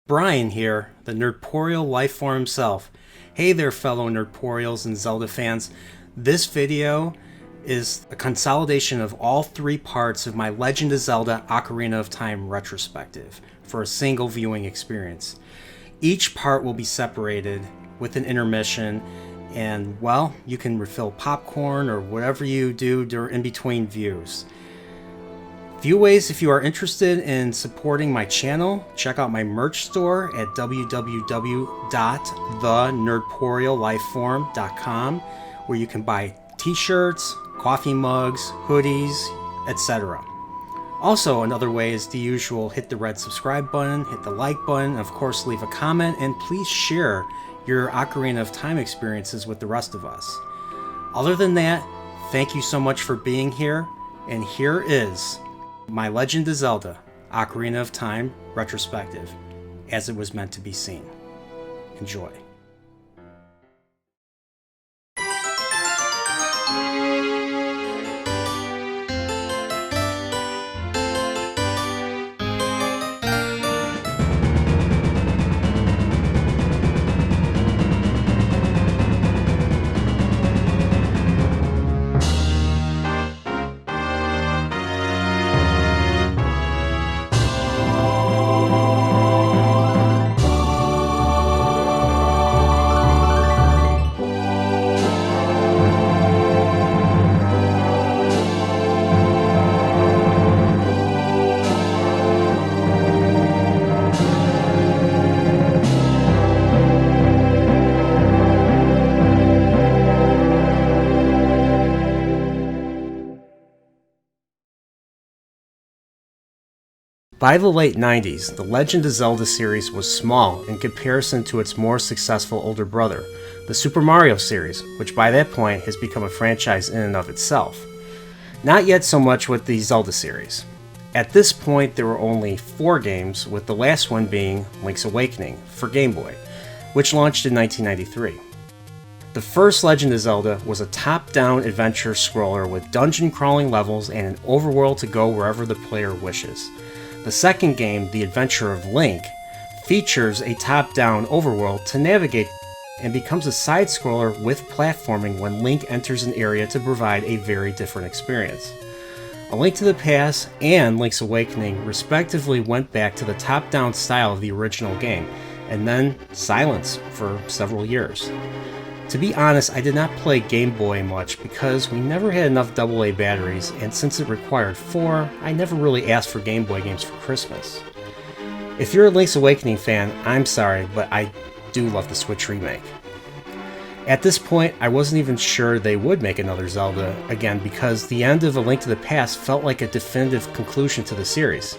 Brian here, the Nerdporeal life form himself. Hey there fellow Nerdporeals and Zelda fans. This video is a consolidation of all three parts of my Legend of Zelda Ocarina of Time retrospective for a single viewing experience. Each part will be separated with an intermission and, well, you can refill popcorn or whatever you do in between views. Few ways if you are interested in supporting my channel. Check out my merch store at www.thenerdporeallifeform.com, where you can buy t-shirts, coffee mugs, hoodies, etc. Also, another way is the usual: hit the red subscribe button, hit the like button, and of course leave a comment, and please share your Ocarina of Time experiences with the rest of us. Other than that, thank you so much for being here, and here is my Legend of Zelda Ocarina of Time retrospective, as it was meant to be seen. Enjoy. By the late 90s, the Legend of Zelda series was small in comparison to its more successful older brother, the Super Mario series, which by that point has become a franchise in and of itself. Not yet so much with the Zelda series. At this point, there were only 4 games, with the last one being Link's Awakening for Game Boy, which launched in 1993. The first Legend of Zelda was a top-down adventure scroller with dungeon-crawling levels and an overworld to go wherever the player wishes. The second game, The Adventure of Link, features a top-down overworld to navigate and becomes a side-scroller with platforming when Link enters an area to provide a very different experience. A Link to the Past and Link's Awakening respectively went back to the top-down style of the original game, and then silence for several years. To be honest, I did not play Game Boy much because we never had enough AA batteries, and since it required 4, I never really asked for Game Boy games for Christmas. If you're a Link's Awakening fan, I'm sorry, but I do love the Switch remake. At this point, I wasn't even sure they would make another Zelda again because the end of A Link to the Past felt like a definitive conclusion to the series.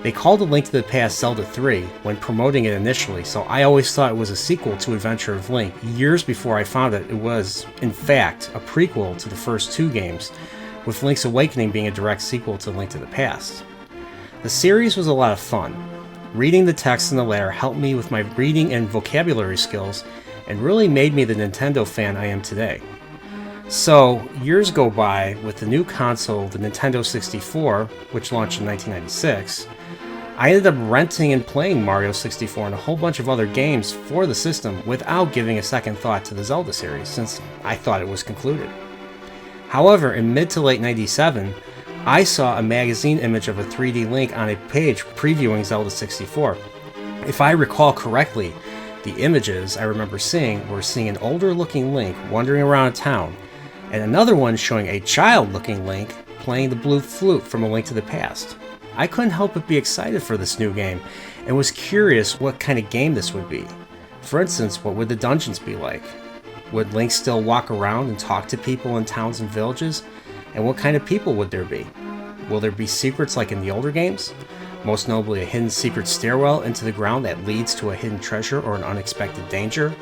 They called A Link to the Past Zelda 3 when promoting it initially, so I always thought it was a sequel to Adventure of Link, years before I found out it was, in fact, a prequel to the first 2 games, with Link's Awakening being a direct sequel to Link to the Past. The series was a lot of fun. Reading the text in the latter helped me with my reading and vocabulary skills, and really made me the Nintendo fan I am today. So, years go by with the new console, the Nintendo 64, which launched in 1996. I ended up renting and playing Mario 64 and a whole bunch of other games for the system without giving a second thought to the Zelda series, since I thought it was concluded. However, in mid to late 97, I saw a magazine image of a 3D Link on a page previewing Zelda 64. If I recall correctly, the images I remember seeing were seeing an older looking Link wandering around town, and another one showing a child-looking Link playing the blue flute from A Link to the Past. I couldn't help but be excited for this new game, and was curious what kind of game this would be. For instance, what would the dungeons be like? Would Link still walk around and talk to people in towns and villages? And what kind of people would there be? Will there be secrets like in the older games? Most notably a hidden secret stairwell into the ground that leads to a hidden treasure or an unexpected danger?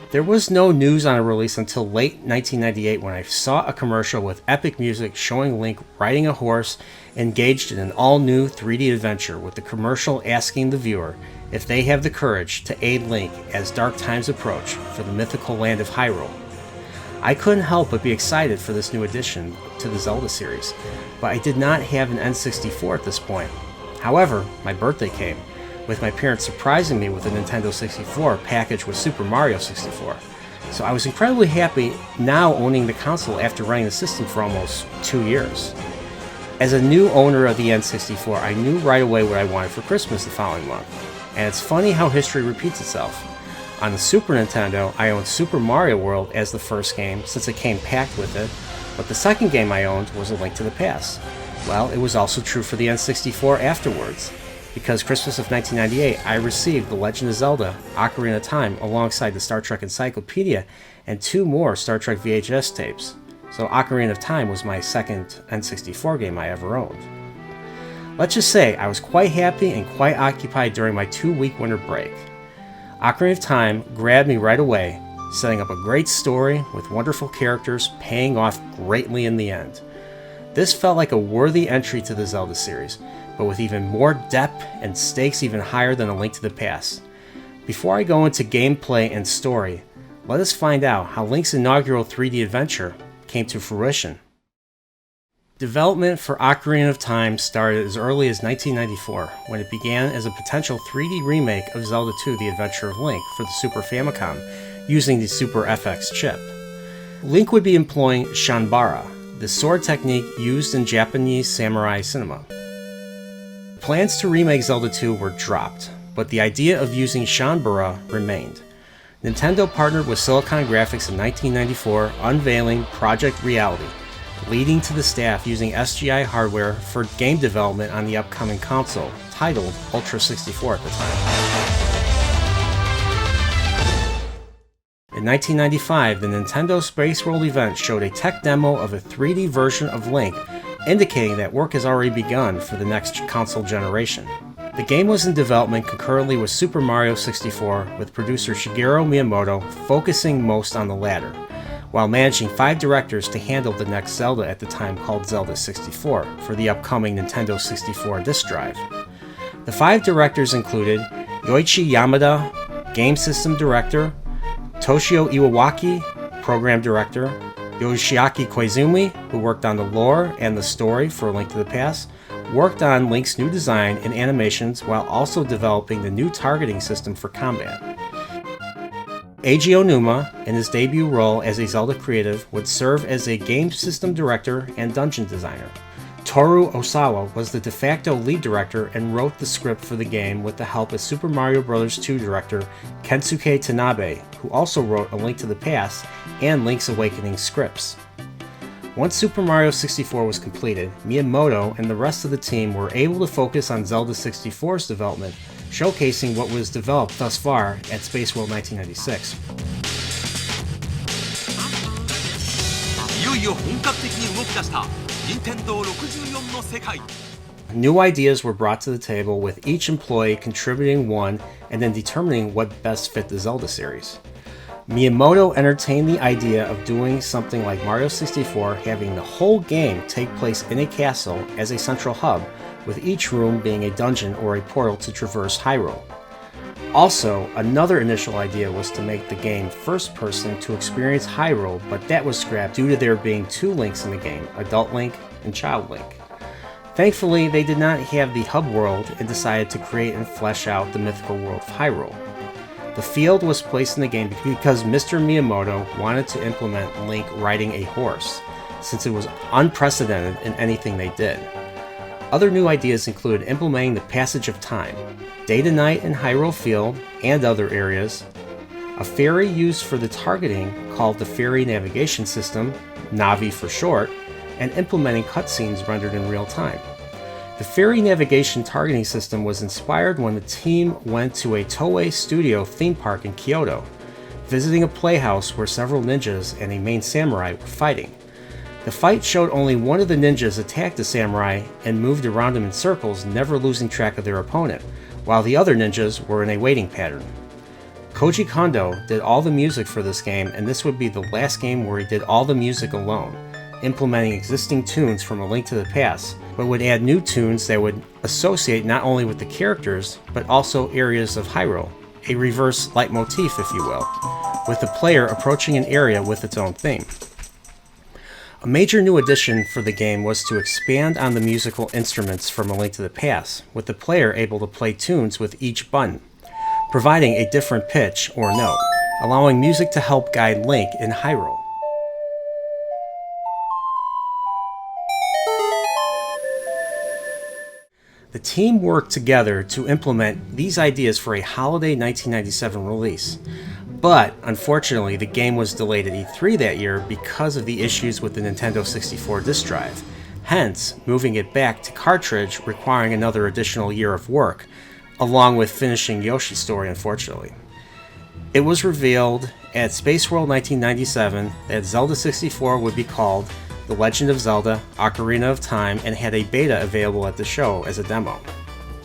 There was no news on a release until late 1998 when I saw a commercial with epic music showing Link riding a horse engaged in an all-new 3D adventure, with the commercial asking the viewer if they have the courage to aid Link as dark times approach for the mythical land of Hyrule. I couldn't help but be excited for this new addition to the Zelda series, but I did not have an N64 at this point. However, my birthday came, with my parents surprising me with a Nintendo 64 packaged with Super Mario 64. So I was incredibly happy now owning the console after running the system for almost 2 years. As a new owner of the N64, I knew right away what I wanted for Christmas the following month. And it's funny how history repeats itself. On the Super Nintendo, I owned Super Mario World as the first game since it came packed with it, but the second game I owned was A Link to the Past. Well, it was also true for the N64 afterwards, because Christmas of 1998 I received The Legend of Zelda Ocarina of Time alongside the Star Trek Encyclopedia and 2 more Star Trek VHS tapes. So Ocarina of Time was my second N64 game I ever owned. Let's just say I was quite happy and quite occupied during my 2-week winter break. Ocarina of Time grabbed me right away, setting up a great story with wonderful characters paying off greatly in the end. This felt like a worthy entry to the Zelda series, but with even more depth and stakes even higher than A Link to the Past. Before I go into gameplay and story, let us find out how Link's inaugural 3D adventure came to fruition. Development for Ocarina of Time started as early as 1994, when it began as a potential 3D remake of Zelda 2: The Adventure of Link for the Super Famicom, using the Super FX chip. Link would be employing Shanbara, the sword technique used in Japanese samurai cinema. Plans to remake Zelda 2 were dropped, but the idea of using Shanbara remained. Nintendo partnered with Silicon Graphics in 1994, unveiling Project Reality, leading to the staff using SGI hardware for game development on the upcoming console, titled Ultra 64 at the time. In 1995, the Nintendo Space World event showed a tech demo of a 3D version of Link, indicating that work has already begun for the next console generation. The game was in development concurrently with Super Mario 64, with producer Shigeru Miyamoto focusing most on the latter, while managing 5 directors to handle the next Zelda at the time called Zelda 64 for the upcoming Nintendo 64 disk drive. The 5 directors included Yoichi Yamada, Game System Director, Toshio Iwawaki, Program Director, Yoshiaki Koizumi, who worked on the lore and the story for A Link to the Past, worked on Link's new design and animations while also developing the new targeting system for combat. Eiji Onuma, in his debut role as a Zelda creative, would serve as a game system director and dungeon designer. Toru Osawa was the de facto lead director and wrote the script for the game with the help of Super Mario Bros. 2 director Kensuke Tanabe, who also wrote A Link to the Past and Link's Awakening scripts. Once Super Mario 64 was completed, Miyamoto and the rest of the team were able to focus on Zelda 64's development, showcasing what was developed thus far at Space World 1996. New ideas were brought to the table, with each employee contributing one and then determining what best fit the Zelda series. Miyamoto entertained the idea of doing something like Mario 64, having the whole game take place in a castle as a central hub, with each room being a dungeon or a portal to traverse Hyrule. Also, another initial idea was to make the game first person to experience Hyrule, but that was scrapped due to there being 2 Links in the game, Adult Link and Child Link. Thankfully, they did not have the hub world and decided to create and flesh out the mythical world of Hyrule. The field was placed in the game because Mr. Miyamoto wanted to implement Link riding a horse, since it was unprecedented in anything they did. Other new ideas included implementing the passage of time, day to night in Hyrule Field and other areas, a fairy used for the targeting called the Fairy Navigation System, Navi for short, and implementing cutscenes rendered in real time. The Fairy Navigation targeting system was inspired when the team went to a Toei Studio theme park in Kyoto, visiting a playhouse where several ninjas and a main samurai were fighting. The fight showed only one of the ninjas attack the samurai and moved around him in circles, never losing track of their opponent, while the other ninjas were in a waiting pattern. Koji Kondo did all the music for this game, and this would be the last game where he did all the music alone, implementing existing tunes from A Link to the Past, but would add new tunes that would associate not only with the characters, but also areas of Hyrule, a reverse leitmotif, if you will, with the player approaching an area with its own theme. A major new addition for the game was to expand on the musical instruments from A Link to the Past, with the player able to play tunes with each button, providing a different pitch or note, allowing music to help guide Link in Hyrule. The team worked together to implement these ideas for a holiday 1997 release, but unfortunately the game was delayed at E3 that year because of the issues with the Nintendo 64 disk drive, hence moving it back to cartridge requiring another additional year of work, along with finishing Yoshi's story unfortunately. It was revealed at Space World 1997 that Zelda 64 would be called The Legend of Zelda Ocarina of Time and had a beta available at the show as a demo.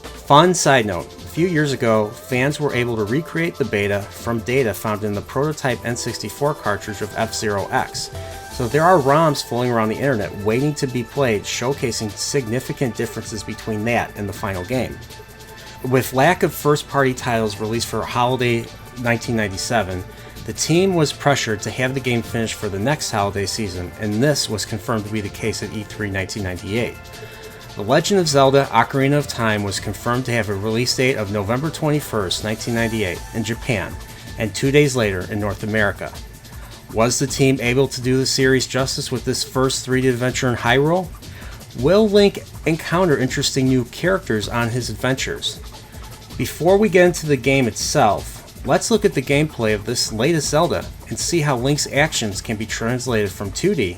Fun side note, a few years ago, fans were able to recreate the beta from data found in the prototype N64 cartridge of F-Zero X, so there are ROMs floating around the internet waiting to be played showcasing significant differences between that and the final game. With lack of first-party titles released for holiday 1997, the team was pressured to have the game finished for the next holiday season, and this was confirmed to be the case at E3 1998. The Legend of Zelda Ocarina of Time was confirmed to have a release date of November 21st, 1998 in Japan, and 2 days later in North America. Was the team able to do the series justice with this first 3D adventure in Hyrule? Will Link encounter interesting new characters on his adventures? Before we get into the game itself, let's look at the gameplay of this latest Zelda and see how Link's actions can be translated from 2D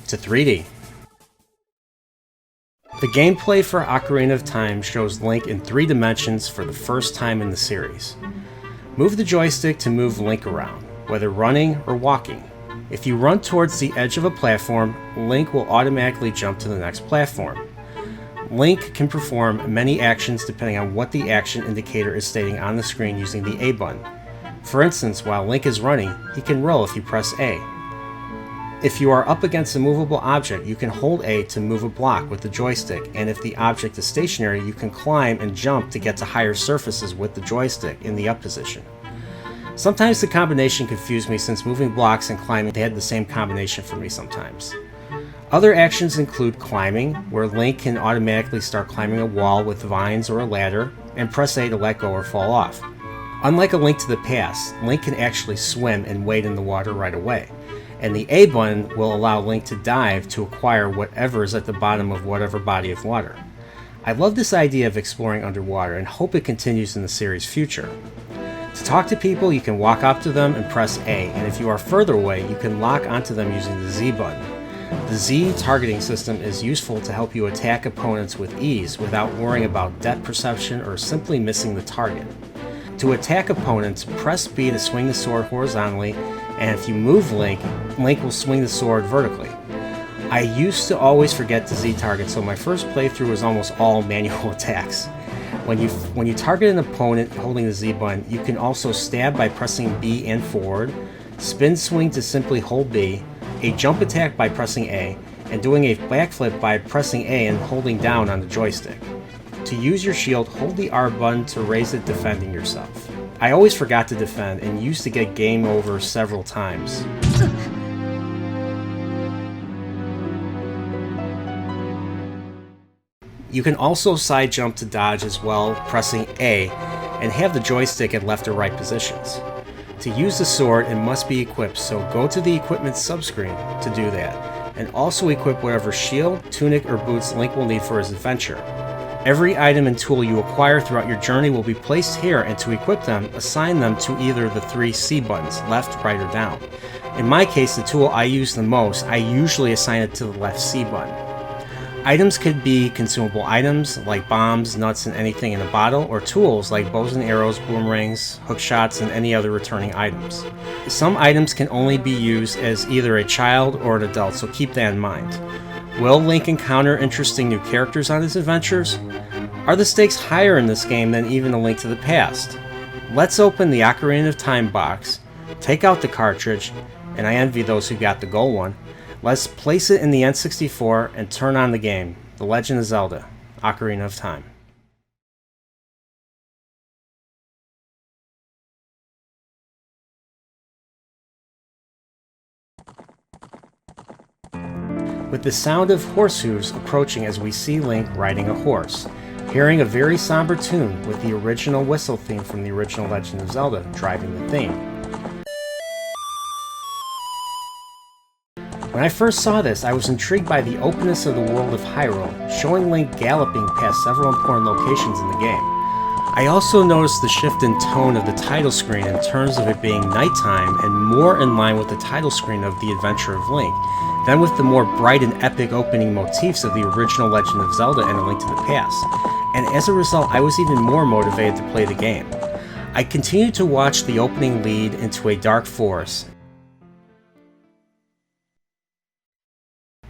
to 3D. The gameplay for Ocarina of Time shows Link in 3 dimensions for the first time in the series. Move the joystick to move Link around, whether running or walking. If you run towards the edge of a platform, Link will automatically jump to the next platform. Link can perform many actions depending on what the action indicator is stating on the screen using the A button. For instance, while Link is running, he can roll if you press A. If you are up against a movable object, you can hold A to move a block with the joystick, and if the object is stationary, you can climb and jump to get to higher surfaces with the joystick in the up position. Sometimes the combination confused me since moving blocks and climbing had the same combination for me sometimes. Other actions include climbing, where Link can automatically start climbing a wall with vines or a ladder, and press A to let go or fall off. Unlike A Link to the Past, Link can actually swim and wade in the water right away, and the A button will allow Link to dive to acquire whatever is at the bottom of whatever body of water. I love this idea of exploring underwater and hope it continues in the series' future. To talk to people, you can walk up to them and press A, and if you are further away, you can lock onto them using the Z button. The Z targeting system is useful to help you attack opponents with ease without worrying about depth perception or simply missing the target. To attack opponents, press B to swing the sword horizontally, and if you move Link, Link will swing the sword vertically. I used to always forget the Z target, so my first playthrough was almost all manual attacks. When you target an opponent holding the Z button, you can also stab by pressing B and forward, spin swing to simply hold B, a jump attack by pressing A, and doing a backflip by pressing A and holding down on the joystick. To use your shield, hold the R button to raise it defending yourself. I always forgot to defend and used to get game over several times. You can also side jump to dodge as well, pressing A, and have the joystick at left or right positions. To use the sword, it must be equipped, so go to the equipment subscreen to do that, and also equip whatever shield, tunic, or boots Link will need for his adventure. Every item and tool you acquire throughout your journey will be placed here, and to equip them, assign them to either the 3 C buttons, left, right, or down. In my case, the tool I use the most, I usually assign it to the left C button. Items could be consumable items like bombs, nuts, and anything in a bottle, or tools like bows and arrows, boomerangs, hook shots, and any other returning items. Some items can only be used as either a child or an adult, so keep that in mind. Will Link encounter interesting new characters on his adventures? Are the stakes higher in this game than even A Link to the Past? Let's open the Ocarina of Time box, take out the cartridge, and I envy those who got the gold one. Let's place it in the N64 and turn on the game, The Legend of Zelda, Ocarina of Time. with the sound of horse hooves approaching as we see Link riding a horse, hearing a very somber tune with the original whistle theme from the original Legend of Zelda driving the theme. When I first saw this, I was intrigued by the openness of the world of Hyrule, showing Link galloping past several important locations in the game. I also noticed the shift in tone of the title screen in terms of it being nighttime and more in line with the title screen of The Adventure of Link, than with the more bright and epic opening motifs of the original Legend of Zelda and A Link to the Past. And as a result, I was even more motivated to play the game. I continued to watch the opening lead into a dark forest.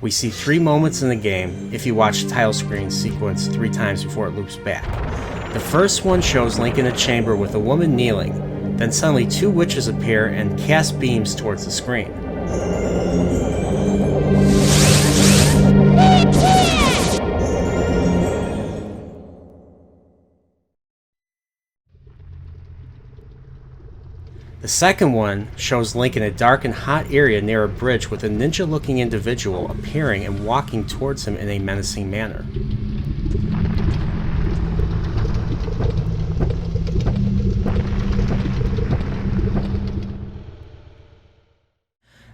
We see 3 moments in the game if you watch the title screen sequence 3 times before it loops back. The first one shows Link in a chamber with a woman kneeling, then suddenly 2 witches appear and cast beams towards the screen. The second one shows Link in a dark and hot area near a bridge with a ninja-looking individual appearing and walking towards him in a menacing manner.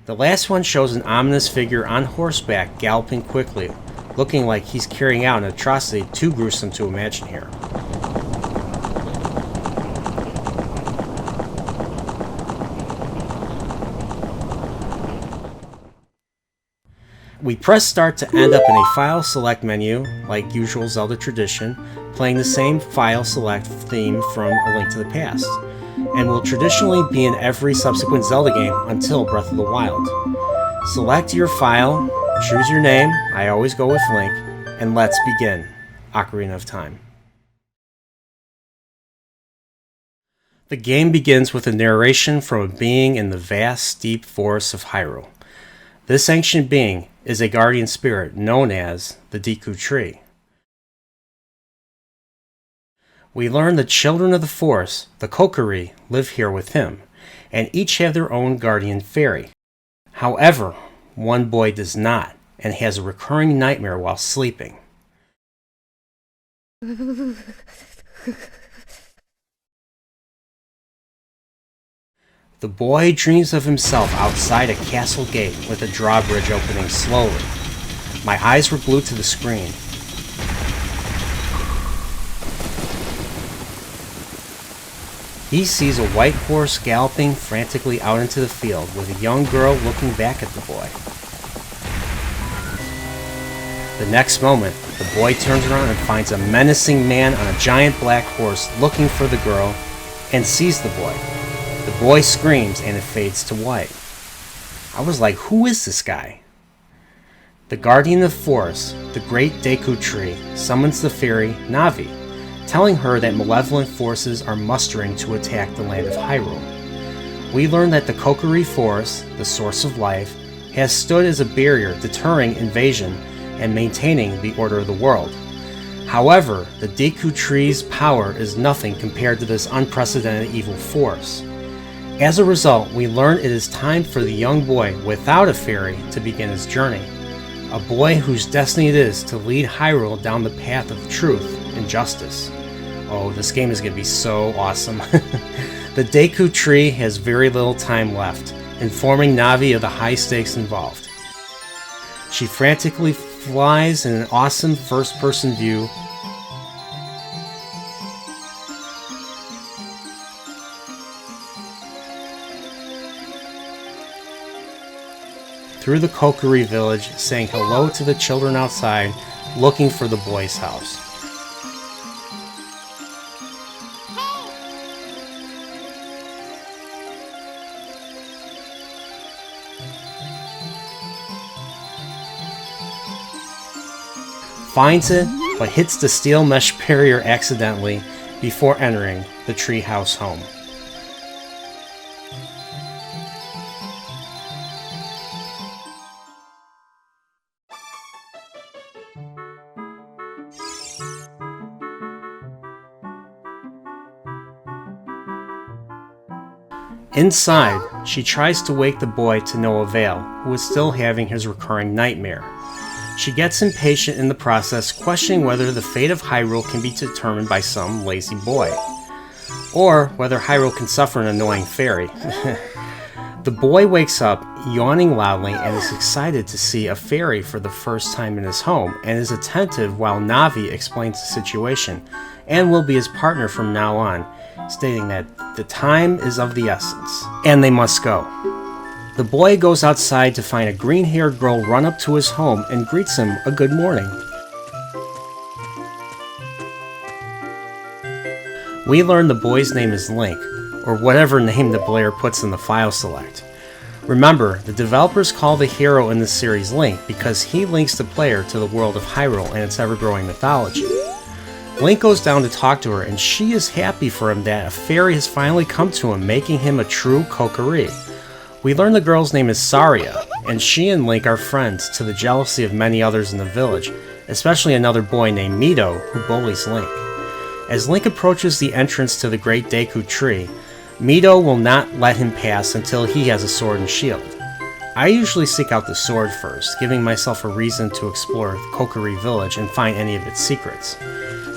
The last one shows an ominous figure on horseback galloping quickly, looking like he's carrying out an atrocity too gruesome to imagine here. We press start to end up in a file select menu, like usual Zelda tradition, playing the same file select theme from A Link to the Past, and will traditionally be in every subsequent Zelda game until Breath of the Wild. Select your file, choose your name, I always go with Link, and let's begin Ocarina of Time. The game begins with a narration from a being in the vast, deep forests of Hyrule. This ancient being is a guardian spirit known as the Deku Tree. We learn the children of the forest, the Kokiri, live here with him, and each have their own guardian fairy. However, one boy does not, and has a recurring nightmare while sleeping. The boy dreams of himself outside a castle gate with a drawbridge opening slowly. My eyes were glued to the screen. He sees a white horse galloping frantically out into the field with a young girl looking back at the boy. The next moment, the boy turns around and finds a menacing man on a giant black horse looking for the girl and sees the boy. The boy screams and it fades to white. I was like, who is this guy? The guardian of the forest, the great Deku Tree, summons the fairy Navi, telling her that malevolent forces are mustering to attack the land of Hyrule. We learn that the Kokiri Forest, the source of life, has stood as a barrier deterring invasion and maintaining the order of the world. However, the Deku Tree's power is nothing compared to this unprecedented evil force. As a result, we learn it is time for the young boy without a fairy to begin his journey. A boy whose destiny it is to lead Hyrule down the path of truth and justice. Oh, this game is going to be so awesome. The Deku Tree has very little time left, informing Navi of the high stakes involved. She frantically flies in an awesome first-person view through the Kokiri village, saying hello to the children outside, looking for the boy's house. Finds it, but hits the steel mesh barrier accidentally before entering the treehouse home. Inside, she tries to wake the boy to no avail, who is still having his recurring nightmare. She gets impatient in the process, questioning whether the fate of Hyrule can be determined by some lazy boy, or whether Hyrule can suffer an annoying fairy. The boy wakes up, yawning loudly, and is excited to see a fairy for the first time in his home, and is attentive while Navi explains the situation, and will be his partner from now on, stating that the time is of the essence, and they must go. The boy goes outside to find a green-haired girl run up to his home and greets him a good morning. We learn the boy's name is Link, or whatever name the player puts in the file select. Remember, the developers call the hero in this series Link because he links the player to the world of Hyrule and its ever-growing mythology. Link goes down to talk to her, and she is happy for him that a fairy has finally come to him, making him a true Kokiri. We learn the girl's name is Saria, and she and Link are friends to the jealousy of many others in the village, especially another boy named Meadow who bullies Link. As Link approaches the entrance to the Great Deku Tree, Meadow will not let him pass until he has a sword and shield. I usually seek out the sword first, giving myself a reason to explore the Kokiri village and find any of its secrets.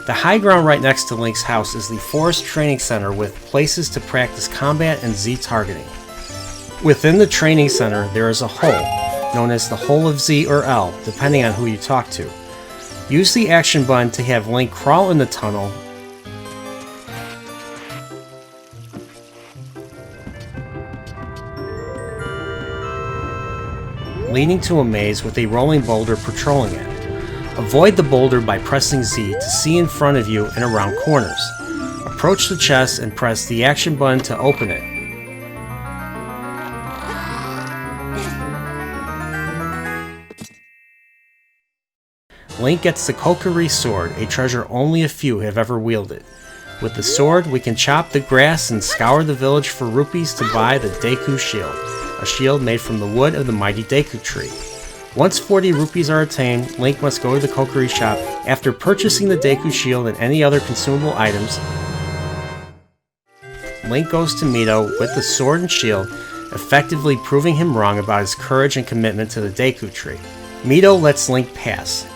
The high ground right next to Link's house is the Forest Training Center with places to practice combat and Z targeting. Within the training center, there is a hole, known as the Hole of Z or L, depending on who you talk to. Use the action button to have Link crawl in the tunnel, leading to a maze with a rolling boulder patrolling it. Avoid the boulder by pressing Z to see in front of you and around corners. Approach the chest and press the action button to open it. Link gets the Kokiri sword, a treasure only a few have ever wielded. With the sword, we can chop the grass and scour the village for rupees to buy the Deku shield, a shield made from the wood of the mighty Deku tree. Once 40 rupees are attained, Link must go to the Kokiri shop. After purchasing the Deku shield and any other consumable items, Link goes to Meadow with the sword and shield, effectively proving him wrong about his courage and commitment to the Deku tree. Meadow lets Link pass,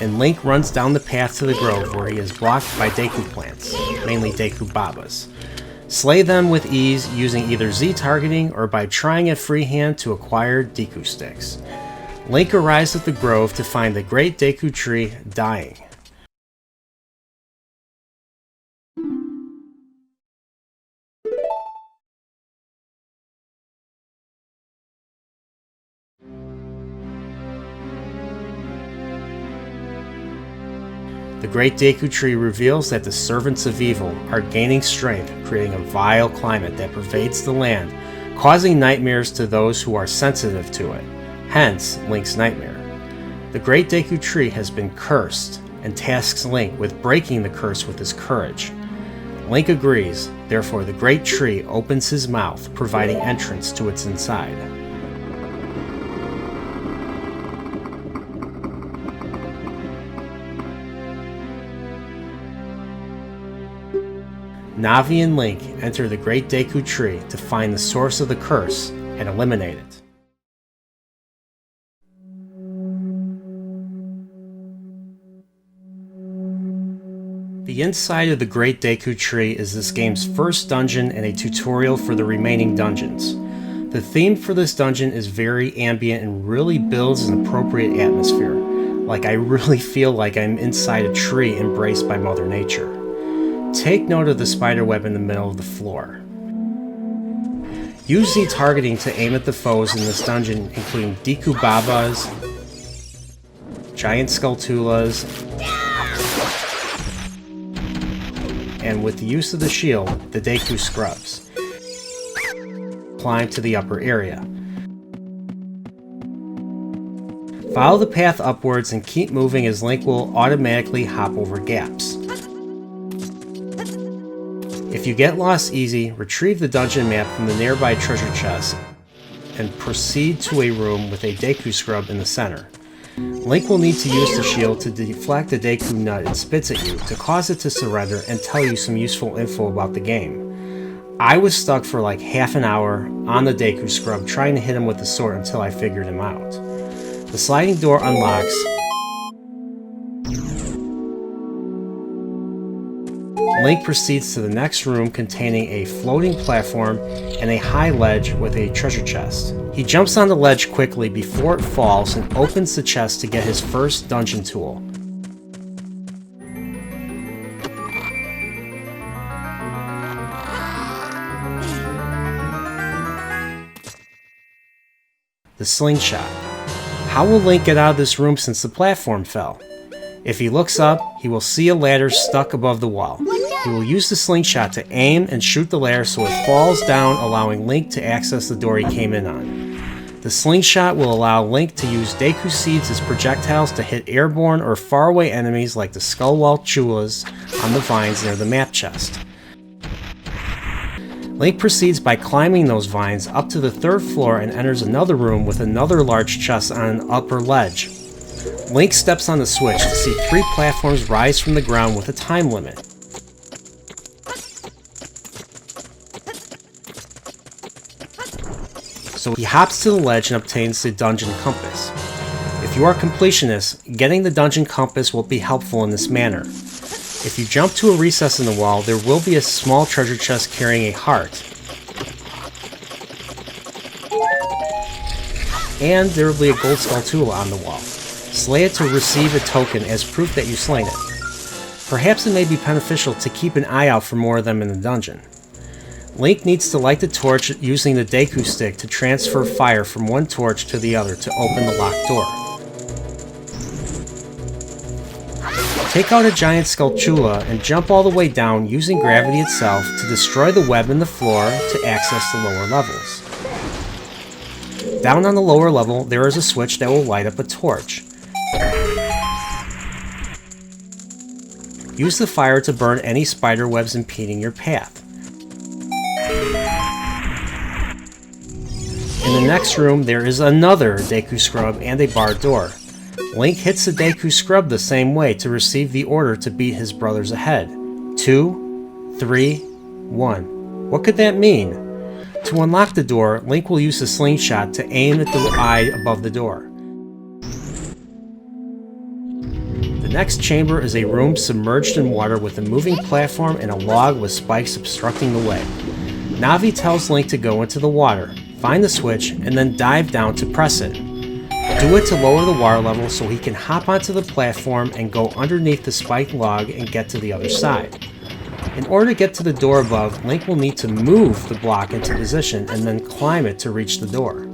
and Link runs down the path to the grove where he is blocked by Deku plants, mainly Deku Babas. Slay them with ease using either Z targeting or by trying it freehand to acquire Deku sticks. Link arrives at the grove to find the Great Deku Tree dying. The Great Deku Tree reveals that the servants of evil are gaining strength, creating a vile climate that pervades the land, causing nightmares to those who are sensitive to it, hence Link's nightmare. The Great Deku Tree has been cursed, and tasks Link with breaking the curse with his courage. Link agrees, therefore the Great Tree opens his mouth, providing entrance to its inside. Navi and Link enter the Great Deku Tree to find the source of the curse and eliminate it. The inside of the Great Deku Tree is this game's first dungeon and a tutorial for the remaining dungeons. The theme for this dungeon is very ambient and really builds an appropriate atmosphere, like I really feel like I'm inside a tree embraced by Mother Nature. Take note of the spider web in the middle of the floor. Use Z targeting to aim at the foes in this dungeon, including Deku Babas, Giant Skulltulas, and with the use of the shield, the Deku Scrubs. Climb to the upper area. Follow the path upwards and keep moving as Link will automatically hop over gaps. If you get lost easy, retrieve the dungeon map from the nearby treasure chest and proceed to a room with a Deku Scrub in the center. Link will need to use the shield to deflect the Deku nut it spits at you to cause it to surrender and tell you some useful info about the game. I was stuck for like half an hour on the Deku scrub trying to hit him with the sword until I figured him out. The sliding door unlocks. Link proceeds to the next room containing a floating platform and a high ledge with a treasure chest. He jumps on the ledge quickly before it falls and opens the chest to get his first dungeon tool. The slingshot. How will Link get out of this room since the platform fell? If he looks up, he will see a ladder stuck above the wall. He will use the slingshot to aim and shoot the ladder so it falls down, allowing Link to access the door he came in on. The slingshot will allow Link to use Deku Seeds as projectiles to hit airborne or faraway enemies like the Skullwall Chulas on the vines near the map chest. Link proceeds by climbing those vines up to the 3rd floor and enters another room with another large chest on an upper ledge. Link steps on the switch to see 3 platforms rise from the ground with a time limit. So he hops to the ledge and obtains the dungeon compass. If you are a completionist, getting the dungeon compass will be helpful in this manner. If you jump to a recess in the wall, there will be a small treasure chest carrying a heart. And there will be a gold Skulltula on the wall. Slay it to receive a token as proof that you slain it. Perhaps it may be beneficial to keep an eye out for more of them in the dungeon. Link needs to light the torch using the Deku stick to transfer fire from one torch to the other to open the locked door. Take out a giant Skulltula and jump all the way down using gravity itself to destroy the web in the floor to access the lower levels. Down on the lower level, there is a switch that will light up a torch. Use the fire to burn any spider webs impeding your path. In the next room, there is another Deku Scrub and a barred door. Link hits the Deku Scrub the same way to receive the order to beat his brothers ahead. 2, 3, 1. What could that mean? To unlock the door, Link will use the slingshot to aim at the eye above the door. The next chamber is a room submerged in water with a moving platform and a log with spikes obstructing the way. Navi tells Link to go into the water, find the switch, and then dive down to press it. Do it to lower the water level so he can hop onto the platform and go underneath the spiked log and get to the other side. In order to get to the door above, Link will need to move the block into position and then climb it to reach the door.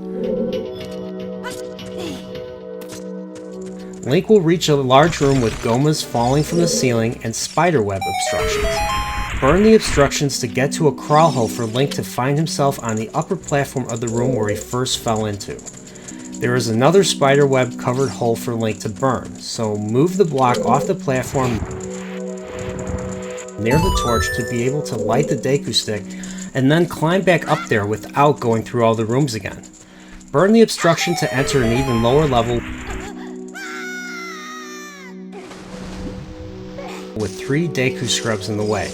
Link will reach a large room with gomas falling from the ceiling and spiderweb obstructions. Burn the obstructions to get to a crawl hole for Link to find himself on the upper platform of the room where he first fell into. There is another spiderweb covered hole for Link to burn, so move the block off the platform near the torch to be able to light the Deku stick and then climb back up there without going through all the rooms again. Burn the obstruction to enter an even lower level with 3 Deku Scrubs in the way.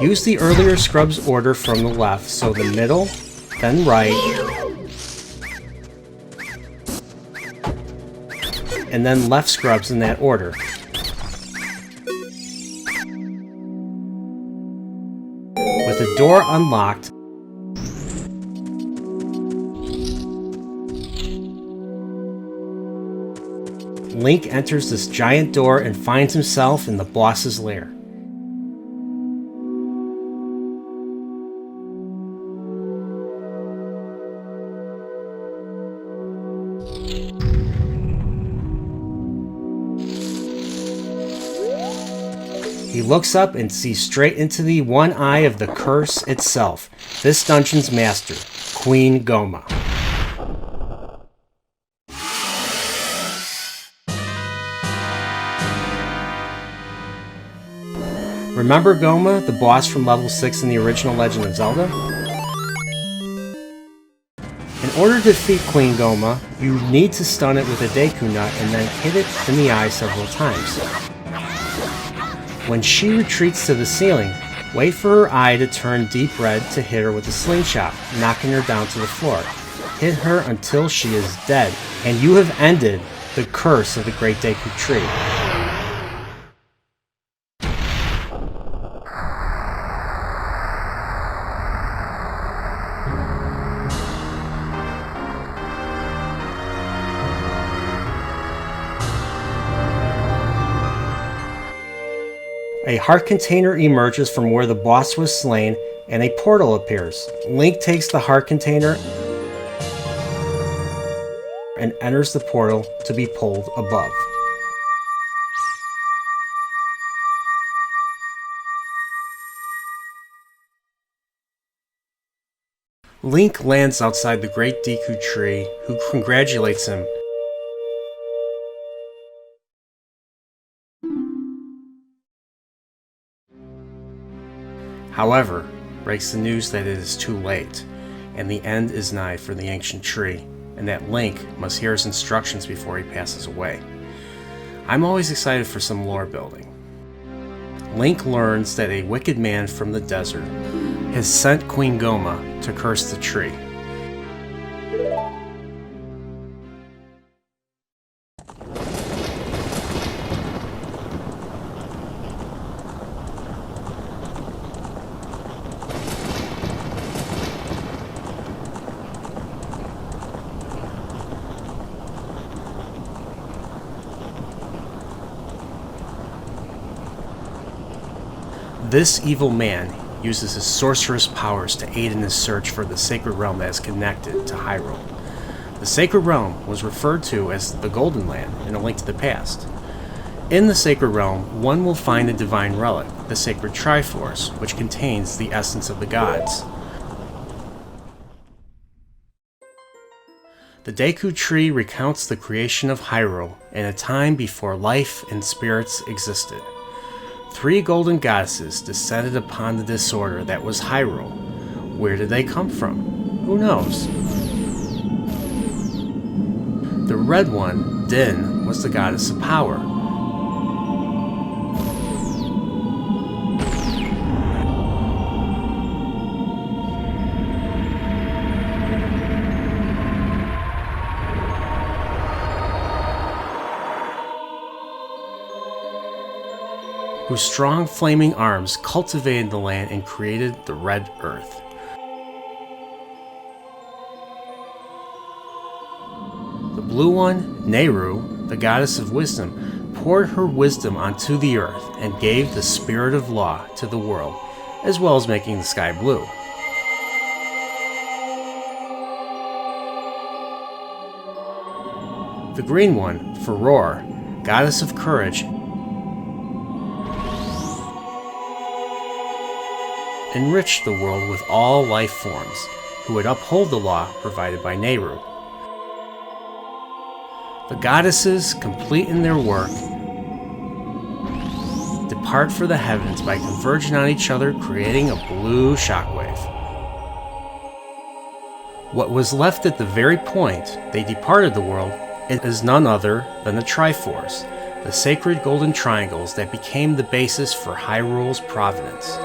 Use the earlier Scrubs order from the left, so the middle, then right, and then left Scrubs in that order. With the door unlocked, Link enters this giant door and finds himself in the boss's lair. He looks up and sees straight into the one eye of the curse itself, this dungeon's master, Queen Goma. Remember Goma, the boss from level 6 in the original Legend of Zelda? In order to defeat Queen Goma, you need to stun it with a Deku Nut and then hit it in the eye several times. When she retreats to the ceiling, wait for her eye to turn deep red to hit her with a slingshot, knocking her down to the floor. Hit her until she is dead, and you have ended the curse of the Great Deku Tree. A heart container emerges from where the boss was slain, and a portal appears. Link takes the heart container and enters the portal to be pulled above. Link lands outside the Great Deku Tree, who congratulates him. However, breaks the news that it is too late, and the end is nigh for the ancient tree, and that Link must hear his instructions before he passes away. I'm always excited for some lore building. Link learns that a wicked man from the desert has sent Queen Goma to curse the tree. This evil man uses his sorceress powers to aid in his search for the sacred realm that is connected to Hyrule. The sacred realm was referred to as the Golden Land in A Link to the Past. In the sacred realm, one will find a divine relic, the sacred Triforce, which contains the essence of the gods. The Deku Tree recounts the creation of Hyrule in a time before life and spirits existed. 3 golden goddesses descended upon the disorder that was Hyrule. Where did they come from? Who knows? The red one, Din, was the goddess of power. Whose strong flaming arms cultivated the land and created the red earth. The blue one, Nehru, the goddess of wisdom, poured her wisdom onto the earth and gave the spirit of law to the world, as well as making the sky blue. The green one, Furor, goddess of courage, enriched the world with all life forms, who would uphold the law provided by Nehru. The goddesses, complete in their work, depart for the heavens by converging on each other, creating a blue shockwave. What was left at the very point they departed the world is none other than the Triforce, the sacred golden triangles that became the basis for Hyrule's provenance.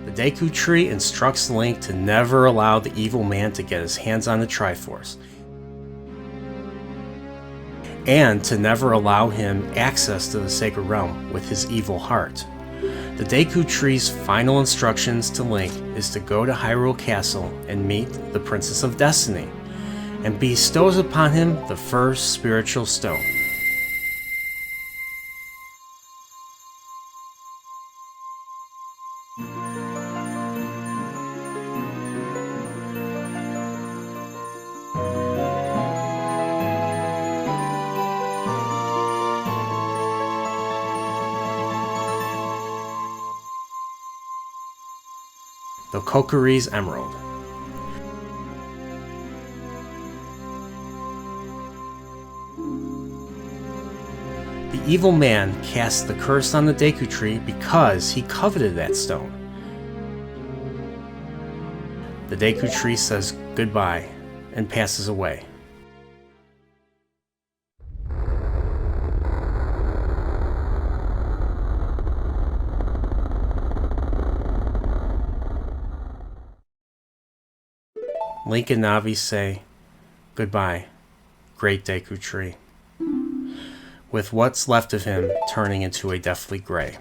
The Deku Tree instructs Link to never allow the evil man to get his hands on the Triforce, and to never allow him access to the Sacred Realm with his evil heart. The Deku Tree's final instructions to Link is to go to Hyrule Castle and meet the Princess of Destiny, and bestows upon him the first spiritual stone. the Kokiri's Emerald. The evil man cast the curse on the Deku tree because he coveted that stone. The Deku tree says goodbye and passes away. Link and Navi say goodbye, great Deku tree, with what's left of him turning into a deathly gray.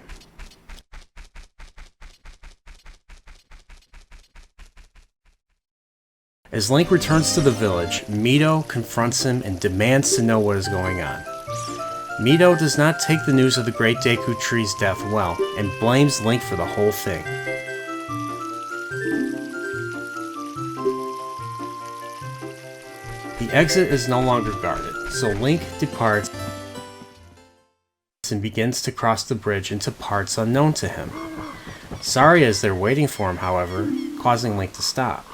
As Link returns to the village, Meadow confronts him and demands to know what is going on. Meadow does not take the news of the great Deku tree's death well and blames Link for the whole thing. The exit is no longer guarded, so Link departs and begins to cross the bridge into parts unknown to him. Saria is there waiting for him, however, causing Link to stop.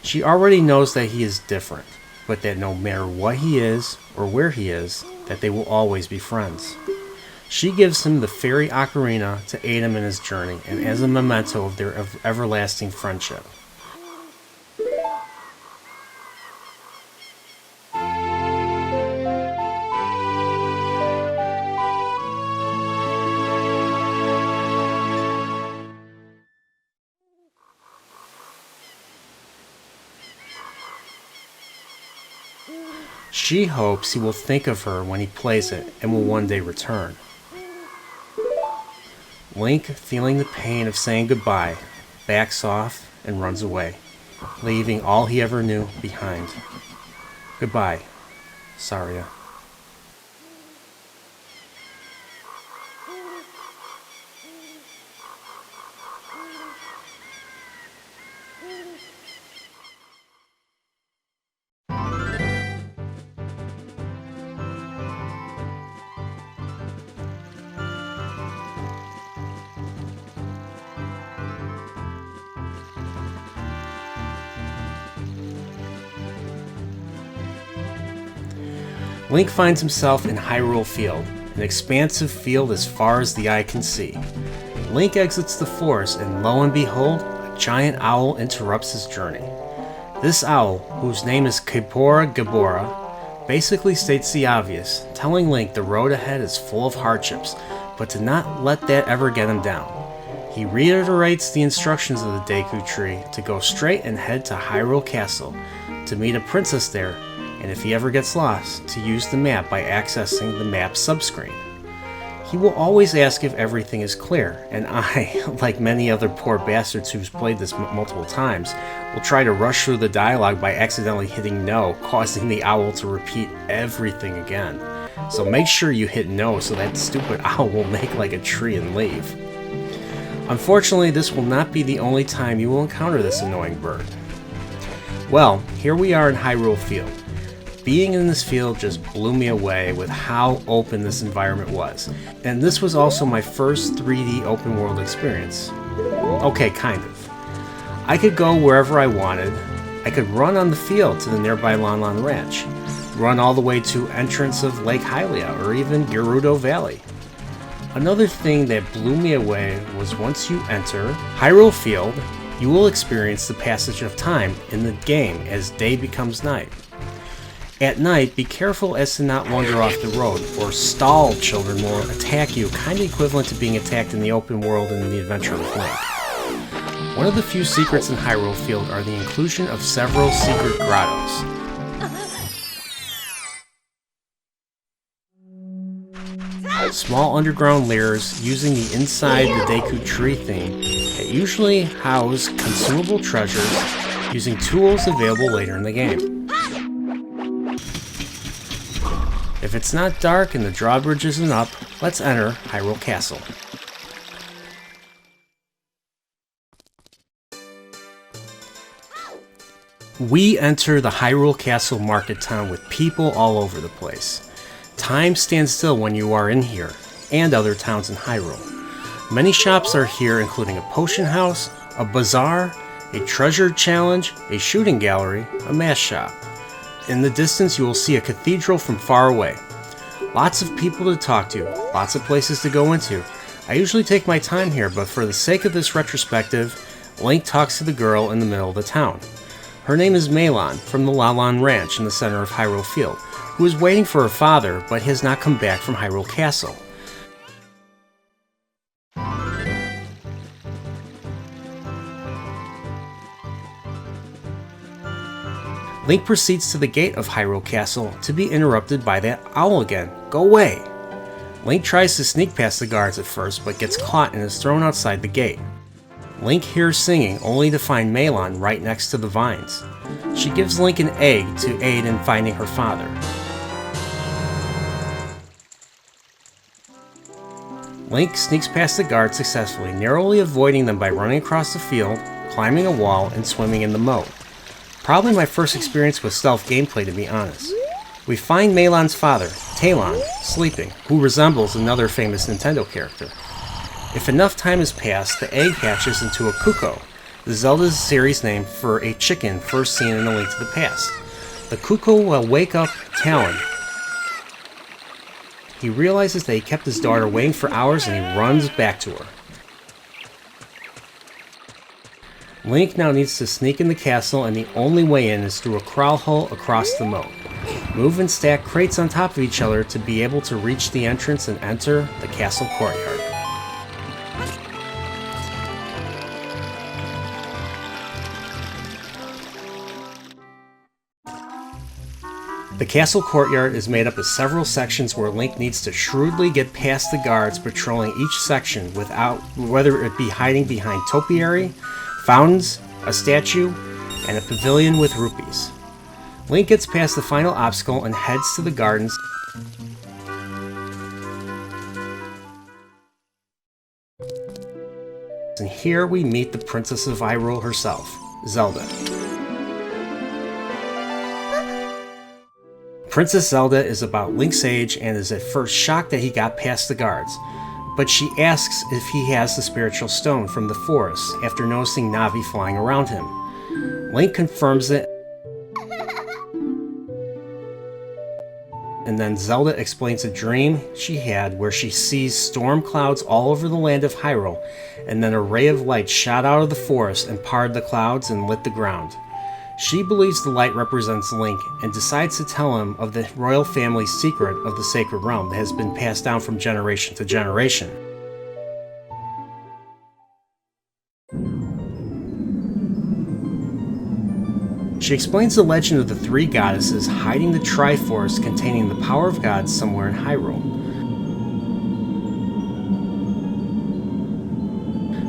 She already knows that he is different, but that no matter what he is or where he is, that they will always be friends. She gives him the fairy ocarina to aid him in his journey and as a memento of their everlasting friendship. She hopes he will think of her when he plays it and will one day return. Link, feeling the pain of saying goodbye, backs off and runs away, leaving all he ever knew behind. Goodbye, Saria. Link finds himself in Hyrule Field, an expansive field as far as the eye can see. Link exits the forest and lo and behold, a giant owl interrupts his journey. This owl, whose name is Kipora Gabora, basically states the obvious, telling Link the road ahead is full of hardships, but to not let that ever get him down. He reiterates the instructions of the Deku tree to go straight and head to Hyrule Castle, to meet a princess there, and if he ever gets lost, to use the map by accessing the map subscreen. He will always ask if everything is clear, and I, like many other poor bastards who's played this multiple times, will try to rush through the dialogue by accidentally hitting no, causing the owl to repeat everything again. So make sure you hit no so that stupid owl will make like a tree and leave. Unfortunately, this will not be the only time you will encounter this annoying bird. Well, here we are in Hyrule Field. Being in this field just blew me away with how open this environment was. And this was also my first 3D open world experience. Okay, kind of. I could go wherever I wanted. I could run on the field to the nearby Lon Lon Ranch, run all the way to entrance of Lake Hylia or even Gerudo Valley. Another thing that blew me away was once you enter Hyrule Field, you will experience the passage of time in the game as day becomes night. At night, be careful as to not wander off the road, or stall children will attack you, kind of equivalent to being attacked in the open world in the Adventure with Link. One of the few secrets in Hyrule Field are the inclusion of several secret grottos. Small underground lairs using the inside the Deku tree theme that usually house consumable treasures using tools available later in the game. If it's not dark and the drawbridge isn't up, let's enter Hyrule Castle. We enter the Hyrule Castle market town with people all over the place. Time stands still when you are in here. and other towns in Hyrule. Many shops are here, including a potion house, a bazaar, a treasure challenge, a shooting gallery, a mask shop. In the distance, you will see a cathedral from far away. Lots of people to talk to, lots of places to go into. I usually take my time here, but for the sake of this retrospective, Link talks to the girl in the middle of the town. Her name is Melon, from the Lon Lon Ranch in the center of Hyrule Field, who is waiting for her father, but has not come back from Hyrule Castle. Link proceeds to the gate of Hyrule Castle to be interrupted by that owl again. Go away! Link tries to sneak past the guards at first, but gets caught and is thrown outside the gate. Link hears singing, only to find Melon right next to the vines. She gives Link an egg to aid in finding her father. Link sneaks past the guards successfully, narrowly avoiding them by running across the field, climbing a wall, and swimming in the moat. Probably my first experience with stealth gameplay, to be honest. We find Melon's father, Talon, sleeping, who resembles another famous Nintendo character. If enough time has passed, the egg hatches into a Kuko, the Zelda series name for a chicken first seen in A Link to the Past. The Kuko will wake up Talon. He realizes that he kept his daughter waiting for hours and he runs back to her. Link now needs to sneak in the castle, and the only way in is through a crawl hole across the moat. Move and stack crates on top of each other to be able to reach the entrance and enter the castle courtyard. The castle courtyard is made up of several sections where Link needs to shrewdly get past the guards patrolling each section without, whether it be hiding behind topiary, fountains, a statue, and a pavilion with rupees. Link gets past the final obstacle and heads to the gardens. And here we meet the Princess of Hyrule herself, Zelda. Princess Zelda is about Link's age and is at first shocked that he got past the guards, but she asks if he has the spiritual stone from the forest after noticing Navi flying around him. Link confirms it, and then Zelda explains a dream she had where she sees storm clouds all over the land of Hyrule, and then a ray of light shot out of the forest and parted the clouds and lit the ground. She believes the light represents Link and decides to tell him of the royal family's secret of the Sacred Realm that has been passed down from generation to generation. She explains the legend of the three goddesses hiding the Triforce containing the power of gods somewhere in Hyrule.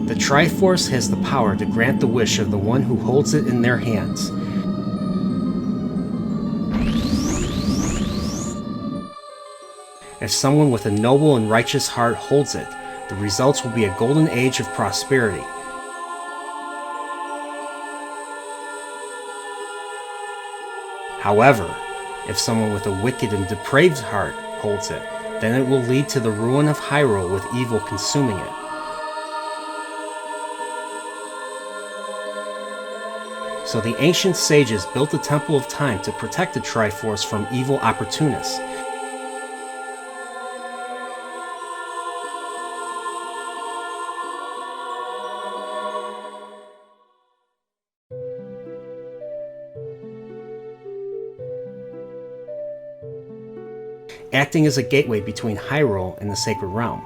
The Triforce has the power to grant the wish of the one who holds it in their hands. If someone with a noble and righteous heart holds it, the results will be a golden age of prosperity. However, if someone with a wicked and depraved heart holds it, then it will lead to the ruin of Hyrule with evil consuming it. So the ancient sages built the Temple of Time to protect the Triforce from evil opportunists. Acting as a gateway between Hyrule and the Sacred Realm.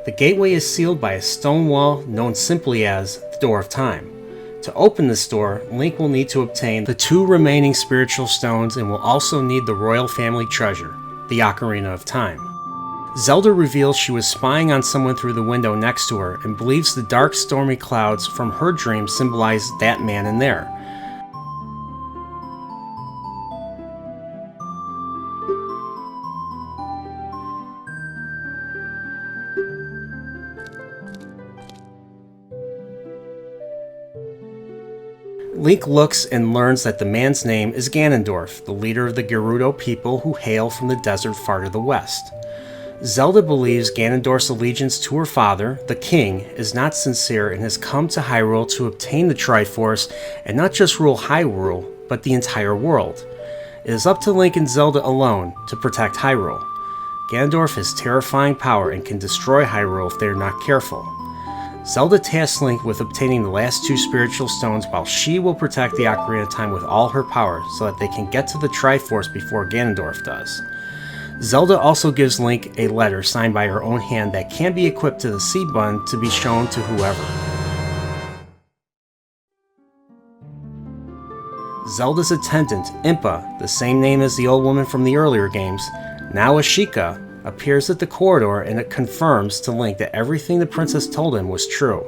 The gateway is sealed by a stone wall known simply as the Door of Time. To open this door, Link will need to obtain the 2 remaining spiritual stones and will also need the royal family treasure, the Ocarina of Time. Zelda reveals she was spying on someone through the window next to her and believes the dark stormy clouds from her dream symbolize that man in there. Link looks and learns that the man's name is Ganondorf, the leader of the Gerudo people who hail from the desert far to the west. Zelda believes Ganondorf's allegiance to her father, the king, is not sincere and has come to Hyrule to obtain the Triforce and not just rule Hyrule, but the entire world. It is up to Link and Zelda alone to protect Hyrule. Ganondorf has terrifying power and can destroy Hyrule if they are not careful. Zelda tasks Link with obtaining the last 2 spiritual stones while she will protect the Ocarina of Time with all her power so that they can get to the Triforce before Ganondorf does. Zelda also gives Link a letter signed by her own hand that can be equipped to the C button to be shown to whoever. Zelda's attendant, Impa, the same name as the old woman from the earlier games, now a Sheikah, appears at the corridor and it confirms to Link that everything the princess told him was true.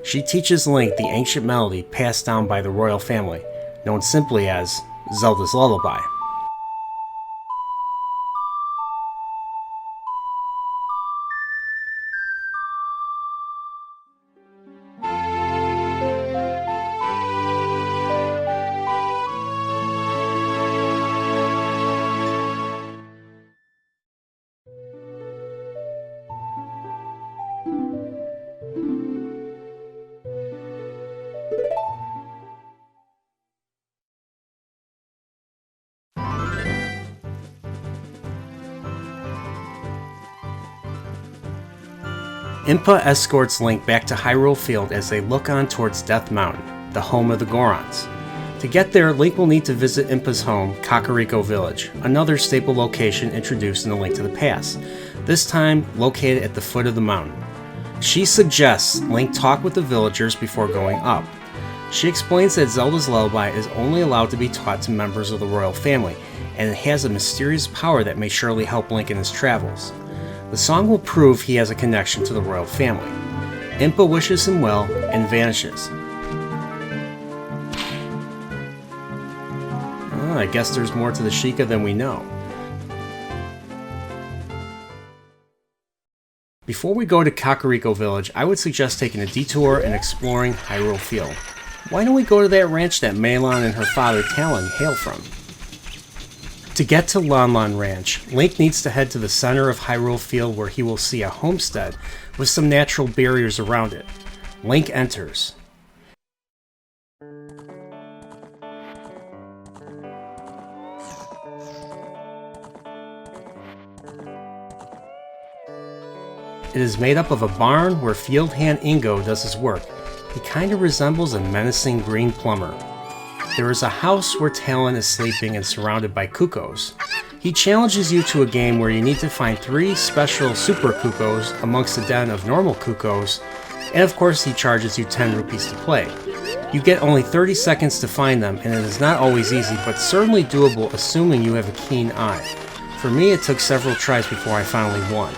She teaches Link the ancient melody passed down by the royal family, known simply as Zelda's Lullaby. Impa escorts Link back to Hyrule Field as they look on towards Death Mountain, the home of the Gorons. To get there, Link will need to visit Impa's home, Kakariko Village, another staple location introduced in A Link to the Past, this time located at the foot of the mountain. She suggests Link talk with the villagers before going up. She explains that Zelda's Lullaby is only allowed to be taught to members of the royal family, and it has a mysterious power that may surely help Link in his travels. The song will prove he has a connection to the royal family. Impa wishes him well and vanishes. I guess there's more to the Sheikah than we know. Before we go to Kakariko Village, I would suggest taking a detour and exploring Hyrule Field. Why don't we go to that ranch that Melon and her father Talon hail from? To get to Lon Lon Ranch, Link needs to head to the center of Hyrule Field where he will see a homestead with some natural barriers around it. Link enters. It is made up of a barn where field hand Ingo does his work. He kinda resembles a menacing green plumber. There is a house where Talon is sleeping and surrounded by Cuckoos. He challenges you to a game where you need to find 3 special super Cuckoos amongst a den of normal Cuckoos, and of course he charges you 10 rupees to play. You get only 30 seconds to find them, and it is not always easy, but certainly doable assuming you have a keen eye. For me, it took several tries before I finally won.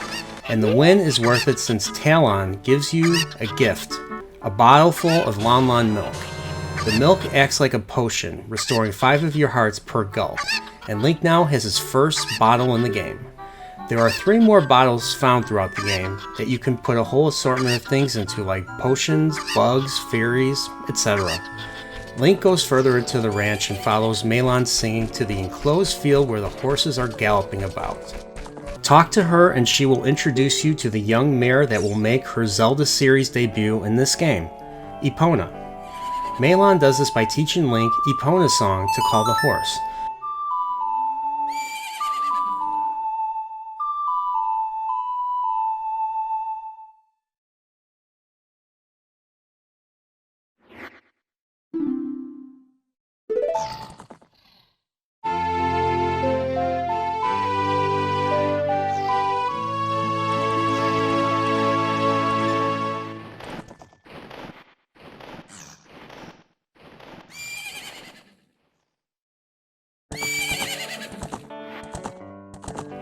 And the win is worth it since Talon gives you a gift, a bottle full of Lon Lon milk. The milk acts like a potion, restoring 5 of your hearts per gulp, and Link now has his first bottle in the game. There are 3 more bottles found throughout the game that you can put a whole assortment of things into, like potions, bugs, fairies, etc. Link goes further into the ranch and follows Melon singing to the enclosed field where the horses are galloping about. Talk to her and she will introduce you to the young mare that will make her Zelda series debut in this game, Epona. Melon does this by teaching Link Epona's song to call the horse.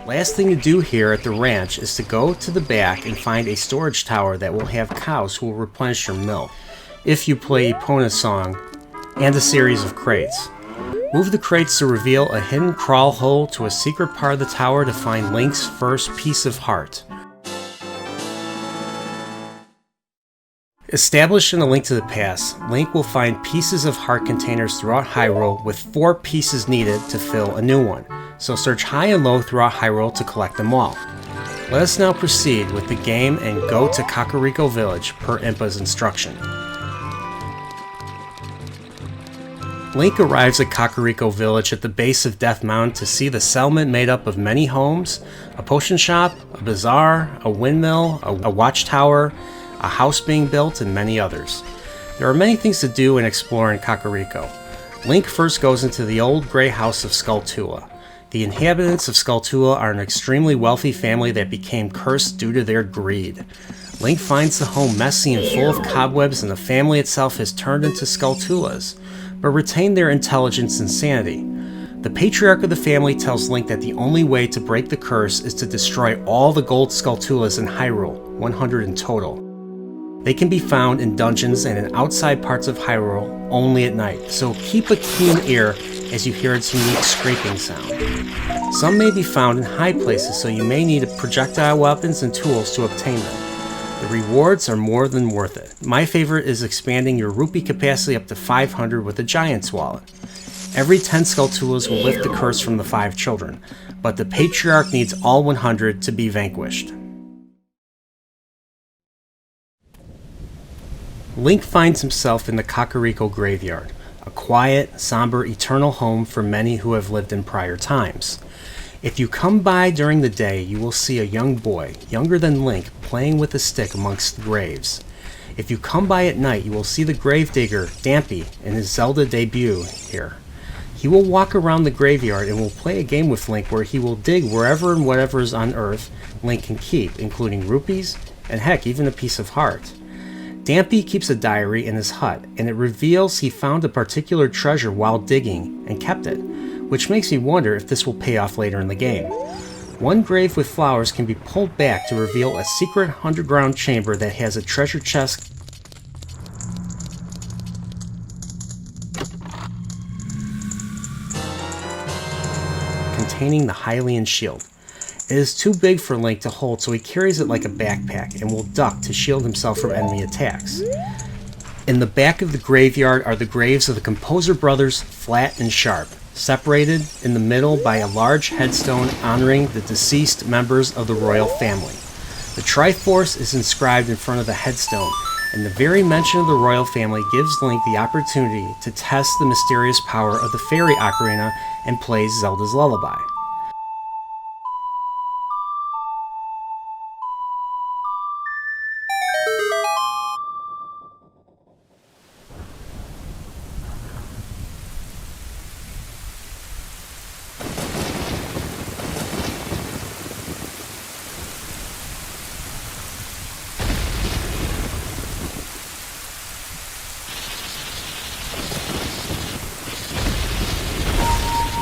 Last thing to do here at the ranch is to go to the back and find a storage tower that will have cows who will replenish your milk, if you play Epona's song, and a series of crates. Move the crates to reveal a hidden crawl hole to a secret part of the tower to find Link's first piece of heart. Established in A Link to the Past, Link will find pieces of heart containers throughout Hyrule with 4 pieces needed to fill a new one, so search high and low throughout Hyrule to collect them all. Let us now proceed with the game and go to Kakariko Village per Impa's instruction. Link arrives at Kakariko Village at the base of Death Mountain to see the settlement made up of many homes, a potion shop, a bazaar, a windmill, a watchtower, a house being built, and many others. There are many things to do and explore in Kakariko. Link first goes into the old grey house of Skulltula. The inhabitants of Skulltula are an extremely wealthy family that became cursed due to their greed. Link finds the home messy and full of cobwebs, and the family itself has turned into Skulltulas, but retained their intelligence and sanity. The patriarch of the family tells Link that the only way to break the curse is to destroy all the gold Skulltulas in Hyrule, 100 in total. They can be found in dungeons and in outside parts of Hyrule only at night, so keep a keen ear as you hear its unique scraping sound. Some may be found in high places, so you may need projectile weapons and tools to obtain them. The rewards are more than worth it. My favorite is expanding your rupee capacity up to 500 with a Giant's Wallet. Every 10 Skulltulas will lift the curse from the 5 children, but the patriarch needs all 100 to be vanquished. Link finds himself in the Kakariko Graveyard, a quiet, somber, eternal home for many who have lived in prior times. If you come by during the day, you will see a young boy, younger than Link, playing with a stick amongst the graves. If you come by at night, you will see the gravedigger, Dampy, in his Zelda debut here. He will walk around the graveyard and will play a game with Link where he will dig wherever and whatever is on Earth Link can keep, including rupees, and heck, even a piece of heart. Dampy keeps a diary in his hut, and it reveals he found a particular treasure while digging and kept it, which makes me wonder if this will pay off later in the game. One grave with flowers can be pulled back to reveal a secret underground chamber that has a treasure chest containing the Hylian shield. It is too big for Link to hold, so he carries it like a backpack and will duck to shield himself from enemy attacks. In the back of the graveyard are the graves of the Composer brothers, Flat and Sharp, separated in the middle by a large headstone honoring the deceased members of the royal family. The Triforce is inscribed in front of the headstone, and the very mention of the royal family gives Link the opportunity to test the mysterious power of the Fairy Ocarina and plays Zelda's Lullaby.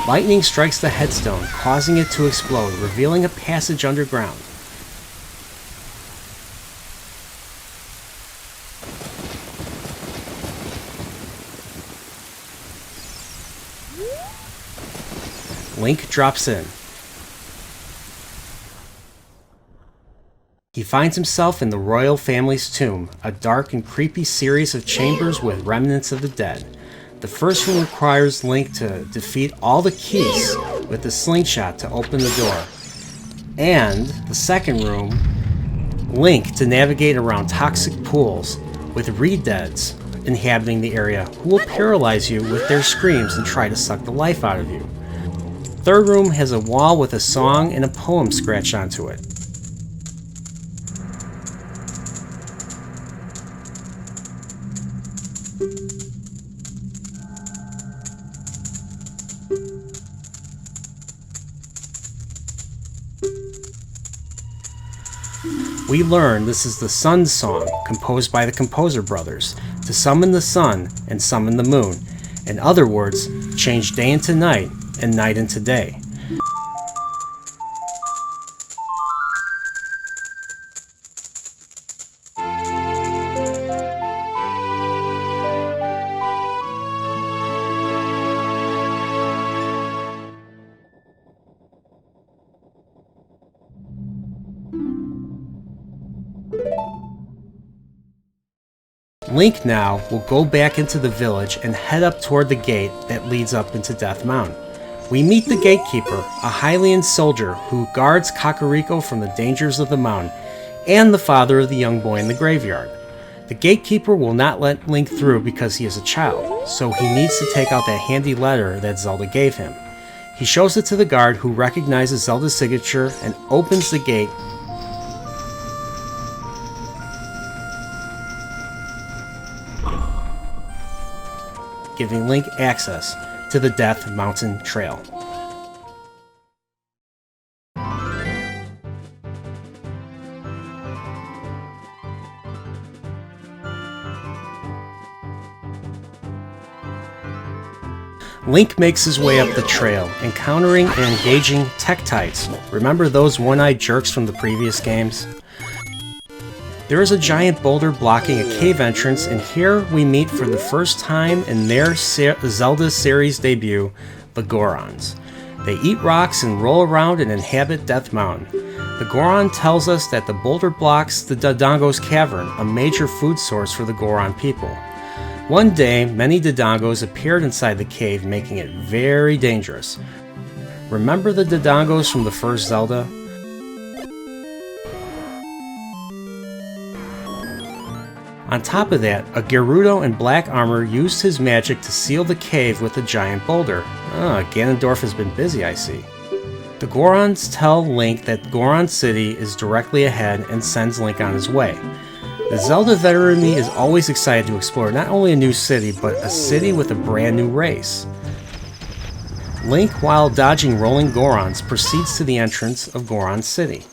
Lightning strikes the headstone, causing it to explode, revealing a passage underground. Link drops in. He finds himself in the royal family's tomb, a dark and creepy series of chambers with remnants of the dead. The first room requires Link to defeat all the keys with the slingshot to open the door. And the second room, Link to navigate around toxic pools with reed-deads inhabiting the area who will paralyze you with their screams and try to suck the life out of you. Third room has a wall with a song and a poem scratched onto it. We learn this is the Sun Song, composed by the Composer brothers, to summon the sun and summon the moon. In other words, change day into night and night into day. Link now will go back into the village and head up toward the gate that leads up into Death Mountain. We meet the gatekeeper, a Hylian soldier who guards Kakariko from the dangers of the mountain, and the father of the young boy in the graveyard. The gatekeeper will not let Link through because he is a child, so he needs to take out that handy letter that Zelda gave him. He shows it to the guard, who recognizes Zelda's signature and opens the gate. Giving Link access to the Death Mountain Trail. Link makes his way up the trail, encountering and engaging Tektites. Remember those one-eyed jerks from the previous games? There is a giant boulder blocking a cave entrance, and here we meet for the first time in their Zelda series debut, the Gorons. They eat rocks and roll around and inhabit Death Mountain. The Goron tells us that the boulder blocks the Dodongo's cavern, a major food source for the Goron people. One day, many Dodongos appeared inside the cave, making it very dangerous. Remember the Dodongos from the first Zelda? On top of that, a Gerudo in black armor used his magic to seal the cave with a giant boulder. Ganondorf has been busy, I see. The Gorons tell Link that Goron City is directly ahead and sends Link on his way. The Zelda veteran in me is always excited to explore not only a new city, but a city with a brand new race. Link, while dodging rolling Gorons, proceeds to the entrance of Goron City.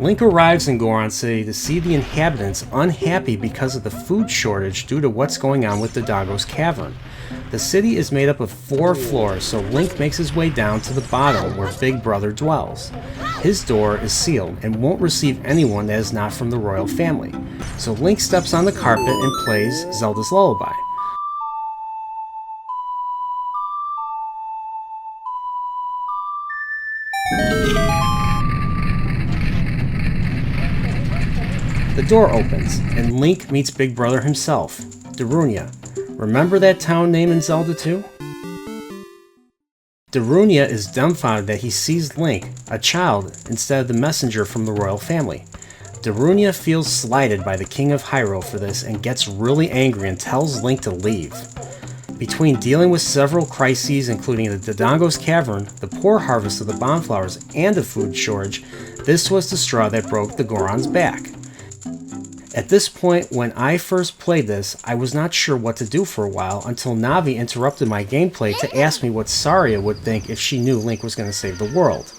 Link arrives in Goron City to see the inhabitants unhappy because of the food shortage due to what's going on with Dodongo's cavern. The city is made up of 4 floors, so Link makes his way down to the bottom where Big Brother dwells. His door is sealed and won't receive anyone that is not from the royal family, so Link steps on the carpet and plays Zelda's Lullaby. The door opens, and Link meets Big Brother himself, Darunia. Remember that town name in Zelda 2? Darunia is dumbfounded that he sees Link, a child, instead of the messenger from the royal family. Darunia feels slighted by the King of Hyrule for this and gets really angry and tells Link to leave. Between dealing with several crises including the Dodongo's cavern, the poor harvest of the bonflowers, and a food shortage, this was the straw that broke the Goron's back. At this point, when I first played this, I was not sure what to do for a while until Navi interrupted my gameplay to ask me what Saria would think if she knew Link was going to save the world.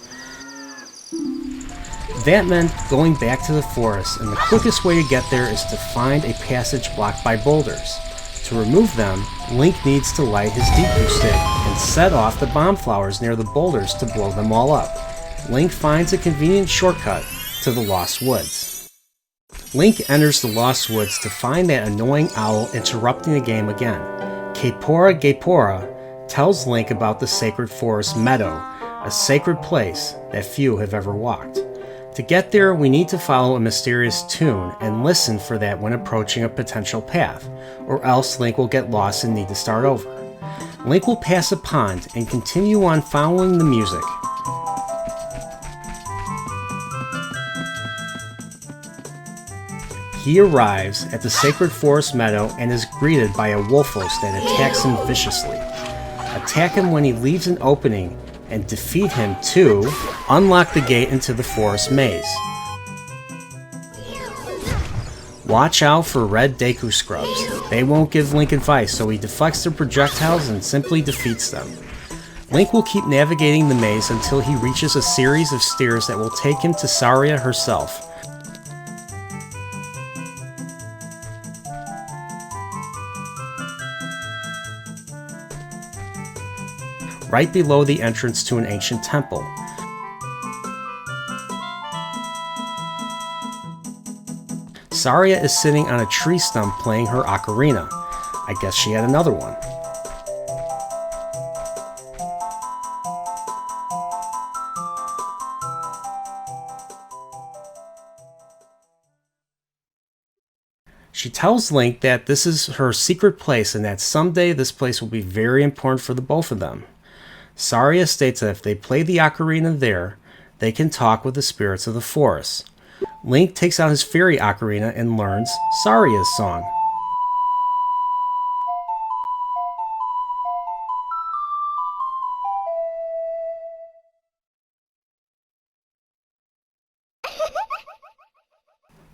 That meant going back to the forest, and the quickest way to get there is to find a passage blocked by boulders. To remove them, Link needs to light his Deku stick and set off the bomb flowers near the boulders to blow them all up. Link finds a convenient shortcut to the Lost Woods. Link enters the Lost Woods to find that annoying owl interrupting the game again. Gepora tells Link about the sacred forest Meadow, a sacred place that few have ever walked. To get there, we need to follow a mysterious tune and listen for that when approaching a potential path, or else Link will get lost and need to start over. Link will pass a pond and continue on following the music. He arrives at the Sacred Forest Meadow and is greeted by a Wolfos that attacks him viciously. Attack him when he leaves an opening and defeat him to unlock the gate into the forest maze. Watch out for red Deku scrubs. They won't give Link advice, so he deflects their projectiles and simply defeats them. Link will keep navigating the maze until he reaches a series of stairs that will take him to Saria herself. Right below the entrance to an ancient temple. Saria is sitting on a tree stump playing her ocarina. I guess she had another one. She tells Link that this is her secret place and that someday this place will be very important for the both of them. Saria states that if they play the ocarina there, they can talk with the spirits of the forest. Link takes out his fairy ocarina and learns Saria's song.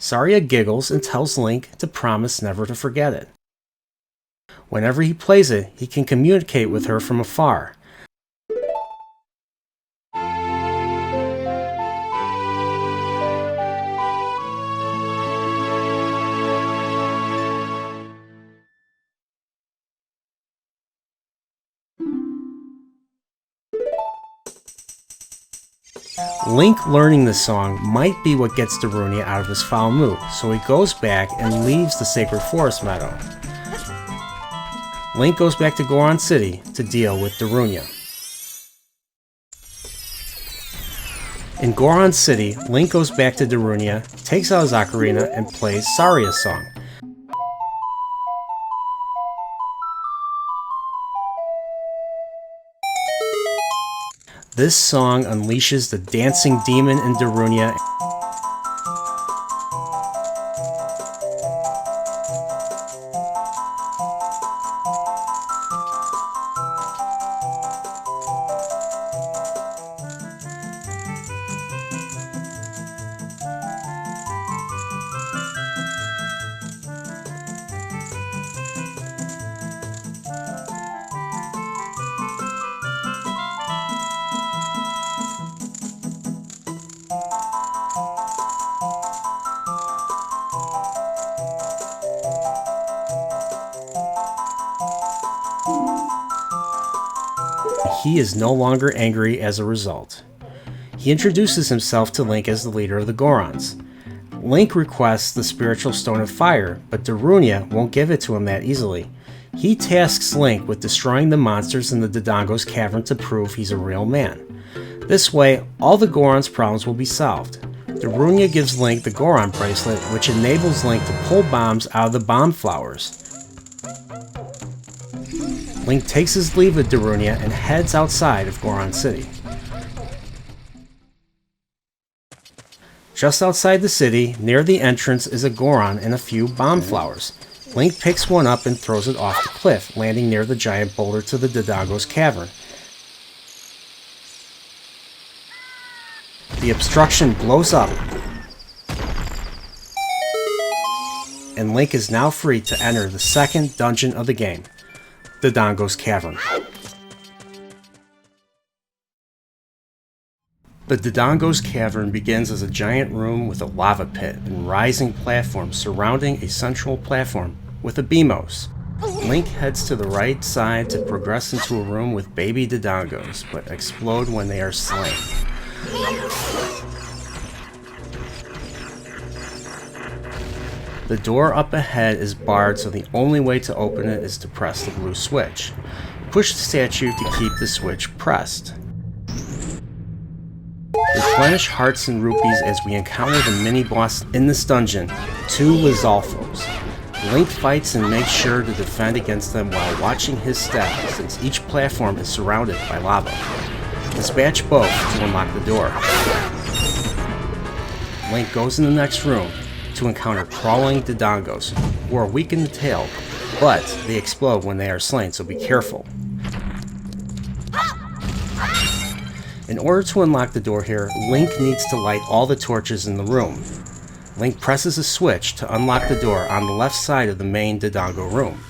Saria giggles and tells Link to promise never to forget it. Whenever he plays it, he can communicate with her from afar. Link learning the song might be what gets Darunia out of his foul mood, so he goes back and leaves the Sacred Forest Meadow. Link goes back to Goron City to deal with Darunia. In Goron City, Link goes back to Darunia, takes out his ocarina, and plays Saria's song. This song unleashes the dancing demon in Darunia. He is no longer angry as a result. He introduces himself to Link as the leader of the Gorons. Link requests the Spiritual Stone of Fire, but Darunia won't give it to him that easily. He tasks Link with destroying the monsters in the Dodongo's cavern to prove he's a real man. This way, all the Goron's problems will be solved. Darunia gives Link the Goron bracelet, which enables Link to pull bombs out of the bomb flowers. Link takes his leave of Darunia and heads outside of Goron City. Just outside the city, near the entrance, is a Goron and a few bomb flowers. Link picks one up and throws it off the cliff, landing near the giant boulder to the Dodongo's cavern. The obstruction blows up, and Link is now free to enter the second dungeon of the game, Dodongo's Cavern. The Dodongo's Cavern begins as a giant room with a lava pit and rising platforms surrounding a central platform with a Beamos. Link heads to the right side to progress into a room with baby Dodongos, but explode when they are slain. The door up ahead is barred, so the only way to open it is to press the blue switch. Push the statue to keep the switch pressed. Replenish hearts and rupees as we encounter the mini-boss in this dungeon, 2 Lizalfos. Link fights and makes sure to defend against them while watching his step, since each platform is surrounded by lava. Dispatch both to unlock the door. Link goes in the next room to encounter crawling Dodongos, who are weak in the tail, but they explode when they are slain, so be careful. In order to unlock the door here, Link needs to light all the torches in the room. Link presses a switch to unlock the door on the left side of the main Dodongo room.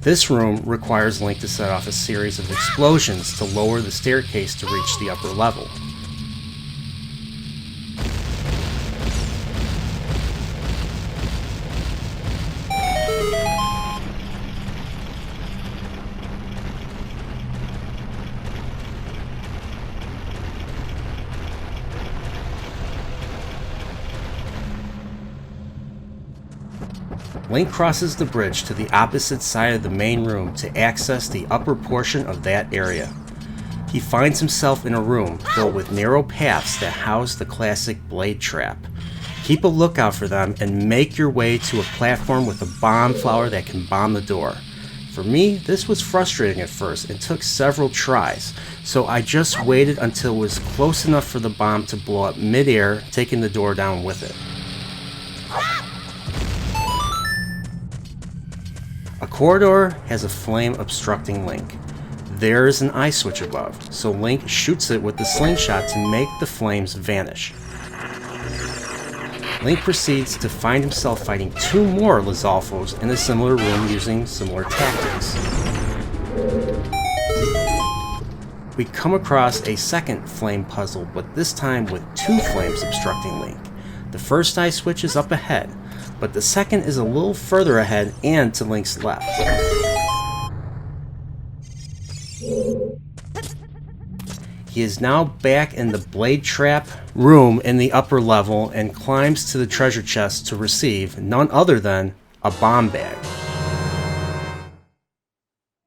This room requires Link to set off a series of explosions to lower the staircase to reach the upper level. Link crosses the bridge to the opposite side of the main room to access the upper portion of that area. He finds himself in a room filled with narrow paths that house the classic blade trap. Keep a lookout for them and make your way to a platform with a bomb flower that can bomb the door. For me, this was frustrating at first and took several tries, so I just waited until it was close enough for the bomb to blow up mid-air, taking the door down with it. A corridor has a flame obstructing Link. There is an ice switch above, so Link shoots it with the slingshot to make the flames vanish. Link proceeds to find himself fighting 2 more Lizalfos in a similar room using similar tactics. We come across a second flame puzzle, but this time with 2 flames obstructing Link. The first ice switch is up ahead, but the second is a little further ahead and to Link's left. He is now back in the blade trap room in the upper level and climbs to the treasure chest to receive none other than a bomb bag,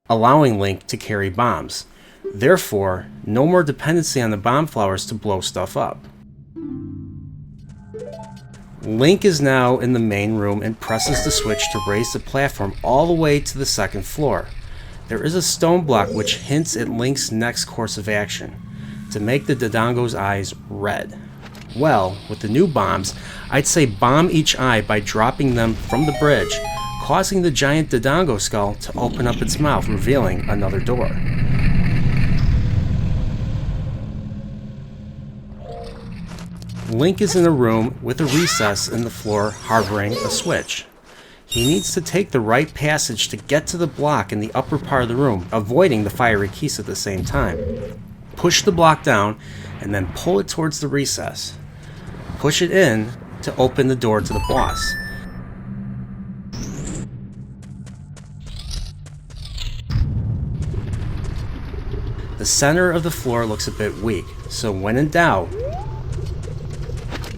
allowing Link to carry bombs. Therefore, no more dependency on the bomb flowers to blow stuff up. Link is now in the main room and presses the switch to raise the platform all the way to the second floor. There is a stone block which hints at Link's next course of action, to make the Dodongo's eyes red. Well, with the new bombs, I'd say bomb each eye by dropping them from the bridge, causing the giant Dodongo skull to open up its mouth, revealing another door. Link is in a room with a recess in the floor harboring a switch. He needs to take the right passage to get to the block in the upper part of the room, avoiding the fiery keys at the same time. Push the block down and then pull it towards the recess. Push it in to open the door to the boss. The center of the floor looks a bit weak, so when in doubt,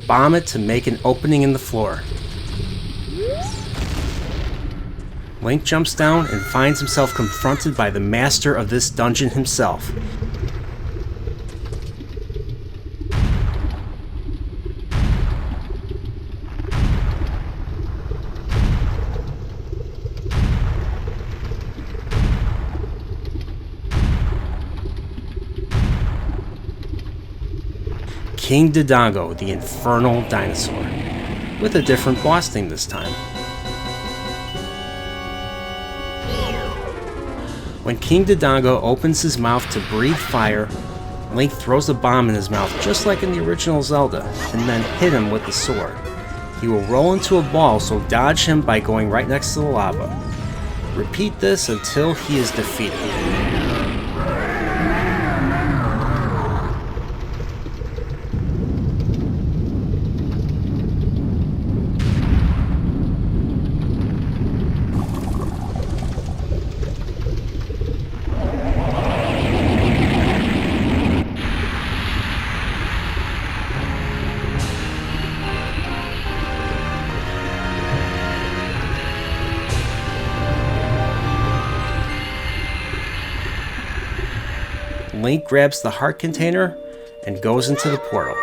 bomb it to make an opening in the floor. Link jumps down and finds himself confronted by the master of this dungeon himself. King Dodongo, the Infernal Dinosaur, with a different boss theme this time. When King Dodongo opens his mouth to breathe fire, Link throws a bomb in his mouth just like in the original Zelda, and then hit him with the sword. He will roll into a ball, so dodge him by going right next to the lava. Repeat this until he is defeated. Link grabs the heart container and goes into the portal.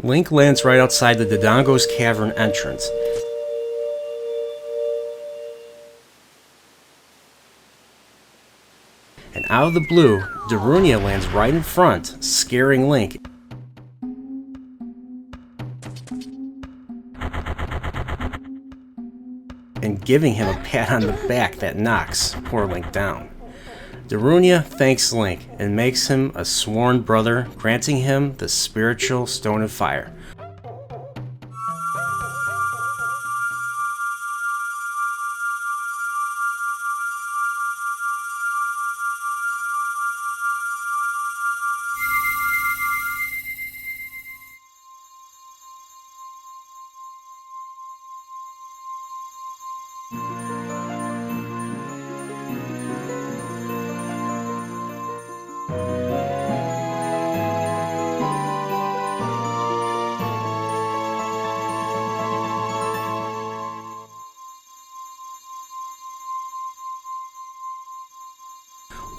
Link lands right outside the Dodongo's cavern entrance. And out of the blue, Darunia lands right in front, scaring Link. And giving him a pat on the back that knocks poor Link down. Darunia thanks Link and makes him a sworn brother, granting him the spiritual Stone of Fire.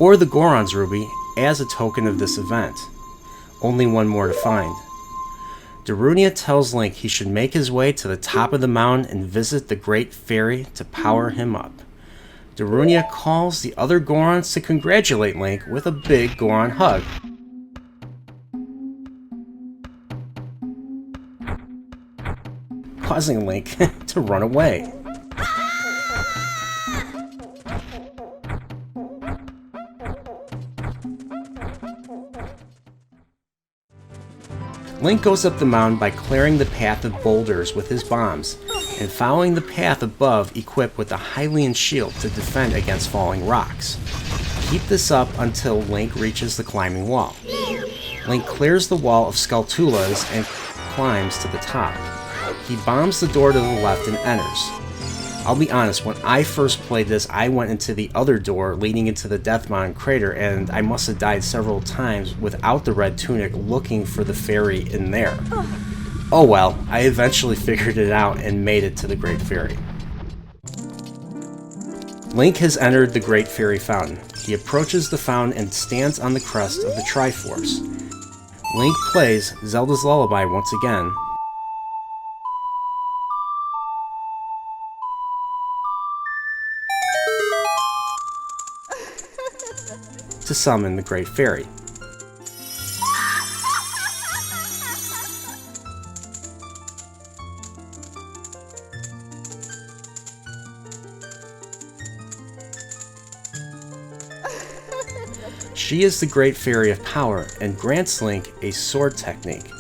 or the Goron's Ruby as a token of this event. Only one more to find. Darunia tells Link he should make his way to the top of the mountain and visit the Great Fairy to power him up. Darunia calls the other Gorons to congratulate Link with a big Goron hug. Causing Link to run away. Link goes up the mountain by clearing the path of boulders with his bombs, and following the path above equipped with a Hylian shield to defend against falling rocks. Keep this up until Link reaches the climbing wall. Link clears the wall of Skulltulas and climbs to the top. He bombs the door to the left and enters. I'll be honest, when I first played this, I went into the other door leading into the Death Mountain crater, and I must have died several times without the red tunic looking for the fairy in there. Oh well, I eventually figured it out and made it to the Great Fairy. Link has entered the Great Fairy Fountain. He approaches the fountain and stands on the crest of the Triforce. Link plays Zelda's Lullaby once again, to summon the Great Fairy. She is the Great Fairy of Power and grants Link a sword technique.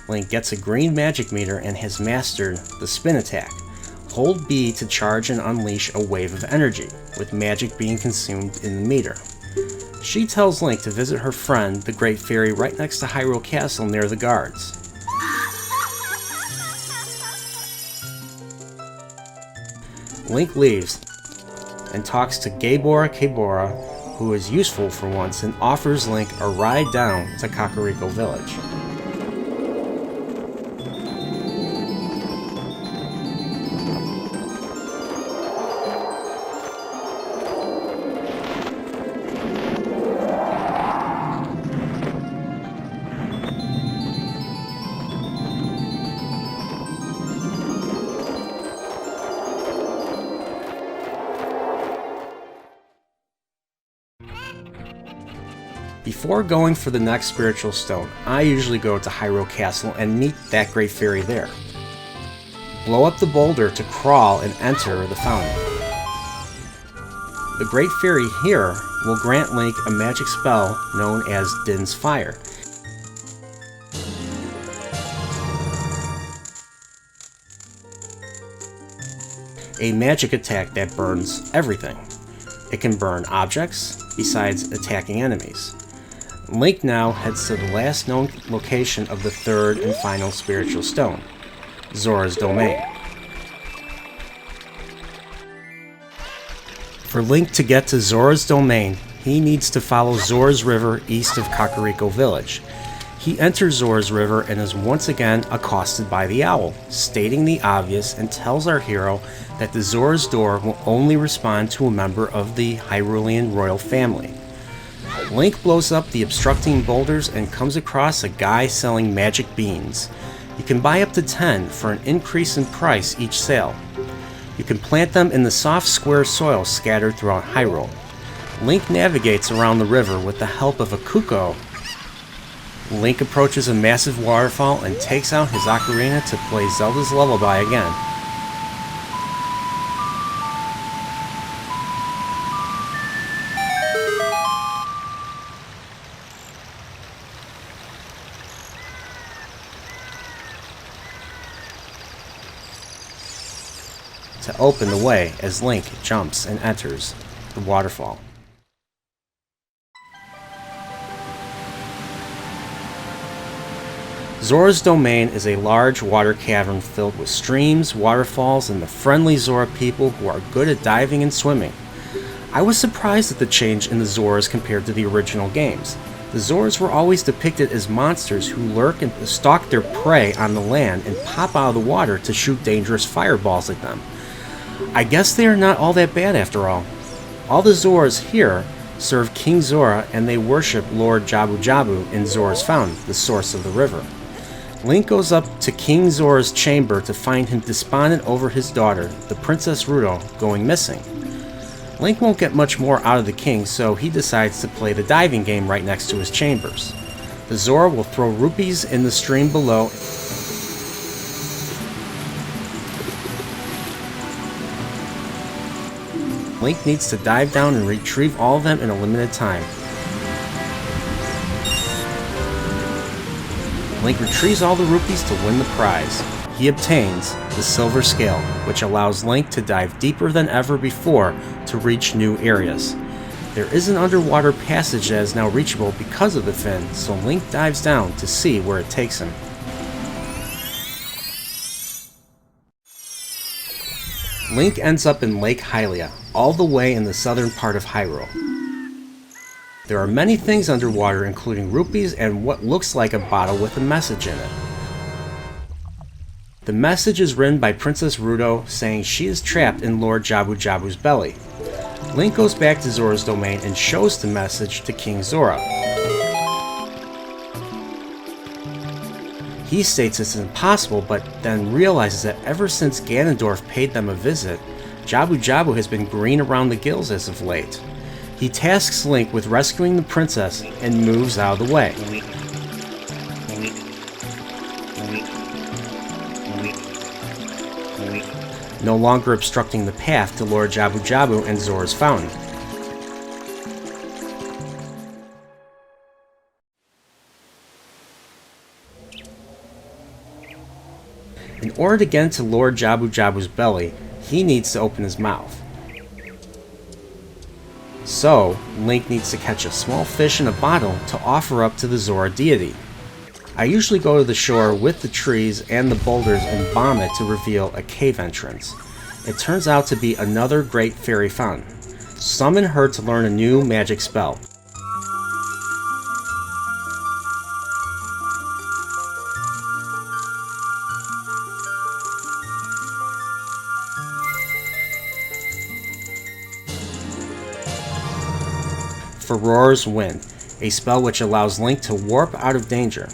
Link gets a green magic meter and has mastered the spin attack. Hold B to charge and unleash a wave of energy, with magic being consumed in the meter. She tells Link to visit her friend, the Great Fairy, right next to Hyrule Castle near the guards. Link leaves and talks to Gebora, who is useful for once, and offers Link a ride down to Kakariko Village. Before going for the next spiritual stone, I usually go to Hyrule Castle and meet that Great Fairy there. Blow up the boulder to crawl and enter the fountain. The Great Fairy here will grant Link a magic spell known as Din's Fire. A magic attack that burns everything. It can burn objects, besides attacking enemies. Link now heads to the last known location of the third and final spiritual stone, Zora's Domain. For Link to get to Zora's Domain, he needs to follow Zora's River east of Kakariko Village. He enters Zora's River and is once again accosted by the owl, stating the obvious, and tells our hero that the Zora's door will only respond to a member of the Hyrulean royal family. Link blows up the obstructing boulders and comes across a guy selling magic beans. You can buy up to 10 for an increase in price each sale. You can plant them in the soft square soil scattered throughout Hyrule. Link navigates around the river with the help of a Kuko. Link approaches a massive waterfall and takes out his ocarina to play Zelda's Lullaby again. To open the way as Link jumps and enters the waterfall. Zora's domain is a large water cavern filled with streams, waterfalls, and the friendly Zora people who are good at diving and swimming. I was surprised at the change in the Zoras compared to the original games. The Zoras were always depicted as monsters who lurk and stalk their prey on the land and pop out of the water to shoot dangerous fireballs at them. I guess they are not all that bad after all. All the Zoras here serve King Zora and they worship Lord Jabu Jabu in Zora's Fountain, the source of the river. Link goes up to King Zora's chamber to find him despondent over his daughter, the Princess Ruto, going missing. Link won't get much more out of the king, so he decides to play the diving game right next to his chambers. The Zora will throw rupees in the stream below. Link needs to dive down and retrieve all of them in a limited time. Link retrieves all the rupees to win the prize. He obtains the Silver Scale, which allows Link to dive deeper than ever before to reach new areas. There is an underwater passage that is now reachable because of the fin, so Link dives down to see where it takes him. Link ends up in Lake Hylia, all the way in the southern part of Hyrule. There are many things underwater, including rupees and what looks like a bottle with a message in it. The message is written by Princess Ruto, saying she is trapped in Lord Jabu Jabu's belly. Link goes back to Zora's domain and shows the message to King Zora. He states it's impossible, but then realizes that ever since Ganondorf paid them a visit, Jabu Jabu has been green around the gills as of late. He tasks Link with rescuing the princess and moves out of the way. No longer obstructing the path to Lord Jabu Jabu and Zora's Fountain. In order to get into Lord Jabu Jabu's belly, he needs to open his mouth. So, Link needs to catch a small fish in a bottle to offer up to the Zora deity. I usually go to the shore with the trees and the boulders and bomb it to reveal a cave entrance. It turns out to be another great fairy fountain. Summon her to learn a new magic spell. Furor's Wind, a spell which allows Link to warp out of danger.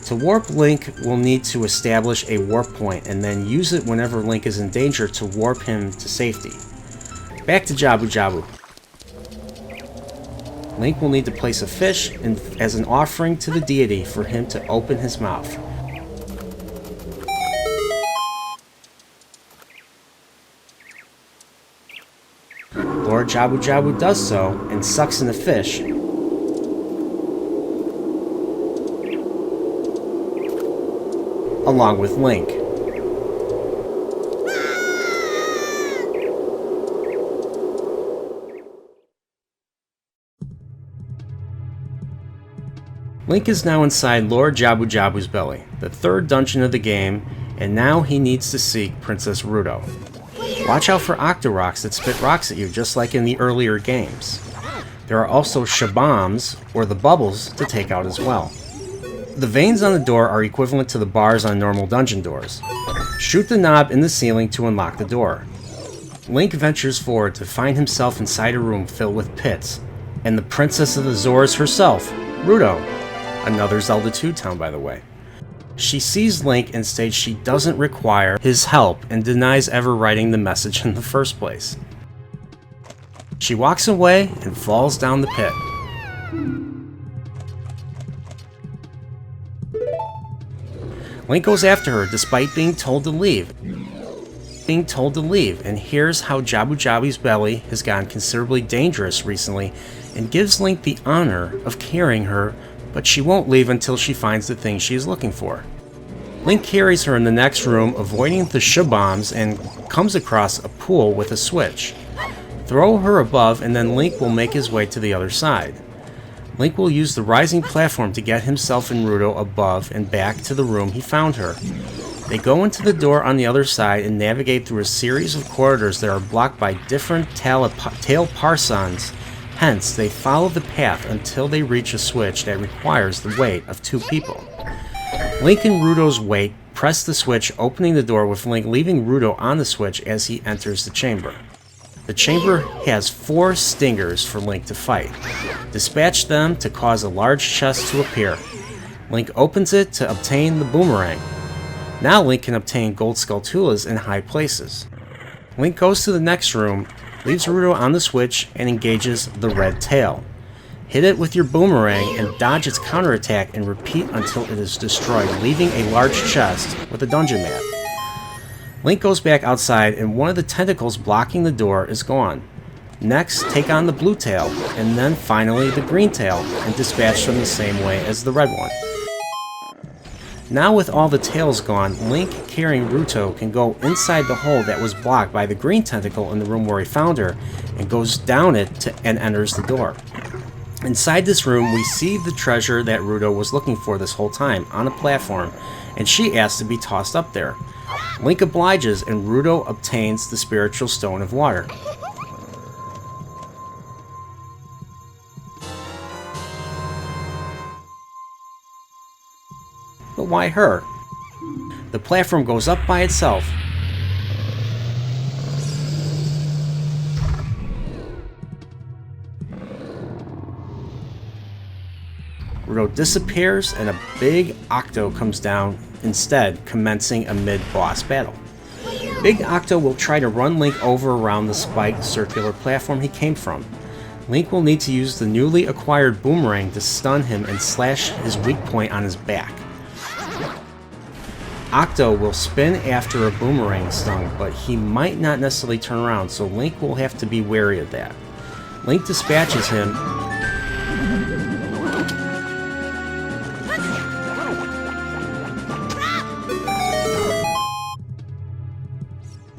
To warp, Link will need to establish a warp point and then use it whenever Link is in danger to warp him to safety. Back to Jabu Jabu. Link will need to place a fish as an offering to the deity for him to open his mouth. Lord Jabu Jabu does so and sucks in the fish. Along with Link. Link is now inside Lord Jabu Jabu's belly, the third dungeon of the game, and now he needs to seek Princess Ruto. Watch out for Octoroks that spit rocks at you, just like in the earlier games. There are also shabombs, or the bubbles, to take out as well. The veins on the door are equivalent to the bars on normal dungeon doors. Shoot the knob in the ceiling to unlock the door. Link ventures forward to find himself inside a room filled with pits, and the Princess of the Zoras herself, Ruto. Another Zelda 2 town, by the way. She sees Link and states she doesn't require his help and denies ever writing the message in the first place. She walks away and falls down the pit. Link goes after her despite being told to leave. And here's how Jabu Jabu's belly has gotten considerably dangerous recently and gives Link the honor of carrying her, but she won't leave until she finds the thing she is looking for. Link carries her in the next room, avoiding the shabombs, and comes across a pool with a switch. Throw her above and then Link will make his way to the other side. Link will use the rising platform to get himself and Ruto above and back to the room he found her. They go into the door on the other side and navigate through a series of corridors that are blocked by different tail parsons. Hence, they follow the path until they reach a switch that requires the weight of 2 people. Link and Ruto's weight press the switch, opening the door, with Link leaving Ruto on the switch as he enters the chamber. The chamber has 4 stingers for Link to fight. Dispatch them to cause a large chest to appear. Link opens it to obtain the boomerang. Now Link can obtain gold Skulltulas in high places. Link goes to the next room, leaves Ruto on the switch, and engages the red tail. Hit it with your boomerang and dodge its counterattack and repeat until it is destroyed, leaving a large chest with a dungeon map. Link goes back outside and one of the tentacles blocking the door is gone. Next, take on the blue tail, and then finally the green tail, and dispatch them the same way as the red one. Now with all the tails gone, Link, carrying Ruto, can go inside the hole that was blocked by the green tentacle in the room where he found her, and goes down it and enters the door. Inside this room, we see the treasure that Ruto was looking for this whole time, on a platform, and she asks to be tossed up there. Link obliges, and Ruto obtains the spiritual stone of water. But why her? The platform goes up by itself. Ruto disappears and a big Octo comes down instead, commencing a mid-boss battle. Big Octo will try to run Link over around the spiked circular platform he came from. Link will need to use the newly acquired boomerang to stun him and slash his weak point on his back. Octo will spin after a boomerang stun, but he might not necessarily turn around, so Link will have to be wary of that. Link dispatches him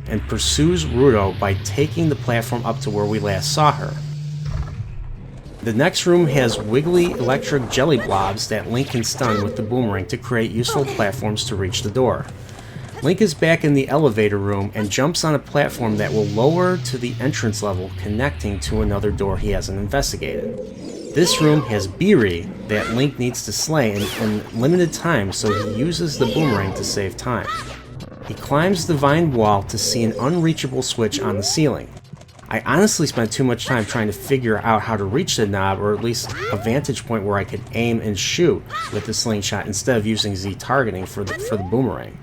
and pursues Ruto by taking the platform up to where we last saw her. The next room has wiggly electric jelly blobs that Link can stun with the boomerang to create useful platforms to reach the door. Link is back in the elevator room and jumps on a platform that will lower to the entrance level, connecting to another door he hasn't investigated. This room has Biri that Link needs to slay in limited time, so he uses the boomerang to save time. He climbs the vine wall to see an unreachable switch on the ceiling. I honestly spent too much time trying to figure out how to reach the knob, or at least a vantage point where I could aim and shoot with the slingshot instead of using Z targeting for the boomerang.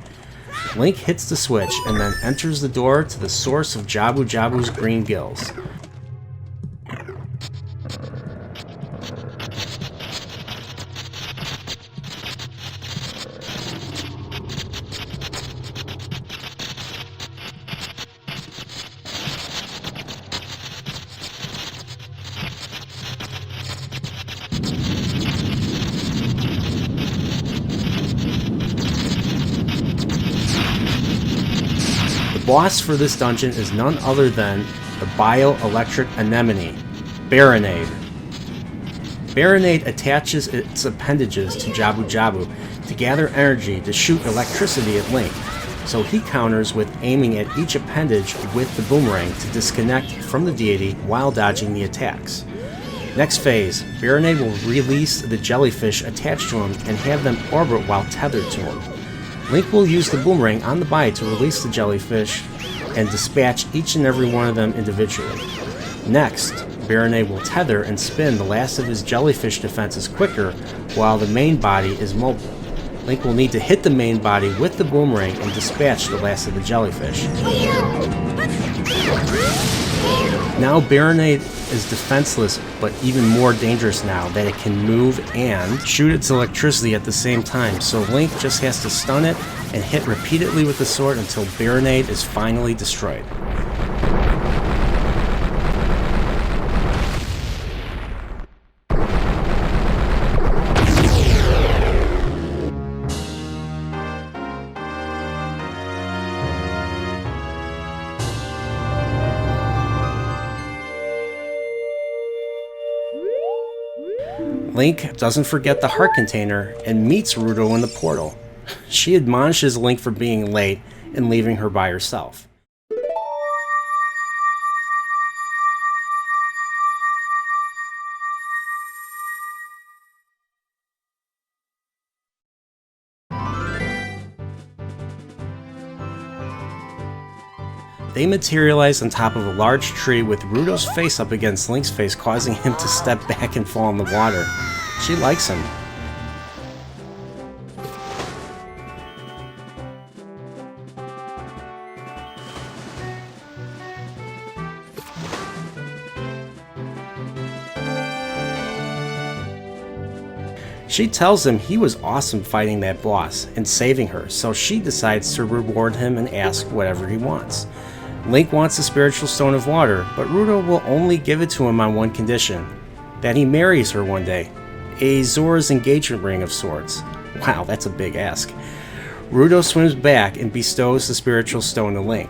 Link hits the switch and then enters the door to the source of Jabu's green gills. The boss for this dungeon is none other than the bioelectric anemone, Baronade. Baronade attaches its appendages to Jabu to gather energy to shoot electricity at Link, so he counters with aiming at each appendage with the boomerang to disconnect from the deity while dodging the attacks. Next phase, Baronade will release the jellyfish attached to him and have them orbit while tethered to him. Link will use the boomerang on the body to release the jellyfish and dispatch each and every one of them individually. Next, Baronade will tether and spin the last of his jellyfish defenses quicker while the main body is mobile. Link will need to hit the main body with the boomerang and dispatch the last of the jellyfish. Now Baronade is defenseless, but even more dangerous now that it can move and shoot its electricity at the same time, so Link just has to stun it and hit repeatedly with the sword until Baronade is finally destroyed. Link doesn't forget the heart container and meets Ruto in the portal. She admonishes Link for being late and leaving her by herself. They materialize on top of a large tree with Ruto's face up against Link's face, causing him to step back and fall in the water. She likes him. She tells him he was awesome fighting that boss and saving her, so she decides to reward him and ask whatever he wants. Link wants the spiritual stone of water, but Ruto will only give it to him on one condition: that he marries her one day. A Zora's engagement ring of sorts. Wow, that's a big ask. Ruto swims back and bestows the spiritual stone to Link.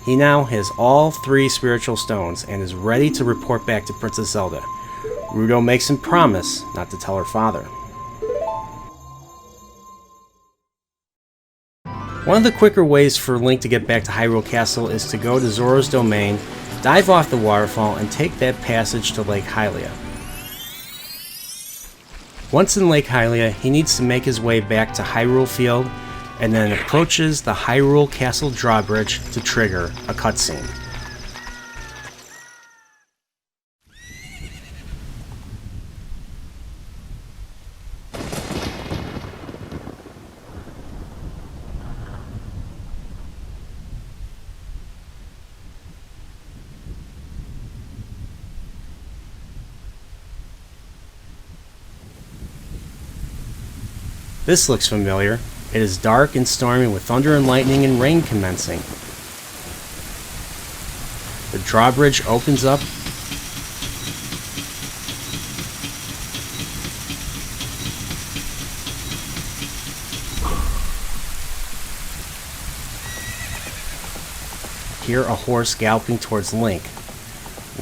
He now has all 3 spiritual stones and is ready to report back to Princess Zelda. Ruto makes him promise not to tell her father. One of the quicker ways for Link to get back to Hyrule Castle is to go to Zora's domain, dive off the waterfall, and take that passage to Lake Hylia. Once in Lake Hylia, he needs to make his way back to Hyrule Field and then approaches the Hyrule Castle drawbridge to trigger a cutscene. This looks familiar. It is dark and stormy with thunder and lightning and rain commencing. The drawbridge opens up. Hear a horse galloping towards Link.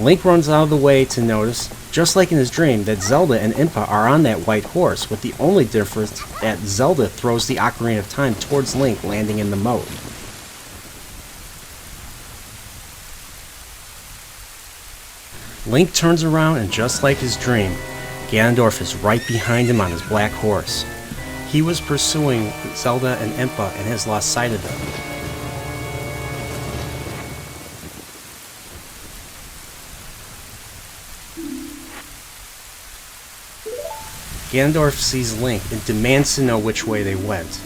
Link runs out of the way to notice, just like in his dream, that Zelda and Impa are on that white horse, with the only difference that Zelda throws the Ocarina of Time towards Link, landing in the moat. Link turns around and, just like his dream, Ganondorf is right behind him on his black horse. He was pursuing Zelda and Impa and has lost sight of them. Ganondorf sees Link and demands to know which way they went.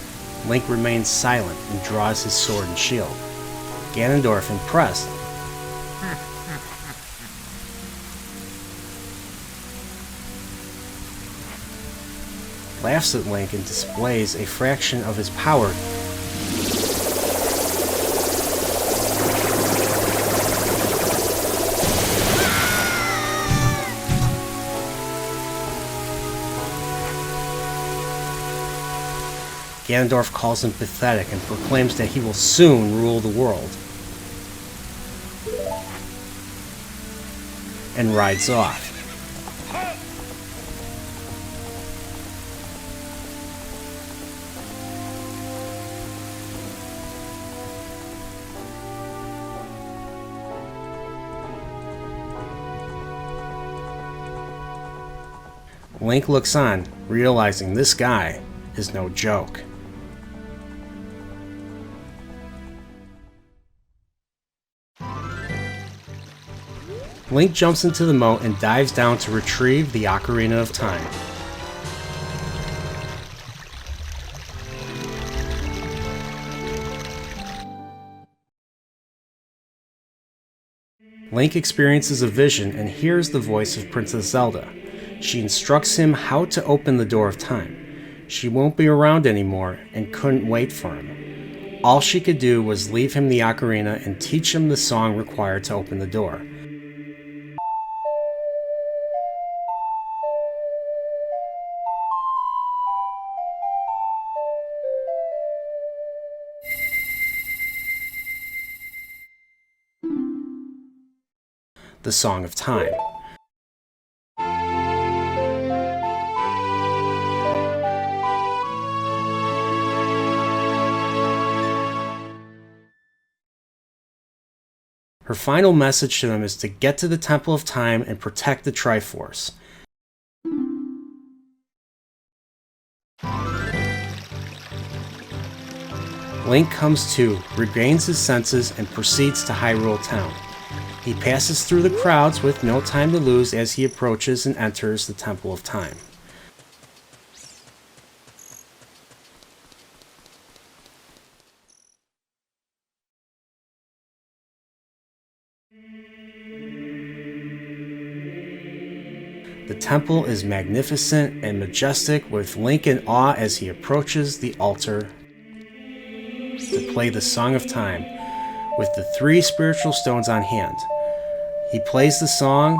Link remains silent and draws his sword and shield. Ganondorf, impressed, laughs at Link and displays a fraction of his power. Ganondorf calls him pathetic and proclaims that he will soon rule the world, and rides off. Link looks on, realizing this guy is no joke. Link jumps into the moat and dives down to retrieve the Ocarina of Time. Link experiences a vision and hears the voice of Princess Zelda. She instructs him how to open the door of time. She won't be around anymore and couldn't wait for him. All she could do was leave him the ocarina and teach him the song required to open the door. The Song of Time. Her final message to him is to get to the Temple of Time and protect the Triforce. Link comes to, regains his senses, and proceeds to Hyrule Town. He passes through the crowds with no time to lose as he approaches and enters the Temple of Time. The temple is magnificent and majestic, with Link in awe as he approaches the altar to play the Song of Time with the 3 spiritual stones on hand. He plays the song,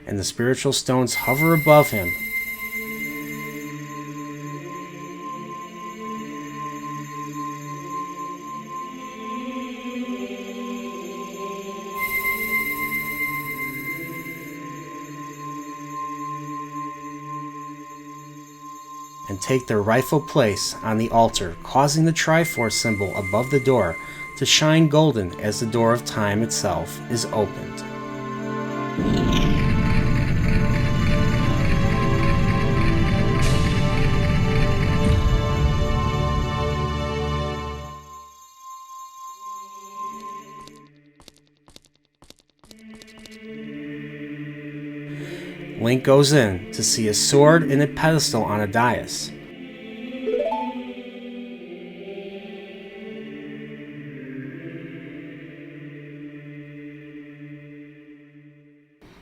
and the spiritual stones hover above him. And take their rightful place on the altar, causing the Triforce symbol above the door to shine golden as the door of time itself is opened. Link goes in to see a sword and a pedestal on a dais.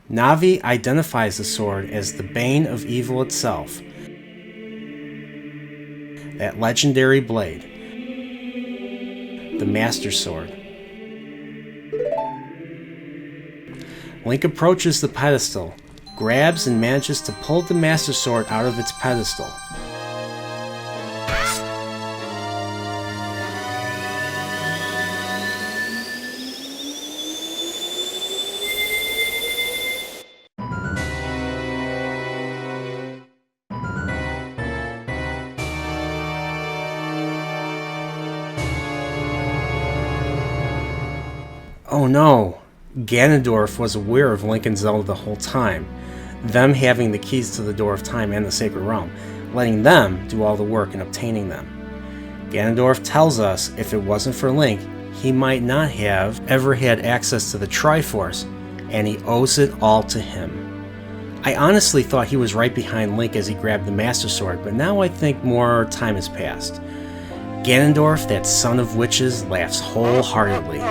Navi identifies the sword as the bane of evil itself, that legendary blade, the Master Sword. Link approaches the pedestal, grabs and manages to pull the Master Sword out of its pedestal. Oh no! Ganondorf was aware of Link and Zelda the whole time, them having the keys to the Door of Time and the Sacred Realm, letting them do all the work in obtaining them. Ganondorf tells us if it wasn't for Link, he might not have ever had access to the Triforce, and he owes it all to him. I honestly thought he was right behind Link as he grabbed the Master Sword, but now I think more time has passed. Ganondorf, that son of witches, laughs wholeheartedly.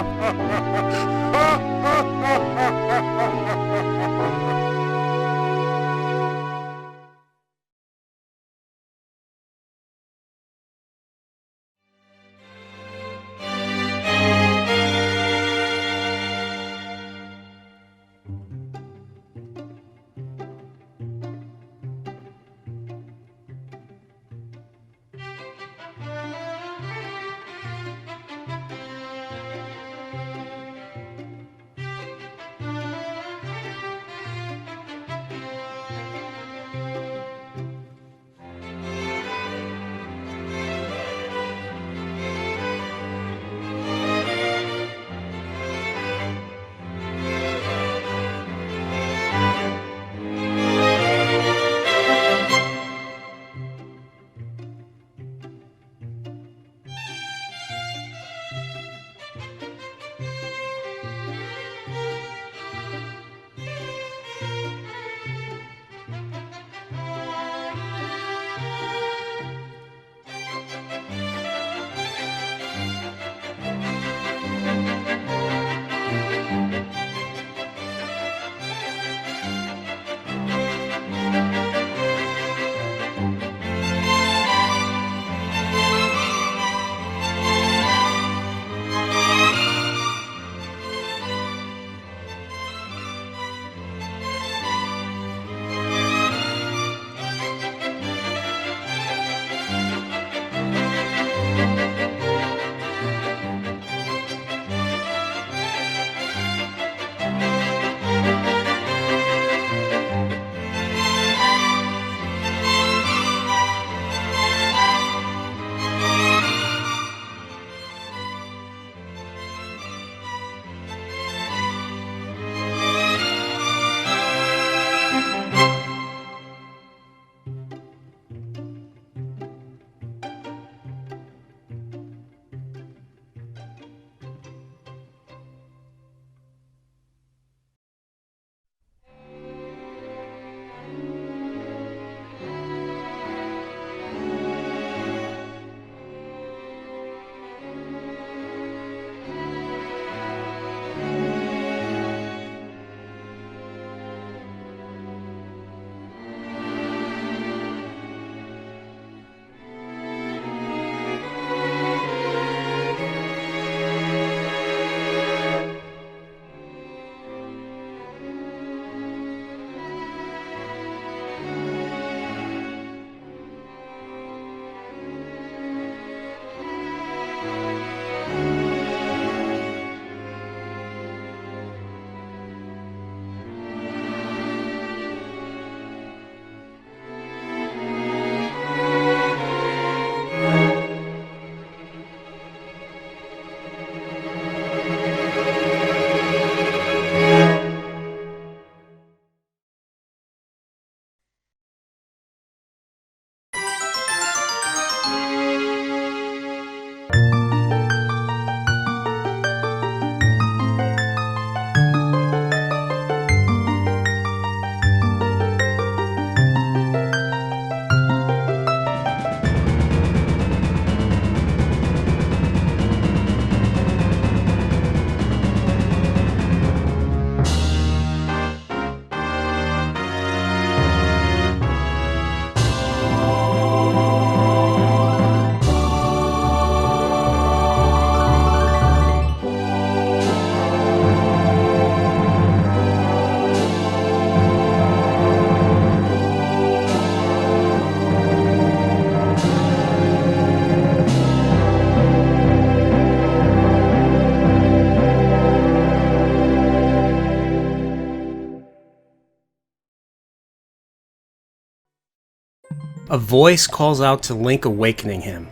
A voice calls out to Link, awakening him,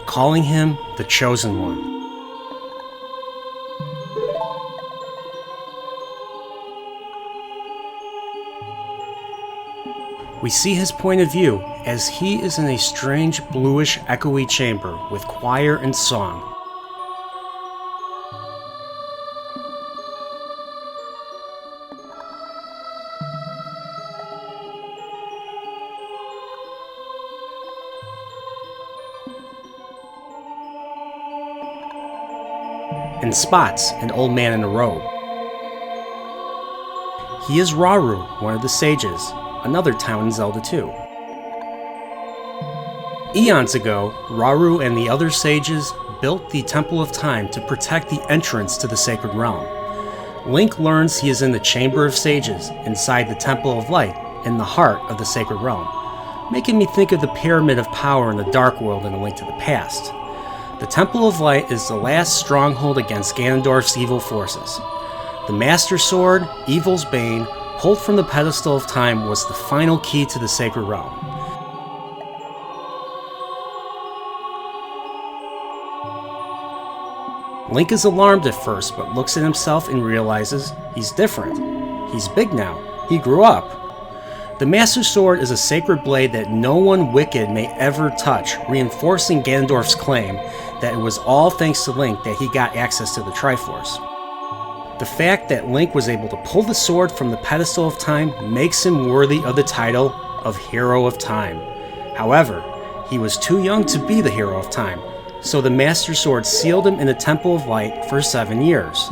calling him the Chosen One. We see his point of view as he is in a strange bluish echoey chamber with choir and song. And spots an old man in a robe. He is Rauru, one of the sages, another town in Zelda 2. Eons ago, Rauru and the other sages built the Temple of Time to protect the entrance to the Sacred Realm. Link learns he is in the Chamber of Sages, inside the Temple of Light, in the heart of the Sacred Realm, making me think of the Pyramid of Power in the Dark World in A Link to the Past. The Temple of Light is the last stronghold against Ganondorf's evil forces. The Master Sword, Evil's Bane, pulled from the pedestal of time, was the final key to the Sacred Realm. Link is alarmed at first, but looks at himself and realizes he's different. He's big now. He grew up. The Master Sword is a sacred blade that no one wicked may ever touch, reinforcing Ganondorf's claim that it was all thanks to Link that he got access to the Triforce. The fact that Link was able to pull the sword from the pedestal of time makes him worthy of the title of Hero of Time. However, he was too young to be the Hero of Time, so the Master Sword sealed him in the Temple of Light for 7 years.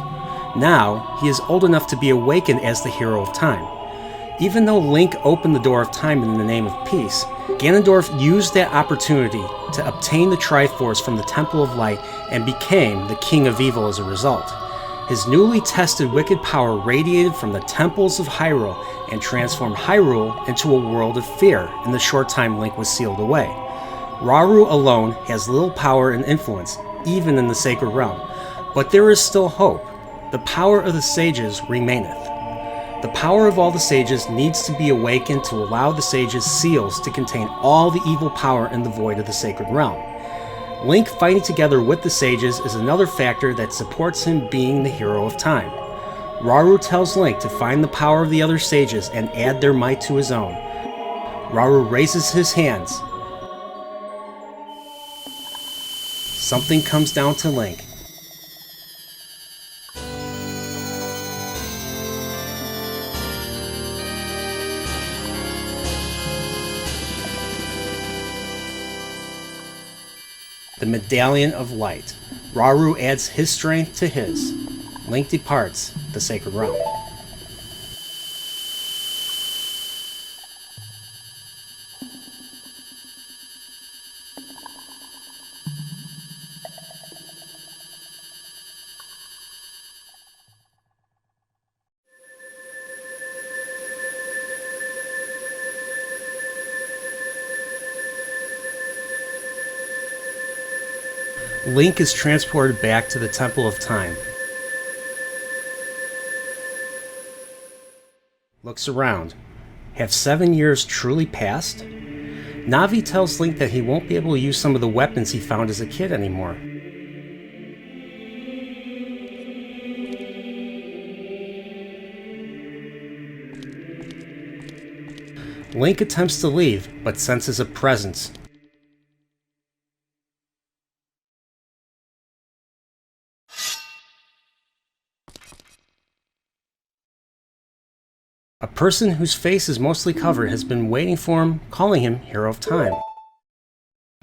Now, he is old enough to be awakened as the Hero of Time. Even though Link opened the door of time in the name of peace, Ganondorf used that opportunity to obtain the Triforce from the Temple of Light and became the King of Evil as a result. His newly tested wicked power radiated from the temples of Hyrule and transformed Hyrule into a world of fear in the short time Link was sealed away. Rauru alone has little power and influence, even in the Sacred Realm, but there is still hope. The power of the sages remaineth. The power of all the sages needs to be awakened to allow the sages' seals to contain all the evil power in the void of the Sacred Realm. Link fighting together with the sages is another factor that supports him being the Hero of Time. Rauru tells Link to find the power of the other sages and add their might to his own. Rauru raises his hands. Something comes down to Link. The Medallion of Light. Rauru adds his strength to his. Link departs the Sacred Realm. Link is transported back to the Temple of Time. Looks around. Have 7 years truly passed? Navi tells Link that he won't be able to use some of the weapons he found as a kid anymore. Link attempts to leave, but senses a presence. A person whose face is mostly covered has been waiting for him, calling him Hero of Time.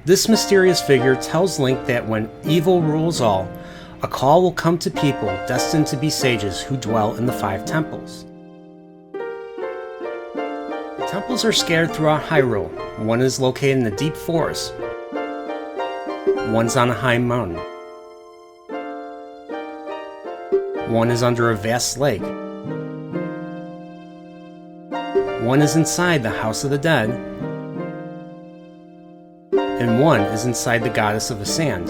This mysterious figure tells Link that when evil rules all, a call will come to people destined to be sages who dwell in the 5 temples. The temples are scattered throughout Hyrule. One is located in the deep forest. One's on a high mountain. One is under a vast lake. One is inside the House of the Dead, and one is inside the Goddess of the Sand.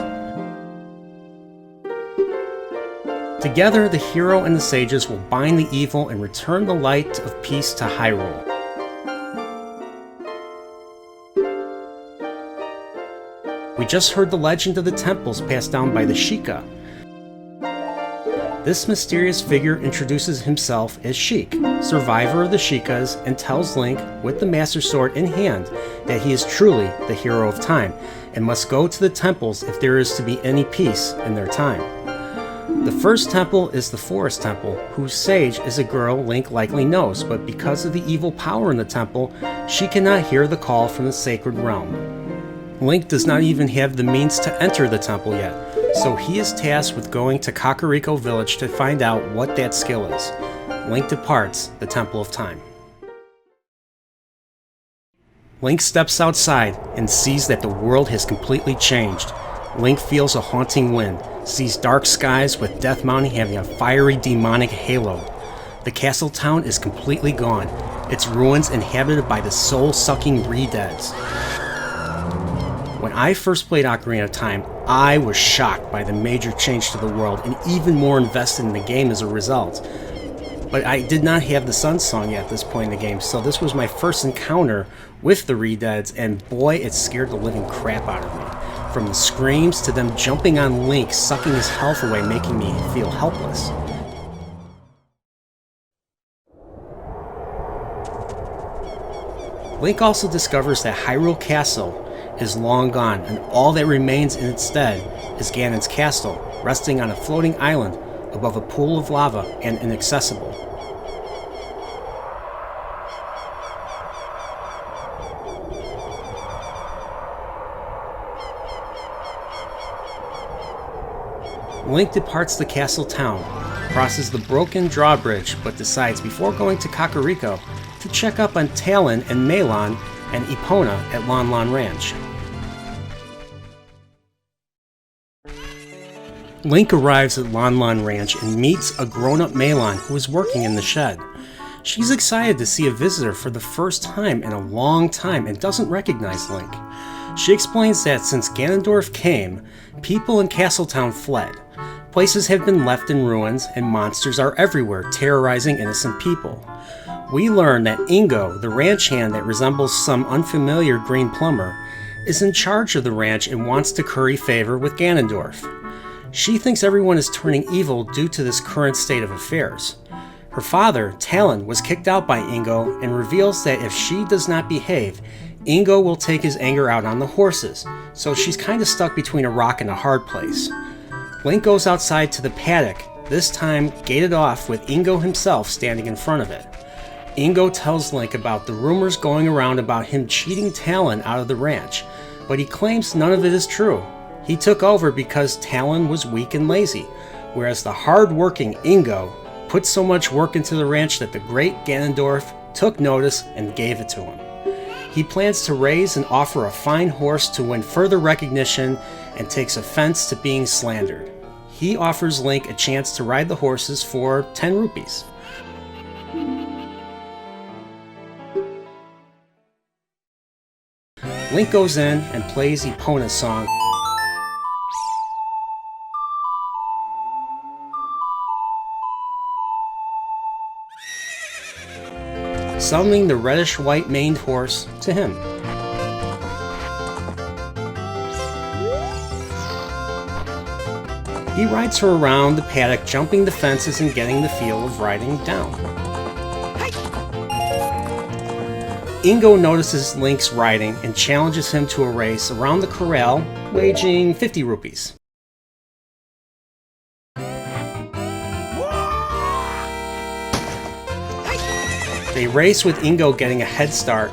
Together, the hero and the sages will bind the evil and return the light of peace to Hyrule. We just heard the legend of the temples passed down by the Sheikah. This mysterious figure introduces himself as Sheik, survivor of the Sheikahs, and tells Link, with the Master Sword in hand, that he is truly the hero of time, and must go to the temples if there is to be any peace in their time. The first temple is the Forest Temple, whose sage is a girl Link likely knows, but because of the evil power in the temple, she cannot hear the call from the sacred realm. Link does not even have the means to enter the temple yet, so he is tasked with going to Kakariko village to find out what that skill is. Link departs the Temple of Time. Link steps outside and sees that the world has completely changed. Link feels a haunting wind, sees dark skies with Death Mountain having a fiery demonic halo. The castle town is completely gone, its ruins inhabited by the soul-sucking Redeads. When I first played Ocarina of Time, I was shocked by the major change to the world and even more invested in the game as a result. But I did not have the Sun Song yet at this point in the game, so this was my first encounter with the Redeads, and boy, it scared the living crap out of me. From the screams to them jumping on Link, sucking his health away, making me feel helpless. Link also discovers that Hyrule Castle is long gone, and all that remains in its stead is Ganon's castle, resting on a floating island above a pool of lava and inaccessible. Link departs the castle town, crosses the broken drawbridge, but decides before going to Kakariko to check up on Talon and Malon and Epona at Lon Lon Ranch. Link arrives at Lon Lon Ranch and meets a grown-up Malon who is working in the shed. She's excited to see a visitor for the first time in a long time and doesn't recognize Link. She explains that since Ganondorf came, people in Castletown fled. Places have been left in ruins and monsters are everywhere, terrorizing innocent people. We learn that Ingo, the ranch hand that resembles some unfamiliar green plumber, is in charge of the ranch and wants to curry favor with Ganondorf. She thinks everyone is turning evil due to this current state of affairs. Her father, Talon, was kicked out by Ingo and reveals that if she does not behave, Ingo will take his anger out on the horses, so she's kinda stuck between a rock and a hard place. Link goes outside to the paddock, this time gated off with Ingo himself standing in front of it. Ingo tells Link about the rumors going around about him cheating Talon out of the ranch, but he claims none of it is true. He took over because Talon was weak and lazy, whereas the hard-working Ingo put so much work into the ranch that the great Ganondorf took notice and gave it to him. He plans to raise and offer a fine horse to win further recognition and takes offense to being slandered. He offers Link a chance to ride the horses for 10 rupees. Link goes in and plays Epona's song, summoning the reddish-white maned horse to him. He rides her around the paddock, jumping the fences and getting the feel of riding down. Ingo notices Link's riding and challenges him to a race around the corral, waging 50 rupees. They race with Ingo getting a head start.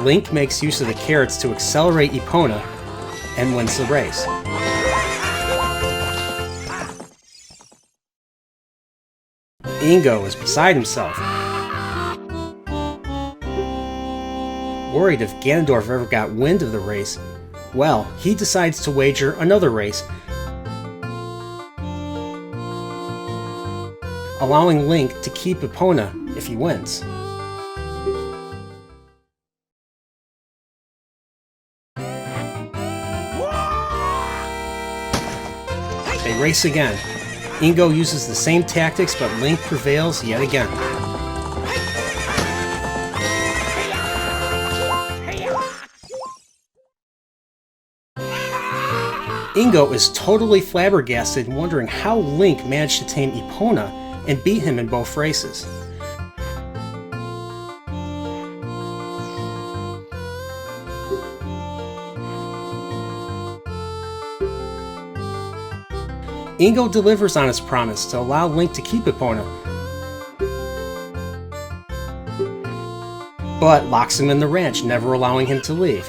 Link makes use of the carrots to accelerate Epona and wins the race. Ingo is beside himself, worried if Ganondorf ever got wind of the race. Well, he decides to wager another race, allowing Link to keep Epona if he wins. They race again. Ingo uses the same tactics, but Link prevails yet again. Ingo is totally flabbergasted, wondering how Link managed to tame Epona and beat him in both races. Ingo delivers on his promise to allow Link to keep Epona, but locks him in the ranch, never allowing him to leave.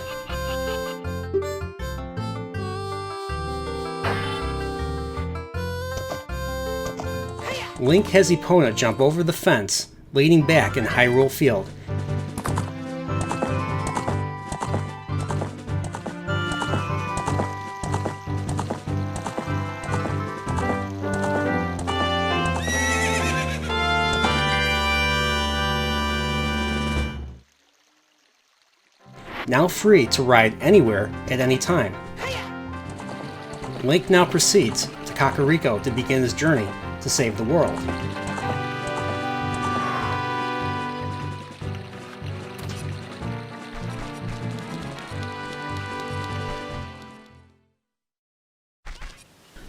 Link has Epona jump over the fence, leading back in Hyrule Field. Now free to ride anywhere at any time. Link now proceeds to Kakariko to begin his journey to save the world.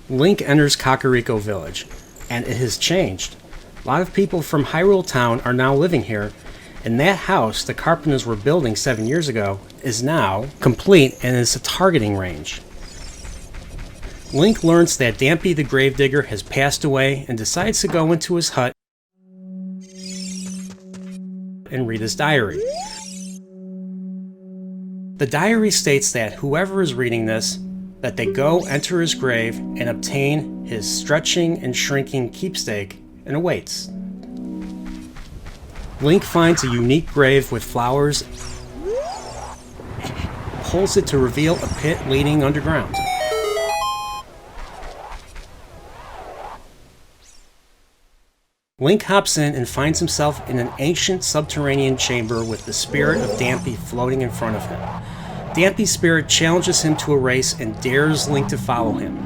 Link enters Kakariko village, and it has changed. A lot of people from Hyrule Town are now living here, and that house the carpenters were building 7 years ago is now complete and is a targeting range. Link learns that Dampy the Gravedigger has passed away and decides to go into his hut and read his diary. The diary states that whoever is reading this, that they go enter his grave and obtain his stretching and shrinking keepsake and awaits. Link finds a unique grave with flowers, pulls it to reveal a pit leading underground. Link hops in and finds himself in an ancient subterranean chamber with the spirit of Dampy floating in front of him. Dampy's spirit challenges him to a race and dares Link to follow him.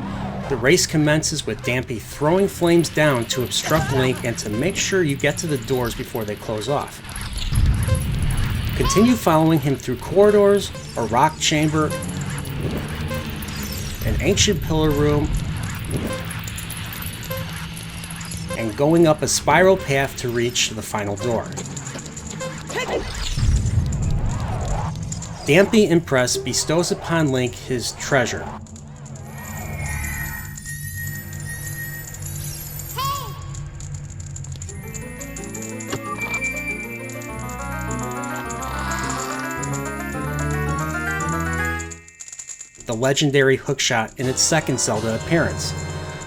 The race commences with Dampy throwing flames down to obstruct Link and to make sure you get to the doors before they close off. Continue following him through corridors, a rock chamber, an ancient pillar room, and going up a spiral path to reach the final door. Dampy, impressed, bestows upon Link his treasure. The legendary hookshot in its second Zelda appearance.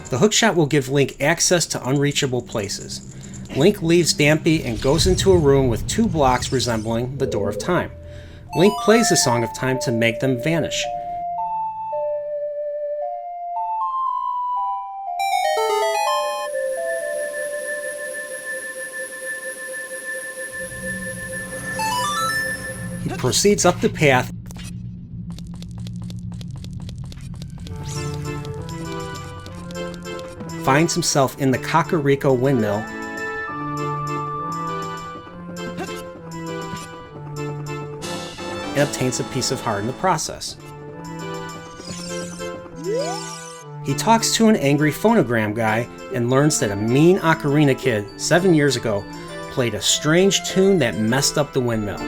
The hookshot will give Link access to unreachable places. Link leaves Dampy and goes into a room with 2 blocks resembling the Door of Time. Link plays the Song of Time to make them vanish. He proceeds up the path finds himself in the Kakariko windmill and obtains a piece of heart in the process. He talks to an angry phonogram guy and learns that a mean Ocarina kid 7 years ago played a strange tune that messed up the windmill.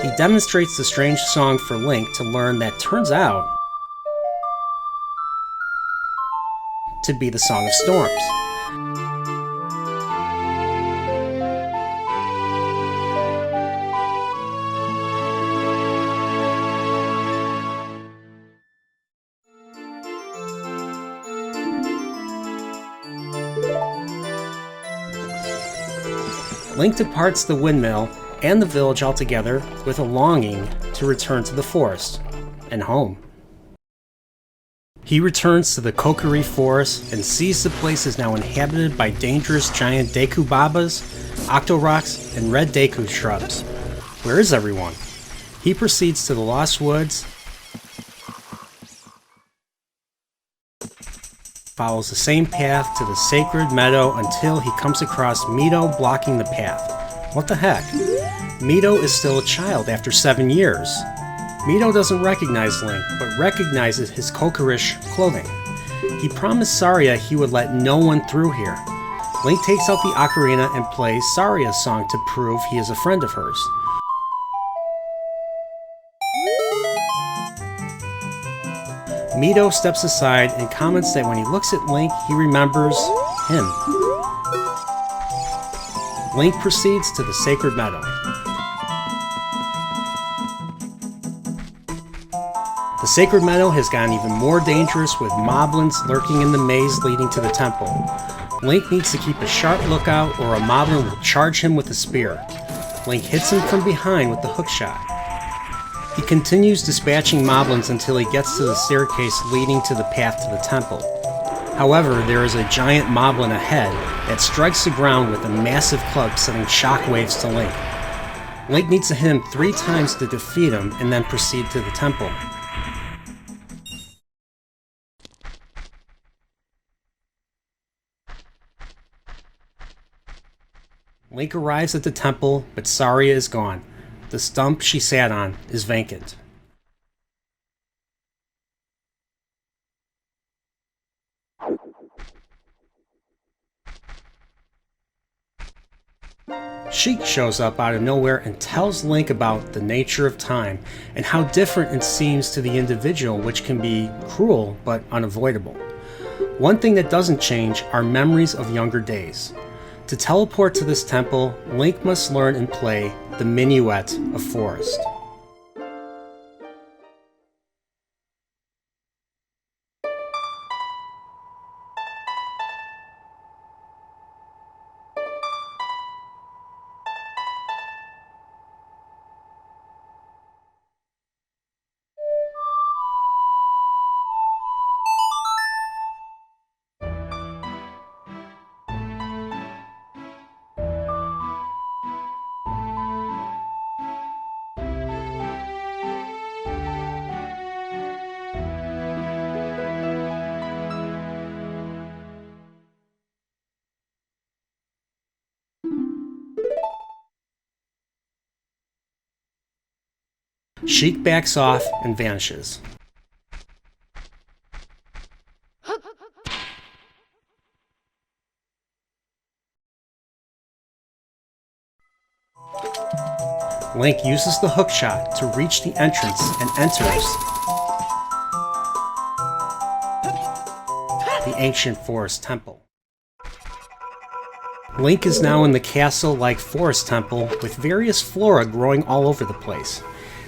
He demonstrates the strange song for Link to learn that turns out to be the Song of Storms. Link departs the windmill and the village altogether with a longing to return to the forest and home. He returns to the Kokiri forest and sees the place is now inhabited by dangerous giant Deku Babas, Octorocks, and red Deku shrubs. Where is everyone? He proceeds to the Lost Woods, follows the same path to the sacred meadow until he comes across Meadow blocking the path. What the heck? Meadow is still a child after 7 years. Meadow doesn't recognize Link, but recognizes his Kokirish clothing. He promised Saria he would let no one through here. Link takes out the ocarina and plays Saria's song to prove he is a friend of hers. Meadow steps aside and comments that when he looks at Link, he remembers him. Link proceeds to the Sacred Meadow. The Sacred Meadow has gotten even more dangerous with moblins lurking in the maze leading to the temple. Link needs to keep a sharp lookout or a moblin will charge him with a spear. Link hits him from behind with the hookshot. He continues dispatching moblins until he gets to the staircase leading to the path to the temple. However, there is a giant moblin ahead that strikes the ground with a massive club, sending shockwaves to Link. Link needs to hit him 3 times to defeat him and then proceed to the temple. Link arrives at the temple, but Saria is gone. The stump she sat on is vacant. Sheik shows up out of nowhere and tells Link about the nature of time and how different it seems to the individual, which can be cruel but unavoidable. One thing that doesn't change are memories of younger days. To teleport to this temple, Link must learn and play the Minuet of Forest. Sheik backs off and vanishes. Link uses the hookshot to reach the entrance and enters the ancient forest temple. Link is now in the castle-like forest temple with various flora growing all over the place.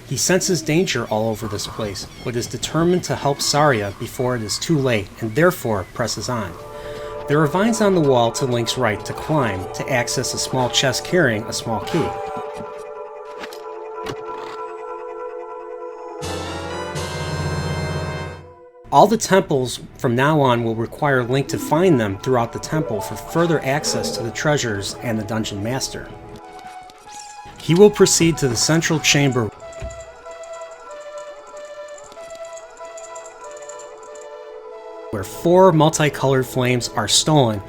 He senses danger all over this place, but is determined to help Saria before it is too late, and therefore presses on. There are vines on the wall to Link's right to climb to access a small chest carrying a small key. All the temples from now on will require Link to find them throughout the temple for further access to the treasures and the Dungeon Master. He will proceed to the central chamber where 4 multicolored flames are stolen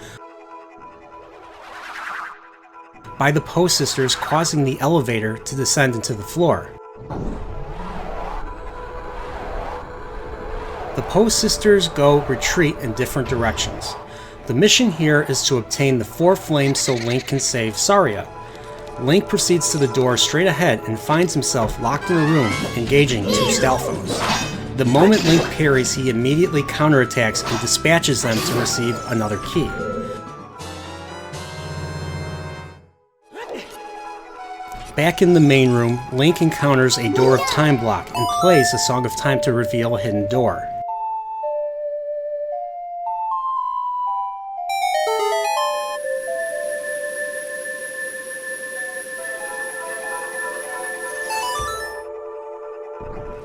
by the Poe sisters, causing the elevator to descend into the floor. The Poe sisters go retreat in different directions. The mission here is to obtain the 4 flames so Link can save Saria. Link proceeds to the door straight ahead and finds himself locked in a room, engaging 2 Stalfos. The moment Link parries, he immediately counterattacks and dispatches them to receive another key. Back in the main room, Link encounters a Door of Time block and plays the Song of Time to reveal a hidden door.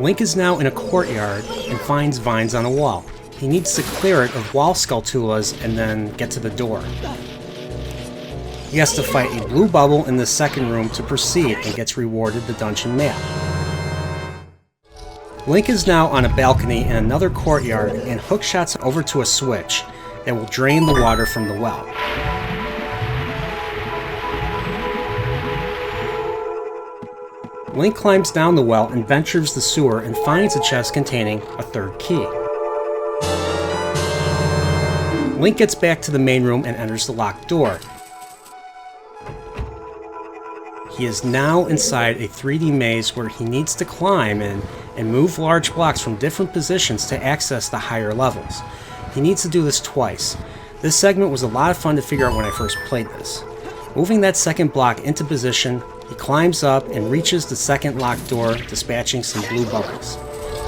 Link is now in a courtyard and finds vines on a wall. He needs to clear it of wall Skulltulas and then get to the door. He has to fight a blue bubble in the second room to proceed and gets rewarded the dungeon map. Link is now on a balcony in another courtyard and hookshots over to a switch that will drain the water from the well. Link climbs down the well and ventures the sewer and finds a chest containing a third key. Link gets back to the main room and enters the locked door. He is now inside a 3D maze where he needs to climb in and move large blocks from different positions to access the higher levels. He needs to do this twice. This segment was a lot of fun to figure out when I first played this. Moving that second block into position, he climbs up and reaches the second locked door, dispatching some blue bubbles.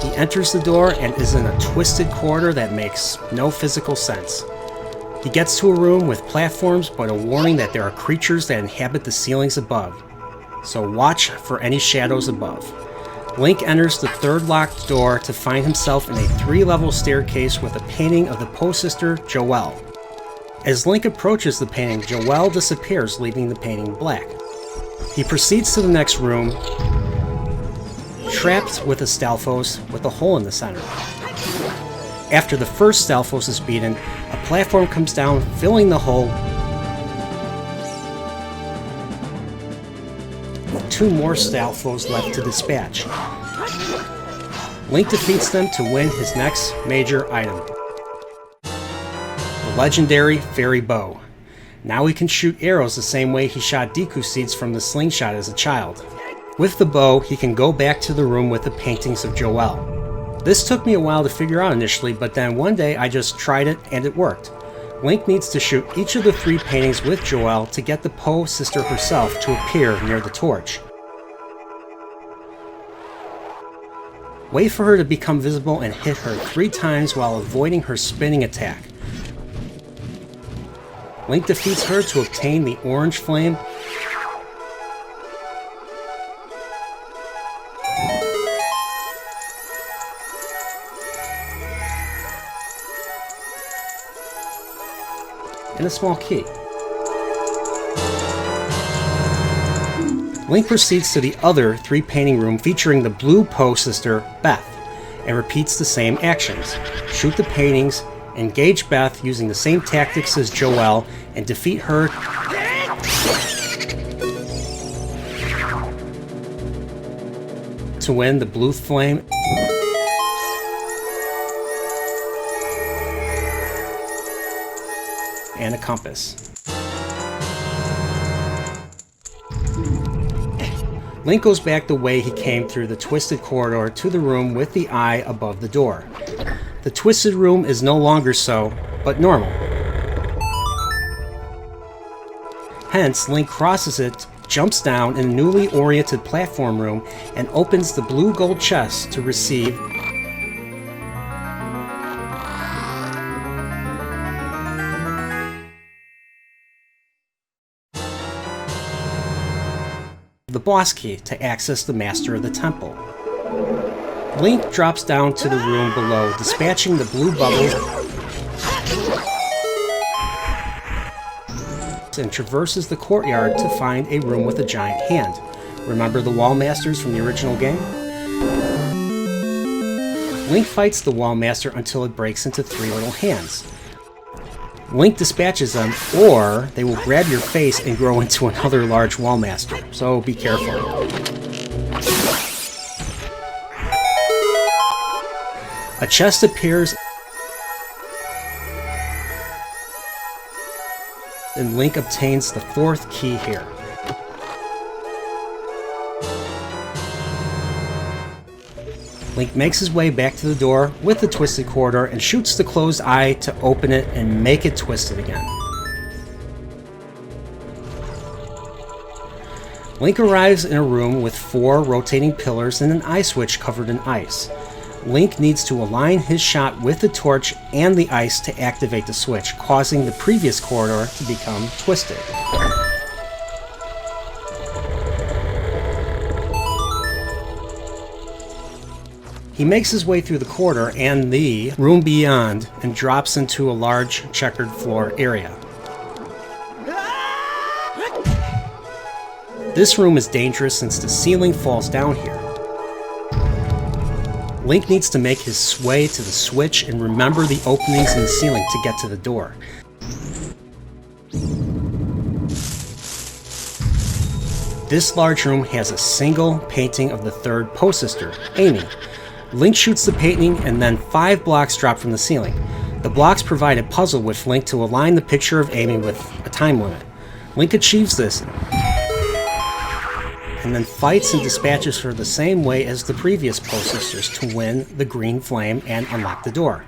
He enters the door and is in a twisted corridor that makes no physical sense. He gets to a room with platforms, but a warning that there are creatures that inhabit the ceilings above. So watch for any shadows above. Link enters the third locked door to find himself in a 3-level staircase with a painting of the Poe sister, Joelle. As Link approaches the painting, Joelle disappears, leaving the painting black. He proceeds to the next room, trapped with a Stalfos with a hole in the center. After the first Stalfos is beaten, a platform comes down, filling the hole. 2 more Stalfos left to dispatch. Link defeats them to win his next major item, the legendary Fairy Bow. Now he can shoot arrows the same way he shot Deku seeds from the slingshot as a child. With the bow, he can go back to the room with the paintings of Joelle. This took me a while to figure out initially, but then one day I just tried it and it worked. Link needs to shoot each of the 3 paintings with Joelle to get the Poe sister herself to appear near the torch. Wait for her to become visible and hit her 3 times while avoiding her spinning attack. Link defeats her to obtain the orange flame. And a small key. Link proceeds to the other 3 painting room featuring the blue Poe sister, Beth, and repeats the same actions. Shoot the paintings, engage Beth using the same tactics as Joelle, and defeat her to win the blue flame and a compass. Link goes back the way he came through the twisted corridor to the room with the eye above the door. The twisted room is no longer so, but normal. Hence, Link crosses it, jumps down in a newly oriented platform room, and opens the blue gold chest to receive the boss key to access the Master of the Temple. Link drops down to the room below, dispatching the blue bubble, and traverses the courtyard to find a room with a giant hand. Remember the Wall Masters from the original game? Link fights the Wall Master until it breaks into 3 little hands. Link dispatches them, or they will grab your face and grow into another large Wall Master, so be careful. A chest appears, and Link obtains the 4th key here. Link makes his way back to the door with the twisted corridor and shoots the closed eye to open it and make it twisted again. Link arrives in a room with 4 rotating pillars and an eye switch covered in ice. Link needs to align his shot with the torch and the ice to activate the switch, causing the previous corridor to become twisted. He makes his way through the corridor and the room beyond and drops into a large checkered floor area. This room is dangerous since the ceiling falls down here. Link needs to make his way to the switch and remember the openings in the ceiling to get to the door. This large room has a single painting of the third Poe-sister, Amy. Link shoots the painting and then 5 blocks drop from the ceiling. The blocks provide a puzzle with Link to align the picture of Amy with a time limit. Link achieves this and then fights and dispatches her the same way as the previous Poe-sisters to win the green flame and unlock the door.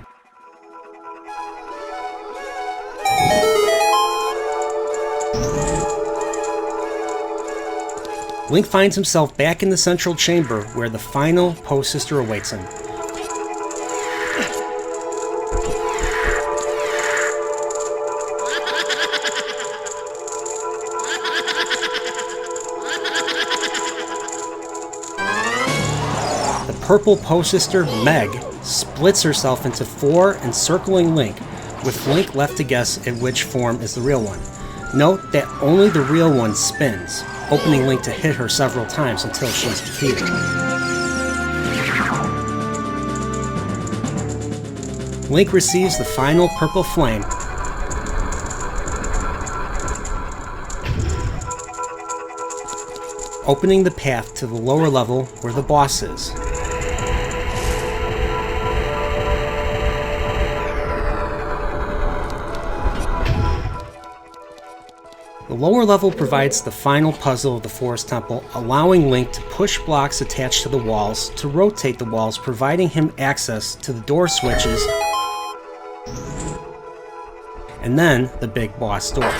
Link finds himself back in the central chamber where the final Poe-sister awaits him. The purple Poe-sister, Meg, splits herself into 4 encircling Link, with Link left to guess at which form is the real one. Note that only the real one spins, opening Link to hit her several times until she's defeated. Link receives the final purple flame, opening the path to the lower level where the boss is. The lower level provides the final puzzle of the Forest Temple, allowing Link to push blocks attached to the walls to rotate the walls, providing him access to the door switches, and then the big boss door.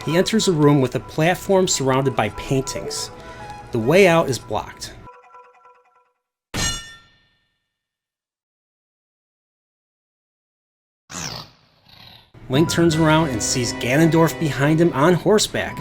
He enters a room with a platform surrounded by paintings. The way out is blocked. Link turns around and sees Ganondorf behind him on horseback.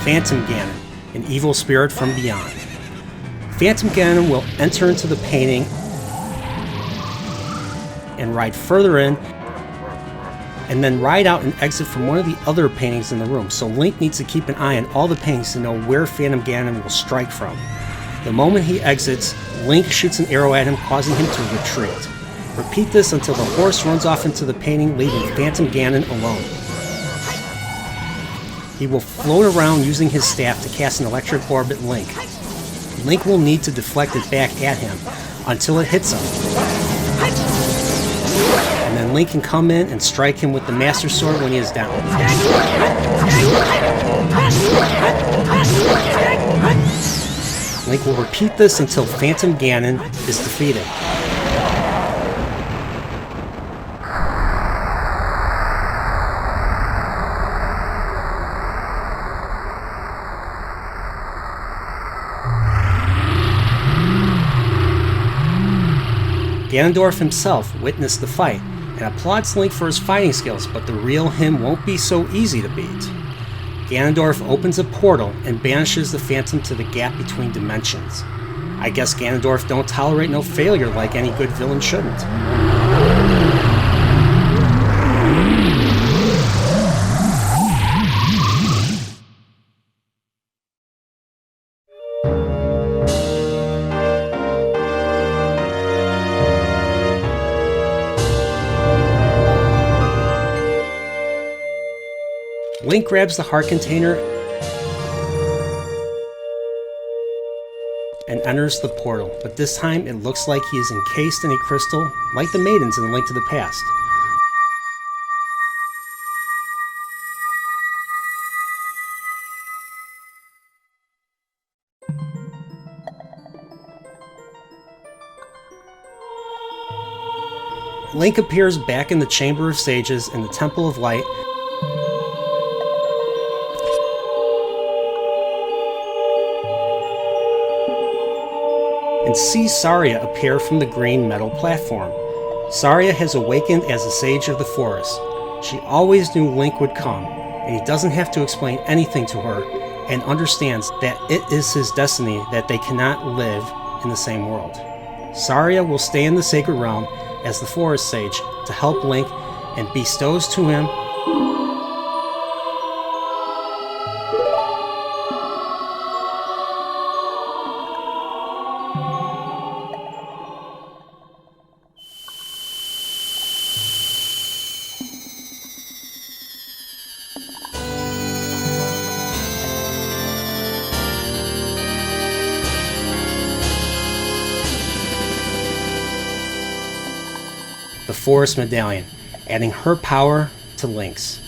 Phantom Ganon, an evil spirit from beyond. Phantom Ganon will enter into the painting and ride further in, and then ride out and exit from one of the other paintings in the room, so Link needs to keep an eye on all the paintings to know where Phantom Ganon will strike from. The moment he exits, Link shoots an arrow at him, causing him to retreat. Repeat this until the horse runs off into the painting, leaving Phantom Ganon alone. He will float around using his staff to cast an electric orb at Link. Link will need to deflect it back at him until it hits him. And then Link can come in and strike him with the Master Sword when he is down. Link will repeat this until Phantom Ganon is defeated. Ganondorf himself witnessed the fight and applauds Link for his fighting skills, but the real him won't be so easy to beat. Ganondorf opens a portal and banishes the Phantom to the gap between dimensions. I guess Ganondorf don't tolerate no failure like any good villain shouldn't. Link grabs the heart container and enters the portal, but this time it looks like he is encased in a crystal, like the maidens in A Link to the Past. Link appears back in the Chamber of Sages in the Temple of Light, and sees Saria appear from the green metal platform. Saria has awakened as a sage of the forest. She always knew Link would come, and he doesn't have to explain anything to her, and understands that it is his destiny that they cannot live in the same world. Saria will stay in the Sacred Realm as the Forest Sage to help Link and bestows to him the Forest Medallion, adding her power to Link's.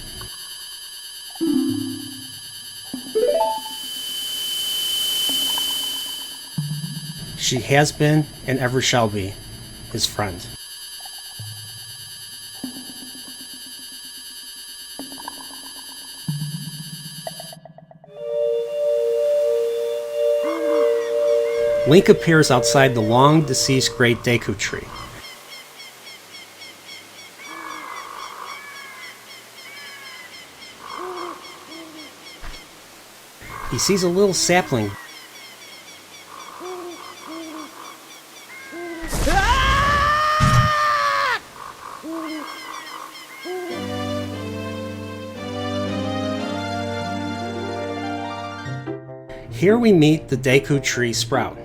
She has been and ever shall be his friend. Link appears outside the long-deceased Great Deku Tree. He sees a little sapling. Here we meet the Deku Tree Sprout.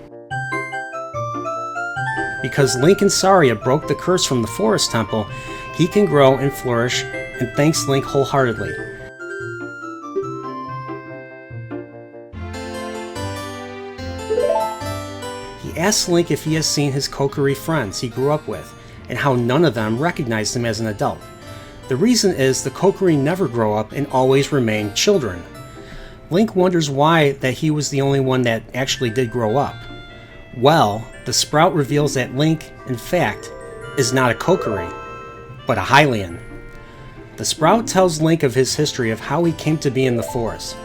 Because Link and Saria broke the curse from the Forest Temple, he can grow and flourish and thanks Link wholeheartedly. He asks Link if he has seen his Kokiri friends he grew up with, and how none of them recognized him as an adult. The reason is the Kokiri never grow up and always remain children. Link wonders why that he was the only one that actually did grow up. Well, the Sprout reveals that Link, in fact, is not a Kokiri, but a Hylian. The Sprout tells Link of his history of how he came to be in the forest.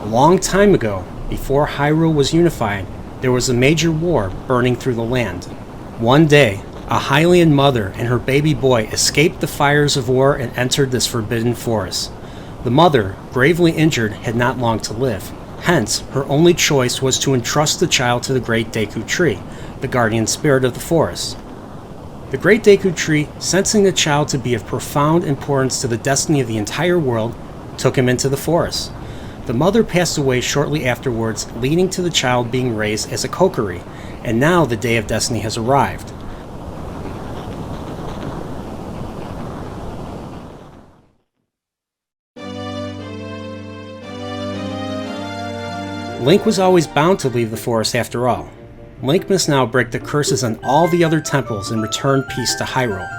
A long time ago, before Hyrule was unified, there was a major war burning through the land. One day, a Hylian mother and her baby boy escaped the fires of war and entered this forbidden forest. The mother, gravely injured, had not long to live. Hence, her only choice was to entrust the child to the Great Deku Tree, the guardian spirit of the forest. The Great Deku Tree, sensing the child to be of profound importance to the destiny of the entire world, took him into the forest. The mother passed away shortly afterwards, leading to the child being raised as a Kokiri, and now the day of destiny has arrived. Link was always bound to leave the forest after all. Link must now break the curses on all the other temples and return peace to Hyrule.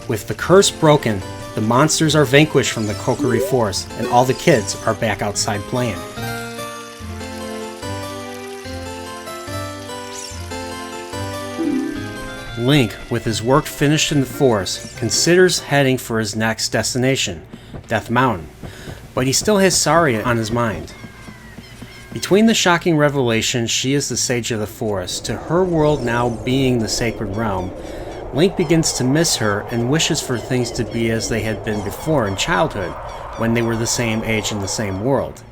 With the curse broken, the monsters are vanquished from the Kokiri forest, and all the kids are back outside playing. Link, with his work finished in the forest, considers heading for his next destination, Death Mountain, but he still has Saria on his mind. Between the shocking revelation she is the Sage of the Forest to her world now being the Sacred Realm, Link begins to miss her and wishes for things to be as they had been before in childhood, when they were the same age in the same world.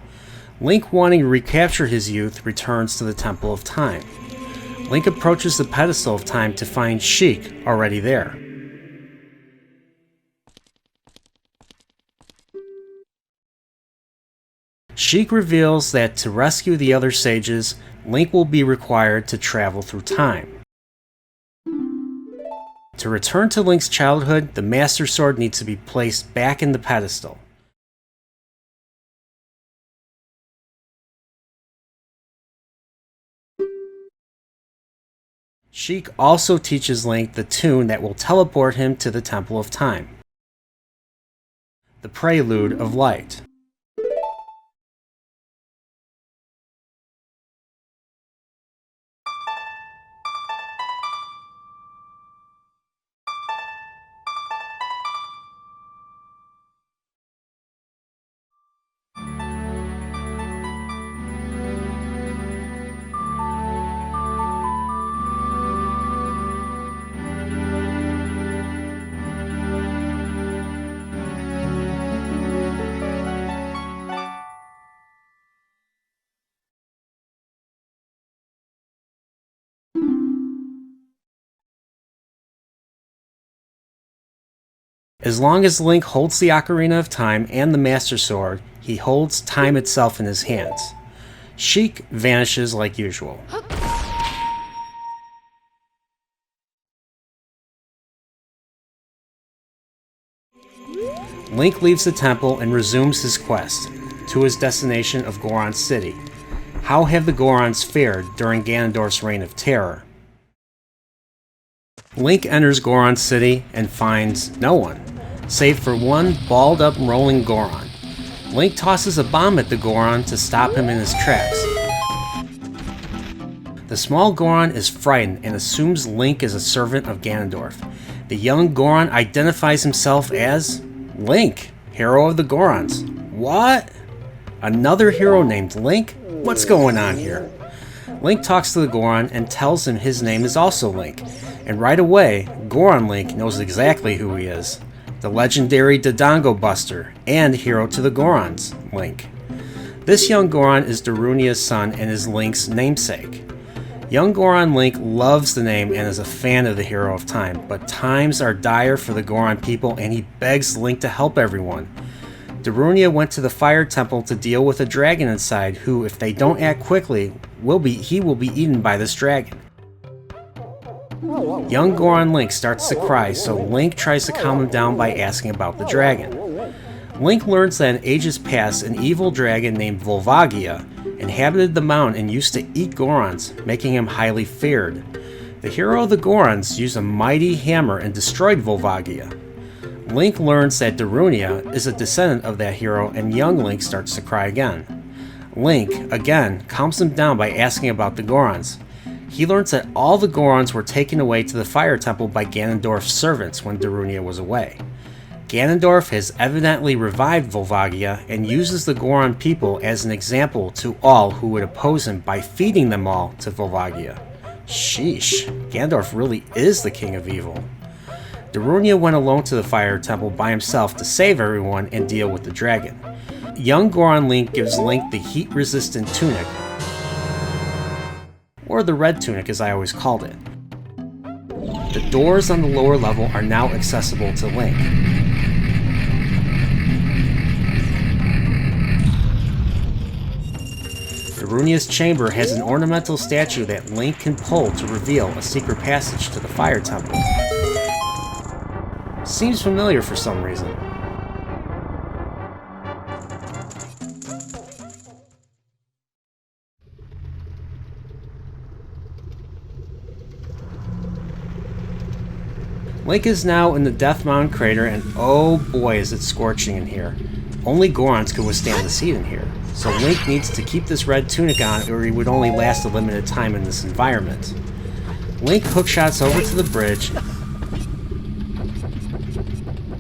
Link, wanting to recapture his youth, returns to the Temple of Time. Link approaches the pedestal of time to find Sheik already there. Sheik reveals that to rescue the other sages, Link will be required to travel through time. To return to Link's childhood, the Master Sword needs to be placed back in the pedestal. Sheik also teaches Link the tune that will teleport him to the Temple of Time, the Prelude of Light. As long as Link holds the Ocarina of Time and the Master Sword, he holds time itself in his hands. Sheik vanishes like usual. Link leaves the temple and resumes his quest to his destination of Goron City. How have the Gorons fared during Ganondorf's reign of terror? Link enters Goron City and finds no one, save for one balled-up rolling Goron. Link tosses a bomb at the Goron to stop him in his tracks. The small Goron is frightened and assumes Link is a servant of Ganondorf. The young Goron identifies himself as Link, hero of the Gorons. What? Another hero named Link? What's going on here? Link talks to the Goron and tells him his name is also Link. And right away, Goron Link knows exactly who he is. The legendary Dodongo Buster and hero to the Gorons, Link. This young Goron is Darunia's son and is Link's namesake. Young Goron Link loves the name and is a fan of the Hero of Time, but times are dire for the Goron people and he begs Link to help everyone. Darunia went to the Fire Temple to deal with a dragon inside who, if they don't act quickly, will be eaten by this dragon. Young Goron Link starts to cry, so Link tries to calm him down by asking about the dragon. Link learns that in ages past, an evil dragon named Volvagia inhabited the mountain and used to eat Gorons, making him highly feared. The hero of the Gorons used a mighty hammer and destroyed Volvagia. Link learns that Darunia is a descendant of that hero, and young Link starts to cry again. Link, again, calms him down by asking about the Gorons. He learns that all the Gorons were taken away to the Fire Temple by Ganondorf's servants when Darunia was away. Ganondorf has evidently revived Volvagia and uses the Goron people as an example to all who would oppose him by feeding them all to Volvagia. Sheesh, Ganondorf really is the king of evil. Darunia went alone to the Fire Temple by himself to save everyone and deal with the dragon. Young Goron Link gives Link the heat-resistant tunic, or the red tunic as I always called it. The doors on the lower level are now accessible to Link. Darunia's chamber has an ornamental statue that Link can pull to reveal a secret passage to the Fire Temple. Seems familiar for some reason. Link is now in the Death Mountain crater, and oh boy is it scorching in here. Only Gorons could withstand the heat in here, so Link needs to keep this red tunic on or he would only last a limited time in this environment. Link hookshots over to the bridge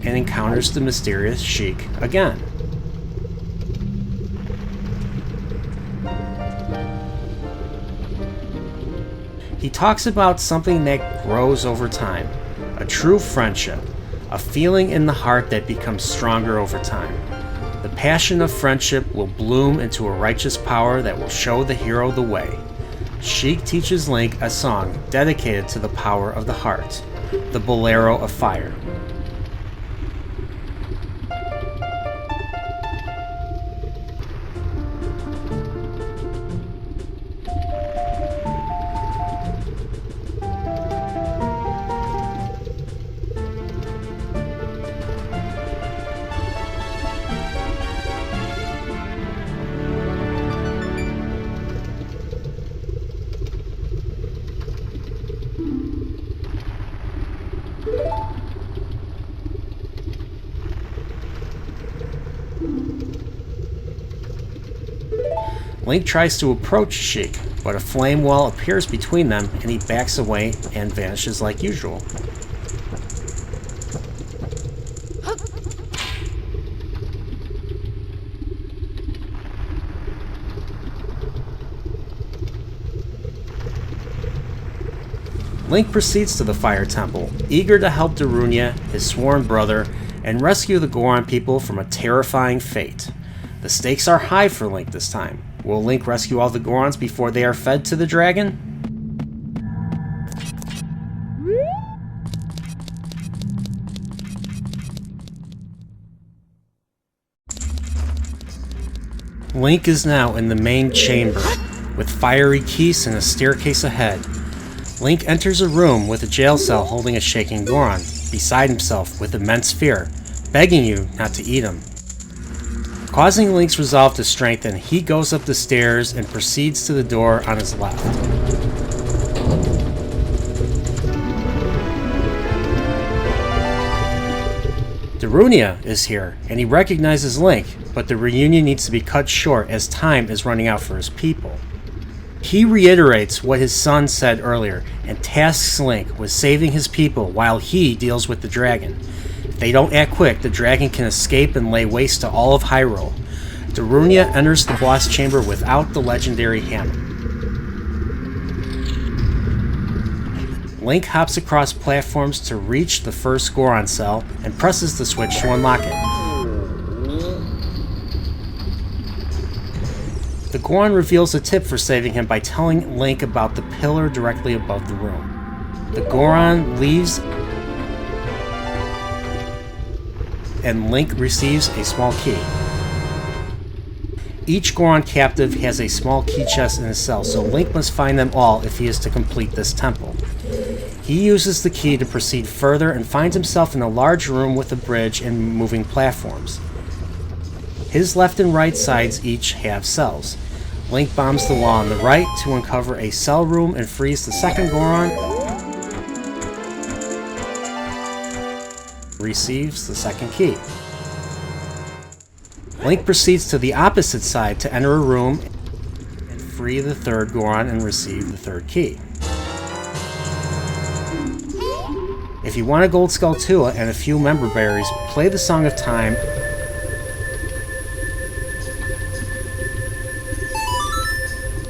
and encounters the mysterious Sheik again. He talks about something that grows over time. A true friendship, a feeling in the heart that becomes stronger over time. The passion of friendship will bloom into a righteous power that will show the hero the way. Sheik teaches Link a song dedicated to the power of the heart, the Bolero of Fire. Link tries to approach Sheik, but a flame wall appears between them and he backs away and vanishes like usual. Link proceeds to the Fire Temple, eager to help Darunia, his sworn brother, and rescue the Goron people from a terrifying fate. The stakes are high for Link this time. Will Link rescue all the Gorons before they are fed to the dragon? Link is now in the main chamber, with fiery keys and a staircase ahead. Link enters a room with a jail cell holding a shaking Goron, beside himself with immense fear, begging you not to eat him. Causing Link's resolve to strengthen, he goes up the stairs and proceeds to the door on his left. Darunia is here, and he recognizes Link, but the reunion needs to be cut short as time is running out for his people. He reiterates what his son said earlier, and tasks Link with saving his people while he deals with the dragon. If they don't act quick, the dragon can escape and lay waste to all of Hyrule. Darunia enters the boss chamber without the legendary hammer. Link hops across platforms to reach the first Goron cell and presses the switch to unlock it. The Goron reveals a tip for saving him by telling Link about the pillar directly above the room. The Goron leaves and Link receives a small key. Each Goron captive has a small key chest in his cell, so Link must find them all if he is to complete this temple. He uses the key to proceed further and finds himself in a large room with a bridge and moving platforms. His left and right sides each have cells. Link bombs the wall on the right to uncover a cell room and frees the second Goron. Receives the second key. Link proceeds to the opposite side to enter a room and free the third Goron and receive the third key. If you want a Gold Skull Tua and a few member berries, play the Song of Time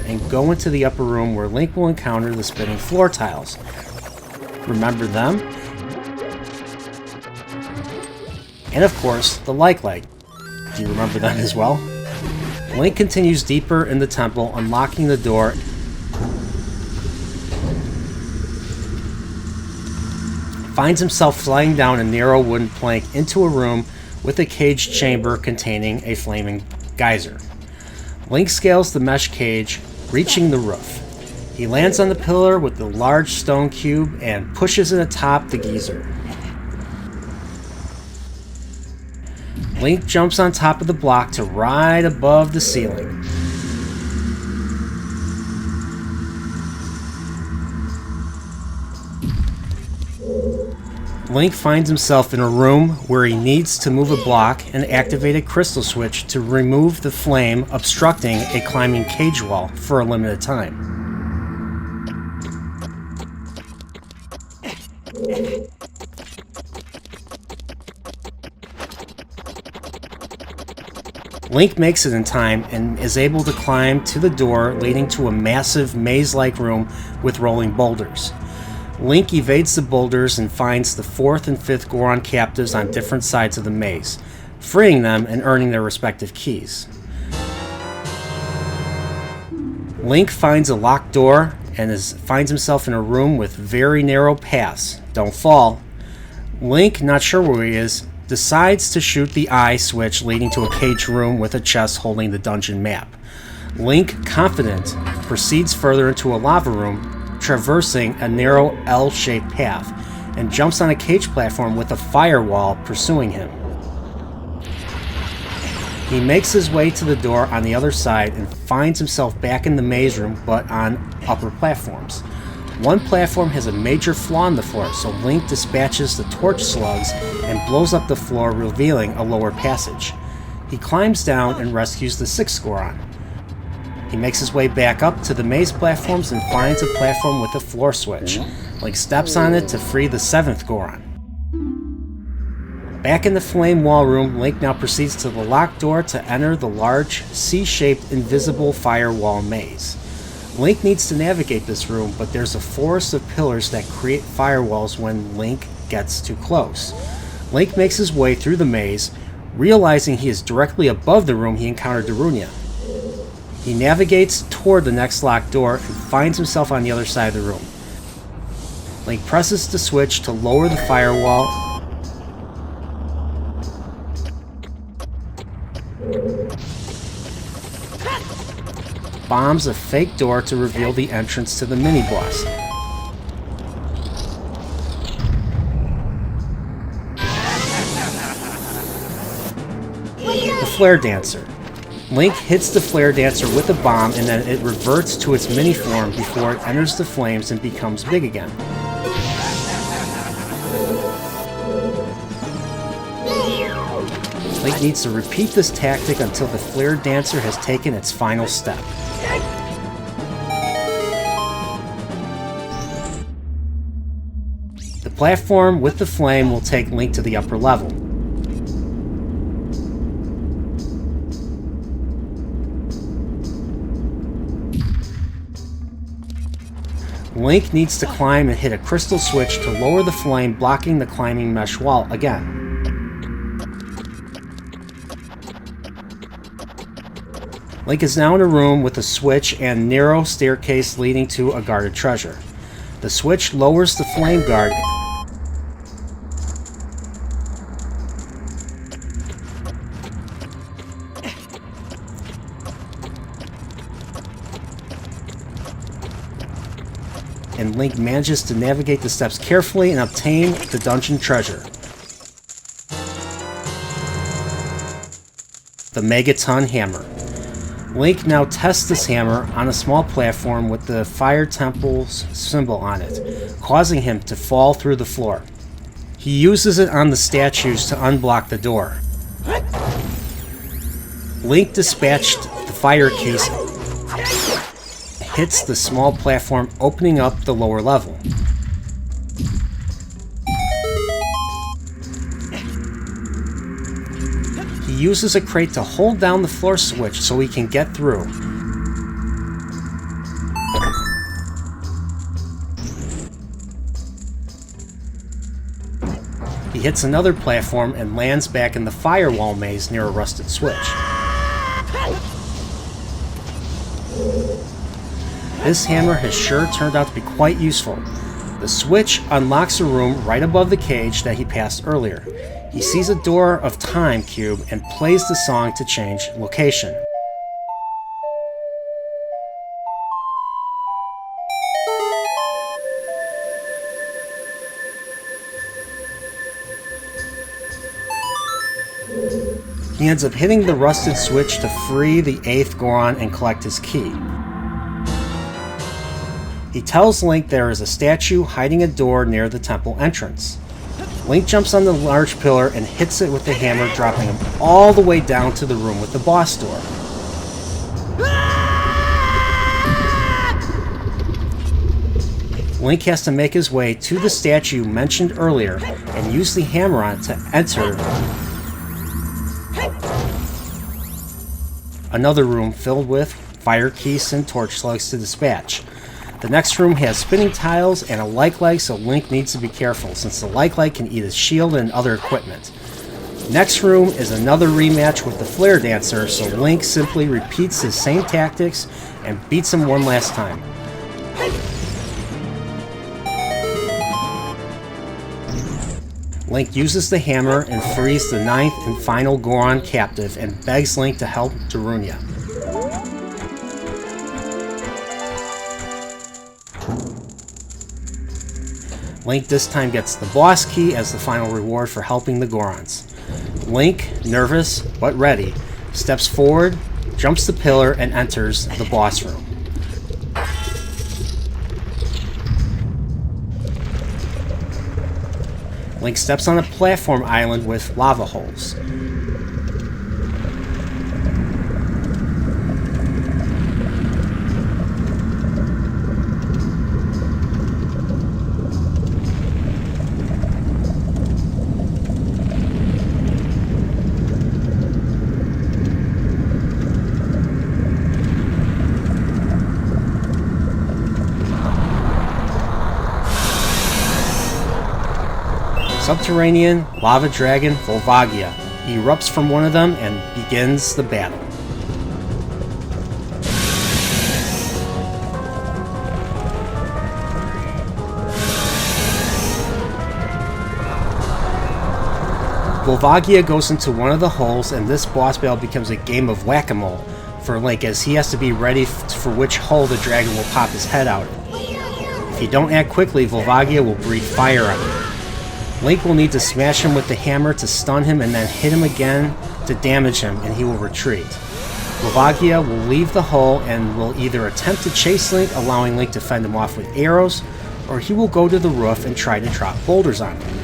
and go into the upper room where Link will encounter the spinning floor tiles. Remember them? And of course, the Like. Do you remember them as well? Link continues deeper in the temple, unlocking the door finds himself flying down a narrow wooden plank into a room with a caged chamber containing a flaming geyser. Link scales the mesh cage, reaching the roof. He lands on the pillar with the large stone cube and pushes it atop the geyser. Link jumps on top of the block to right above the ceiling. Link finds himself in a room where he needs to move a block and activate a crystal switch to remove the flame obstructing a climbing cage wall for a limited time. Link makes it in time and is able to climb to the door leading to a massive maze-like room with rolling boulders. Link evades the boulders and finds the 4th and 5th Goron captives on different sides of the maze, freeing them and earning their respective keys. Link finds a locked door and finds himself in a room with very narrow paths. Don't fall. Link, not sure where he is, decides to shoot the eye switch leading to a caged room with a chest holding the dungeon map. Link, confident, proceeds further into a lava room, traversing a narrow L-shaped path, and jumps on a cage platform with a firewall pursuing him. He makes his way to the door on the other side and finds himself back in the maze room, but on upper platforms. One platform has a major flaw in the floor, so Link dispatches the torch slugs and blows up the floor, revealing a lower passage. He climbs down and rescues the 6th Goron. He makes his way back up to the maze platforms and finds a platform with a floor switch. Link steps on it to free the 7th Goron. Back in the flame wall room, Link now proceeds to the locked door to enter the large, C-shaped invisible firewall maze. Link needs to navigate this room, but there's a forest of pillars that create firewalls when Link gets too close. Link makes his way through the maze, realizing he is directly above the room he encountered Darunia. He navigates toward the next locked door and finds himself on the other side of the room. Link presses the switch to lower the firewall. bombs a fake door to reveal the entrance to the mini-boss. The Flare Dancer. Link hits the Flare Dancer with a bomb and then it reverts to its mini form before it enters the flames and becomes big again. Link needs to repeat this tactic until the Flare Dancer has taken its final step. The platform with the flame will take Link to the upper level. Link needs to climb and hit a crystal switch to lower the flame, blocking the climbing mesh wall again. Link is now in a room with a switch and narrow staircase leading to a guarded treasure. The switch lowers the flame guard and Link manages to navigate the steps carefully and obtain the dungeon treasure. The Megaton Hammer. Link now tests this hammer on a small platform with the Fire Temple's symbol on it, causing him to fall through the floor. He uses it on the statues to unblock the door. Link dispatched the fire case, hits the small platform, opening up the lower level. He uses a crate to hold down the floor switch so he can get through. He hits another platform and lands back in the firewall maze near a rusted switch. This hammer has sure turned out to be quite useful. The switch unlocks a room right above the cage that he passed earlier. He sees a Door of Time cube and plays the song to change location. He ends up hitting the rusted switch to free the 8th Goron and collect his key. He tells Link there is a statue hiding a door near the temple entrance. Link jumps on the large pillar and hits it with the hammer, dropping him all the way down to the room with the boss door. Link has to make his way to the statue mentioned earlier and use the hammer on it to enter another room filled with fire keys and torch slugs to dispatch. The next room has spinning tiles and a like, so Link needs to be careful since the like can eat his shield and other equipment. Next room is another rematch with the Flare Dancer, so Link simply repeats his same tactics and beats him one last time. Link uses the hammer and frees the 9th and final Goron captive and begs Link to help Darunia. Link this time gets the boss key as the final reward for helping the Gorons. Link, nervous but ready, steps forward, jumps the pillar, and enters the boss room. Link steps on a platform island with lava holes. Subterranean lava dragon Volvagia erupts from one of them and begins the battle. Volvagia goes into one of the holes and this boss battle becomes a game of whack-a-mole. for Link, as he has to be ready for which hole the dragon will pop his head out in. If you don't act quickly, Volvagia will breathe fire on you. Link will need to smash him with the hammer to stun him and then hit him again to damage him, and he will retreat. Volvagia will leave the hole and will either attempt to chase Link, allowing Link to fend him off with arrows, or he will go to the roof and try to drop boulders on him.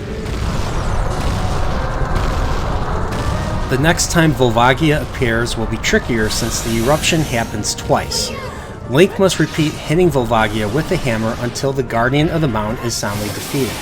The next time Volvagia appears will be trickier since the eruption happens twice. Link must repeat hitting Volvagia with the hammer until the Guardian of the Mountain is soundly defeated.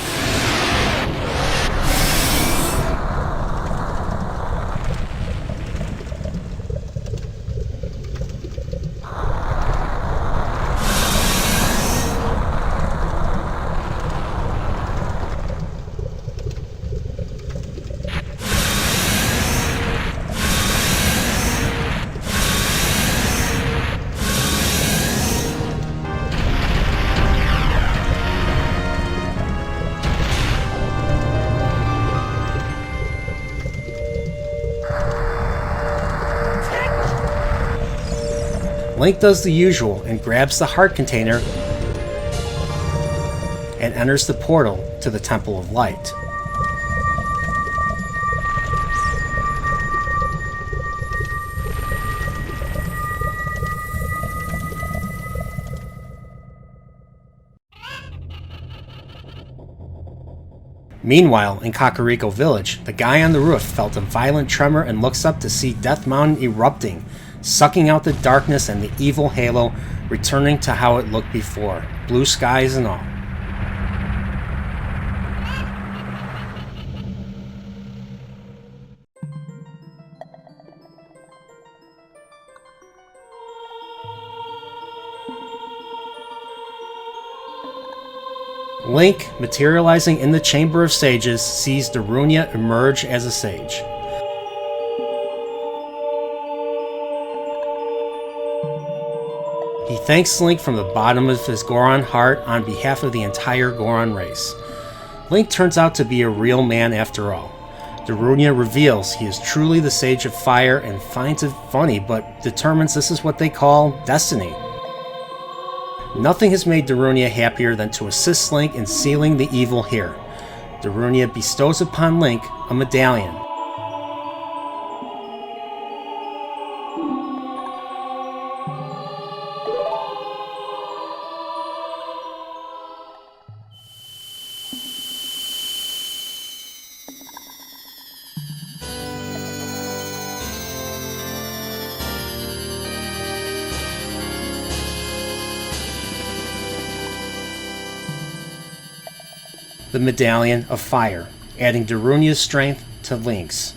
Link does the usual and grabs the heart container and enters the portal to the Temple of Light. Meanwhile, in Kakariko Village, the guy on the roof felt a violent tremor and looks up to see Death Mountain erupting, sucking out the darkness and the evil halo, returning to how it looked before, blue skies and all. Link, materializing in the Chamber of Sages, sees Darunia emerge as a sage. He thanks Link from the bottom of his Goron heart on behalf of the entire Goron race. Link turns out to be a real man after all. Darunia reveals he is truly the Sage of Fire and finds it funny, but determines this is what they call destiny. Nothing has made Darunia happier than to assist Link in sealing the evil here. Darunia bestows upon Link a medallion. The Medallion of Fire, adding Darunia's strength to Link's.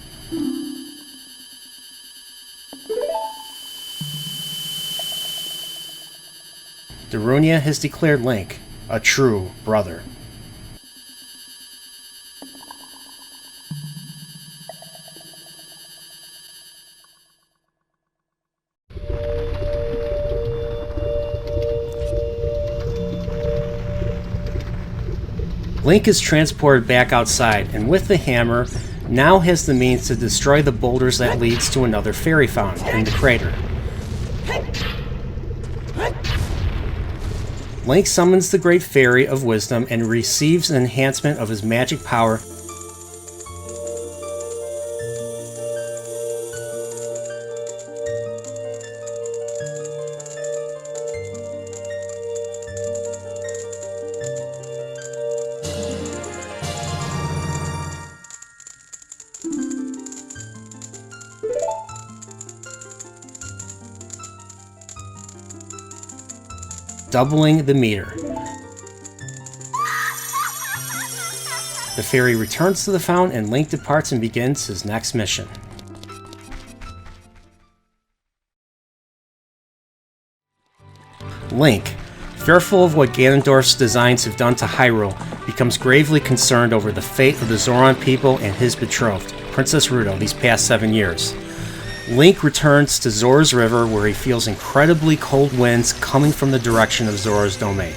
Darunia has declared Link a true brother. Link is transported back outside, and with the hammer, now has the means to destroy the boulders that leads to another fairy fountain in the crater. Link summons the Great Fairy of Wisdom and receives an enhancement of his magic power. Doubling the meter. The fairy returns to the fountain and Link departs and begins his next mission. Link, fearful of what Ganondorf's designs have done to Hyrule, becomes gravely concerned over the fate of the Zoran people and his betrothed, Princess Ruto, these past 7 years. Link returns to Zora's River, where he feels incredibly cold winds coming from the direction of Zora's domain.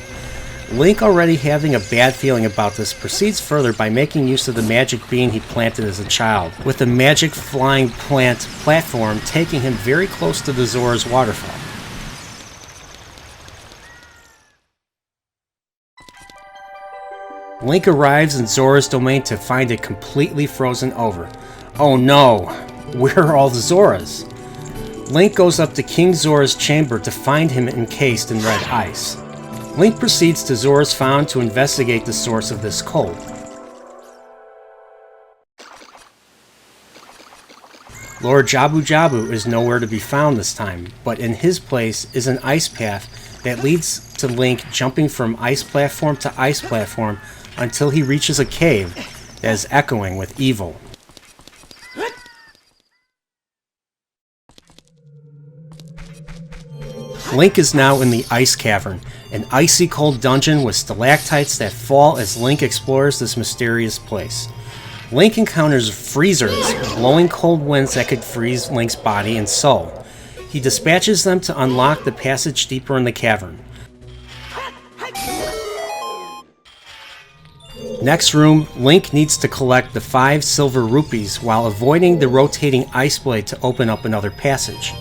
Link, already having a bad feeling about this, proceeds further by making use of the magic bean he planted as a child, with the magic flying plant platform taking him very close to the Zoras waterfall. Link arrives in Zora's domain to find it completely frozen over. Oh no! Where are all the Zoras? Link goes up to King Zora's chamber to find him encased in red ice. Link proceeds to Zora's Fountain to investigate the source of this cold. Lord Jabu is nowhere to be found this time, but in his place is an ice path that leads to Link jumping from ice platform to ice platform until he reaches a cave that is echoing with evil. Link is now in the Ice Cavern, an icy cold dungeon with stalactites that fall as Link explores this mysterious place. Link encounters freezers, blowing cold winds that could freeze Link's body and soul. He dispatches them to unlock the passage deeper in the cavern. Next room, Link needs to collect the 5 silver rupees while avoiding the rotating ice blade to open up another passage.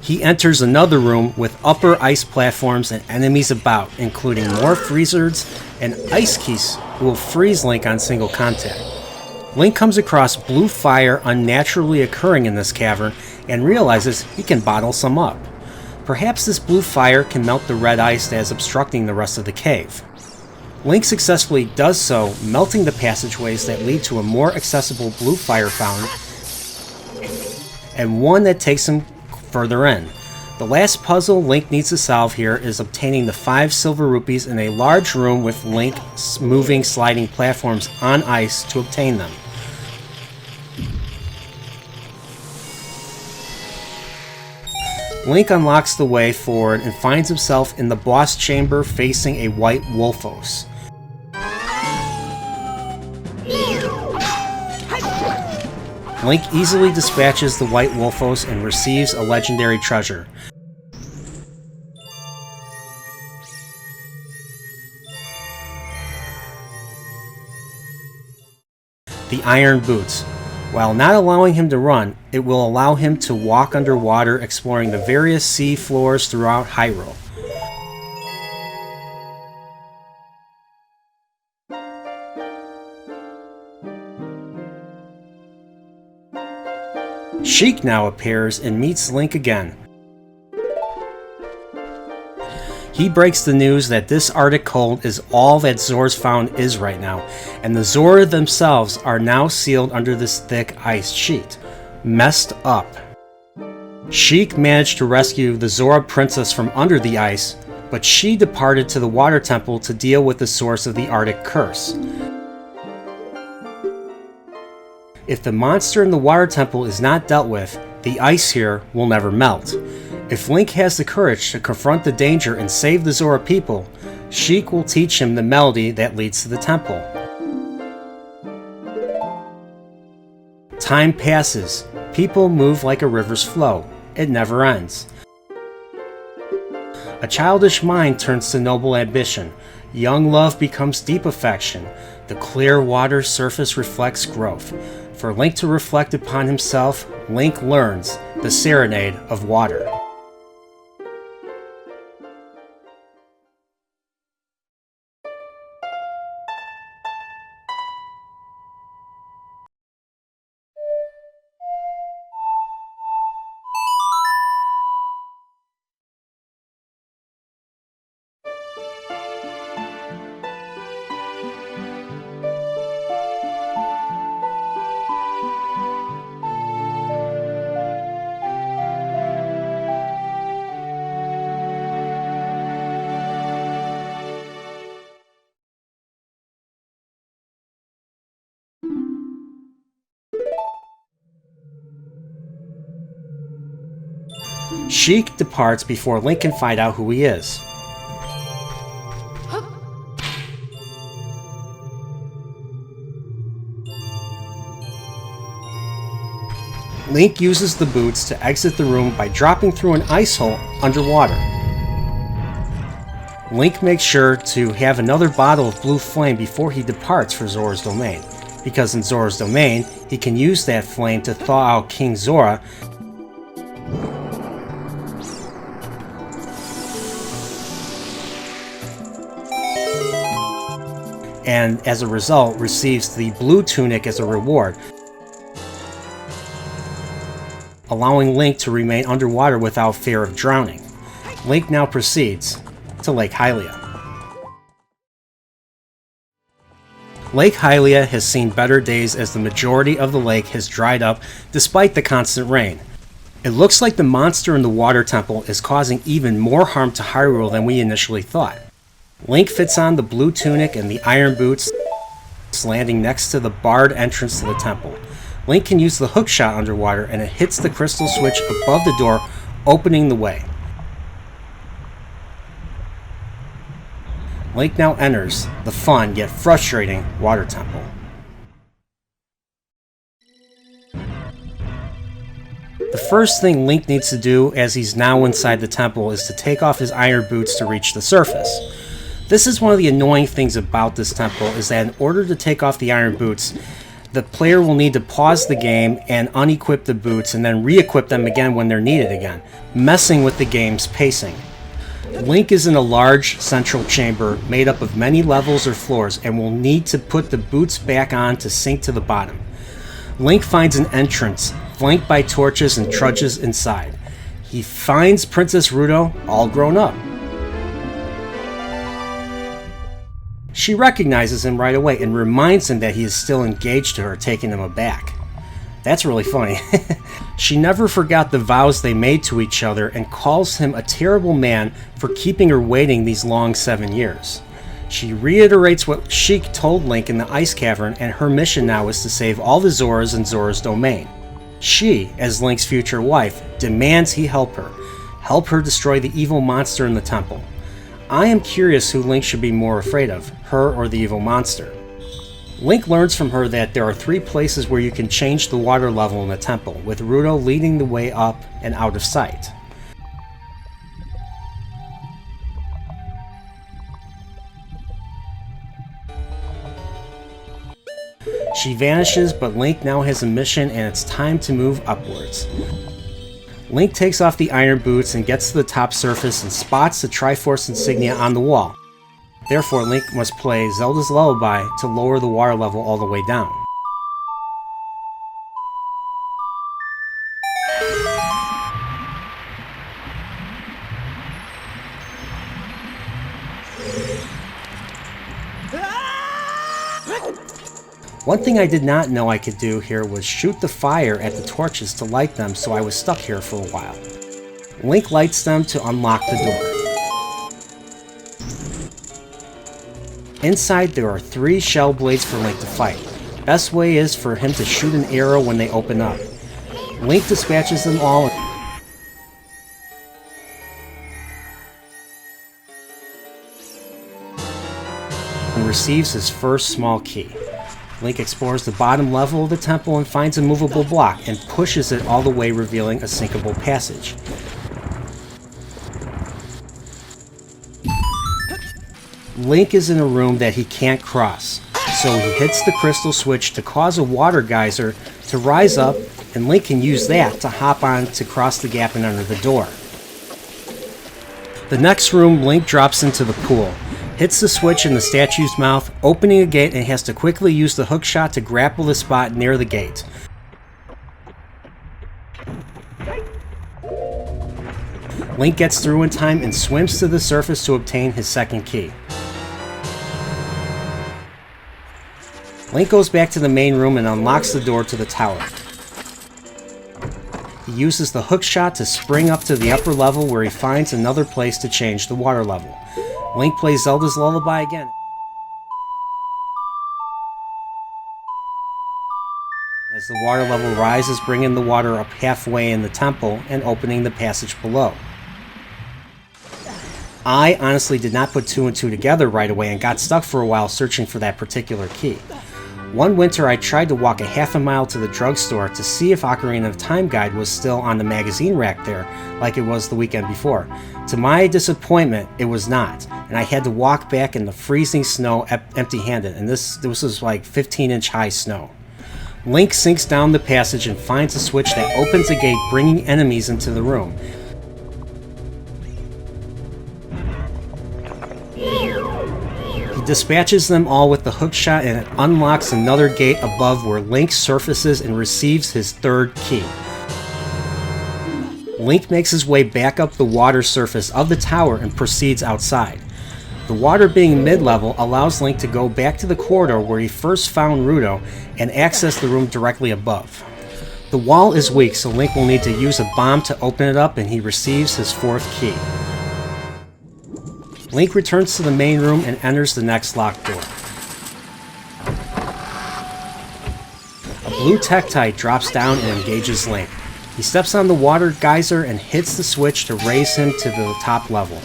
He enters another room with upper ice platforms and enemies about, including more freezers and ice keys who will freeze Link on single contact. Link comes across blue fire unnaturally occurring in this cavern and realizes he can bottle some up. Perhaps this blue fire can melt the red ice that is obstructing the rest of the cave. Link successfully does so, melting the passageways that lead to a more accessible blue fire fountain and one that takes him further in. The last puzzle Link needs to solve here is obtaining the 5 silver rupees in a large room with Link moving sliding platforms on ice to obtain them. Link unlocks the way forward and finds himself in the boss chamber facing a white Wolfos. Link easily dispatches the white Wolfos and receives a legendary treasure. The Iron Boots. While not allowing him to run, it will allow him to walk underwater, exploring the various sea floors throughout Hyrule. Sheik now appears and meets Link again. He breaks the news that this Arctic cold is all that Zora's Fountain is right now, and the Zora themselves are now sealed under this thick ice sheet. Messed up. Sheik managed to rescue the Zora princess from under the ice, but she departed to the water temple to deal with the source of the Arctic curse. If the monster in the water temple is not dealt with, the ice here will never melt. If Link has the courage to confront the danger and save the Zora people, Sheik will teach him the melody that leads to the temple. Time passes. People move like a river's flow. It never ends. A childish mind turns to noble ambition. Young love becomes deep affection. The clear water surface reflects growth. For Link to reflect upon himself, Link learns the Serenade of Water. Sheik departs before Link can find out who he is. Link uses the boots to exit the room by dropping through an ice hole underwater. Link makes sure to have another bottle of blue flame before he departs for Zora's domain, because in Zora's domain, he can use that flame to thaw out King Zora and as a result receives the blue tunic as a reward, allowing Link to remain underwater without fear of drowning. Link now proceeds to Lake Hylia. Lake Hylia has seen better days as the majority of the lake has dried up despite the constant rain. It looks like the monster in the water temple is causing even more harm to Hyrule than we initially thought. Link fits on the blue tunic and the iron boots, landing next to the barred entrance to the temple. Link can use the hookshot underwater and it hits the crystal switch above the door, opening the way. Link now enters the fun yet frustrating water temple. The first thing Link needs to do as he's now inside the temple is to take off his iron boots to reach the surface. This is one of the annoying things about this temple, is that in order to take off the iron boots, the player will need to pause the game and unequip the boots and then re-equip them again when they're needed again, messing with the game's pacing. Link is in a large central chamber made up of many levels or floors and will need to put the boots back on to sink to the bottom. Link finds an entrance flanked by torches and trudges inside. He finds Princess Ruto all grown up. She recognizes him right away and reminds him that he is still engaged to her, taking him aback. That's really funny. She never forgot the vows they made to each other and calls him a terrible man for keeping her waiting these long 7 years. She reiterates what Sheik told Link in the Ice Cavern, and her mission now is to save all the Zoras in Zora's domain. She, as Link's future wife, demands he help her destroy the evil monster in the temple. I am curious who Link should be more afraid of, her or the evil monster. Link learns from her that there are 3 places where you can change the water level in the temple, with Ruto leading the way up and out of sight. She vanishes, but Link now has a mission and it's time to move upwards. Link takes off the iron boots and gets to the top surface and spots the Triforce insignia on the wall. Therefore, Link must play Zelda's Lullaby to lower the water level all the way down. One thing I did not know I could do here was shoot the fire at the torches to light them, so I was stuck here for a while. Link lights them to unlock the door. Inside there are 3 shell blades for Link to fight. Best way is for him to shoot an arrow when they open up. Link dispatches them all and receives his first small key. Link explores the bottom level of the temple and finds a movable block and pushes it all the way, revealing a sinkable passage. Link is in a room that he can't cross, so he hits the crystal switch to cause a water geyser to rise up, and Link can use that to hop on to cross the gap and enter the door. The next room, Link drops into the pool, hits the switch in the statue's mouth, opening a gate, and has to quickly use the hookshot to grapple the spot near the gate. Link gets through in time and swims to the surface to obtain his second key. Link goes back to the main room and unlocks the door to the tower. He uses the hookshot to spring up to the upper level, where he finds another place to change the water level. Link plays Zelda's Lullaby again. As the water level rises, bringing the water up halfway in the temple and opening the passage below. I honestly did not put 2 and 2 together right away and got stuck for a while searching for that particular key. One winter I tried to walk a half a mile to the drugstore to see if Ocarina of Time guide was still on the magazine rack there, like it was the weekend before. To my disappointment, it was not, and I had to walk back in the freezing snow empty-handed, and this was like 15-inch high snow. Link sinks down the passage and finds a switch that opens a gate, bringing enemies into the room. He dispatches them all with the hookshot, and it unlocks another gate above where Link surfaces and receives his third key. Link makes his way back up the water surface of the tower and proceeds outside. The water being mid-level allows Link to go back to the corridor where he first found Ruto and access the room directly above. The wall is weak, so Link will need to use a bomb to open it up, and he receives his fourth key. Link returns to the main room and enters the next locked door. A blue Tektite drops down and engages Link. He steps on the water geyser and hits the switch to raise him to the top level.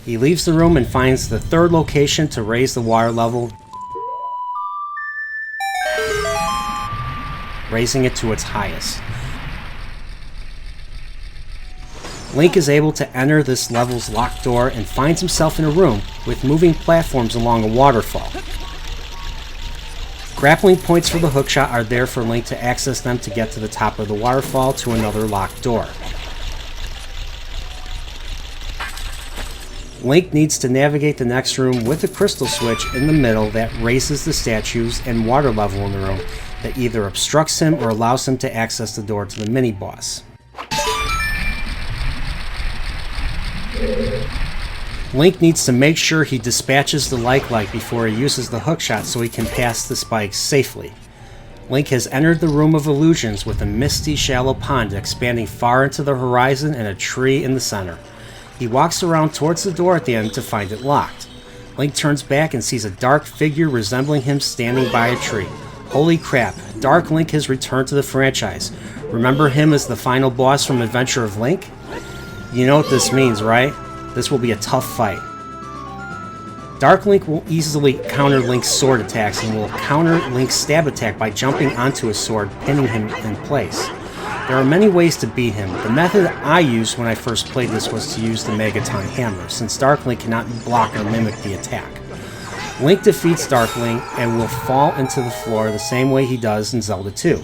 He leaves the room and finds the third location to raise the water level, raising it to its highest. Link is able to enter this level's locked door and finds himself in a room with moving platforms along a waterfall. Grappling points for the hookshot are there for Link to access them to get to the top of the waterfall to another locked door. Link needs to navigate the next room with a crystal switch in the middle that raises the statues and water level in the room that either obstructs him or allows him to access the door to the mini-boss. Link needs to make sure he dispatches the like before he uses the hookshot so he can pass the spikes safely. Link has entered the Room of Illusions with a misty, shallow pond expanding far into the horizon and a tree in the center. He walks around towards the door at the end to find it locked. Link turns back and sees a dark figure resembling him standing by a tree. Holy crap, Dark Link has returned to the franchise. Remember him as the final boss from Adventure of Link? You know what this means, right? This will be a tough fight. Dark Link will easily counter Link's sword attacks and will counter Link's stab attack by jumping onto his sword, pinning him in place. There are many ways to beat him. The method I used when I first played this was to use the Megaton Hammer, since Dark Link cannot block or mimic the attack. Link defeats Dark Link and will fall into the floor the same way he does in Zelda 2.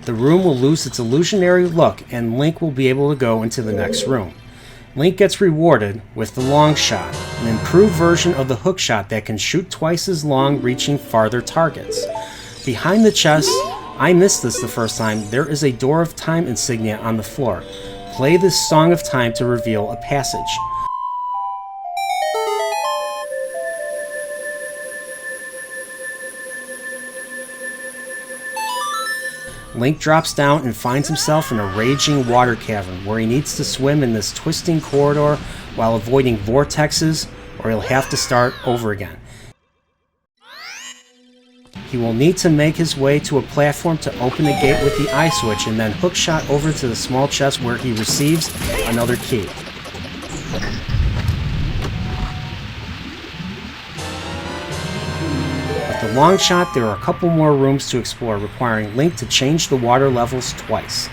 The room will lose its illusionary look and Link will be able to go into the next room. Link gets rewarded with the long shot, an improved version of the hookshot that can shoot twice as long, reaching farther targets. Behind the chest, I missed this the first time, there is a Door of Time insignia on the floor. Play this Song of Time to reveal a passage. Link drops down and finds himself in a raging water cavern where he needs to swim in this twisting corridor while avoiding vortexes, or he'll have to start over again. He will need to make his way to a platform to open the gate with the eye switch and then hookshot over to the small chest where he receives another key. With the long shot, there are a couple more rooms to explore, requiring Link to change the water levels twice.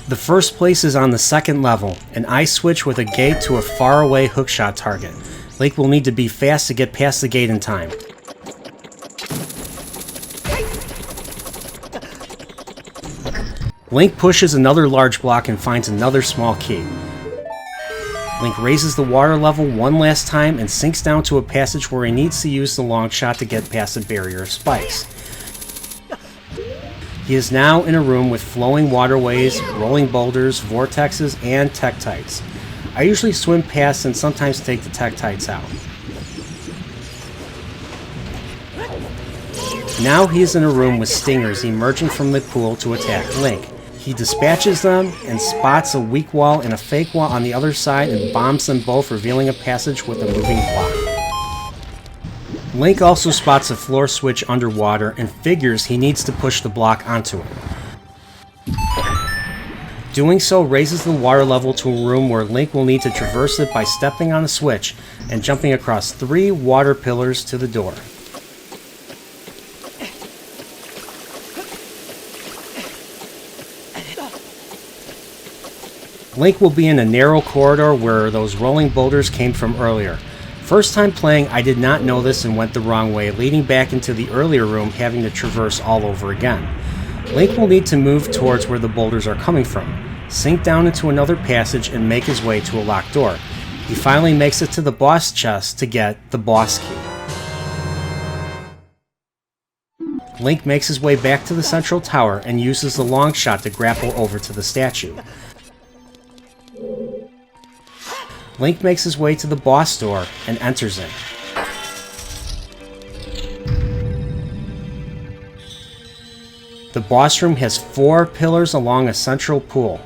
The first place is on the second level, an eye switch with a gate to a faraway hookshot target. Link will need to be fast to get past the gate in time. Link pushes another large block and finds another small key. Link raises the water level one last time and sinks down to a passage where he needs to use the long shot to get past the barrier of spikes. He is now in a room with flowing waterways, rolling boulders, vortexes, and Tektites. I usually swim past and sometimes take the Tektites out. Now he is in a room with stingers emerging from the pool to attack Link. He dispatches them and spots a weak wall and a fake wall on the other side and bombs them both, revealing a passage with a moving block. Link also spots a floor switch underwater and figures he needs to push the block onto it. Doing so raises the water level to a room where Link will need to traverse it by stepping on a switch and jumping across 3 water pillars to the door. Link will be in a narrow corridor where those rolling boulders came from earlier. First time playing, I did not know this and went the wrong way, leading back into the earlier room, having to traverse all over again. Link will need to move towards where the boulders are coming from, sink down into another passage, and make his way to a locked door. He finally makes it to the boss chest to get the boss key. Link makes his way back to the central tower and uses the long shot to grapple over to the statue. Link makes his way to the boss door and enters it. The boss room has 4 pillars along a central pool.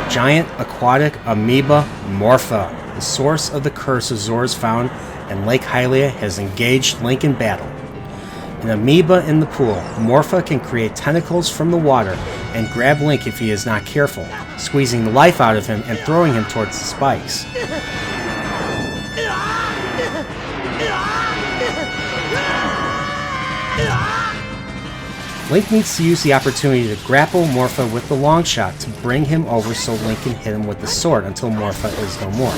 Giant aquatic amoeba Morpha, the source of the curse of Zoras found in Lake Hylia, has engaged Link in battle. An amoeba in the pool, Morpha can create tentacles from the water and grab Link if he is not careful, squeezing the life out of him and throwing him towards the spikes. Link needs to use the opportunity to grapple Morpha with the long shot to bring him over so Link can hit him with the sword until Morpha is no more.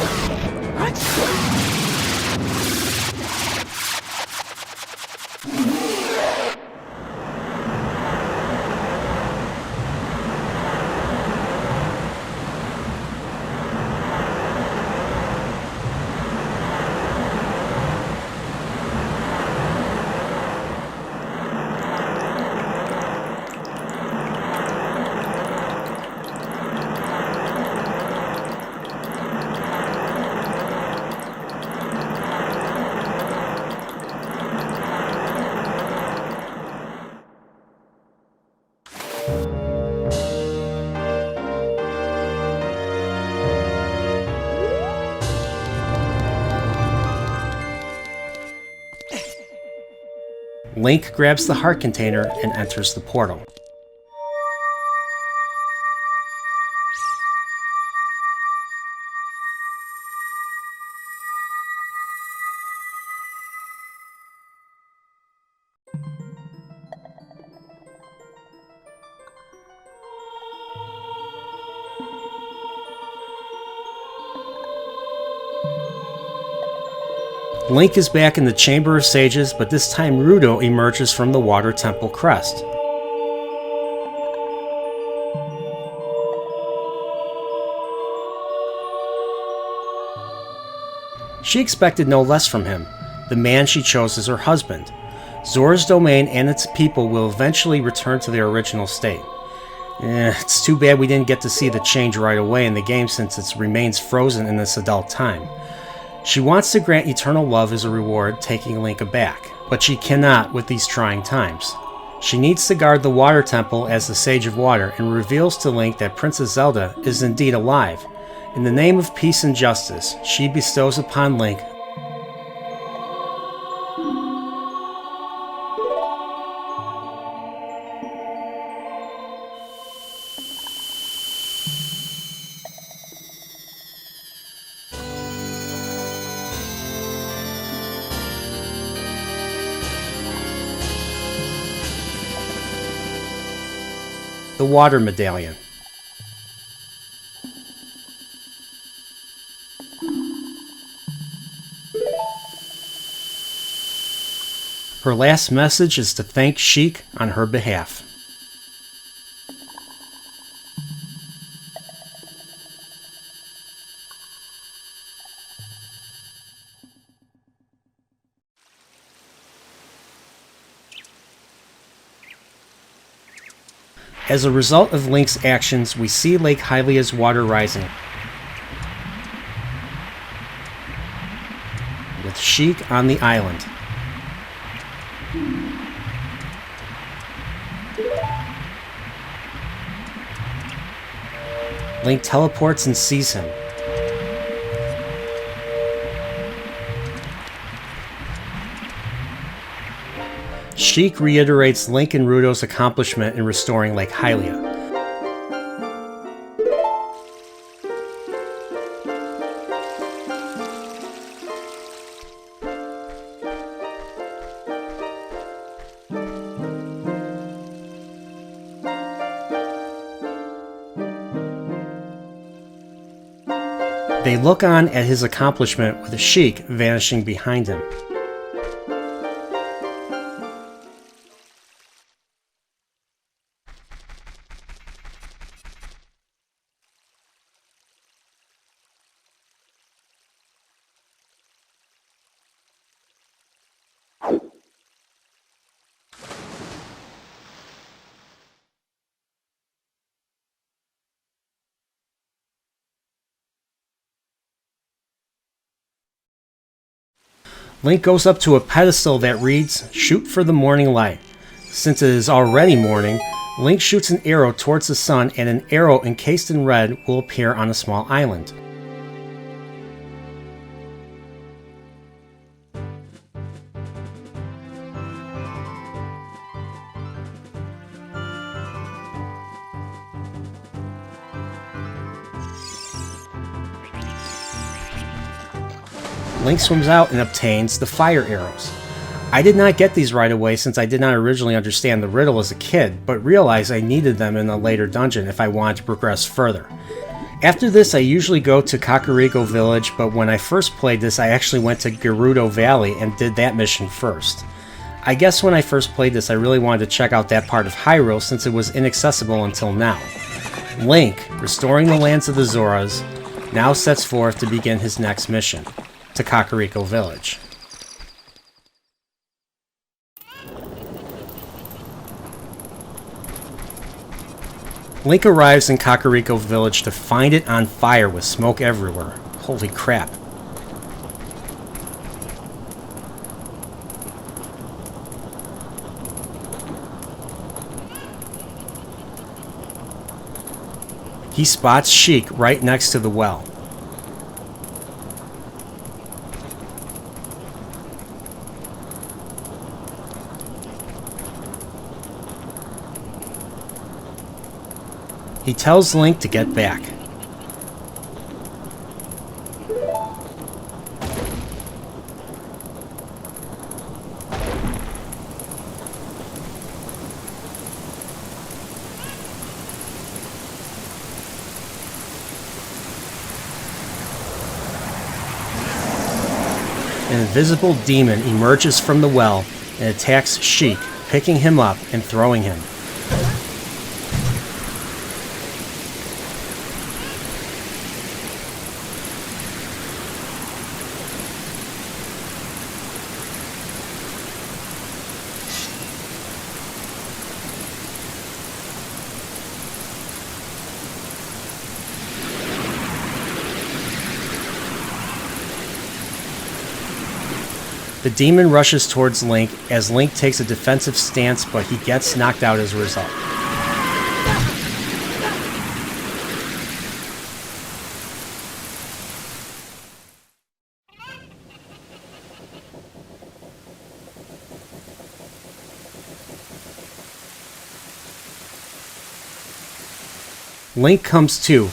Link grabs the heart container and enters the portal. Link is back in the Chamber of Sages, but this time Rudo emerges from the Water Temple crest. She expected no less from him, the man she chose as her husband. Zora's domain and its people will eventually return to their original state. It's too bad we didn't get to see the change right away in the game since it remains frozen in this adult time. She wants to grant eternal love as a reward, taking Link aback, but she cannot with these trying times. She needs to guard the Water Temple as the Sage of Water and reveals to Link that Princess Zelda is indeed alive. In the name of peace and justice, she bestows upon Link the Water Medallion. Her last message is to thank Sheik on her behalf. As a result of Link's actions, we see Lake Hylia's water rising, with Sheik on the island. Link teleports and sees him. Sheik reiterates Link and Ruto's accomplishment in restoring Lake Hylia. They look on at his accomplishment with Sheik vanishing behind him. Link goes up to a pedestal that reads, "Shoot for the morning light." Since it is already morning, Link shoots an arrow towards the sun, and an arrow encased in red will appear on a small island. Link swims out and obtains the fire arrows. I did not get these right away since I did not originally understand the riddle as a kid, but realized I needed them in a later dungeon if I wanted to progress further. After this, I usually go to Kakariko Village, but when I first played this, I actually went to Gerudo Valley and did that mission first. I guess when I first played this, I really wanted to check out that part of Hyrule since it was inaccessible until now. Link, restoring the lands of the Zoras, now sets forth to begin his next mission, to Kakariko Village. Link arrives in Kakariko Village to find it on fire with smoke everywhere. Holy crap. He spots Sheik right next to the well. He tells Link to get back. An invisible demon emerges from the well and attacks Sheik, picking him up and throwing him. The demon rushes towards Link as Link takes a defensive stance, but he gets knocked out as a result. Link comes to.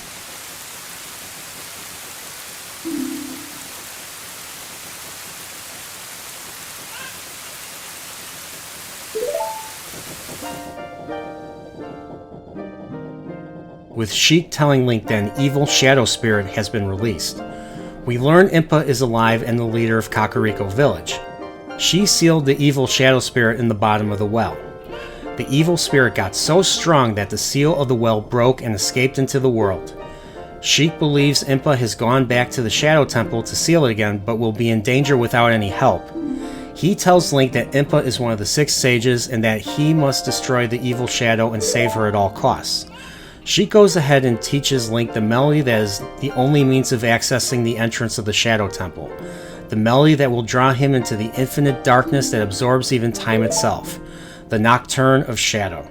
With Sheik telling Link that an evil shadow spirit has been released. We learn Impa is alive and the leader of Kakariko Village. She sealed the evil shadow spirit in the bottom of the well. The evil spirit got so strong that the seal of the well broke and escaped into the world. Sheik believes Impa has gone back to the Shadow Temple to seal it again, but will be in danger without any help. He tells Link that Impa is one of the 6 sages and that he must destroy the evil shadow and save her at all costs. Sheik goes ahead and teaches Link the melody that is the only means of accessing the entrance of the Shadow Temple. The melody that will draw him into the infinite darkness that absorbs even time itself. The Nocturne of Shadow.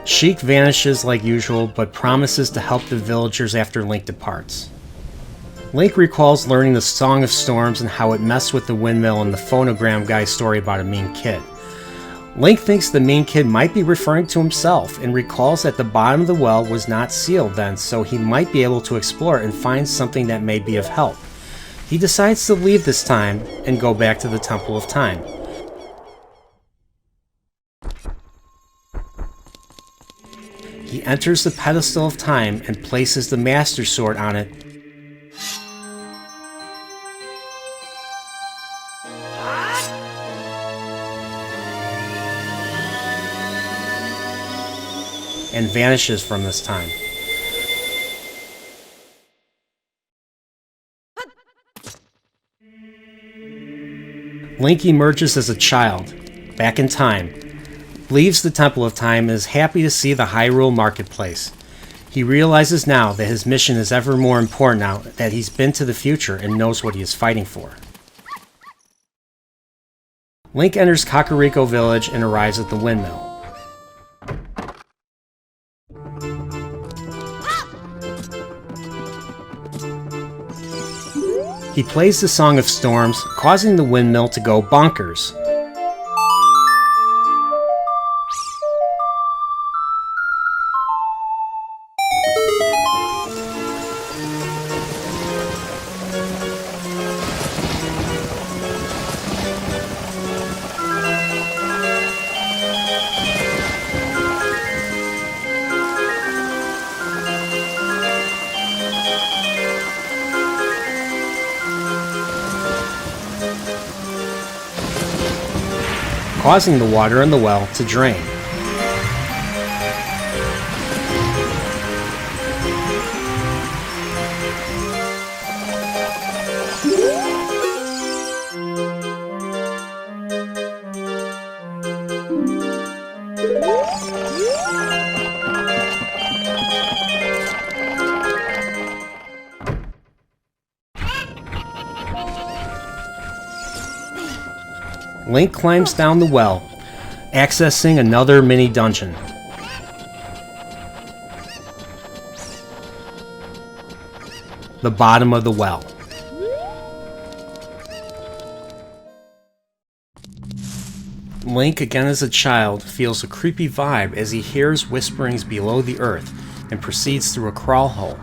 Sheik vanishes like usual, but promises to help the villagers after Link departs. Link recalls learning the Song of Storms and how it messed with the windmill in the phonogram guy's story about a mean kid. Link thinks the mean kid might be referring to himself, and recalls that the bottom of the well was not sealed then, so he might be able to explore it and find something that may be of help. He decides to leave this time and go back to the Temple of Time. He enters the pedestal of time and places the Master Sword on it. And vanishes from this time. Link emerges as a child, back in time, leaves the Temple of Time and is happy to see the Hyrule marketplace. He realizes now that his mission is ever more important now that he's been to the future and knows what he is fighting for. Link enters Kakariko village and arrives at the windmill. He plays the Song of Storms, causing the windmill to go bonkers. Causing the water in the well to drain. Link climbs down the well, accessing another mini dungeon. The bottom of the well. Link, again as a child, feels a creepy vibe as he hears whisperings below the earth and proceeds through a crawl hole.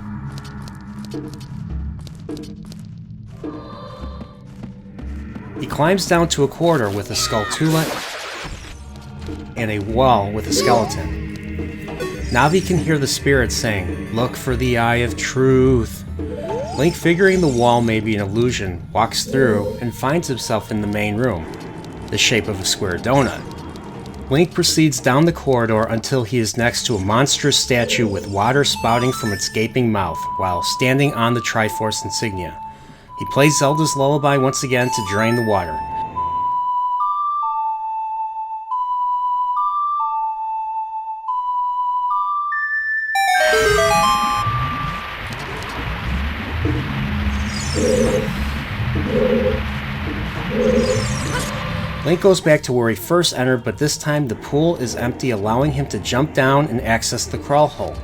He climbs down to a corridor with a skulltula and a wall with a skeleton. Navi can hear the spirit saying, "Look for the Eye of Truth." Link, figuring the wall may be an illusion, walks through and finds himself in the main room, the shape of a square donut. Link proceeds down the corridor until he is next to a monstrous statue with water spouting from its gaping mouth while standing on the Triforce insignia. He plays Zelda's lullaby once again to drain the water. Link goes back to where he first entered, but this time the pool is empty, allowing him to jump down and access the crawl hole.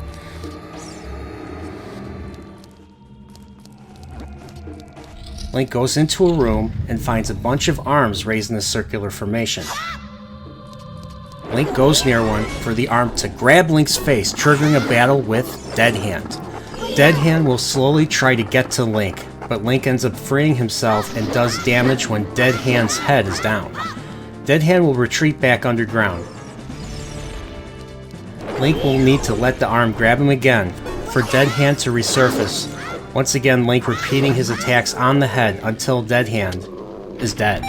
Link goes into a room and finds a bunch of arms raised in a circular formation. Link goes near one for the arm to grab Link's face, triggering a battle with Dead Hand. Dead Hand will slowly try to get to Link, but Link ends up freeing himself and does damage when Dead Hand's head is down. Dead Hand will retreat back underground. Link will need to let the arm grab him again for Dead Hand to resurface. Once again, Link repeating his attacks on the head until Dead Hand is dead.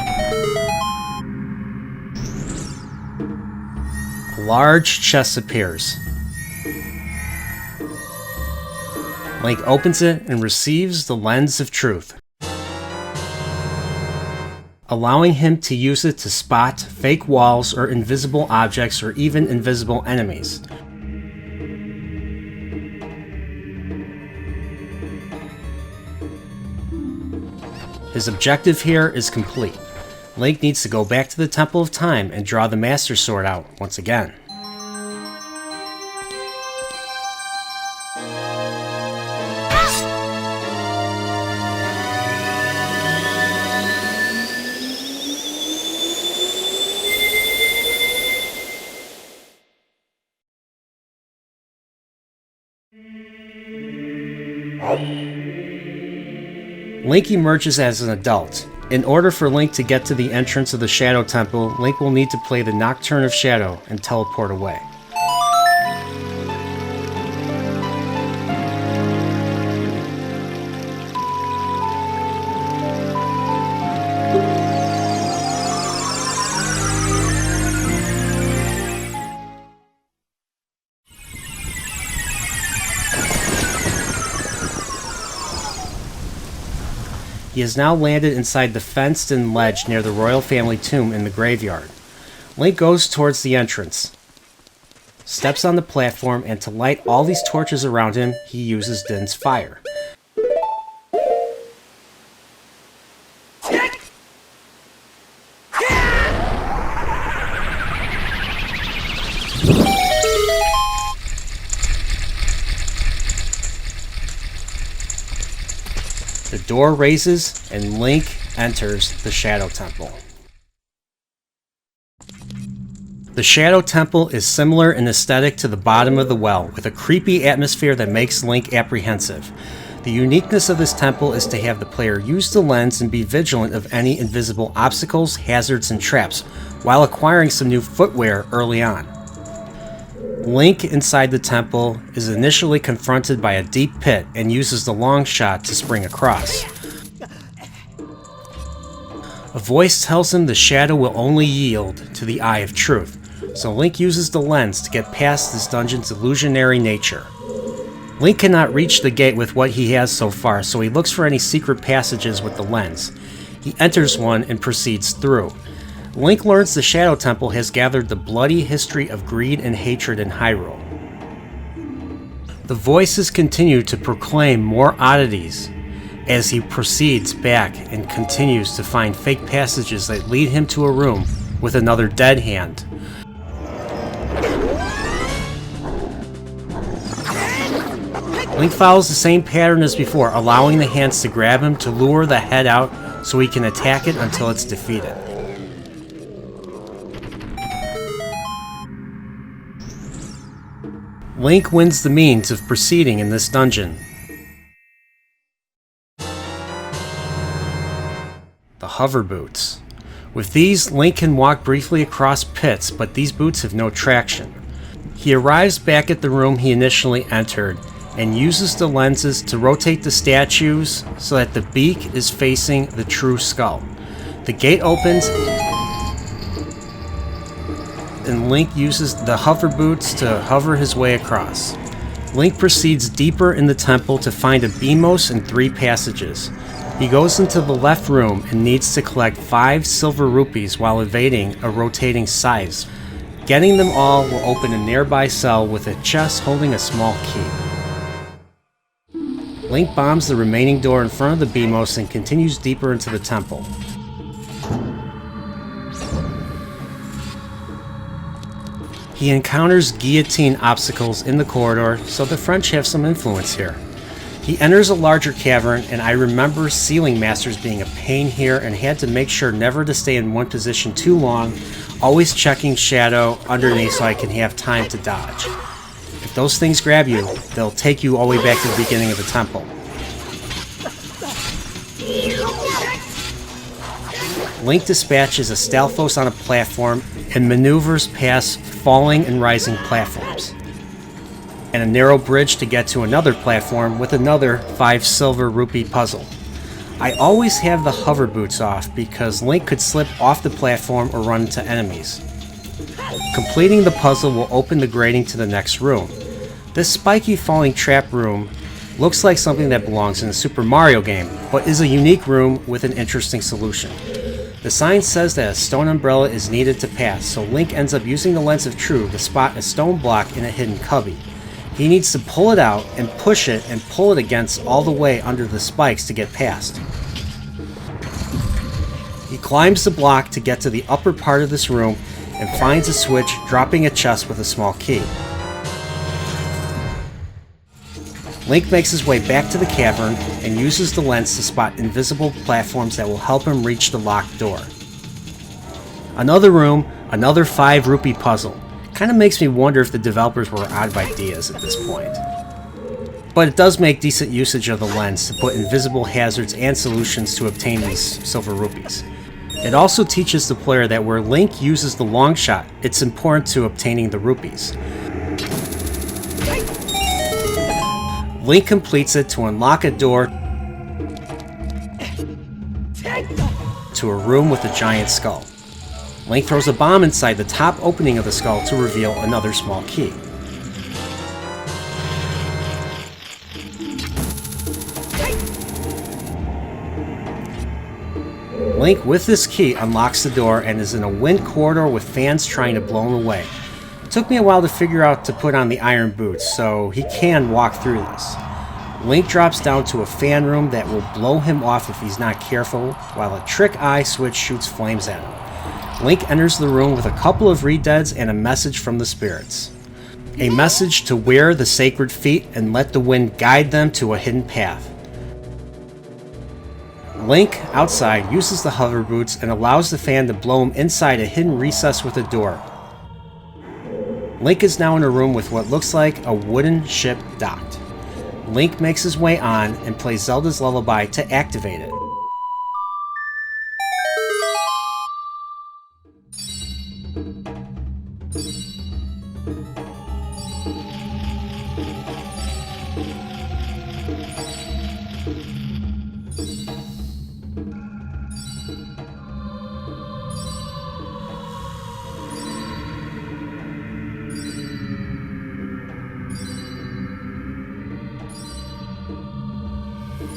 A large chest appears. Link opens it and receives the Lens of Truth, allowing him to use it to spot fake walls or invisible objects or even invisible enemies. His objective here is complete. Link needs to go back to the Temple of Time and draw the Master Sword out once again. Link emerges as an adult. In order for Link to get to the entrance of the Shadow Temple, Link will need to play the Nocturne of Shadow and teleport away. He has now landed inside the fenced-in ledge near the royal family tomb in the graveyard. Link goes towards the entrance, steps on the platform, and to light all these torches around him, he uses Din's fire. The door raises, and Link enters the Shadow Temple. The Shadow Temple is similar in aesthetic to the bottom of the well, with a creepy atmosphere that makes Link apprehensive. The uniqueness of this temple is to have the player use the lens and be vigilant of any invisible obstacles, hazards, and traps, while acquiring some new footwear early on. Link inside the temple is initially confronted by a deep pit and uses the long shot to spring across. A voice tells him the shadow will only yield to the Eye of Truth, so Link uses the lens to get past this dungeon's illusionary nature. Link cannot reach the gate with what he has so far, so he looks for any secret passages with the lens. He enters one and proceeds through. Link learns the Shadow Temple has gathered the bloody history of greed and hatred in Hyrule. The voices continue to proclaim more oddities as he proceeds back and continues to find fake passages that lead him to a room with another Dead Hand. Link follows the same pattern as before, allowing the hands to grab him to lure the head out so he can attack it until it's defeated. Link wins the means of proceeding in this dungeon. The hover boots. With these, Link can walk briefly across pits, but these boots have no traction. He arrives back at the room he initially entered and uses the lenses to rotate the statues so that the beak is facing the true skull. The gate opens and Link uses the hover boots to hover his way across. Link proceeds deeper in the temple to find a Beamos and 3 passages. He goes into the left room and needs to collect 5 silver rupees while evading a rotating scythe. Getting them all will open a nearby cell with a chest holding a small key. Link bombs the remaining door in front of the Beamos and continues deeper into the temple. He encounters guillotine obstacles in the corridor, so the French have some influence here. He enters a larger cavern, and I remember ceiling masters being a pain here and had to make sure never to stay in one position too long, always checking shadow underneath so I can have time to dodge. If those things grab you, they'll take you all the way back to the beginning of the temple. Link dispatches a Stalfos on a platform and maneuvers past falling and rising platforms, and a narrow bridge to get to another platform with another 5 silver rupee puzzle. I always have the hover boots off because Link could slip off the platform or run into enemies. Completing the puzzle will open the grating to the next room. This spiky falling trap room looks like something that belongs in a Super Mario game, but is a unique room with an interesting solution. The sign says that a stone umbrella is needed to pass, so Link ends up using the Lens of True to spot a stone block in a hidden cubby. He needs to pull it out and push it and pull it against all the way under the spikes to get past. He climbs the block to get to the upper part of this room and finds a switch, dropping a chest with a small key. Link makes his way back to the cavern and uses the lens to spot invisible platforms that will help him reach the locked door. Another room, another 5 rupee puzzle. Kinda makes me wonder if the developers were out of ideas at this point. But it does make decent usage of the lens to put invisible hazards and solutions to obtain these silver rupees. It also teaches the player that where Link uses the long shot, it's important to obtaining the rupees. Link completes it to unlock a door to a room with a giant skull. Link throws a bomb inside the top opening of the skull to reveal another small key. Link, with this key, unlocks the door and is in a wind corridor with fans trying to blow him away. It took me a while to figure out to put on the iron boots, so he can walk through this. Link drops down to a fan room that will blow him off if he's not careful, while a trick eye switch shoots flames at him. Link enters the room with a couple of redeads and a message from the spirits. A message to wear the sacred feet and let the wind guide them to a hidden path. Link, outside, uses the hover boots and allows the fan to blow him inside a hidden recess with a door. Link is now in a room with what looks like a wooden ship docked. Link makes his way on and plays Zelda's Lullaby to activate it.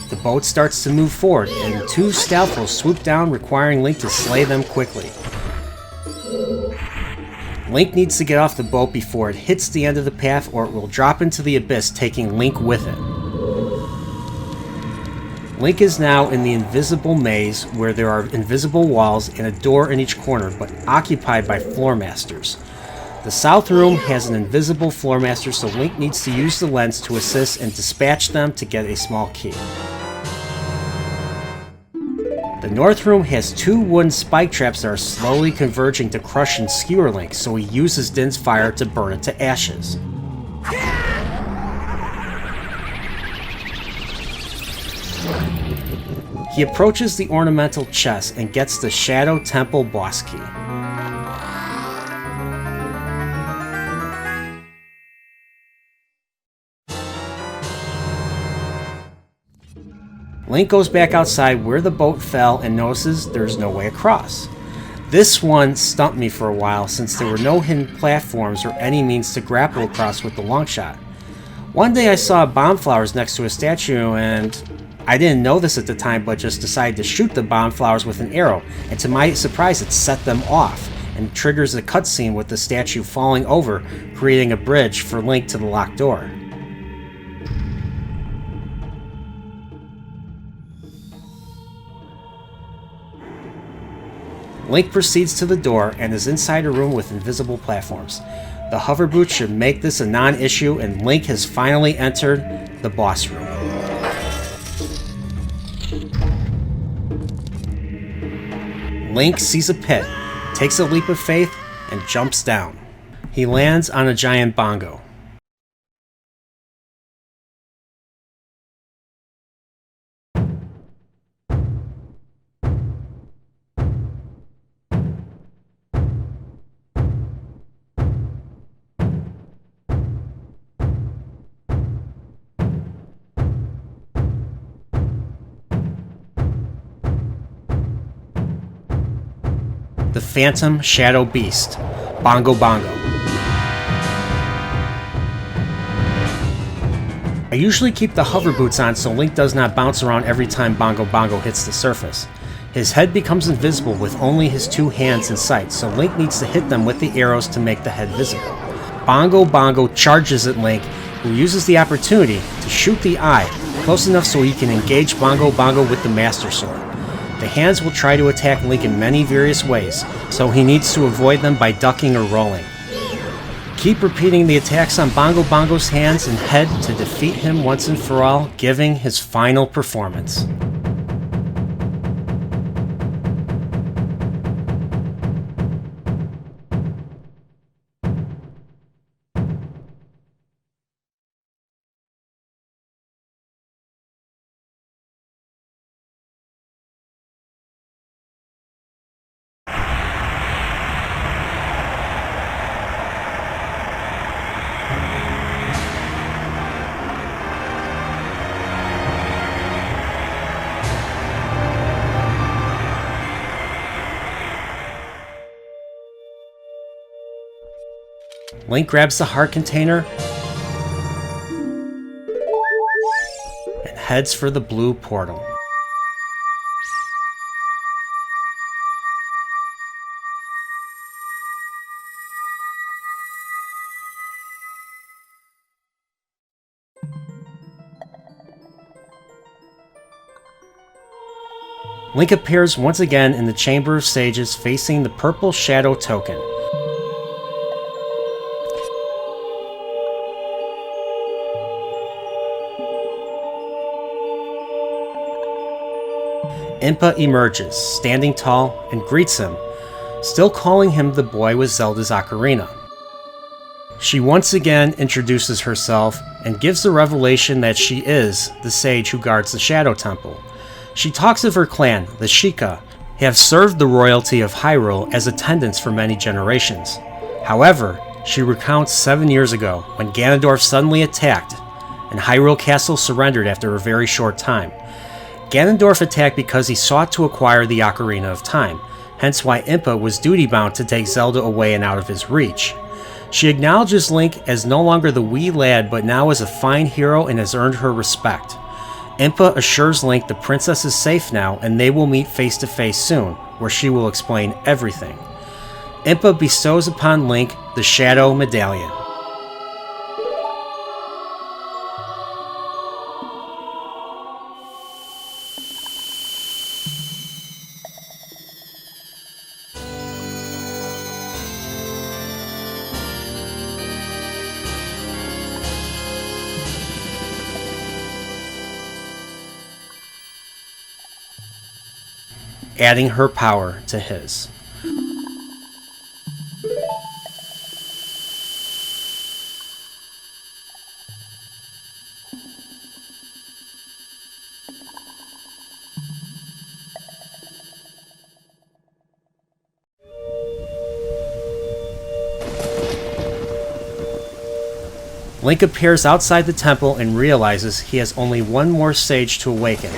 The boat starts to move forward, and 2 Stalfos swoop down, requiring Link to slay them quickly. Link needs to get off the boat before it hits the end of the path, or it will drop into the abyss, taking Link with it. Link is now in the invisible maze, where there are invisible walls and a door in each corner, but occupied by floor masters. The south room has an invisible floor master, so Link needs to use the lens to assist and dispatch them to get a small key. The north room has 2 wooden spike traps that are slowly converging to crush and skewer Link, so he uses Din's fire to burn it to ashes. He approaches the ornamental chest and gets the Shadow Temple boss key. Link goes back outside where the boat fell and notices there's no way across. This one stumped me for a while since there were no hidden platforms or any means to grapple across with the long shot. One day I saw bomb flowers next to a statue and I didn't know this at the time, but just decided to shoot the bomb flowers with an arrow, and to my surprise it set them off and triggers a cutscene with the statue falling over, creating a bridge for Link to the locked door. Link proceeds to the door and is inside a room with invisible platforms. The hover boots should make this a non-issue, and Link has finally entered the boss room. Link sees a pit, takes a leap of faith, and jumps down. He lands on a giant bongo. The Phantom Shadow Beast, Bongo Bongo. I usually keep the hover boots on so Link does not bounce around every time Bongo Bongo hits the surface. His head becomes invisible with only his two hands in sight, so Link needs to hit them with the arrows to make the head visible. Bongo Bongo charges at Link, who uses the opportunity to shoot the eye, close enough so he can engage Bongo Bongo with the Master Sword. The hands will try to attack Link in many various ways, so he needs to avoid them by ducking or rolling. Keep repeating the attacks on Bongo Bongo's hands and head to defeat him once and for all, giving his final performance. Link grabs the heart container and heads for the blue portal. Link appears once again in the Chamber of Sages facing the purple shadow token. Impa emerges, standing tall, and greets him, still calling him the boy with Zelda's Ocarina. She once again introduces herself and gives the revelation that she is the sage who guards the Shadow Temple. She talks of her clan, the Sheikah, have served the royalty of Hyrule as attendants for many generations. However, she recounts 7 years ago when Ganondorf suddenly attacked and Hyrule Castle surrendered after a very short time. Ganondorf attacked because he sought to acquire the Ocarina of Time, hence why Impa was duty-bound to take Zelda away and out of his reach. She acknowledges Link as no longer the wee lad, but now as a fine hero and has earned her respect. Impa assures Link the princess is safe now and they will meet face to face soon, where she will explain everything. Impa bestows upon Link the Shadow Medallion. Adding her power to his. Link appears outside the temple and realizes he has only one more sage to awaken,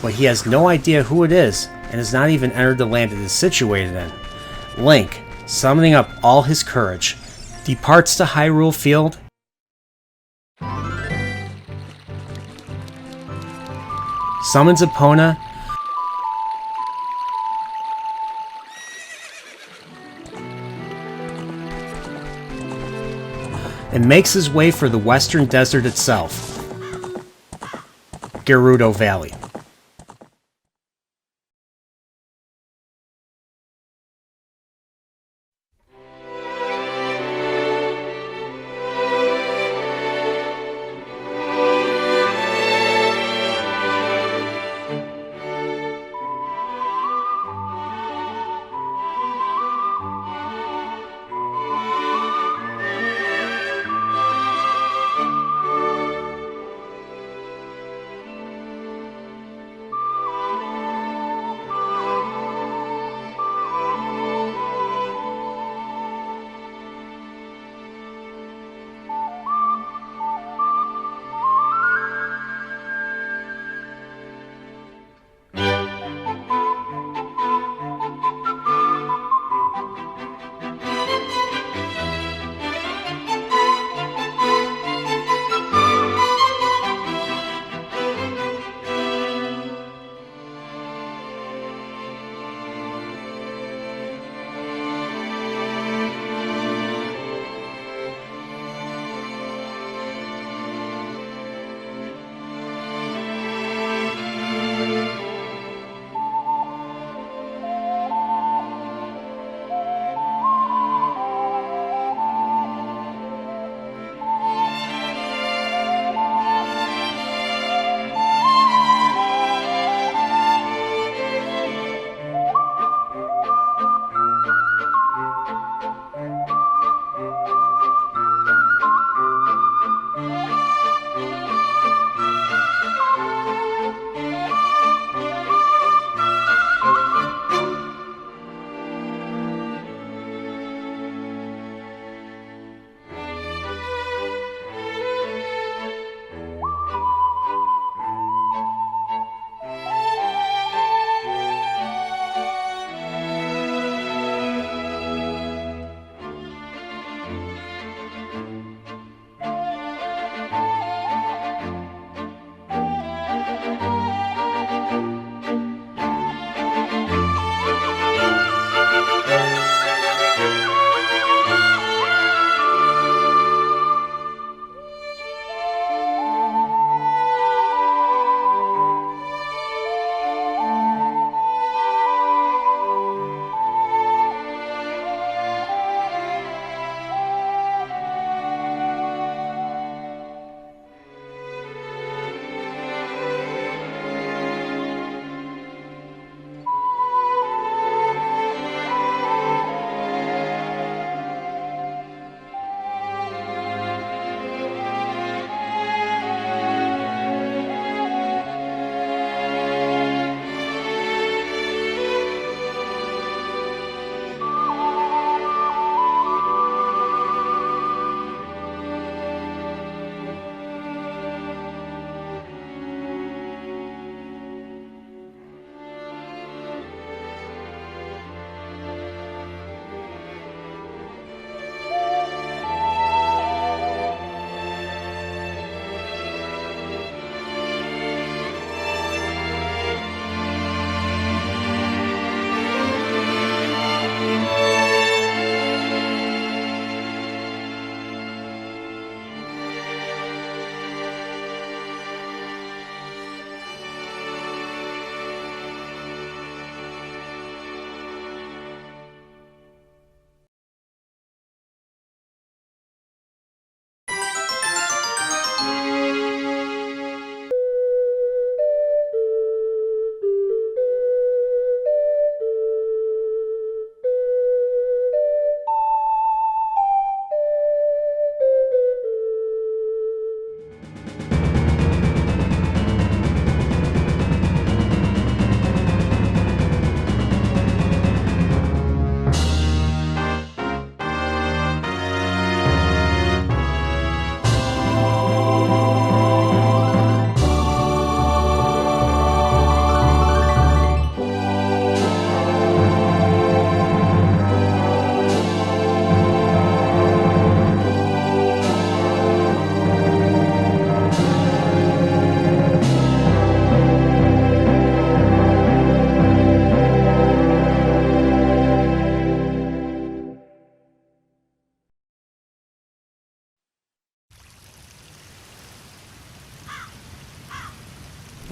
but he has no idea who it is and has not even entered the land it is situated in. Link, summoning up all his courage, departs to Hyrule Field summons Epona and makes his way for the western desert itself, Gerudo Valley.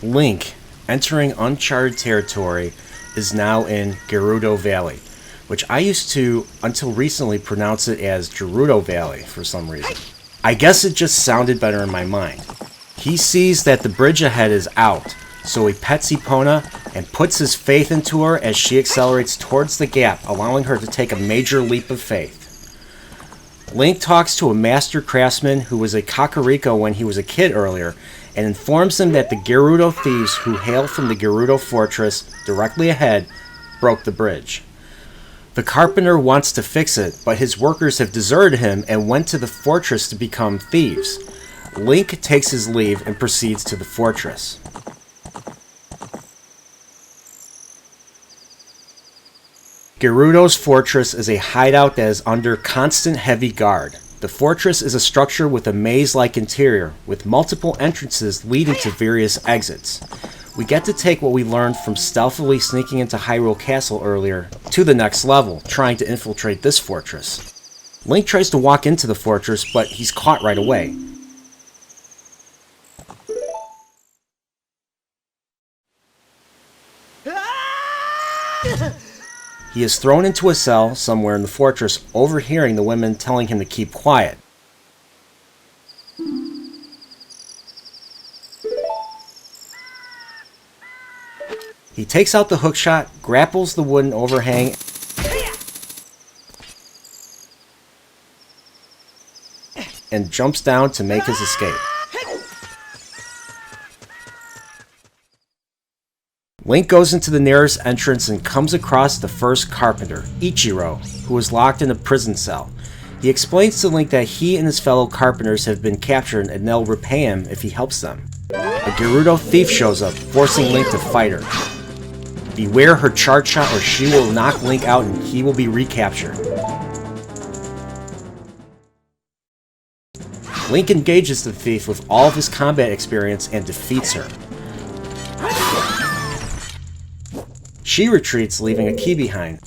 Link, entering uncharted territory, is now in Gerudo Valley, which I used to, until recently, pronounce it as Gerudo Valley for some reason. I guess it just sounded better in my mind. He sees that the bridge ahead is out, so he pets Epona and puts his faith into her as she accelerates towards the gap, allowing her to take a major leap of faith. Link talks to a master craftsman who was a Kakariko when he was a kid earlier, and informs him that the Gerudo thieves who hail from the Gerudo fortress directly ahead broke the bridge. The carpenter wants to fix it, but his workers have deserted him and went to the fortress to become thieves. Link takes his leave and proceeds to the fortress. Gerudo's fortress is a hideout that is under constant heavy guard. The fortress is a structure with a maze-like interior, with multiple entrances leading to various exits. We get to take what we learned from stealthily sneaking into Hyrule Castle earlier to the next level, trying to infiltrate this fortress. Link tries to walk into the fortress, but he's caught right away. He is thrown into a cell somewhere in the fortress, overhearing the women telling him to keep quiet. He takes out the hookshot, grapples the wooden overhang, and jumps down to make his escape. Link goes into the nearest entrance and comes across the first carpenter, Ichiro, who is locked in a prison cell. He explains to Link that he and his fellow carpenters have been captured and they'll repay him if he helps them. A Gerudo thief shows up, forcing Link to fight her. Beware her charge shot or she will knock Link out and he will be recaptured. Link engages the thief with all of his combat experience and defeats her. She retreats, leaving a key behind.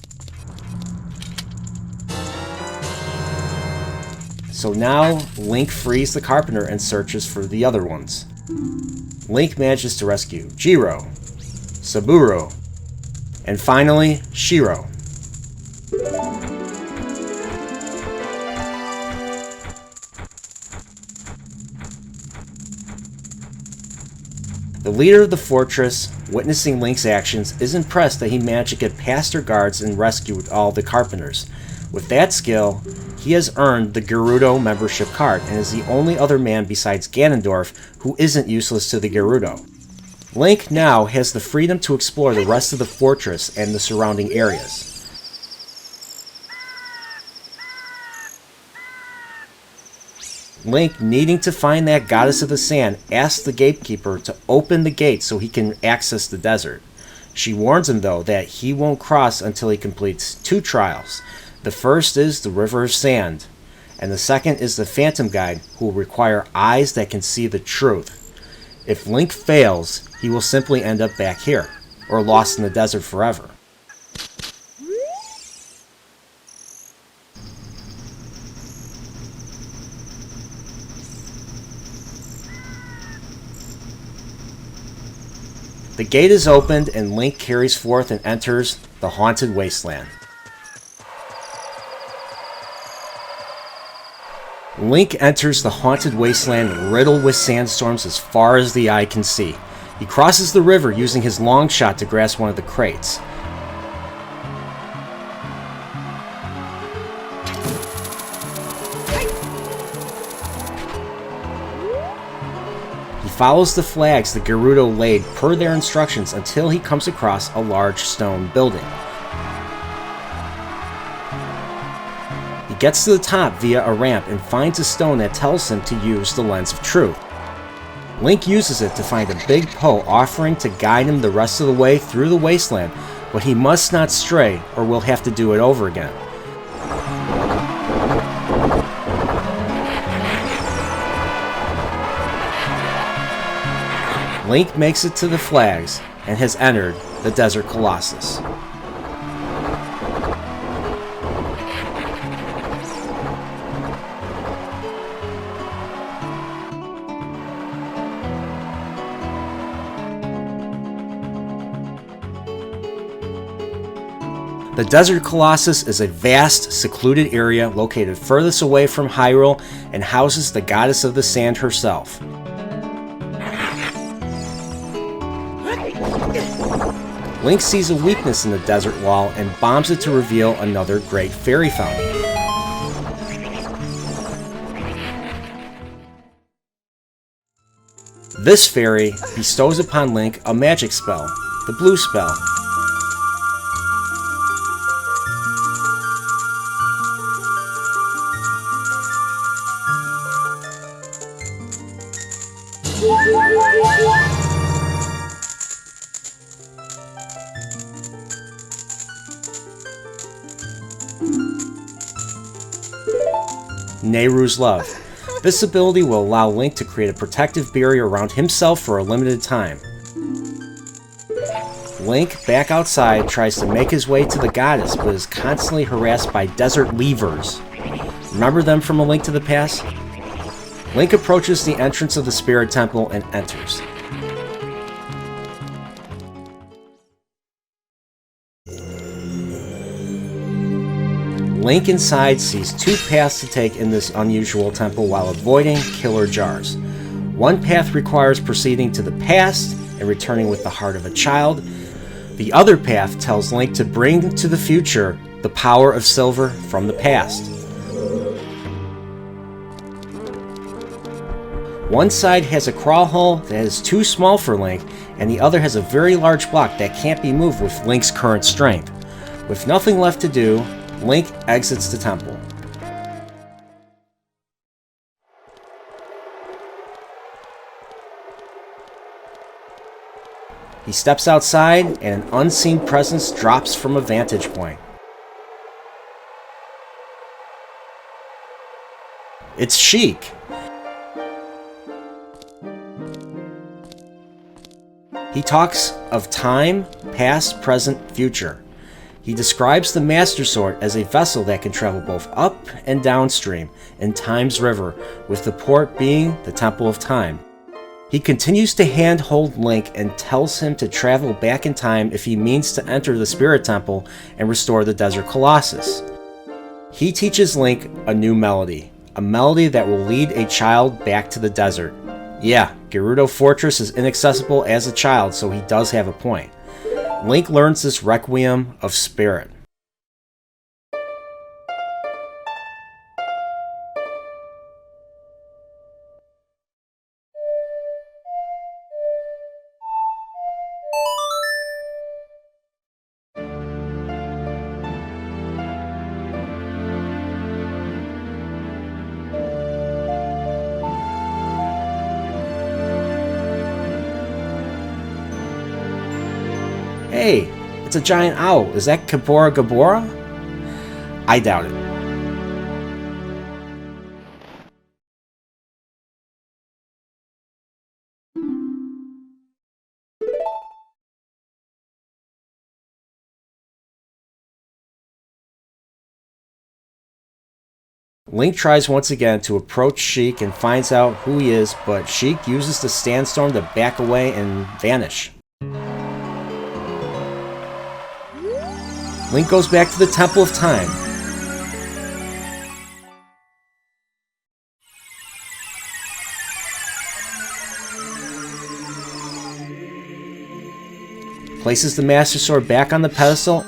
So now, Link frees the carpenter and searches for the other ones. Link manages to rescue Jiro, Saburo, and finally, Shiro. The leader of the fortress, witnessing Link's actions, is impressed that he managed to get past her guards and rescued all the carpenters. With that skill, he has earned the Gerudo membership card and is the only other man besides Ganondorf who isn't useless to the Gerudo. Link now has the freedom to explore the rest of the fortress and the surrounding areas. Link, needing to find that goddess of the sand, asks the gatekeeper to open the gate so he can access the desert. She warns him, though, that he won't cross until he completes 2 trials. The first is the River of Sand, and the second is the Phantom Guide, who will require eyes that can see the truth. If Link fails, he will simply end up back here, or lost in the desert forever. The gate is opened and Link carries forth and enters the haunted wasteland. Link enters the haunted wasteland riddled with sandstorms as far as the eye can see. He crosses the river using his long shot to grasp one of the crates. He follows the flags the Gerudo laid per their instructions until he comes across a large stone building. He gets to the top via a ramp and finds a stone that tells him to use the Lens of Truth. Link uses it to find a big Poe offering to guide him the rest of the way through the wasteland, but he must not stray or will have to do it over again. Link makes it to the flags and has entered the Desert Colossus. The Desert Colossus is a vast, secluded area located furthest away from Hyrule and houses the goddess of the sand herself. Link sees a weakness in the desert wall and bombs it to reveal another great fairy fountain. This fairy bestows upon Link a magic spell, the Blue Spell. Nehru's Love. This ability will allow Link to create a protective barrier around himself for a limited time. Link, back outside, tries to make his way to the goddess, but is constantly harassed by desert leavers. Remember them from A Link to the Past? Link approaches the entrance of the Spirit Temple and enters. Link inside sees two paths to take in this unusual temple while avoiding killer jars. One path requires proceeding to the past and returning with the heart of a child. The other path tells Link to bring to the future the power of silver from the past. One side has a crawl hole that is too small for Link, and the other has a very large block that can't be moved with Link's current strength. With nothing left to do, Link exits the temple. He steps outside, and an unseen presence drops from a vantage point. It's Sheik. He talks of time, past, present, future. He describes the Master Sword as a vessel that can travel both up and downstream in Time's river, with the port being the Temple of Time. He continues to handhold Link and tells him to travel back in time if he means to enter the Spirit Temple and restore the Desert Colossus. He teaches Link a new melody, a melody that will lead a child back to the desert. Yeah, Gerudo Fortress is inaccessible as a child, so he does have a point. Link learns this Requiem of Spirit. Hey, it's a giant owl. Is that Gabora Gabora? I doubt it. Link tries once again to approach Sheik and finds out who he is, but Sheik uses the sandstorm to back away and vanish. Link goes back to the Temple of Time. Places the Master Sword back on the pedestal.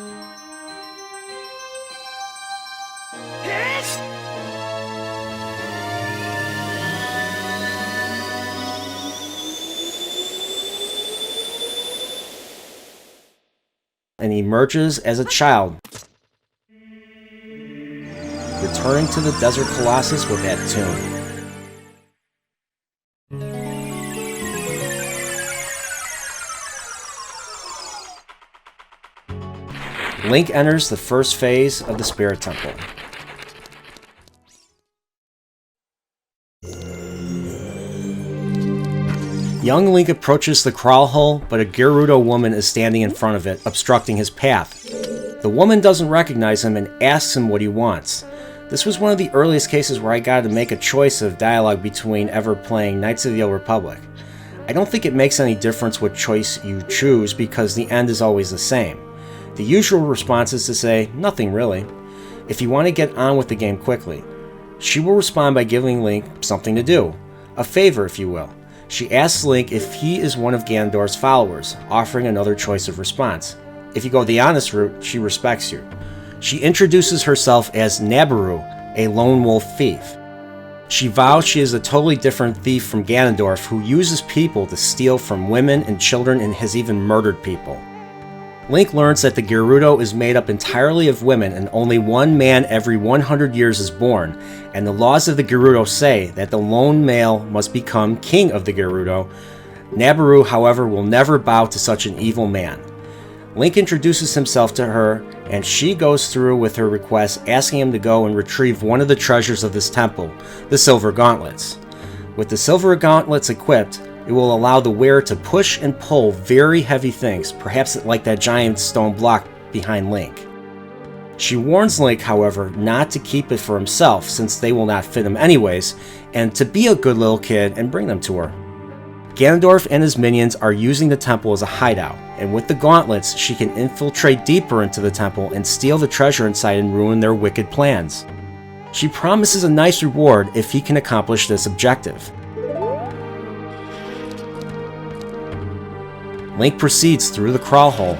And emerges as a child, returning to the Desert Colossus with that tune. Link enters the first phase of the Spirit Temple. Young Link approaches the crawl hole, but a Gerudo woman is standing in front of it, obstructing his path. The woman doesn't recognize him and asks him what he wants. This was one of the earliest cases where I got to make a choice of dialogue between ever playing Knights of the Old Republic. I don't think it makes any difference what choice you choose because the end is always the same. The usual response is to say, nothing really, if you want to get on with the game quickly. She will respond by giving Link something to do, a favor if you will. She asks Link if he is one of Ganondorf's followers, offering another choice of response. If you go the honest route, she respects you. She introduces herself as Nabaru, a lone wolf thief. She vows she is a totally different thief from Ganondorf who uses people to steal from women and children and has even murdered people. Link learns that the Gerudo is made up entirely of women and only one man every 100 years is born, and the laws of the Gerudo say that the lone male must become king of the Gerudo. Nabaru, however, will never bow to such an evil man. Link introduces himself to her, and she goes through with her request, asking him to go and retrieve one of the treasures of this temple, the Silver Gauntlets. With the Silver Gauntlets equipped, it will allow the wearer to push and pull very heavy things, perhaps like that giant stone block behind Link. She warns Link, however, not to keep it for himself since they will not fit him anyways, and to be a good little kid and bring them to her. Ganondorf and his minions are using the temple as a hideout, and with the gauntlets she can infiltrate deeper into the temple and steal the treasure inside and ruin their wicked plans. She promises a nice reward if he can accomplish this objective. Link proceeds through the crawl hole.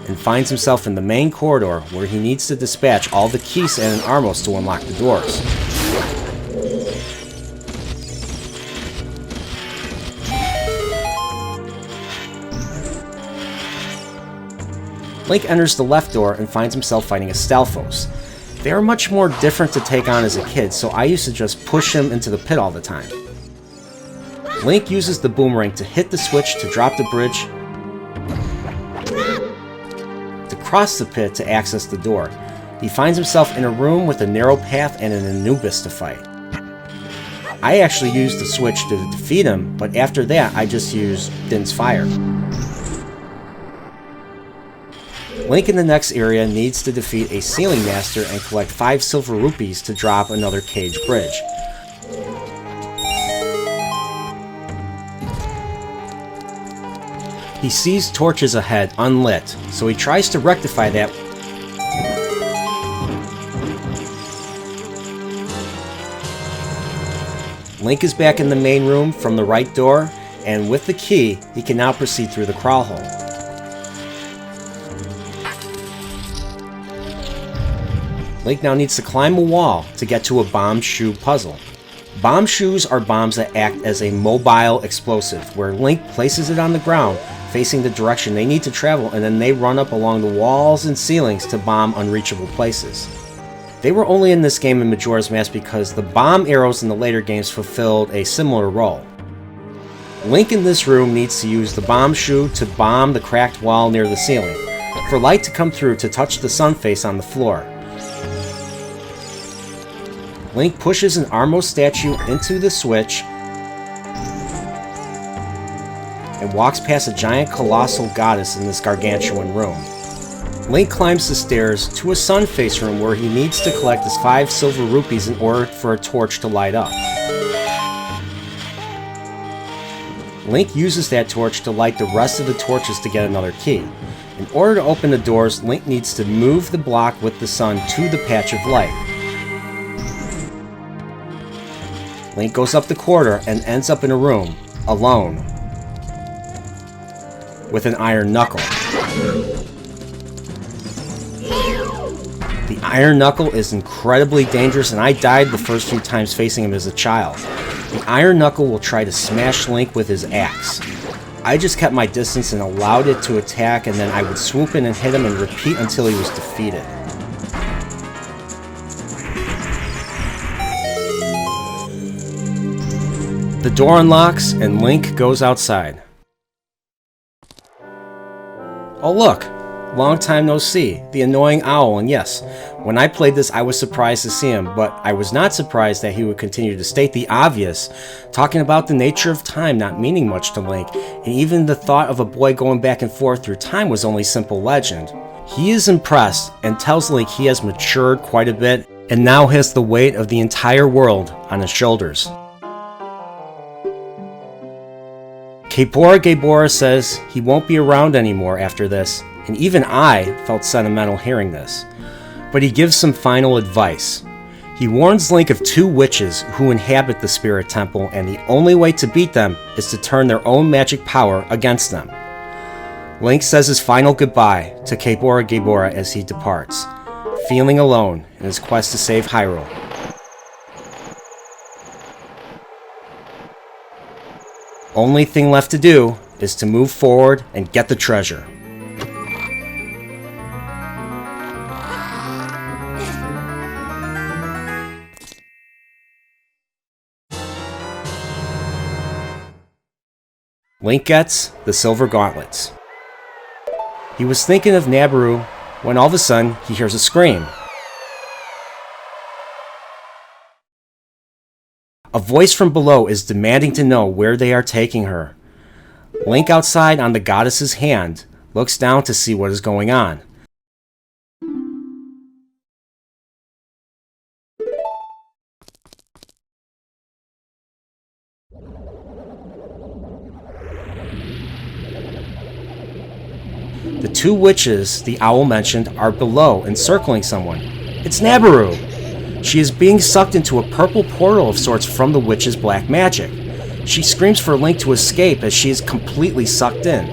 And finds himself in the main corridor where he needs to dispatch all the keys and armos to unlock the doors. Link enters the left door and finds himself fighting a Stalfos. They are much more different to take on as a kid, so I used to just push him into the pit all the time. Link uses the boomerang to hit the switch to drop the bridge, to cross the pit to access the door. He finds himself in a room with a narrow path and an Anubis to fight. I actually used the switch to defeat him, but after that I just used Din's Fire. Link in the next area needs to defeat a Ceiling Master and collect 5 silver rupees to drop another cage bridge. He sees torches ahead unlit, so he tries to rectify that. Link is back in the main room from the right door, and with the key, he can now proceed through the crawl hole. Link now needs to climb a wall to get to a bomb shoe puzzle. Bomb shoes are bombs that act as a mobile explosive, where Link places it on the ground facing the direction they need to travel, and then they run up along the walls and ceilings to bomb unreachable places. They were only in this game in Majora's Mask because the bomb arrows in the later games fulfilled a similar role. Link in this room needs to use the bomb shoe to bomb the cracked wall near the ceiling, for light to come through to touch the sun face on the floor. Link pushes an Armo statue into the switch and walks past a giant colossal goddess in this gargantuan room. Link climbs the stairs to a sun face room where he needs to collect his 5 silver rupees in order for a torch to light up. Link uses that torch to light the rest of the torches to get another key. In order to open the doors, Link needs to move the block with the sun to the patch of light. Link goes up the corridor and ends up in a room, alone, with an iron knuckle. The iron knuckle is incredibly dangerous, and I died the first few times facing him as a child. The iron knuckle will try to smash Link with his axe. I just kept my distance and allowed it to attack, and then I would swoop in and hit him and repeat until he was defeated. The door unlocks and Link goes outside. Oh look! Long time no see, the annoying owl, and yes, when I played this I was surprised to see him, but I was not surprised that he would continue to state the obvious, talking about the nature of time not meaning much to Link, and even the thought of a boy going back and forth through time was only simple legend. He is impressed and tells Link he has matured quite a bit and now has the weight of the entire world on his shoulders. Gebora says he won't be around anymore after this, and even I felt sentimental hearing this. But he gives some final advice. He warns Link of 2 witches who inhabit the Spirit Temple, and the only way to beat them is to turn their own magic power against them. Link says his final goodbye to Gebora as he departs, feeling alone in his quest to save Hyrule. Only thing left to do is to move forward and get the treasure. Link gets the silver gauntlets. He was thinking of Nabaru when all of a sudden he hears a scream. A voice from below is demanding to know where they are taking her. Link, outside on the goddess's hand, looks down to see what is going on. The 2 witches the owl mentioned are below, encircling someone. It's Nabaru! She is being sucked into a purple portal of sorts from the witch's black magic. She screams for Link to escape as she is completely sucked in.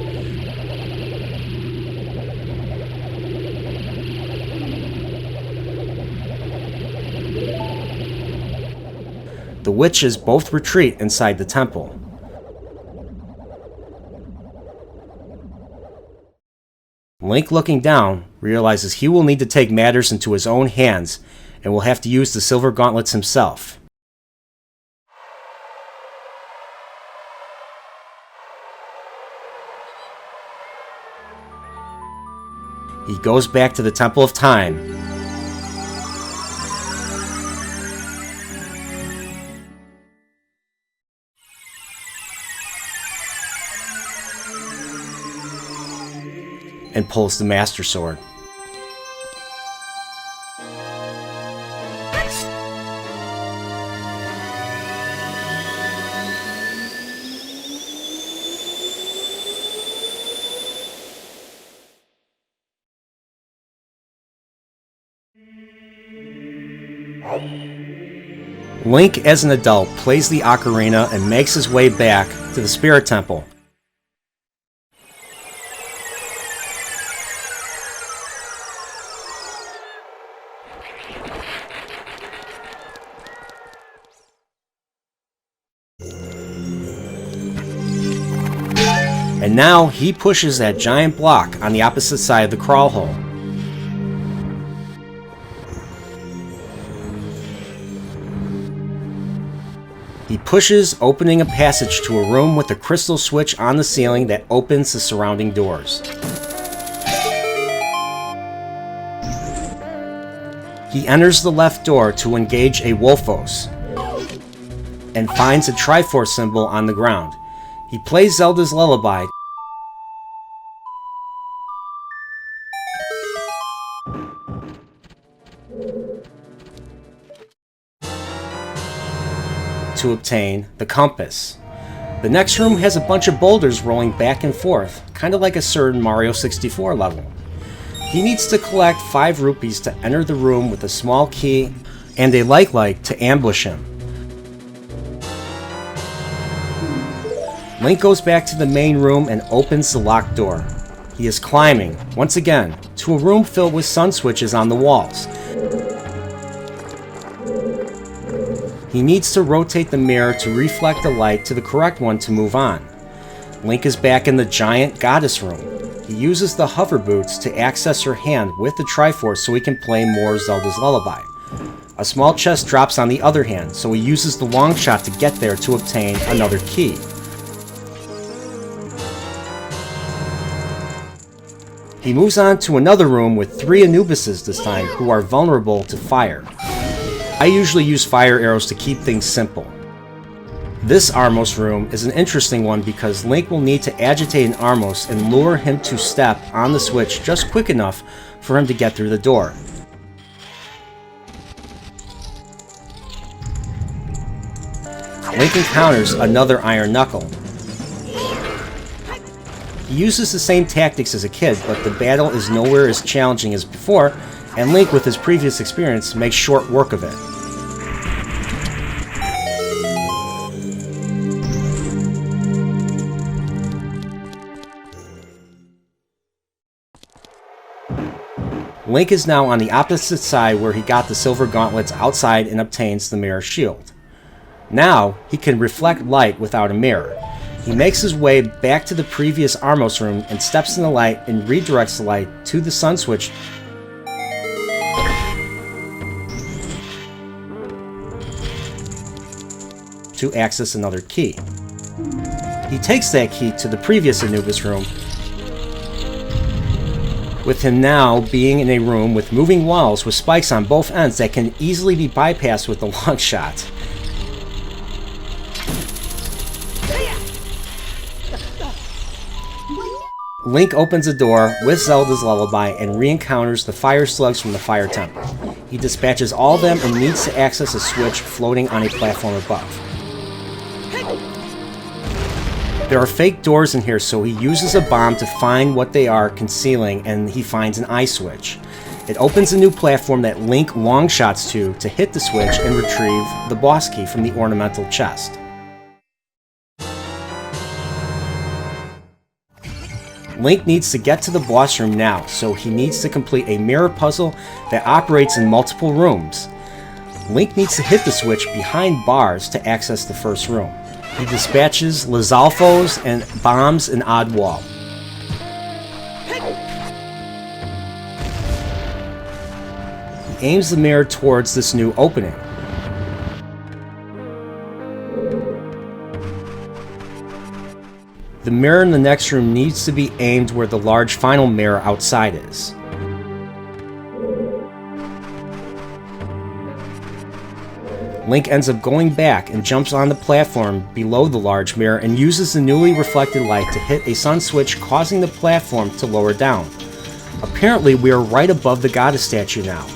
The witches both retreat inside the temple. Link, looking down, realizes he will need to take matters into his own hands and will have to use the silver gauntlets himself. He goes back to the Temple of Time. And pulls the Master Sword. Link, as an adult, plays the ocarina and makes his way back to the Spirit Temple. And now he pushes that giant block on the opposite side of the crawl hole. He pushes, opening a passage to a room with a crystal switch on the ceiling that opens the surrounding doors. He enters the left door to engage a Wolfos and finds a Triforce symbol on the ground. He plays Zelda's lullaby to obtain the compass. The next room has a bunch of boulders rolling back and forth, kind of like a certain Mario 64 level. He needs to collect 5 rupees to enter the room with a small key and a light to ambush him. Link goes back to the main room and opens the locked door. He is climbing, once again, to a room filled with sun switches on the walls. He needs to rotate the mirror to reflect the light to the correct one to move on. Link is back in the giant goddess room. He uses the hover boots to access her hand with the Triforce so he can play more Zelda's lullaby. A small chest drops on the other hand, so he uses the long shot to get there to obtain another key. He moves on to another room with 3 Anubises this time, who are vulnerable to fire. I usually use fire arrows to keep things simple. This Armos room is an interesting one because Link will need to agitate an Armos and lure him to step on the switch just quick enough for him to get through the door. Link encounters another Iron Knuckle. He uses the same tactics as a kid, but the battle is nowhere as challenging as before, and Link, with his previous experience, makes short work of it. Link is now on the opposite side where he got the silver gauntlets outside and obtains the mirror shield. Now, he can reflect light without a mirror. He makes his way back to the previous Armos room and steps in the light and redirects the light to the sun switch to access another key. He takes that key to the previous Anubis room, with him now being in a room with moving walls with spikes on both ends that can easily be bypassed with the long shot. Link opens a door with Zelda's lullaby and re-encounters the fire slugs from the Fire Temple. He dispatches all of them and needs to access a switch floating on a platform above. There are fake doors in here, so he uses a bomb to find what they are concealing, and he finds an ice switch. It opens a new platform that Link long shots to hit the switch and retrieve the boss key from the ornamental chest. Link needs to get to the boss room now, so he needs to complete a mirror puzzle that operates in multiple rooms. Link needs to hit the switch behind bars to access the first room. He dispatches Lizalfos and bombs an odd wall. He aims the mirror towards this new opening. The mirror in the next room needs to be aimed where the large final mirror outside is. Link ends up going back and jumps on the platform below the large mirror and uses the newly reflected light to hit a sun switch, causing the platform to lower down. Apparently, we are right above the goddess statue now.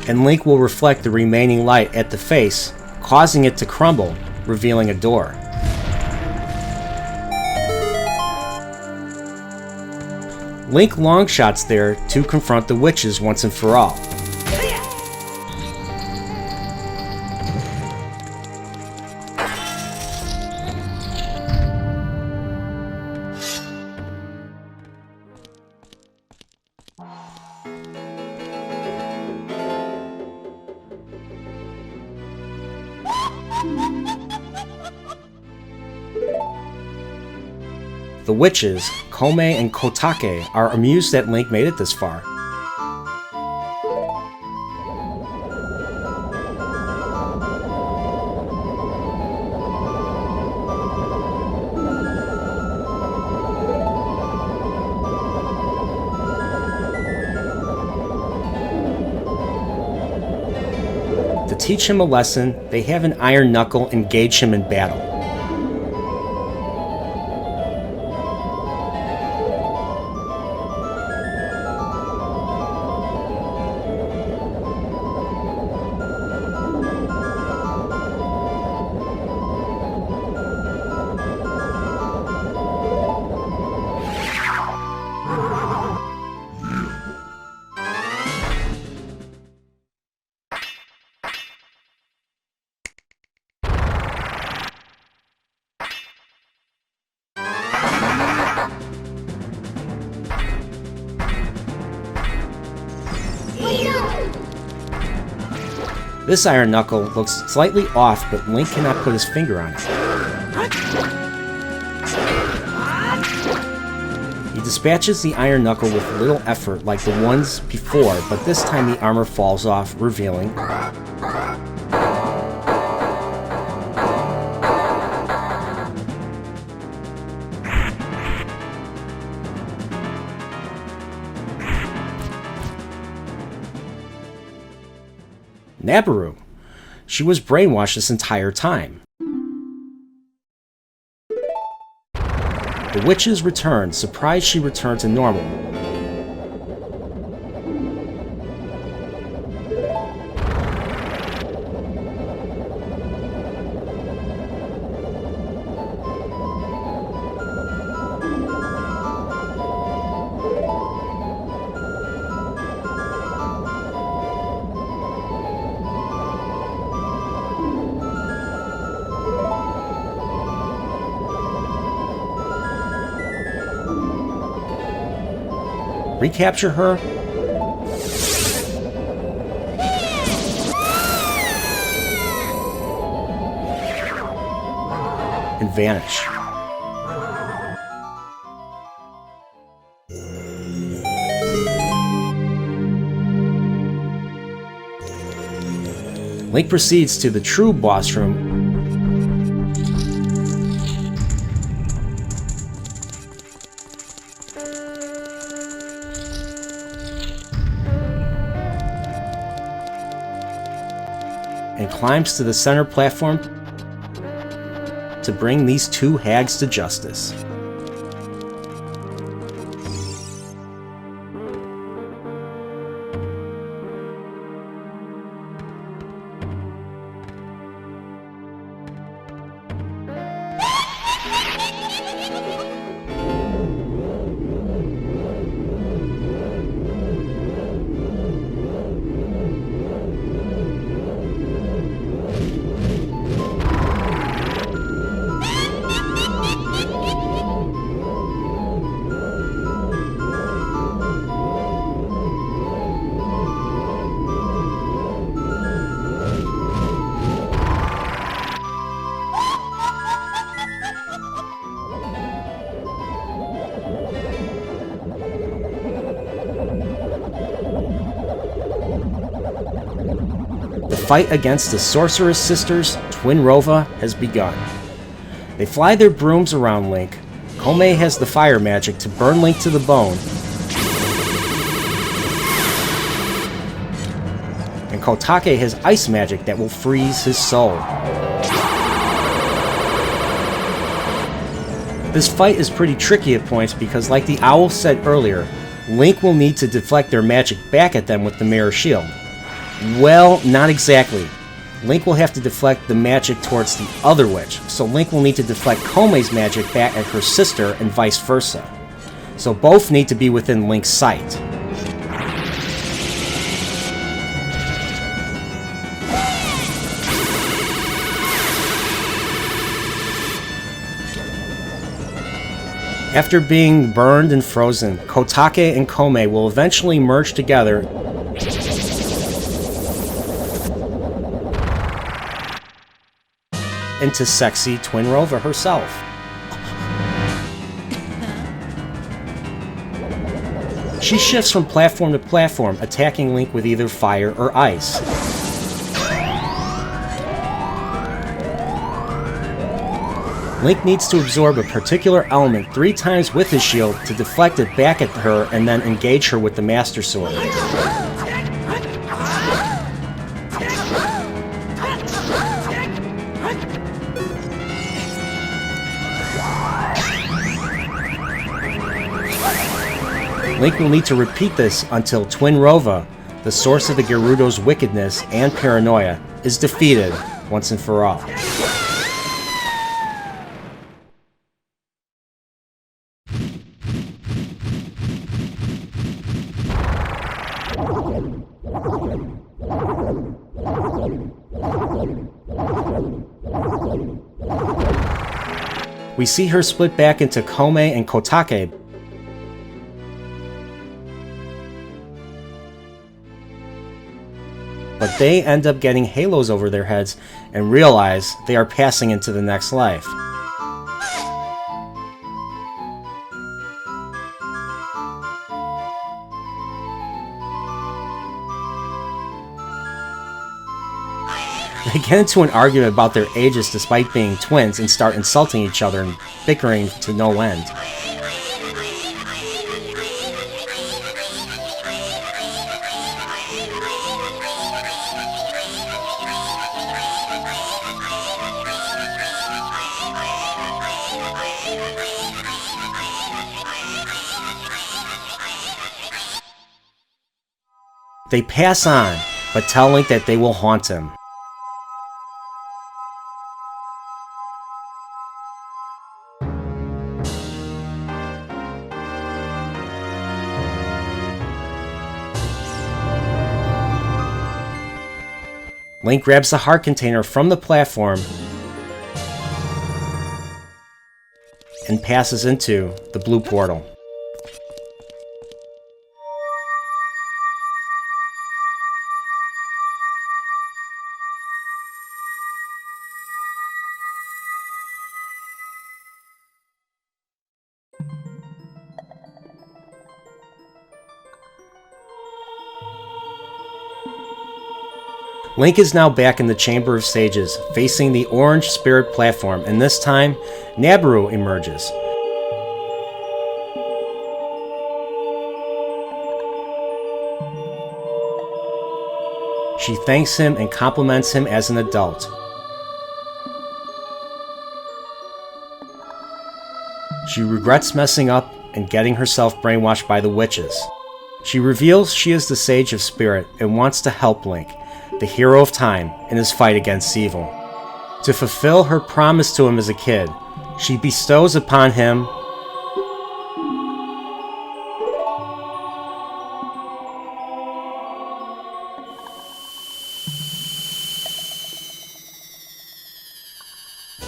And Link will reflect the remaining light at the face, causing it to crumble, revealing a door. Link long shots there to confront the witches once and for all. The witches, Kome and Kotake, are amused that Link made it this far. To teach him a lesson, they have an iron knuckle engage him in battle. This iron knuckle looks slightly off, but Link cannot put his finger on it. He dispatches the iron knuckle with little effort like the ones before, but this time the armor falls off, revealing Nabaru. She was brainwashed this entire time. The witches returned, surprised she returned to normal. recapture her, and vanish. Link proceeds to the true boss room and climbs to the center platform to bring these two hags to justice. The fight against the Sorceress Sisters, Twin Rova, has begun. They fly their brooms around Link. Komei has the fire magic to burn Link to the bone, and Kotake has ice magic that will freeze his soul. This fight is pretty tricky at points because, like the owl said earlier, Link will need to deflect their magic back at them with the Mirror Shield. Well, not exactly. Link will have to deflect the magic towards the other witch, so Link will need to deflect Komei's magic back at her sister and vice versa. So both need to be within Link's sight. After being burned and frozen, Kotake and Komei will eventually merge together into sexy Twin Rova herself. She shifts from platform to platform, attacking Link with either fire or ice. Link needs to absorb a particular element 3 times with his shield to deflect it back at her and then engage her with the Master Sword. Link will need to repeat this until Twin Rova, the source of the Gerudo's wickedness and paranoia, is defeated once and for all. We see her split back into Komei and Kotake, but they end up getting halos over their heads and realize they are passing into the next life. They get into an argument about their ages despite being twins and start insulting each other and bickering to no end. They pass on, but tell Link that they will haunt him. Link grabs the heart container from the platform and passes into the blue portal. Link is now back in the Chamber of Sages, facing the orange spirit platform, and this time, Nabaru emerges. She thanks him and compliments him as an adult. She regrets messing up and getting herself brainwashed by the witches. She reveals she is the Sage of Spirit and wants to help Link, the hero of time, in his fight against evil. To fulfill her promise to him as a kid, she bestows upon him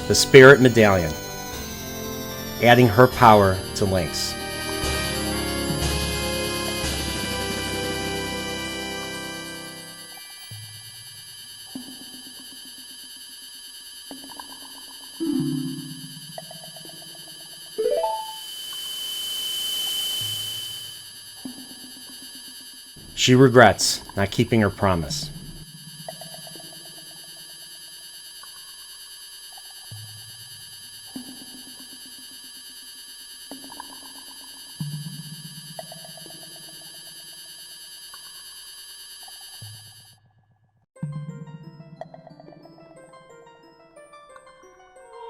the Spirit Medallion, adding her power to Link's. She regrets not keeping her promise.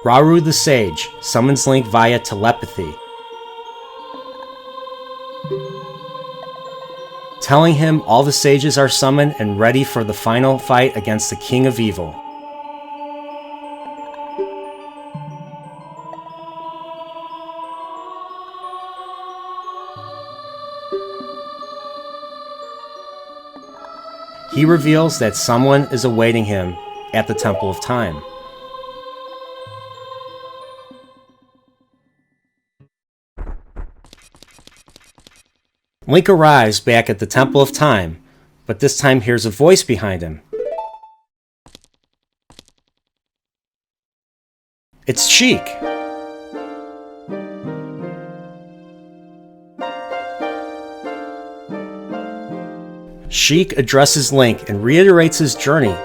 Rauru the Sage summons Link via telepathy, telling him all the sages are summoned and ready for the final fight against the King of Evil. He reveals that someone is awaiting him at the Temple of Time. Link arrives back at the Temple of Time, but this time hears a voice behind him. It's Sheik. Sheik addresses Link and reiterates his journey.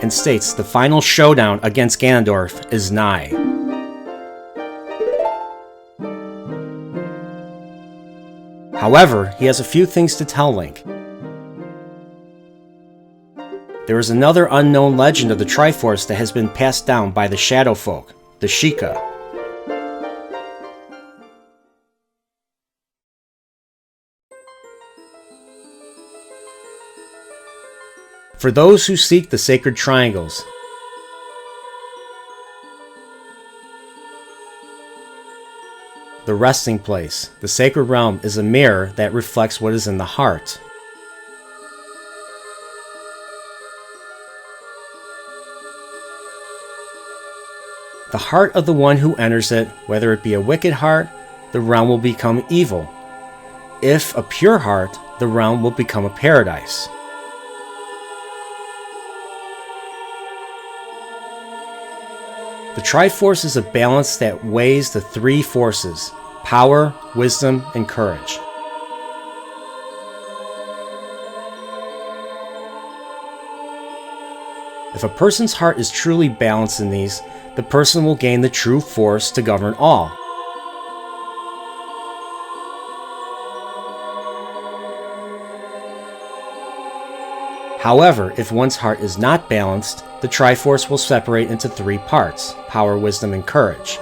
And states the final showdown against Ganondorf is nigh. However, he has a few things to tell Link. There is another unknown legend of the Triforce that has been passed down by the Shadow Folk, the Sheikah. For those who seek the sacred triangles, the resting place, the sacred realm, is a mirror that reflects what is in the heart. The heart of the one who enters it, whether it be a wicked heart, the realm will become evil. If a pure heart, the realm will become a paradise. The Triforce is a balance that weighs the three forces: power, wisdom, and courage. If a person's heart is truly balanced in these, the person will gain the true force to govern all. However, if one's heart is not balanced, the Triforce will separate into three parts: power, wisdom, and courage.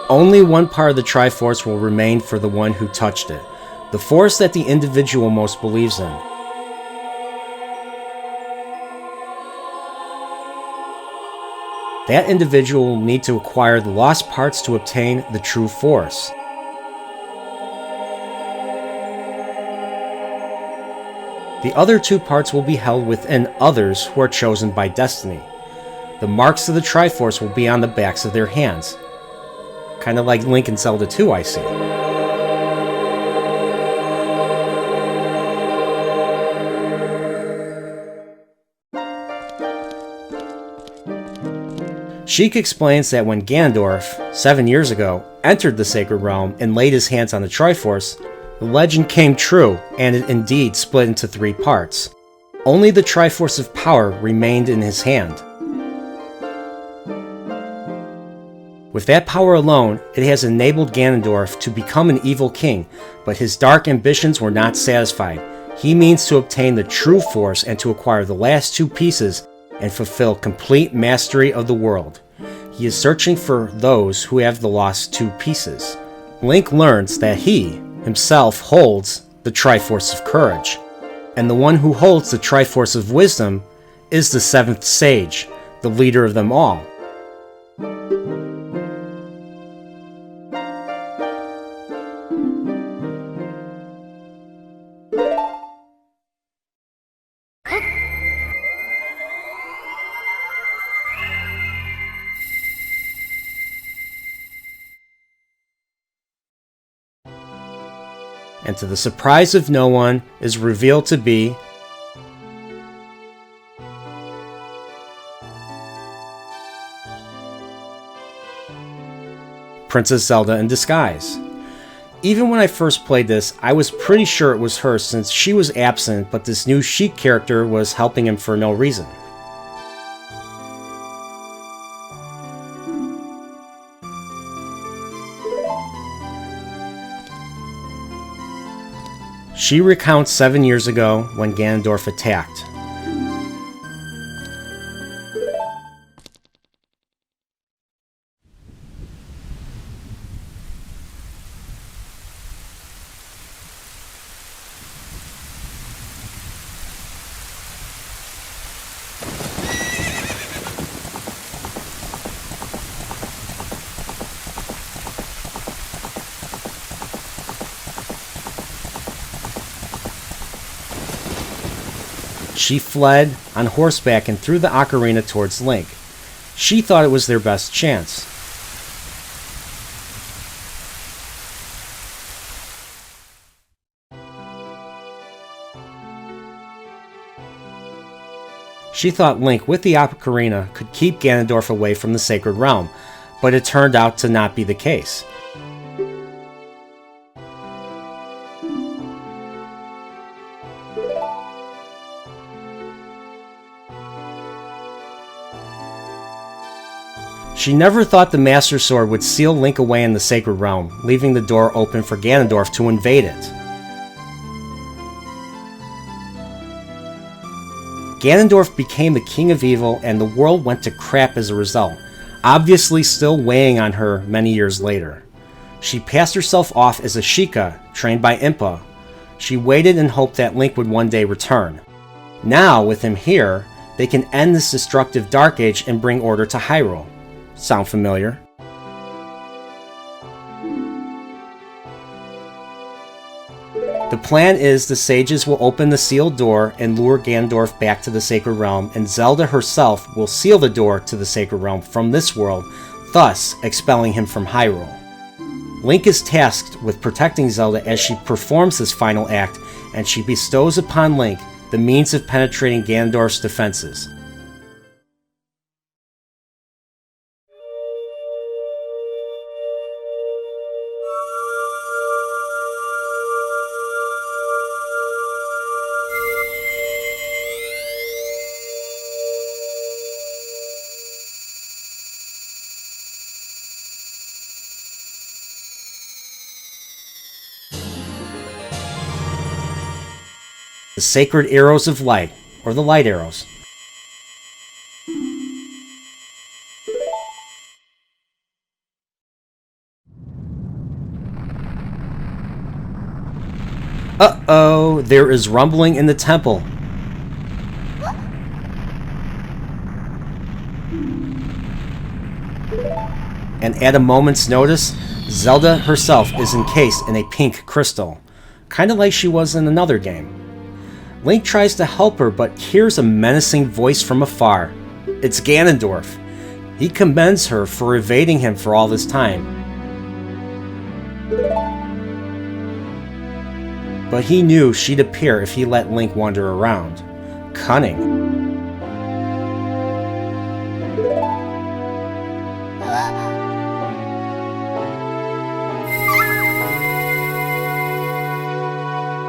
Only one part of the Triforce will remain for the one who touched it, the force that the individual most believes in. That individual will need to acquire the lost parts to obtain the true force. The other two parts will be held within others who are chosen by destiny. The marks of the Triforce will be on the backs of their hands. Kind of like Link in Zelda 2, I see. Sheik explains that when Ganondorf, 7 years ago, entered the Sacred Realm and laid his hands on the Triforce, the legend came true, and it indeed split into 3 parts. Only the Triforce of Power remained in his hand. With that power alone, it has enabled Ganondorf to become an evil king, but his dark ambitions were not satisfied. He means to obtain the true force and to acquire the last 2 pieces and fulfill complete mastery of the world. He is searching for those who have the lost 2 pieces. Link learns that he, himself, holds the Triforce of Courage, and the one who holds the Triforce of Wisdom is the 7th Sage, the leader of them all. And to the surprise of no one, is revealed to be Princess Zelda in disguise. Even when I first played this, I was pretty sure it was her since she was absent, but this new Sheik character was helping him for no reason. She recounts 7 years ago when Ganondorf attacked. She fled on horseback and threw the ocarina towards Link. She thought it was their best chance. She thought Link with the ocarina could keep Ganondorf away from the Sacred Realm, but it turned out to not be the case. She never thought the Master Sword would seal Link away in the Sacred Realm, leaving the door open for Ganondorf to invade it. Ganondorf became the King of Evil, and the world went to crap as a result, obviously still weighing on her many years later. She passed herself off as a Sheikah, trained by Impa. She waited and hoped that Link would one day return. Now, with him here, they can end this destructive Dark Age and bring order to Hyrule. Sound familiar? The plan is the sages will open the sealed door and lure Ganondorf back to the Sacred Realm, and Zelda herself will seal the door to the Sacred Realm from this world, thus expelling him from Hyrule. Link is tasked with protecting Zelda as she performs this final act, and she bestows upon Link the means of penetrating Ganondorf's defenses. The Sacred Arrows of Light, or the Light Arrows. Uh-oh, there is rumbling in the temple. And at a moment's notice, Zelda herself is encased in a pink crystal, kind of like she was in another game. Link tries to help her, but hears a menacing voice from afar. It's Ganondorf. He commends her for evading him for all this time. But he knew she'd appear if he let Link wander around. Cunning.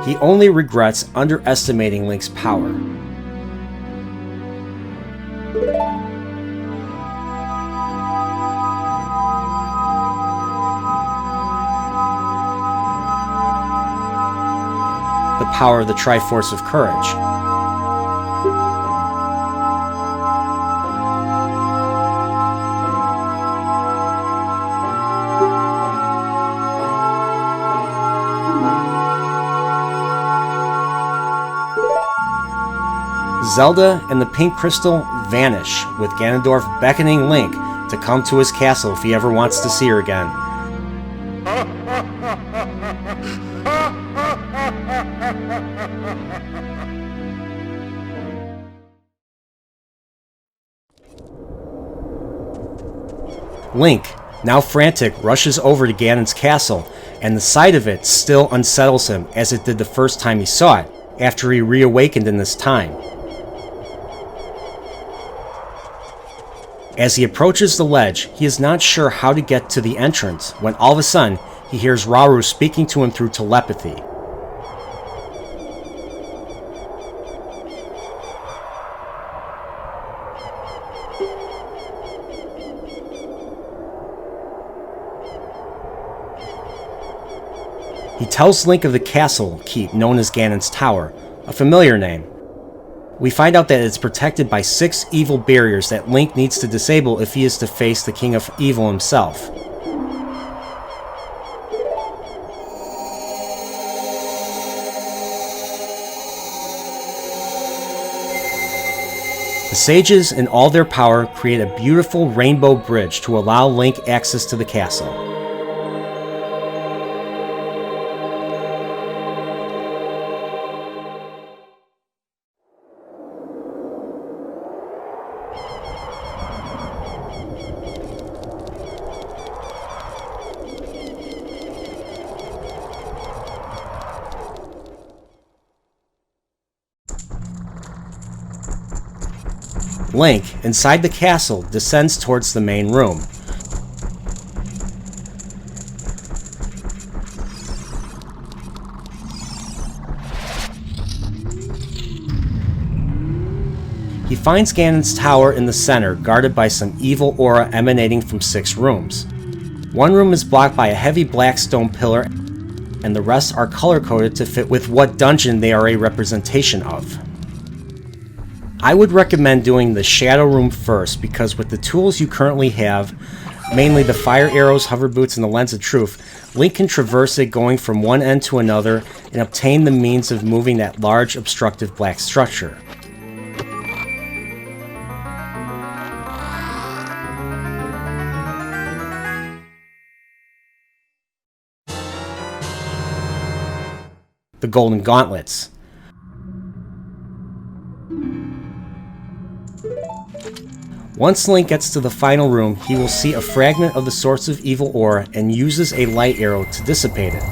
He only regrets underestimating Link's power. The power of the Triforce of Courage. Zelda and the Pink Crystal vanish, with Ganondorf beckoning Link to come to his castle if he ever wants to see her again. Link, now frantic, rushes over to Ganon's castle, and the sight of it still unsettles him as it did the first time he saw it, after he reawakened in this time. As he approaches the ledge, he is not sure how to get to the entrance, when all of a sudden, he hears Rauru speaking to him through telepathy. He tells Link of the castle keep known as Ganon's Tower, a familiar name. We find out that it's protected by 6 evil barriers that Link needs to disable if he is to face the King of Evil himself. The sages, in all their power, create a beautiful rainbow bridge to allow Link access to the castle. Link, inside the castle, descends towards the main room. He finds Ganon's tower in the center, guarded by some evil aura emanating from 6 rooms. One room is blocked by a heavy black stone pillar, and the rest are color-coded to fit with what dungeon they are a representation of. I would recommend doing the Shadow Room first, because with the tools you currently have, mainly the fire arrows, hover boots, and the lens of truth, Link can traverse it going from one end to another and obtain the means of moving that large obstructive black structure. The Golden Gauntlets. Once Link gets to the final room, he will see a fragment of the Source of Evil aura and uses a light arrow to dissipate it.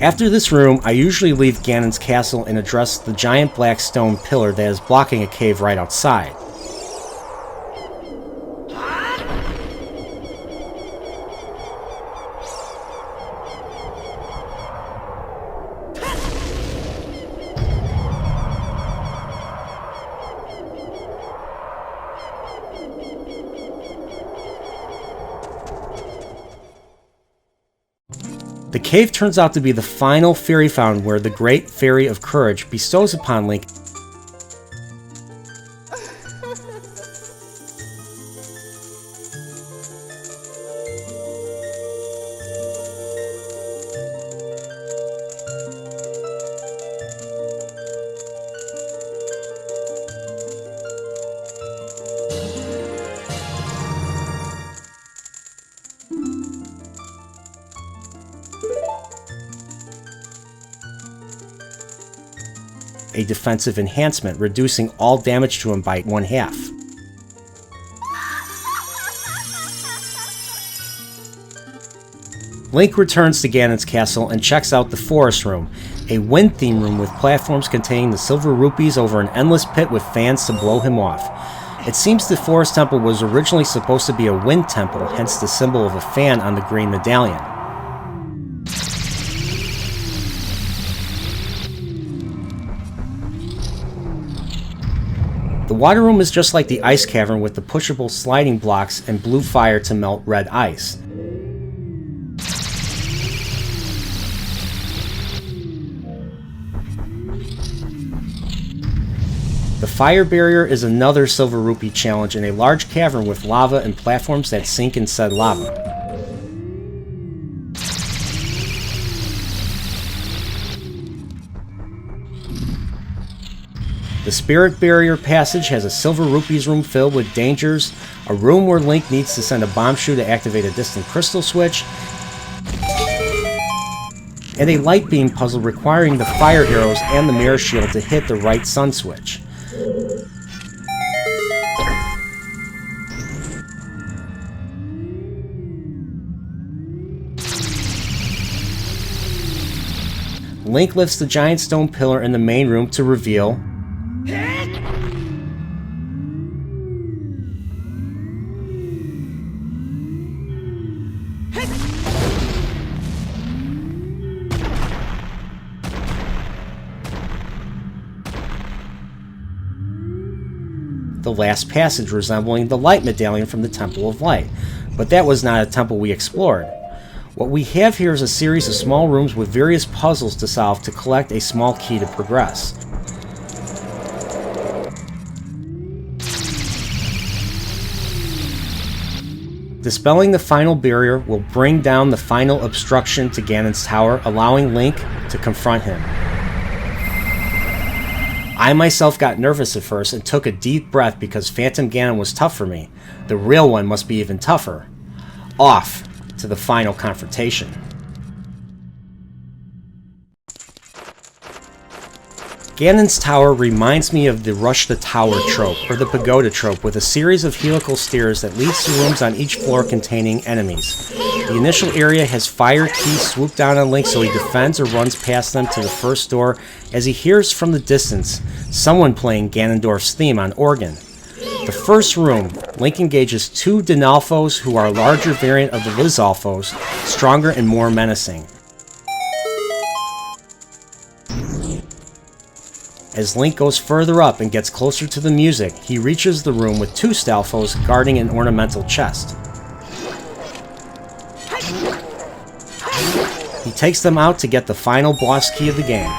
After this room, I usually leave Ganon's castle and address the giant black stone pillar that is blocking a cave right outside. The cave turns out to be the final fairy fountain where the Great Fairy of Courage bestows upon Link a defensive enhancement, reducing all damage to him by 1/2. Link returns to Ganon's castle and checks out the Forest Room, a wind theme room with platforms containing the silver rupees over an endless pit with fans to blow him off. It seems the Forest Temple was originally supposed to be a wind temple, hence the symbol of a fan on the green medallion. The water room is just like the Ice Cavern with the pushable sliding blocks and blue fire to melt red ice. The fire barrier is another silver rupee challenge in a large cavern with lava and platforms that sink in said lava. The Spirit Barrier Passage has a silver rupees room filled with dangers, a room where Link needs to send a bomb shoe to activate a distant crystal switch, and a light beam puzzle requiring the fire arrows and the mirror shield to hit the right sun switch. Link lifts the giant stone pillar in the main room to reveal the last passage, resembling the light medallion from the Temple of Light, but that was not a temple we explored. What we have here is a series of small rooms with various puzzles to solve to collect a small key to progress. Dispelling the final barrier will bring down the final obstruction to Ganon's tower, allowing Link to confront him. I myself got nervous at first and took a deep breath because Phantom Ganon was tough for me. The real one must be even tougher. Off to the final confrontation. Ganon's tower reminds me of the Rush the Tower trope, or the Pagoda trope, with a series of helical stairs that leads to rooms on each floor containing enemies. The initial area has fire keys swoop down on Link so he defends or runs past them to the first door as he hears from the distance someone playing Ganondorf's theme on organ. The first room, Link engages two Dinalfos who are a larger variant of the Lizalfos, stronger and more menacing. As Link goes further up and gets closer to the music, he reaches the room with two Stalfos guarding an ornamental chest. He takes them out to get the final boss key of the game.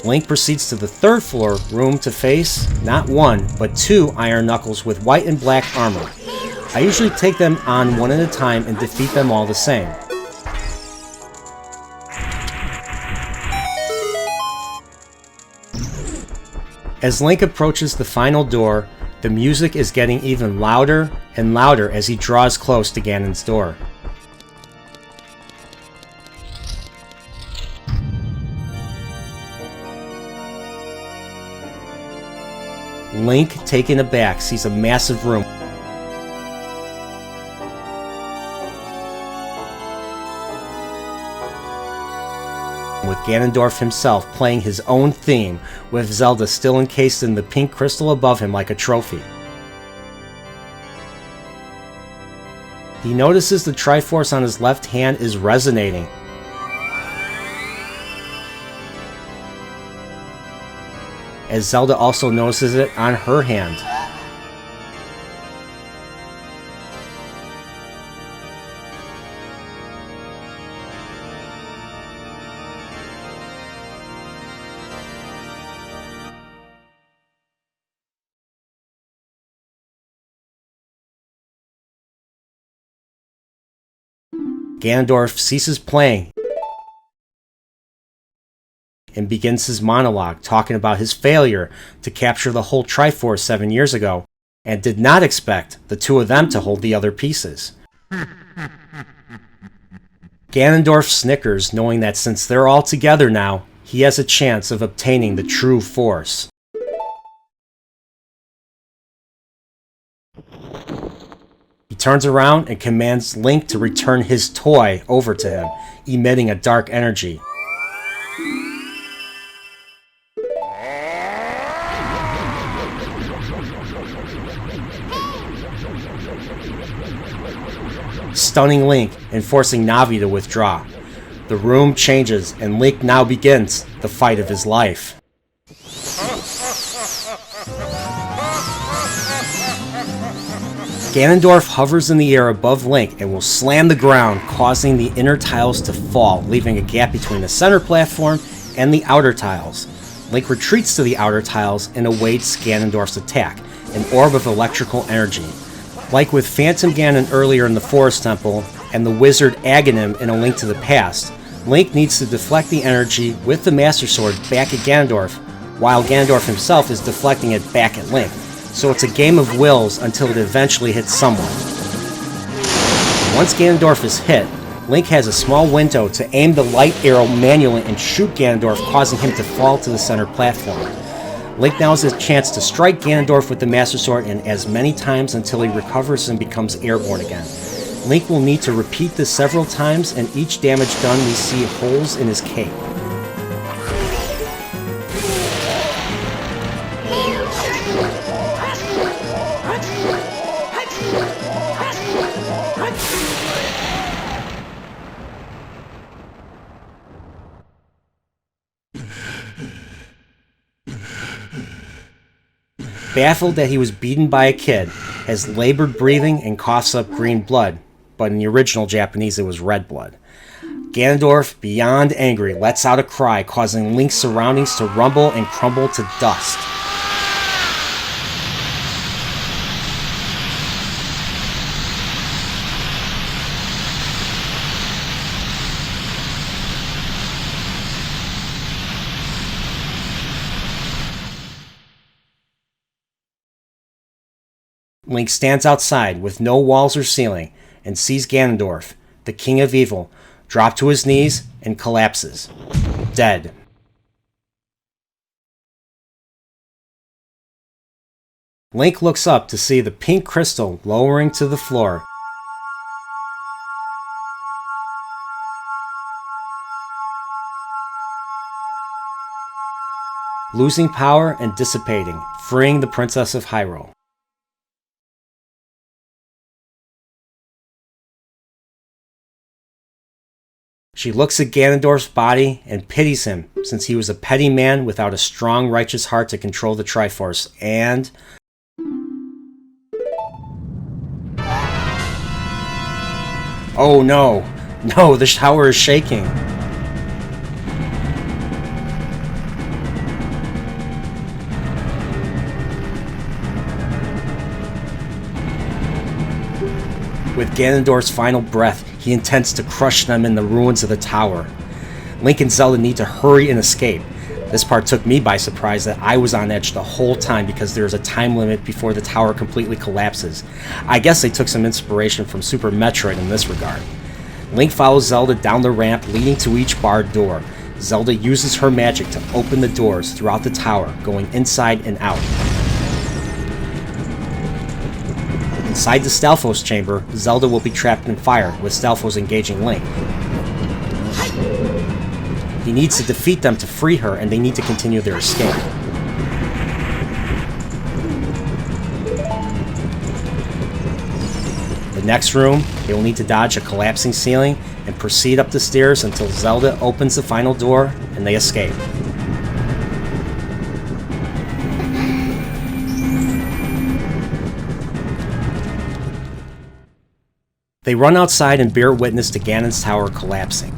Link proceeds to the third floor room to face not one, but two Iron Knuckles with white and black armor. I usually take them on one at a time and defeat them all the same. As Link approaches the final door, the music is getting even louder and louder as he draws close to Ganon's door. Link, taken aback, sees a massive room with Ganondorf himself playing his own theme, with Zelda still encased in the pink crystal above him like a trophy. He notices the Triforce on his left hand is resonating. As Zelda also notices it on her hand. Ganondorf ceases playing and begins his monologue talking about his failure to capture the whole Triforce 7 years ago, and did not expect the two of them to hold the other pieces. Ganondorf snickers, knowing that since they're all together now, he has a chance of obtaining the true force. He turns around and commands Link to return his toy over to him, emitting a dark energy. Stunning Link and forcing Navi to withdraw. The room changes and Link now begins the fight of his life. Ganondorf hovers in the air above Link and will slam the ground, causing the inner tiles to fall, leaving a gap between the center platform and the outer tiles. Link retreats to the outer tiles and awaits Ganondorf's attack, an orb of electrical energy. Like with Phantom Ganon earlier in the Forest Temple, and the wizard Aghanim in A Link to the Past, Link needs to deflect the energy with the Master Sword back at Ganondorf, while Ganondorf himself is deflecting it back at Link. So it's a game of wills until it eventually hits someone. Once Ganondorf is hit, Link has a small window to aim the light arrow manually and shoot Ganondorf, causing him to fall to the center platform. Link now has a chance to strike Ganondorf with the Master Sword and as many times until he recovers and becomes airborne again. Link will need to repeat this several times, and each damage done we see holes in his cape. Baffled that he was beaten by a kid, has labored breathing and coughs up green blood, but in the original Japanese it was red blood. Ganondorf, beyond angry, lets out a cry, causing Link's surroundings to rumble and crumble to dust. Link stands outside with no walls or ceiling and sees Ganondorf, the King of Evil, drop to his knees and collapses, dead. Link looks up to see the pink crystal lowering to the floor. Losing power and dissipating, freeing the Princess of Hyrule. She looks at Ganondorf's body and pities him, since he was a petty man without a strong, righteous heart to control the Triforce, and... oh no! No, the tower is shaking! With Ganondorf's final breath, he intends to crush them in the ruins of the tower. Link and Zelda need to hurry and escape. This part took me by surprise that I was on edge the whole time because there is a time limit before the tower completely collapses. I guess they took some inspiration from Super Metroid in this regard. Link follows Zelda down the ramp leading to each barred door. Zelda uses her magic to open the doors throughout the tower, going inside and out. Inside the Stalfos chamber, Zelda will be trapped in fire, with Stalfos engaging Link. He needs to defeat them to free her, and they need to continue their escape. The next room, they will need to dodge a collapsing ceiling and proceed up the stairs until Zelda opens the final door and they escape. They run outside and bear witness to Ganon's tower collapsing.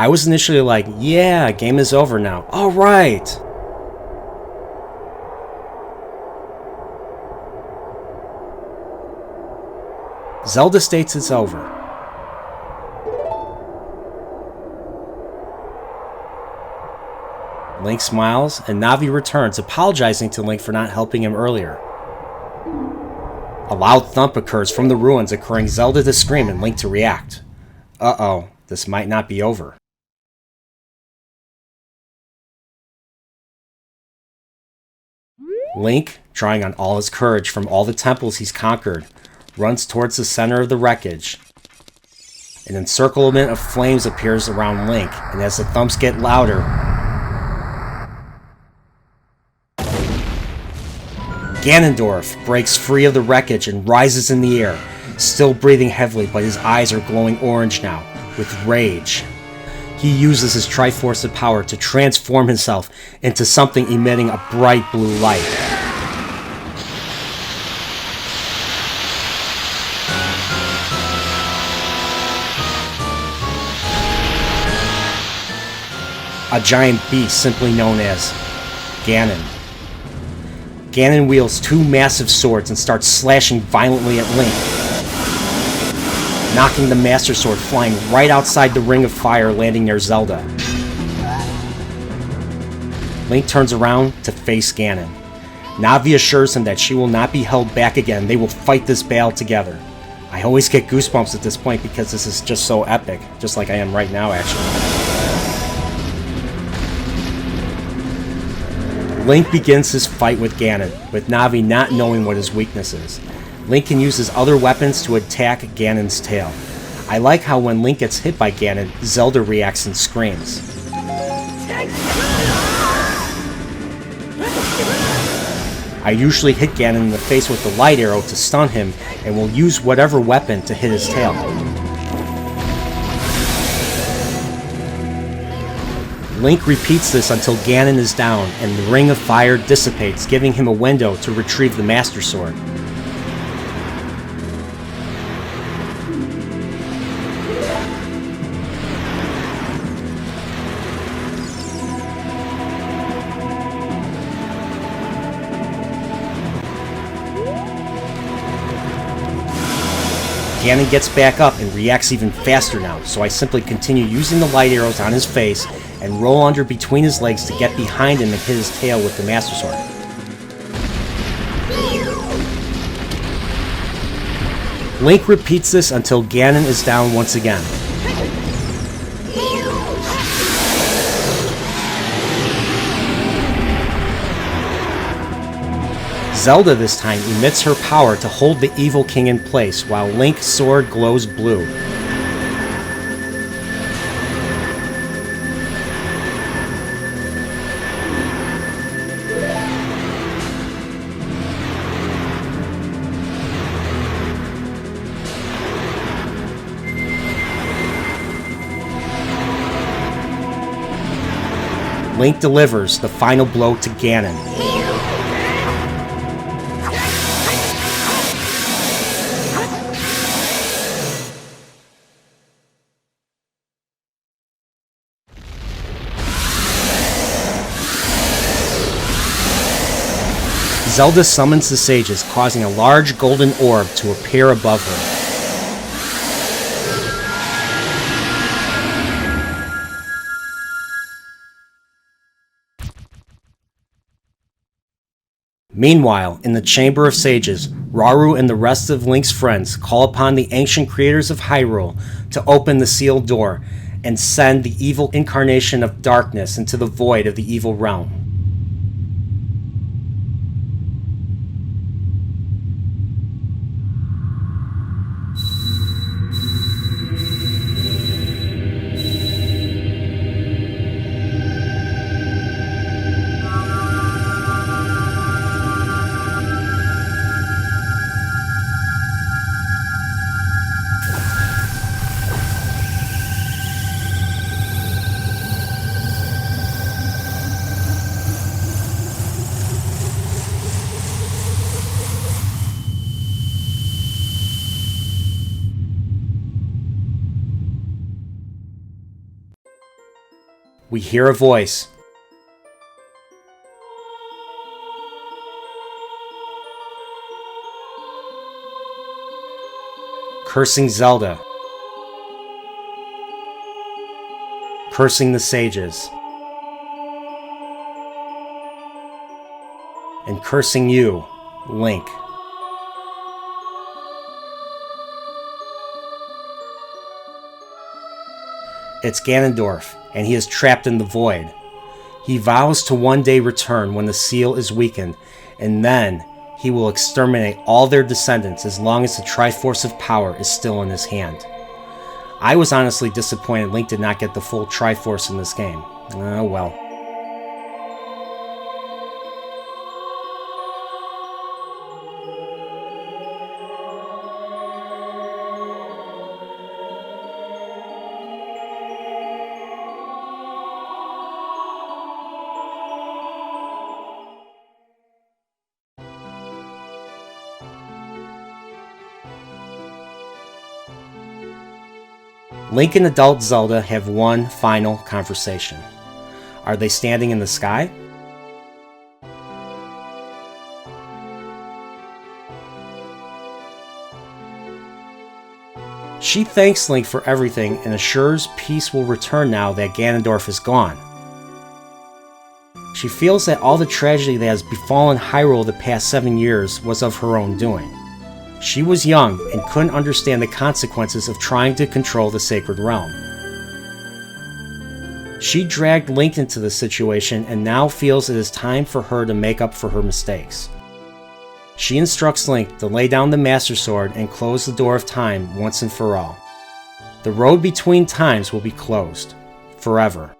I was initially like, yeah, game is over now. Alright! Zelda states it's over. Link smiles, and Navi returns, apologizing to Link for not helping him earlier. A loud thump occurs from the ruins, occurring Zelda to scream and Link to react. Uh-oh, this might not be over. Link, drawing on all his courage from all the temples he's conquered, runs towards the center of the wreckage. An encirclement of flames appears around Link, and as the thumps get louder, Ganondorf breaks free of the wreckage and rises in the air, still breathing heavily, but his eyes are glowing orange now, with rage. He uses his Triforce of power to transform himself into something emitting a bright blue light. A giant beast simply known as Ganon. Ganon wields two massive swords and starts slashing violently at Link, knocking the Master Sword flying right outside the ring of fire, landing near Zelda. Link turns around to face Ganon. Navi assures him that she will not be held back again. They will fight this battle together. I always get goosebumps at this point because this is just so epic, just like I am right now, actually. Link begins his fight with Ganon, with Navi not knowing what his weakness is. Link can use his other weapons to attack Ganon's tail. I like how when Link gets hit by Ganon, Zelda reacts and screams. I usually hit Ganon in the face with the light arrow to stun him, and will use whatever weapon to hit his tail. Link repeats this until Ganon is down, and the ring of fire dissipates, giving him a window to retrieve the Master Sword. Ganon gets back up and reacts even faster now, so I simply continue using the light arrows on his face and roll under between his legs to get behind him and hit his tail with the Master Sword. Link repeats this until Ganon is down once again. Zelda this time emits her power to hold the evil king in place while Link's sword glows blue. Link delivers the final blow to Ganon. Zelda summons the sages, causing a large golden orb to appear above her. Meanwhile, in the Chamber of Sages, Rauru and the rest of Link's friends call upon the ancient creators of Hyrule to open the sealed door and send the evil incarnation of darkness into the void of the evil realm. We hear a voice. Cursing Zelda. Cursing the sages. And cursing you, Link. It's Ganondorf, and he is trapped in the void. He vows to one day return when the seal is weakened, and then he will exterminate all their descendants as long as the Triforce of Power is still in his hand. I was honestly disappointed Link did not get the full Triforce in this game. Oh well. Link and adult Zelda have one final conversation. Are they standing in the sky? She thanks Link for everything and assures peace will return now that Ganondorf is gone. She feels that all the tragedy that has befallen Hyrule the past 7 years was of her own doing. She was young and couldn't understand the consequences of trying to control the Sacred Realm. She dragged Link into the situation and now feels it is time for her to make up for her mistakes. She instructs Link to lay down the Master Sword and close the door of time once and for all. The road between times will be closed, forever.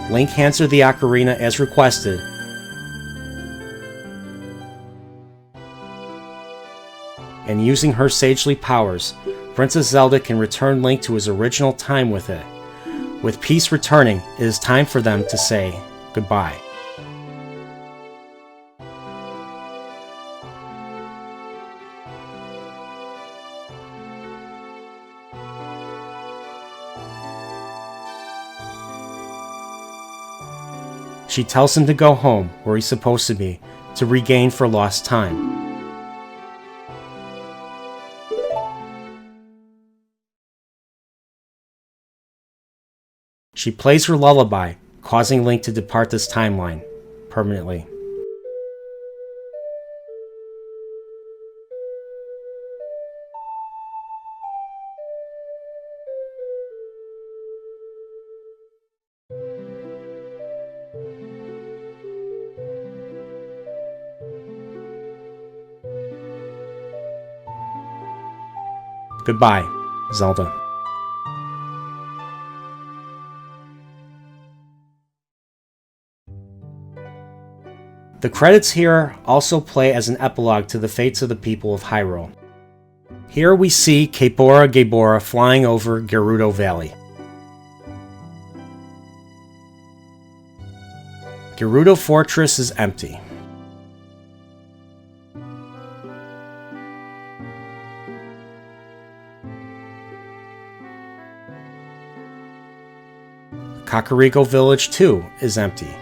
Link hands her the ocarina as requested, and using her sagely powers, Princess Zelda can return Link to his original time with it. With peace returning, it is time for them to say goodbye. She tells him to go home, where he's supposed to be, to regain for lost time. She plays her lullaby, causing Link to depart this timeline permanently. Goodbye, Zelda. The credits here also play as an epilogue to the fates of the people of Hyrule. Here we see Bora Bora flying over Gerudo Valley. Gerudo Fortress is empty. Kakariko Village, too, is empty.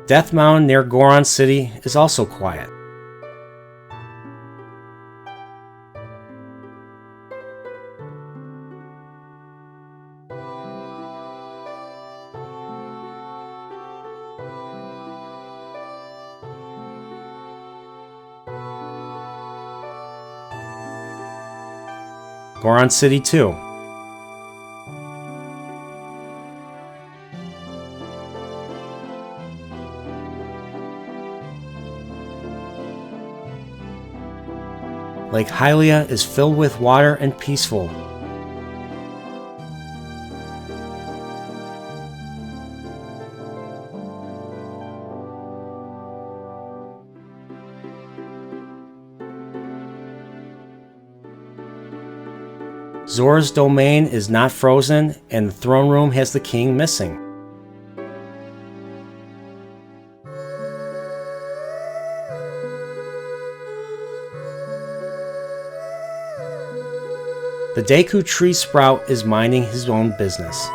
Death Mountain near Goron City is also quiet. Goron City too. Lake Hylia is filled with water and peaceful. Zora's domain is not frozen, and the throne room has the king missing. The Deku tree sprout is minding his own business.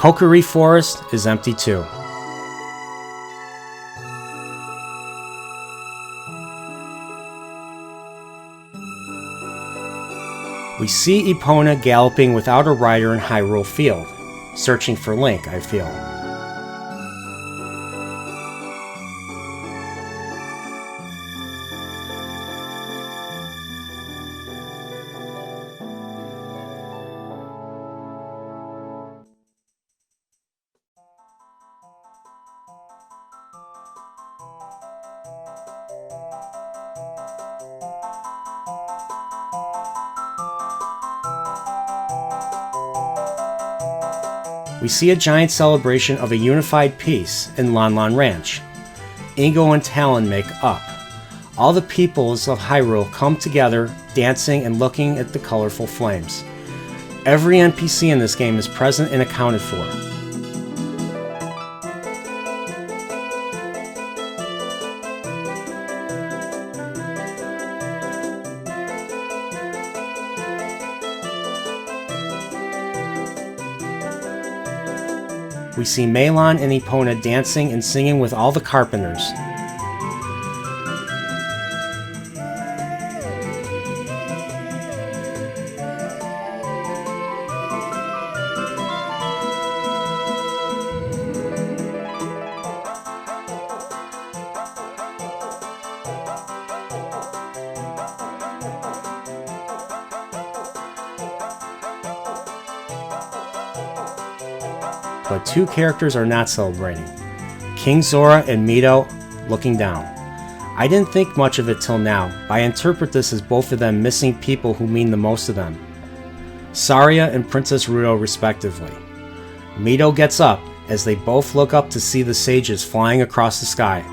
Kokiri Forest is empty too. We see Epona galloping without a rider in Hyrule Field, searching for Link, I feel. We see a giant celebration of a unified peace in Lon Lon Ranch. Ingo and Talon make up. All the peoples of Hyrule come together, dancing and looking at the colorful flames. Every NPC in this game is present and accounted for. We see Melon and Epona dancing and singing with all the carpenters. But two characters are not celebrating. King Zora and Meadow looking down. I didn't think much of it till now, but I interpret this as both of them missing people who mean the most to them. Saria and Princess Ruto respectively. Meadow gets up as they both look up to see the sages flying across the sky.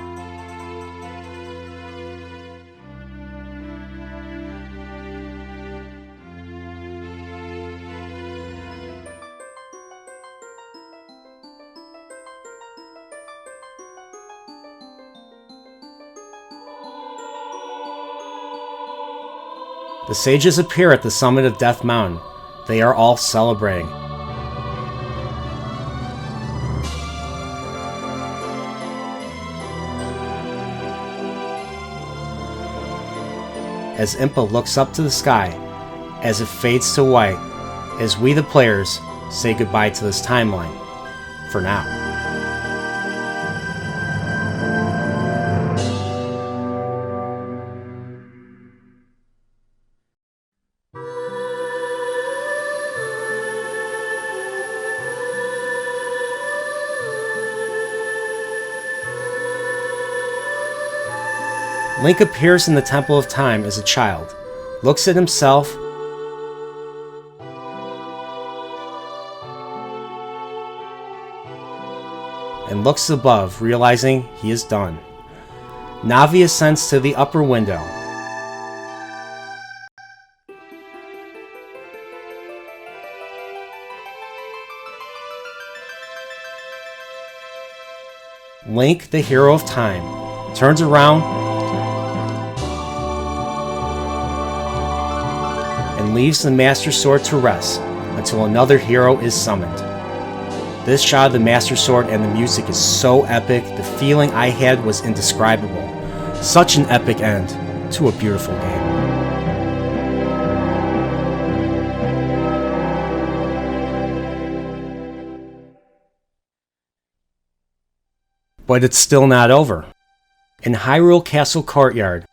The sages appear at the summit of Death Mountain. They are all celebrating. As Impa looks up to the sky, as it fades to white, as we the players say goodbye to this timeline. For now. Link appears in the Temple of Time as a child, looks at himself, and looks above, realizing he is done. Navi ascends to the upper window. Link, the hero of time, turns around and leaves the Master Sword to rest until another hero is summoned. This shot of the Master Sword and the music is so epic, the feeling I had was indescribable. Such an epic end to a beautiful game. But it's still not over. In Hyrule Castle Courtyard,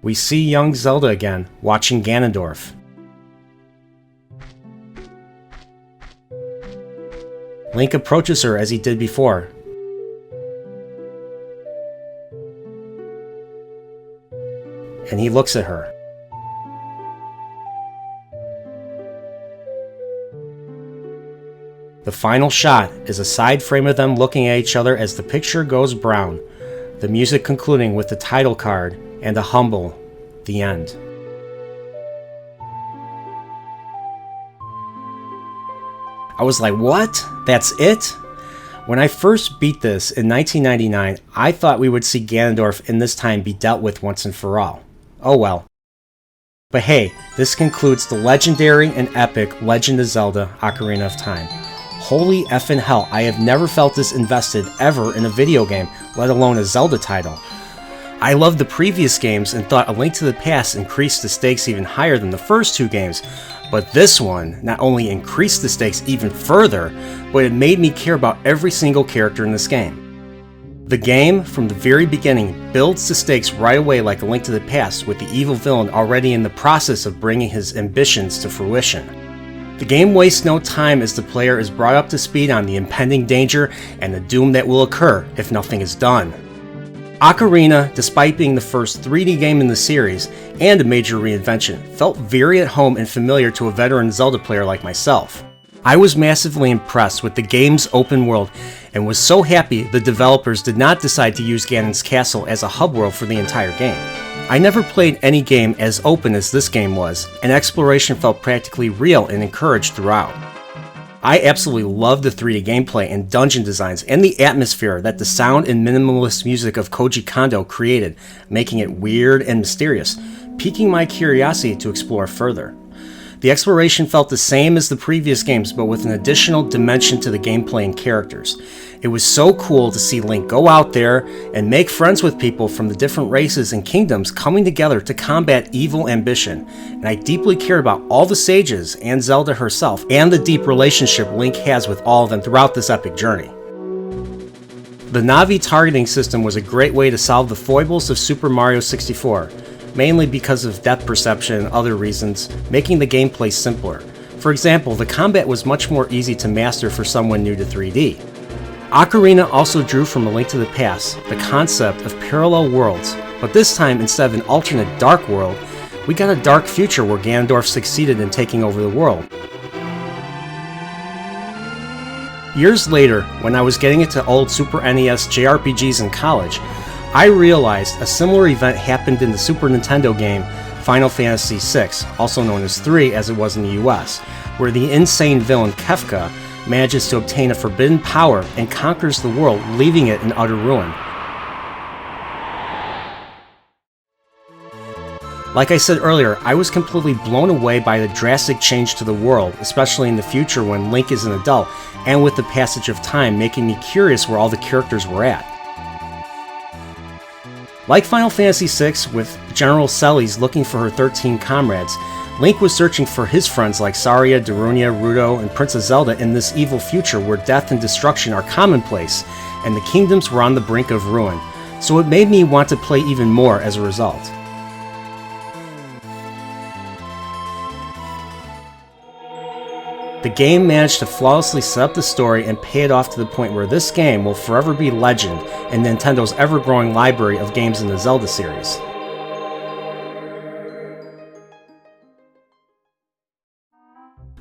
we see young Zelda again, watching Ganondorf. Link approaches her as he did before. And he looks at her. The final shot is a side frame of them looking at each other as the picture goes brown, the music concluding with the title card and a humble, "The End." I was like, what? That's it? When I first beat this in 1999, I thought we would see Ganondorf in this time be dealt with once and for all. Oh well. But hey, this concludes the legendary and epic Legend of Zelda Ocarina of Time. Holy effing hell, I have never felt this invested ever in a video game, let alone a Zelda title. I loved the previous games and thought A Link to the Past increased the stakes even higher than the first two games, but this one not only increased the stakes even further, but it made me care about every single character in this game. The game, from the very beginning, builds the stakes right away like A Link to the Past, with the evil villain already in the process of bringing his ambitions to fruition. The game wastes no time as the player is brought up to speed on the impending danger and the doom that will occur if nothing is done. Ocarina, despite being the first 3D game in the series and a major reinvention, felt very at home and familiar to a veteran Zelda player like myself. I was massively impressed with the game's open world and was so happy the developers did not decide to use Ganon's castle as a hub world for the entire game. I never played any game as open as this game was, and exploration felt practically real and encouraged throughout. I absolutely love the 3D gameplay and dungeon designs and the atmosphere that the sound and minimalist music of Koji Kondo created, making it weird and mysterious, piquing my curiosity to explore further. The exploration felt the same as the previous games, but with an additional dimension to the gameplay and characters. It was so cool to see Link go out there and make friends with people from the different races and kingdoms coming together to combat evil ambition, and I deeply cared about all the sages and Zelda herself and the deep relationship Link has with all of them throughout this epic journey. The Navi targeting system was a great way to solve the foibles of Super Mario 64, mainly because of depth perception and other reasons, making the gameplay simpler. For example, the combat was much more easy to master for someone new to 3D. Ocarina also drew from A Link to the Past the concept of parallel worlds, but this time instead of an alternate dark world, we got a dark future where Ganondorf succeeded in taking over the world. Years later, when I was getting into old Super NES JRPGs in college, I realized a similar event happened in the Super Nintendo game Final Fantasy VI, also known as 3 as it was in the US, where the insane villain Kefka manages to obtain a forbidden power and conquers the world, leaving it in utter ruin. Like I said earlier, I was completely blown away by the drastic change to the world, especially in the future when Link is an adult, and with the passage of time making me curious where all the characters were at. Like Final Fantasy VI, with General Celes looking for her 13 comrades, Link was searching for his friends like Saria, Darunia, Ruto, and Princess Zelda in this evil future where death and destruction are commonplace, and the kingdoms were on the brink of ruin, so it made me want to play even more as a result. The game managed to flawlessly set up the story and pay it off to the point where this game will forever be legend in Nintendo's ever-growing library of games in the Zelda series.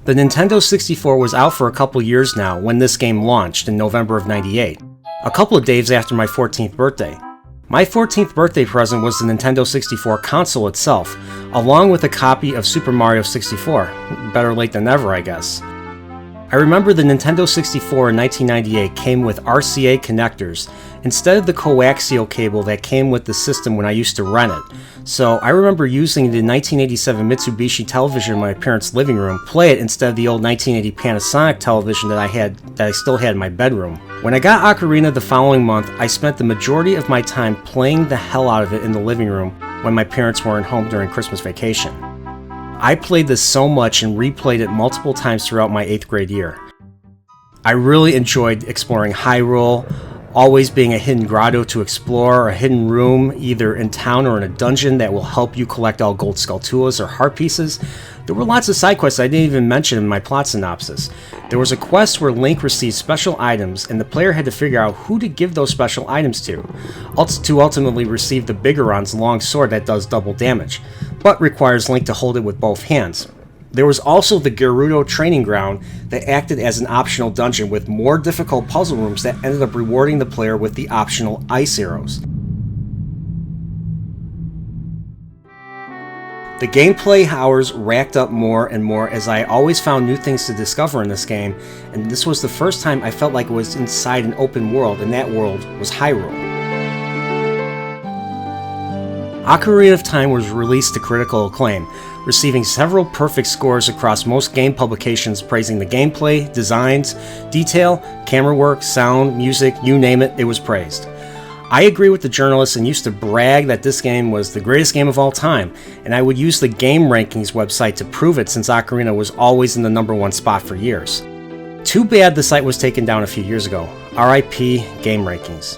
The Nintendo 64 was out for a couple years now when this game launched in November of '98, a couple of days after my 14th birthday. My 14th birthday present was the Nintendo 64 console itself, along with a copy of Super Mario 64. Better late than never, I guess. I remember the Nintendo 64 in 1998 came with RCA connectors, instead of the coaxial cable that came with the system when I used to rent it. So I remember using the 1987 Mitsubishi television in my parents' living room, play it instead of the old 1980 Panasonic television that I still had in my bedroom. When I got Ocarina the following month, I spent the majority of my time playing the hell out of it in the living room when my parents weren't home during Christmas vacation. I played this so much and replayed it multiple times throughout my 8th grade year. I really enjoyed exploring Hyrule, always being a hidden grotto to explore, or a hidden room either in town or in a dungeon that will help you collect all gold Skulltulas or heart pieces. There were lots of side quests I didn't even mention in my plot synopsis. There was a quest where Link received special items and the player had to figure out who to give those special items to ultimately receive the Bigoron's long sword that does double damage, but requires Link to hold it with both hands. There was also the Gerudo training ground that acted as an optional dungeon with more difficult puzzle rooms that ended up rewarding the player with the optional ice arrows. The gameplay hours racked up more and more as I always found new things to discover in this game, and this was the first time I felt like it was inside an open world, and that world was Hyrule. Ocarina of Time was released to critical acclaim, receiving several perfect scores across most game publications praising the gameplay, designs, detail, camera work, sound, music, you name it, it was praised. I agree with the journalists and used to brag that this game was the greatest game of all time, and I would use the Game Rankings website to prove it since Ocarina was always in the #1 spot for years. Too bad the site was taken down a few years ago. RIP Game Rankings.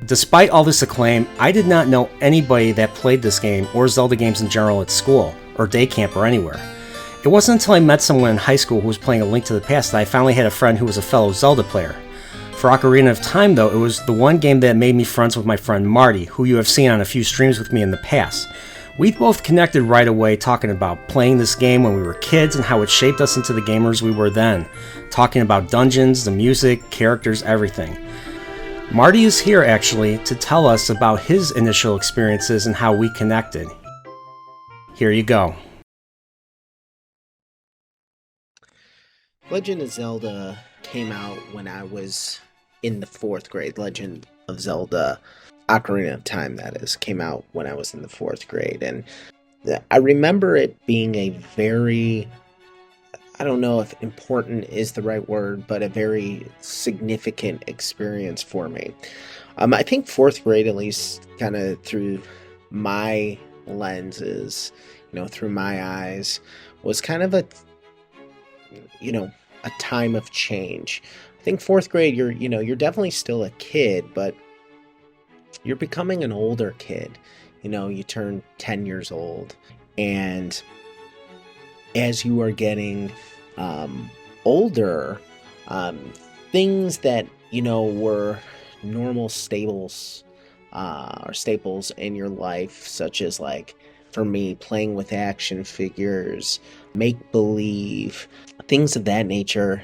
Despite all this acclaim, I did not know anybody that played this game or Zelda games in general at school, or day camp, or anywhere. It wasn't until I met someone in high school who was playing A Link to the Past that I finally had a friend who was a fellow Zelda player. For Ocarina of Time, though, it was the one game that made me friends with my friend Marty, who you have seen on a few streams with me in the past. We both connected right away talking about playing this game when we were kids and how it shaped us into the gamers we were then. Talking about dungeons, the music, characters, everything. Marty is here, actually, to tell us about his initial experiences and how we connected. Here you go. Legend of Zelda came out when I was in the 4th grade. Legend of Zelda Ocarina of Time, that is, came out when I was in the 4th grade. And I remember it being a very, I don't know if important is the right word, but a very significant experience for me. I think 4th grade, at least kind of through my lenses, through my eyes, was kind of a time of change. I think 4th grade, you're definitely still a kid, but you're becoming an older kid. You turn 10 years old, and as you are getting older, things that were normal staples or staples in your life, such as, like, for me, playing with action figures, make believe, things of that nature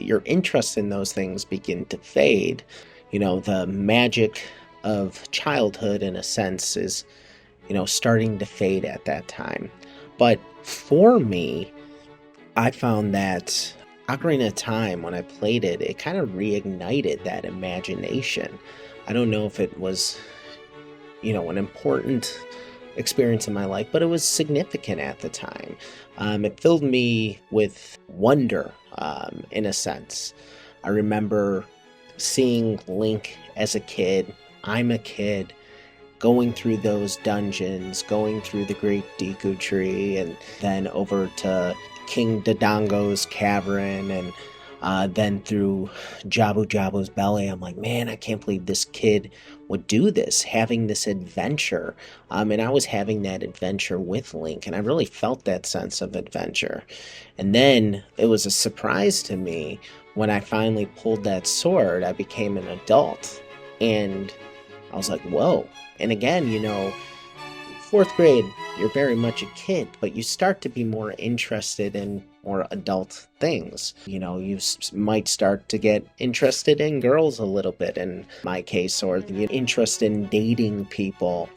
your interest in those things begin to fade. The magic of childhood, in a sense, is starting to fade at that time. But for me, I found that Ocarina of Time, when I played it, it kind of reignited that imagination. I don't know if it was, an important experience in my life, but it was significant at the time. It filled me with wonder, in a sense. I remember seeing Link as a kid. I'm a kid, going through those dungeons, going through the Great Deku Tree, and then over to King Dodongo's cavern, and then through Jabu's belly. I'm like, man, I can't believe this kid would do this, having this adventure. And I was having that adventure with Link, and I really felt that sense of adventure. And then it was a surprise to me when I finally pulled that sword. I became an adult, and I was like, whoa. And again, 4th grade, you're very much a kid, but you start to be more interested in more adult things. You might start to get interested in girls a little bit, in my case, or the interest in dating people.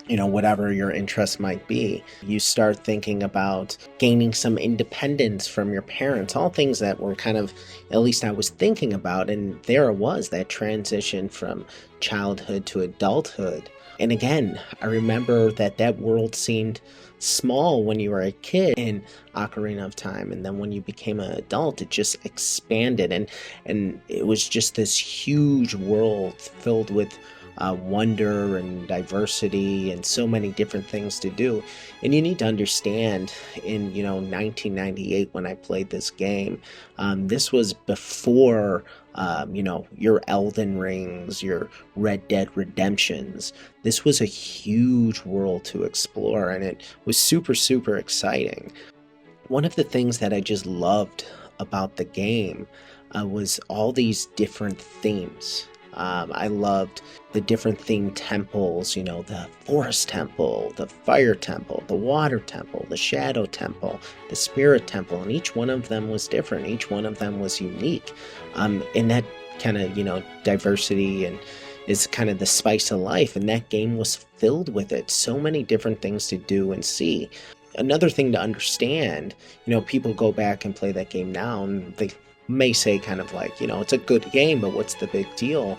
Whatever your interest might be. You start thinking about gaining some independence from your parents, all things that were kind of, at least I was thinking about, and there it was, that transition from childhood to adulthood. And again, I remember that world seemed small when you were a kid in Ocarina of Time, and then when you became an adult, it just expanded, and it was just this huge world filled with wonder and diversity and so many different things to do. And you need to understand, in 1998 when I played this game, this was before your Elden Rings, your Red Dead Redemptions. This was a huge world to explore, and it was super, super exciting. One of the things that I just loved about the game was all these different themes. I loved the different themed temples, the forest temple, the fire temple, the water temple, the shadow temple, the spirit temple, and each one of them was different. Each one of them was unique. And that kind of, diversity and is kind of the spice of life. And that game was filled with it. So many different things to do and see. Another thing to understand, people go back and play that game now and they may say kind of like, it's a good game, but what's the big deal?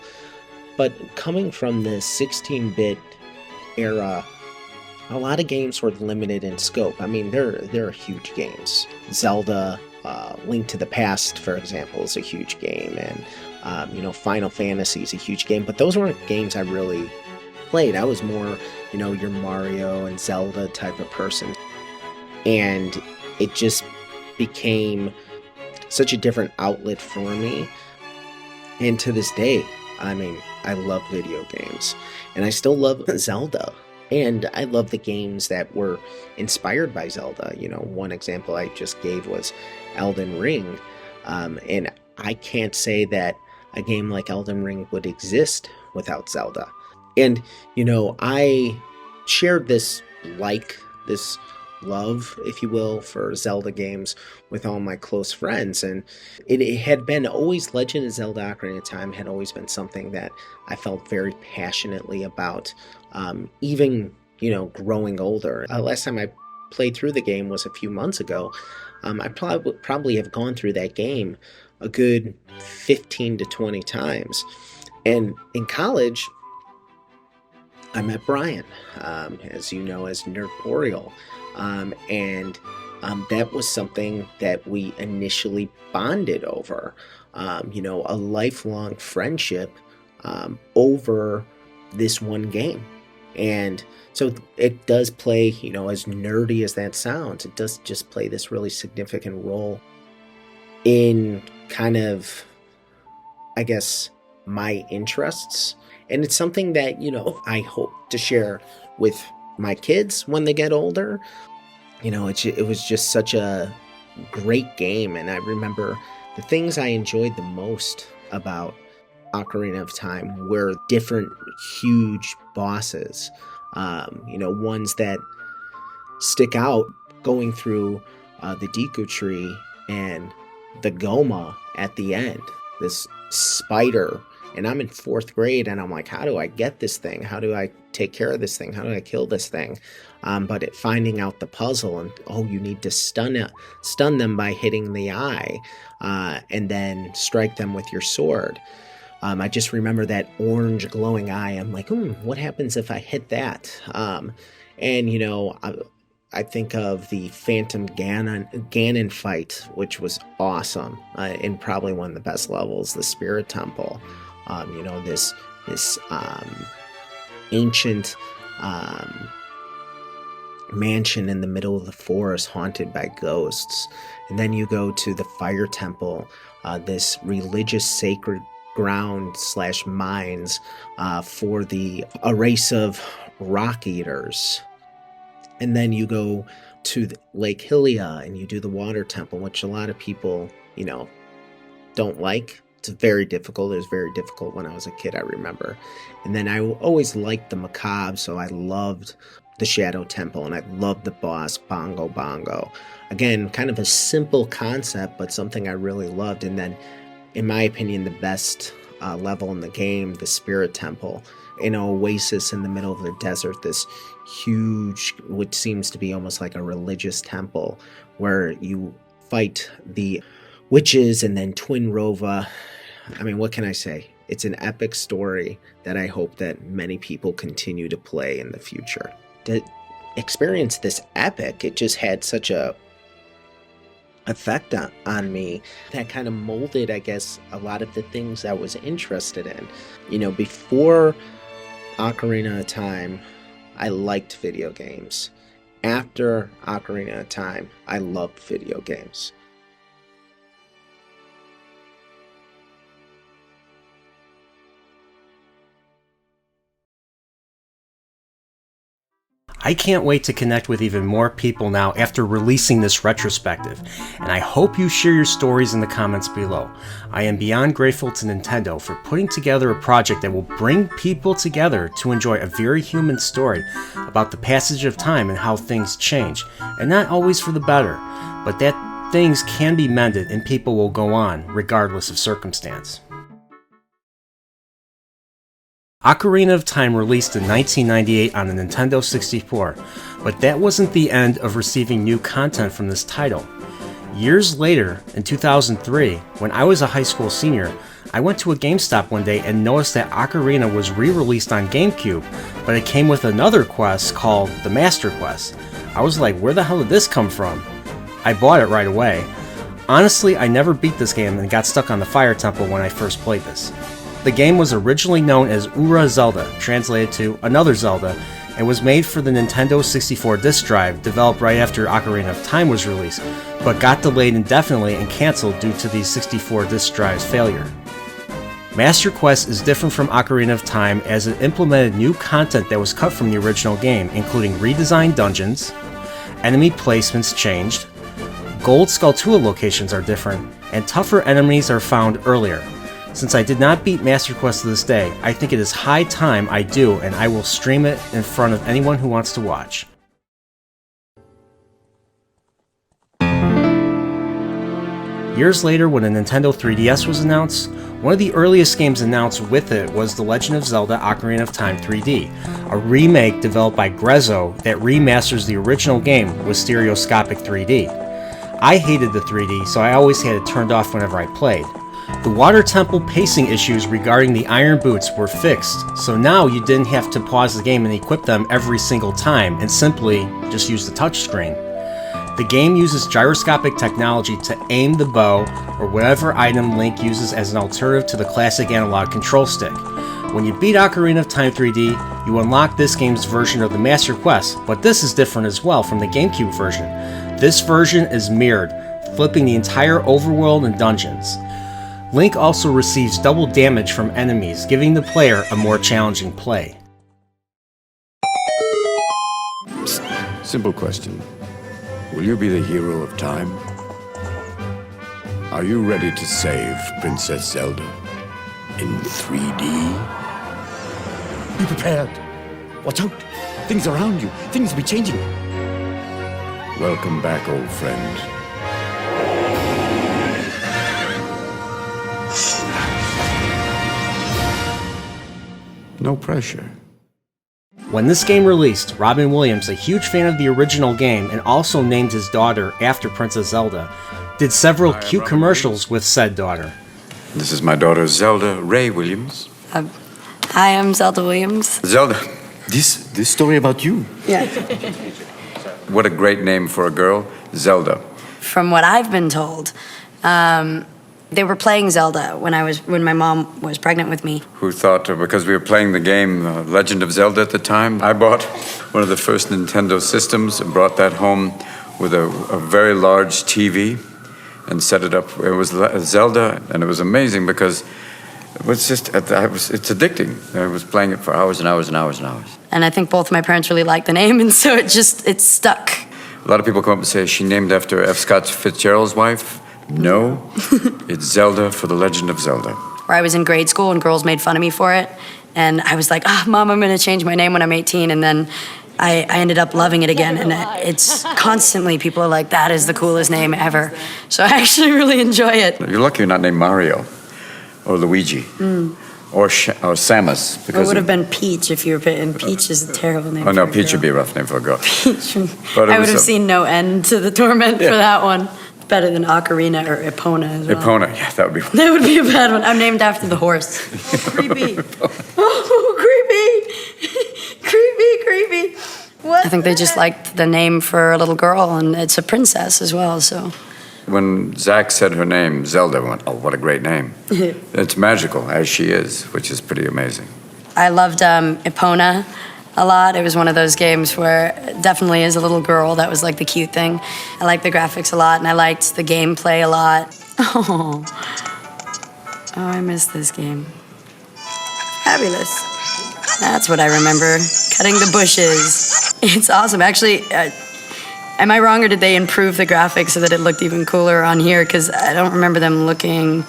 But coming from the 16-bit era, a lot of games were limited in scope. I mean, they're huge games. Zelda, Link to the Past, for example, is a huge game, and Final Fantasy is a huge game. But those weren't games I really played. I was more, your Mario and Zelda type of person, and it just became such a different outlet for me. And to this day, I mean, I love video games, and I still love Zelda. And I love the games that were inspired by Zelda. One example I just gave was Elden Ring. And I can't say that a game like Elden Ring would exist without Zelda. And, I shared this love, if you will, for Zelda games with all my close friends. And it had been always, Legend of Zelda Ocarina of Time had always been something that I felt very passionately about, even, growing older. Last time I played through the game was a few months ago. I probably have gone through that game a good 15 to 20 times. And in college, I met Brian, as you know, as Nerdporeal. And that was something that we initially bonded over, a lifelong friendship over this one game. And so it does play, as nerdy as that sounds, it does just play this really significant role in kind of, I guess, my interests. And it's something that, I hope to share with my kids when they get older. It was just such a great game. And I remember the things I enjoyed the most about Ocarina of Time were different huge bosses. Ones that stick out, going through the Deku tree and the Goma at the end, this spider. And I'm in 4th grade and I'm like, how do I get this thing? How do I take care of this thing? How do I kill this thing? But finding out the puzzle, and you need to stun them by hitting the eye, and then strike them with your sword. I just remember that orange glowing eye. I'm like, what happens if I hit that? I think of the Phantom Ganon fight, which was awesome, and probably one of the best levels, the Spirit Temple. This ancient mansion in the middle of the forest haunted by ghosts. And then you go to the Fire Temple, this religious sacred ground / mines for a race of rock eaters. And then you go to Lake Hylia and you do the Water Temple, which a lot of people, don't like. It's very difficult. It was very difficult when I was a kid, I remember. And then I always liked the macabre, so I loved the Shadow Temple, and I loved the boss, Bongo Bongo. Again, kind of a simple concept, but something I really loved. And then, in my opinion, the best level in the game, the Spirit Temple, in an oasis in the middle of the desert, this huge, which seems to be almost like a religious temple, where you fight the witches and then Twin Rova. I mean, what can I say? It's an epic story that I hope that many people continue to play in the future. To experience this epic, it just had such a effect on me that kind of molded, I guess, a lot of the things I was interested in. Before Ocarina of Time, I liked video games. After Ocarina of Time, I loved video games. I can't wait to connect with even more people now after releasing this retrospective, and I hope you share your stories in the comments below. I am beyond grateful to Nintendo for putting together a project that will bring people together to enjoy a very human story about the passage of time and how things change, and not always for the better, but that things can be mended and people will go on regardless of circumstance. Ocarina of Time released in 1998 on the Nintendo 64, but that wasn't the end of receiving new content from this title. Years later, in 2003, when I was a high school senior, I went to a GameStop one day and noticed that Ocarina was re-released on GameCube, but it came with another quest called the Master Quest. I was like, where the hell did this come from? I bought it right away. Honestly, I never beat this game and got stuck on the Fire Temple when I first played this. The game was originally known as Ura Zelda, translated to Another Zelda, and was made for the Nintendo 64 disc drive, developed right after Ocarina of Time was released, but got delayed indefinitely and cancelled due to the 64 disc drive's failure. Master Quest is different from Ocarina of Time as it implemented new content that was cut from the original game, including redesigned dungeons, enemy placements changed, Gold Skulltula locations are different, and tougher enemies are found earlier. Since I did not beat Master Quest to this day, I think it is high time I do, and I will stream it in front of anyone who wants to watch. Years later, when the Nintendo 3DS was announced, one of the earliest games announced with it was The Legend of Zelda Ocarina of Time 3D, a remake developed by Grezzo that remasters the original game with stereoscopic 3D. I hated the 3D, so I always had it turned off whenever I played. The Water Temple pacing issues regarding the Iron Boots were fixed, so now you didn't have to pause the game and equip them every single time and simply just use the touchscreen. The game uses gyroscopic technology to aim the bow or whatever item Link uses as an alternative to the classic analog control stick. When you beat Ocarina of Time 3D, you unlock this game's version of the Master Quest, but this is different as well from the GameCube version. This version is mirrored, flipping the entire overworld and dungeons. Link also receives double damage from enemies, giving the player a more challenging play. Simple question. Will you be the hero of time? Are you ready to save Princess Zelda in 3D? Be prepared. Watch out. Things around you. Things will be changing. Welcome back, old friend. No pressure. When this game released, Robin Williams, a huge fan of the original game and also named his daughter after Princess Zelda, did several cute commercials with said daughter. This is my daughter, Zelda Ray Williams. Hi, I'm Zelda Williams. Zelda, This story about you. Yeah. what a great name for a girl. Zelda. From what I've been told, they were playing Zelda when my mom was pregnant with me. Who thought, because we were playing the game Legend of Zelda at the time, I bought one of the first Nintendo systems and brought that home with a very large TV and set it up. It was Zelda, and it was amazing because it was just, it's addicting. I was playing it for hours and hours and hours and hours. And I think both my parents really liked the name, and so it stuck. A lot of people come up and say, is she named after F. Scott Fitzgerald's wife? No, it's Zelda for the Legend of Zelda. Where I was in grade school and girls made fun of me for it, and I was like, Mom, I'm gonna change my name when I'm 18, and then I ended up loving it again, and it's constantly, people are like, that is the coolest name ever. So I actually really enjoy it. You're lucky you're not named Mario, or Luigi, or Samus. It would have been Peach if you were bitten. Peach is a terrible name. Oh no, for a Peach girl. would be a rough name for a girl. Peach. But I would have seen no end to the torment for that one. Better than Ocarina or Epona as well. Epona, yeah, that would be. That would be a bad one. I'm named after the horse. Creepy. Oh, creepy. What? I think they just liked the name for a little girl, and it's a princess as well, so. When Zach said her name, Zelda, went, oh, what a great name. It's magical, as she is, which is pretty amazing. I loved Epona a lot. It was one of those games where definitely as a little girl, that was like the cute thing. I liked the graphics a lot, and I liked the gameplay a lot. Oh, I miss this game. Fabulous. That's what I remember. Cutting the bushes. It's awesome. Actually, am I wrong, or did they improve the graphics so that it looked even cooler on here? Because I don't remember them looking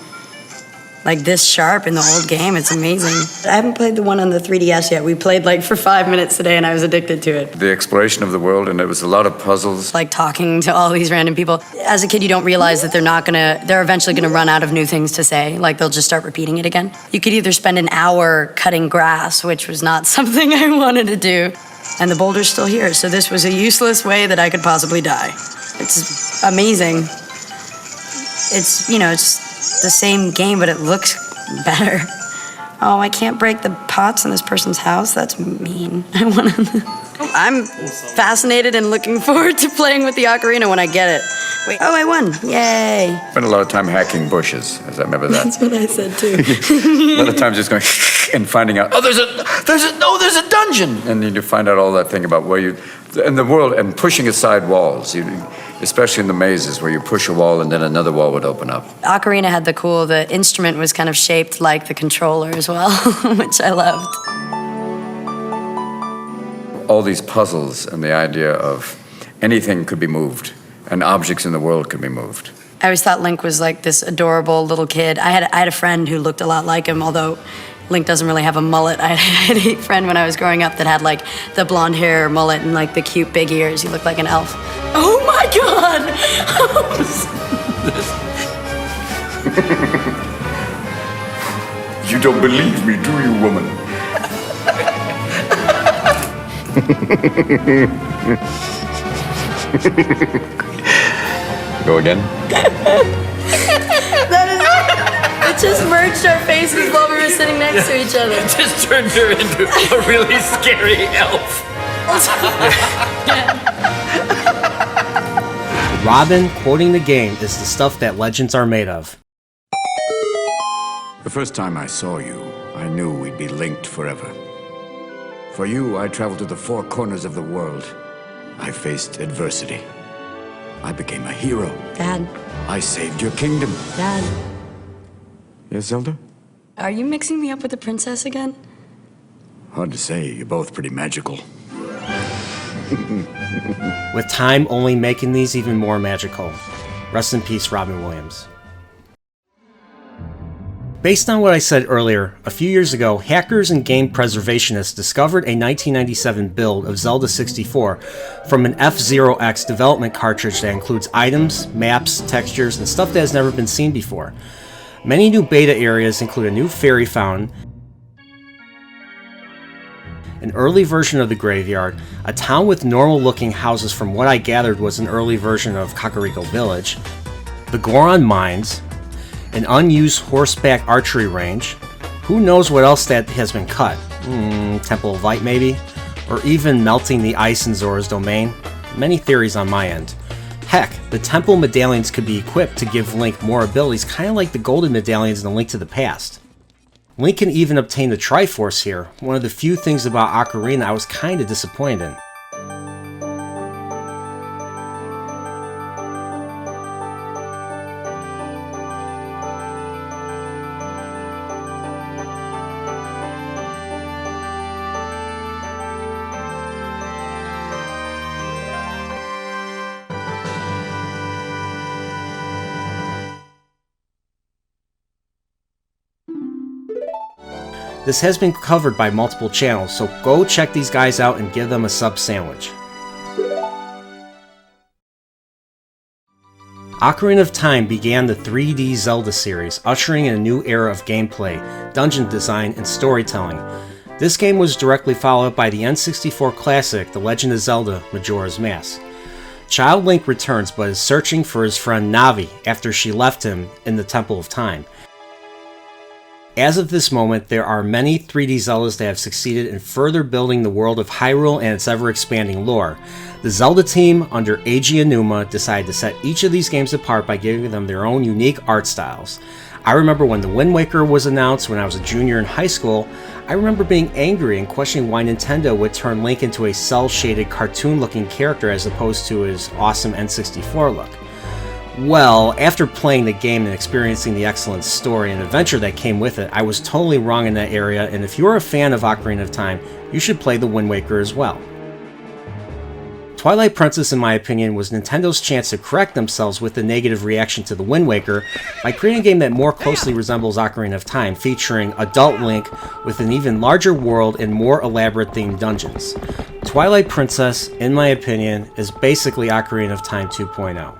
like this sharp in the old game. It's amazing. I haven't played the one on the 3DS yet. We played like for 5 minutes today and I was addicted to it. The exploration of the world, and it was a lot of puzzles. Like talking to all these random people. As a kid, you don't realize that they're eventually gonna run out of new things to say. Like they'll just start repeating it again. You could either spend an hour cutting grass, which was not something I wanted to do, and the boulder's still here. So this was a useless way that I could possibly die. It's amazing. It's, it's the same game, but it looks better. Oh, I can't break the pots in this person's house? That's mean. I'm fascinated and looking forward to playing with the ocarina when I get it. Wait, oh, I won. Yay. Spent a lot of time hacking bushes, as I remember that. That's what I said too. A lot of times just going and finding out, there's a dungeon. And then you find out all that thing about where in the world, and pushing aside walls. Especially in the mazes where you push a wall and then another wall would open up. Ocarina had the instrument was kind of shaped like the controller as well, which I loved. All these puzzles and the idea of anything could be moved and objects in the world could be moved. I always thought Link was like this adorable little kid. I had a friend who looked a lot like him, although Link doesn't really have a mullet. I had a friend when I was growing up that had like the blonde hair mullet and like the cute big ears. He looked like an elf. Oh my God! You don't believe me, do you, woman? Go again? It just merged our faces while we were sitting next to each other. It just turned her into a really scary elf. Robin quoting the game is the stuff that legends are made of. The first time I saw you, I knew we'd be linked forever. For you, I traveled to the four corners of the world. I faced adversity. I became a hero. Dad. I saved your kingdom. Dad. Yes, Zelda? Are you mixing me up with the princess again? Hard to say. You're both pretty magical. With time only making these even more magical. Rest in peace, Robin Williams. Based on what I said earlier, a few years ago, hackers and game preservationists discovered a 1997 build of Zelda 64 from an F-Zero X development cartridge that includes items, maps, textures, and stuff that has never been seen before. Many new beta areas include a new fairy fountain, an early version of the graveyard, a town with normal-looking houses from what I gathered was an early version of Kakariko Village, the Goron Mines, an unused horseback archery range, who knows what else that has been cut, Temple of Light maybe, or even melting the ice in Zora's domain. Many theories on my end. Heck, the temple medallions could be equipped to give Link more abilities, kind of like the golden medallions in A Link to the Past. Link can even obtain the Triforce here, one of the few things about Ocarina I was kinda disappointed in. This has been covered by multiple channels, so go check these guys out and give them a sub sandwich. Ocarina of Time began the 3D Zelda series, ushering in a new era of gameplay, dungeon design, and storytelling. This game was directly followed by the N64 classic, The Legend of Zelda: Majora's Mask. Child Link returns but is searching for his friend Navi after she left him in the Temple of Time. As of this moment, there are many 3D Zeldas that have succeeded in further building the world of Hyrule and its ever-expanding lore. The Zelda team, under Eiji Aonuma, decided to set each of these games apart by giving them their own unique art styles. I remember when The Wind Waker was announced when I was a junior in high school, I remember being angry and questioning why Nintendo would turn Link into a cel-shaded cartoon-looking character as opposed to his awesome N64 look. Well, after playing the game and experiencing the excellent story and adventure that came with it, I was totally wrong in that area, and if you're a fan of Ocarina of Time, you should play The Wind Waker as well. Twilight Princess, in my opinion, was Nintendo's chance to correct themselves with the negative reaction to the Wind Waker by creating a game that more closely resembles Ocarina of Time, featuring adult Link with an even larger world and more elaborate themed dungeons. Twilight Princess, in my opinion, is basically Ocarina of Time 2.0.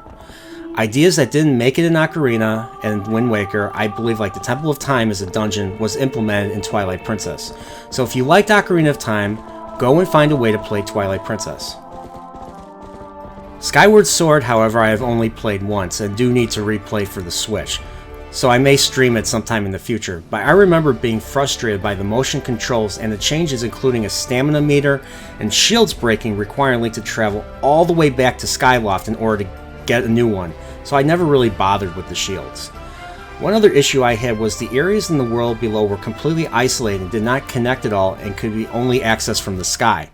Ideas that didn't make it in Ocarina and Wind Waker, I believe, like the Temple of Time as a dungeon, was implemented in Twilight Princess. So if you liked Ocarina of Time, go and find a way to play Twilight Princess. Skyward Sword, however, I have only played once and do need to replay for the Switch, so I may stream it sometime in the future, but I remember being frustrated by the motion controls and the changes, including a stamina meter and shields breaking, requiring Link to travel all the way back to Skyloft in order to get a new one, so I never really bothered with the shields. One other issue I had was the areas in the world below were completely isolated and did not connect at all and could be only accessed from the sky.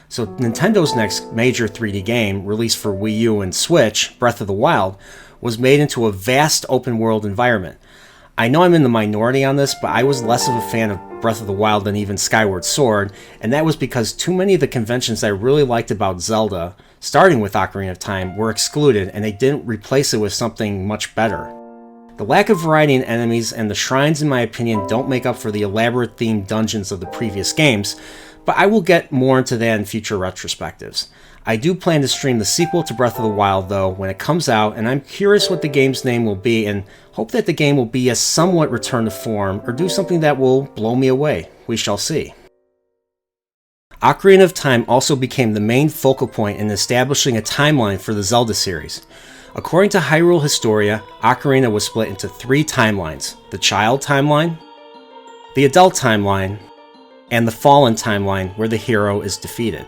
So Nintendo's next major 3D game, released for Wii U and Switch, Breath of the Wild, was made into a vast open world environment. I know I'm in the minority on this, but I was less of a fan of Breath of the Wild than even Skyward Sword, and that was because too many of the conventions I really liked about Zelda, starting with Ocarina of Time, were excluded, and they didn't replace it with something much better. The lack of variety in enemies and the shrines, in my opinion, don't make up for the elaborate themed dungeons of the previous games, but I will get more into that in future retrospectives. I do plan to stream the sequel to Breath of the Wild, though, when it comes out, and I'm curious what the game's name will be, and hope that the game will be a somewhat return to form, or do something that will blow me away. We shall see. Ocarina of Time also became the main focal point in establishing a timeline for the Zelda series. According to Hyrule Historia, Ocarina was split into 3 timelines: the Child Timeline, the Adult Timeline, and the Fallen Timeline, where the hero is defeated.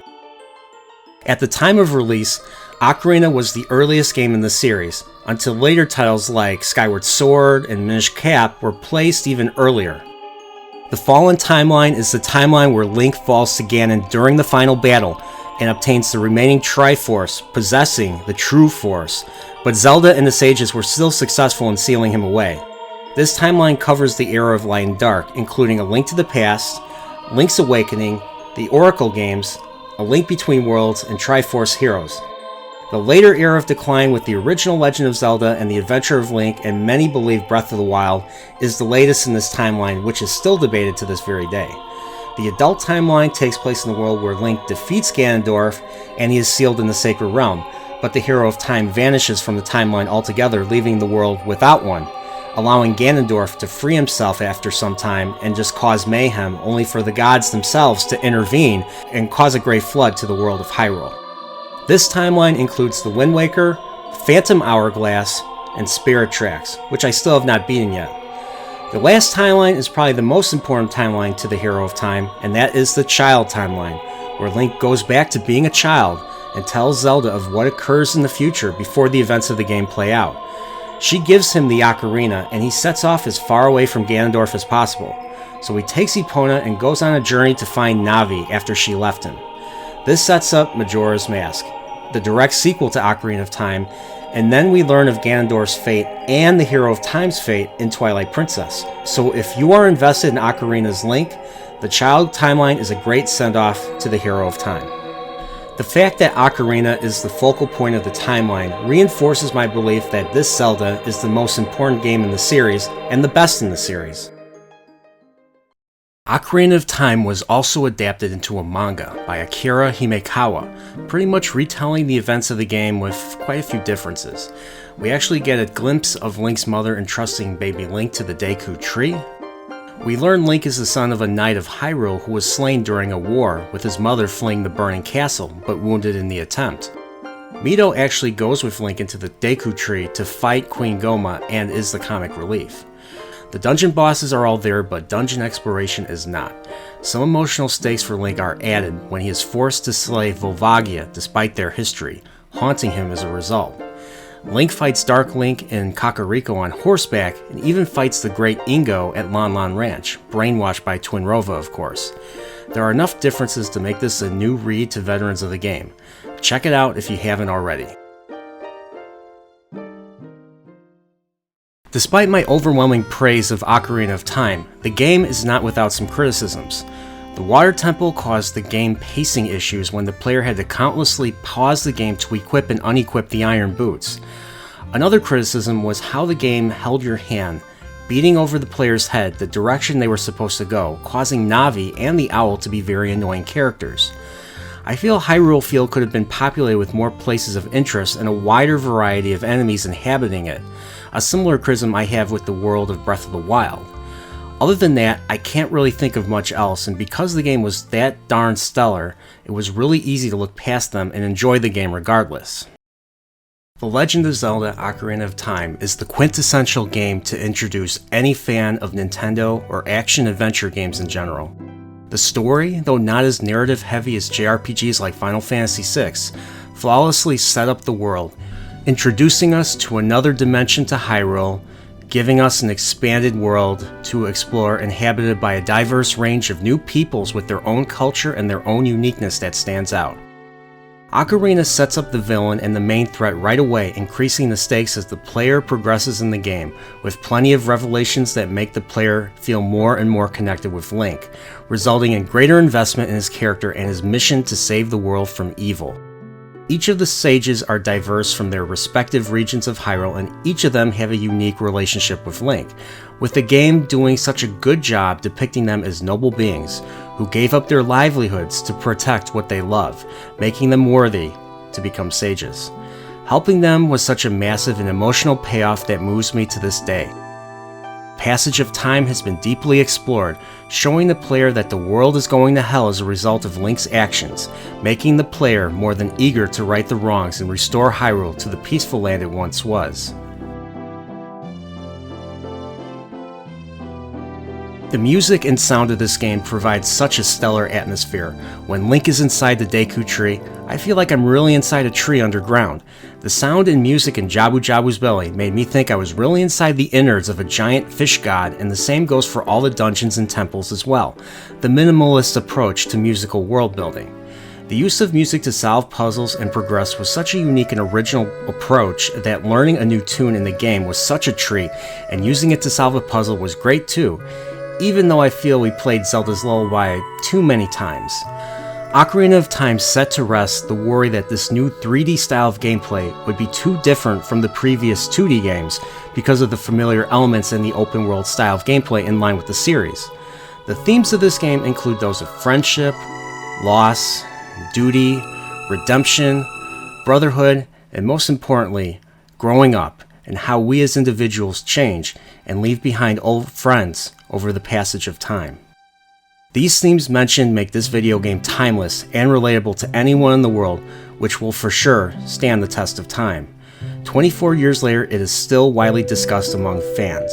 At the time of release, Ocarina was the earliest game in the series, until later titles like Skyward Sword and Minish Cap were placed even earlier. The Fallen Timeline is the timeline where Link falls to Ganon during the final battle and obtains the remaining Triforce, possessing the True Force, but Zelda and the Sages were still successful in sealing him away. This timeline covers the era of Light and Dark, including A Link to the Past, Link's Awakening, the Oracle games, A Link Between Worlds, and Triforce Heroes. The later era of decline with the original Legend of Zelda and the Adventure of Link, and many believe Breath of the Wild, is the latest in this timeline, which is still debated to this very day. The Adult Timeline takes place in the world where Link defeats Ganondorf and he is sealed in the Sacred Realm, but the Hero of Time vanishes from the timeline altogether, leaving the world without one, allowing Ganondorf to free himself after some time and just cause mayhem, only for the gods themselves to intervene and cause a great flood to the world of Hyrule. This timeline includes the Wind Waker, Phantom Hourglass, and Spirit Tracks, which I still have not beaten yet. The last timeline is probably the most important timeline to the Hero of Time, and that is the Child Timeline, where Link goes back to being a child and tells Zelda of what occurs in the future before the events of the game play out. She gives him the Ocarina, and he sets off as far away from Ganondorf as possible. So he takes Epona and goes on a journey to find Navi after she left him. This sets up Majora's Mask, the direct sequel to Ocarina of Time, and then we learn of Ganondorf's fate and the Hero of Time's fate in Twilight Princess. So if you are invested in Ocarina's Link, the Child Timeline is a great send-off to the Hero of Time. The fact that Ocarina is the focal point of the timeline reinforces my belief that this Zelda is the most important game in the series and the best in the series. Ocarina of Time was also adapted into a manga by Akira Himekawa, pretty much retelling the events of the game with quite a few differences. We actually get a glimpse of Link's mother entrusting baby Link to the Deku tree. We learn Link is the son of a knight of Hyrule who was slain during a war, with his mother fleeing the burning castle, but wounded in the attempt. Meadow actually goes with Link into the Deku tree to fight Queen Goma and is the comic relief. The dungeon bosses are all there, but dungeon exploration is not. Some emotional stakes for Link are added when he is forced to slay Volvagia despite their history, haunting him as a result. Link fights Dark Link and Kakariko on horseback, and even fights the great Ingo at Lon Lon Ranch, brainwashed by Twinrova, of course. There are enough differences to make this a new read to veterans of the game. Check it out if you haven't already. Despite my overwhelming praise of Ocarina of Time, the game is not without some criticisms. The Water Temple caused the game pacing issues when the player had to countlessly pause the game to equip and unequip the iron boots. Another criticism was how the game held your hand, beating over the player's head the direction they were supposed to go, causing Navi and the owl to be very annoying characters. I feel Hyrule Field could have been populated with more places of interest and a wider variety of enemies inhabiting it, a similar criticism I have with the world of Breath of the Wild. Other than that, I can't really think of much else, and because the game was that darn stellar, it was really easy to look past them and enjoy the game regardless. The Legend of Zelda Ocarina of Time is the quintessential game to introduce any fan of Nintendo or action-adventure games in general. The story, though not as narrative-heavy as JRPGs like Final Fantasy VI, flawlessly set up the world, introducing us to another dimension to Hyrule, giving us an expanded world to explore inhabited by a diverse range of new peoples with their own culture and their own uniqueness that stands out. Ocarina sets up the villain and the main threat right away, increasing the stakes as the player progresses in the game, with plenty of revelations that make the player feel more and more connected with Link, resulting in greater investment in his character and his mission to save the world from evil. Each of the sages are diverse from their respective regions of Hyrule, and each of them have a unique relationship with Link, with the game doing such a good job depicting them as noble beings who gave up their livelihoods to protect what they love, making them worthy to become sages. Helping them was such a massive and emotional payoff that moves me to this day. Passage of time has been deeply explored, showing the player that the world is going to hell as a result of Link's actions, making the player more than eager to right the wrongs and restore Hyrule to the peaceful land it once was. The music and sound of this game provides such a stellar atmosphere. When Link is inside the Deku tree, I feel like I'm really inside a tree underground. The sound and music in Jabu Jabu's belly made me think I was really inside the innards of a giant fish god, and the same goes for all the dungeons and temples as well. The minimalist approach to musical world building. The use of music to solve puzzles and progress was such a unique and original approach that learning a new tune in the game was such a treat, and using it to solve a puzzle was great too, even though I feel we played Zelda's Lullaby too many times. Ocarina of Time set to rest the worry that this new 3D style of gameplay would be too different from the previous 2D games because of the familiar elements in the open world style of gameplay in line with the series. The themes of this game include those of friendship, loss, duty, redemption, brotherhood, and most importantly, growing up, and how we as individuals change and leave behind old friends over the passage of time. These themes mentioned make this video game timeless and relatable to anyone in the world, which will for sure stand the test of time. 24 years later, it is still widely discussed among fans.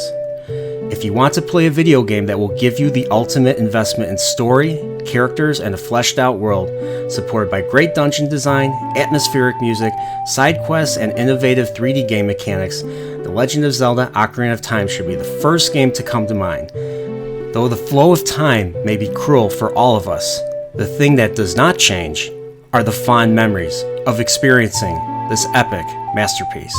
If you want to play a video game that will give you the ultimate investment in story, characters, and a fleshed out world, supported by great dungeon design, atmospheric music, side quests, and innovative 3D game mechanics, The Legend of Zelda Ocarina of Time should be the first game to come to mind. Though the flow of time may be cruel for all of us, the thing that does not change are the fond memories of experiencing this epic masterpiece.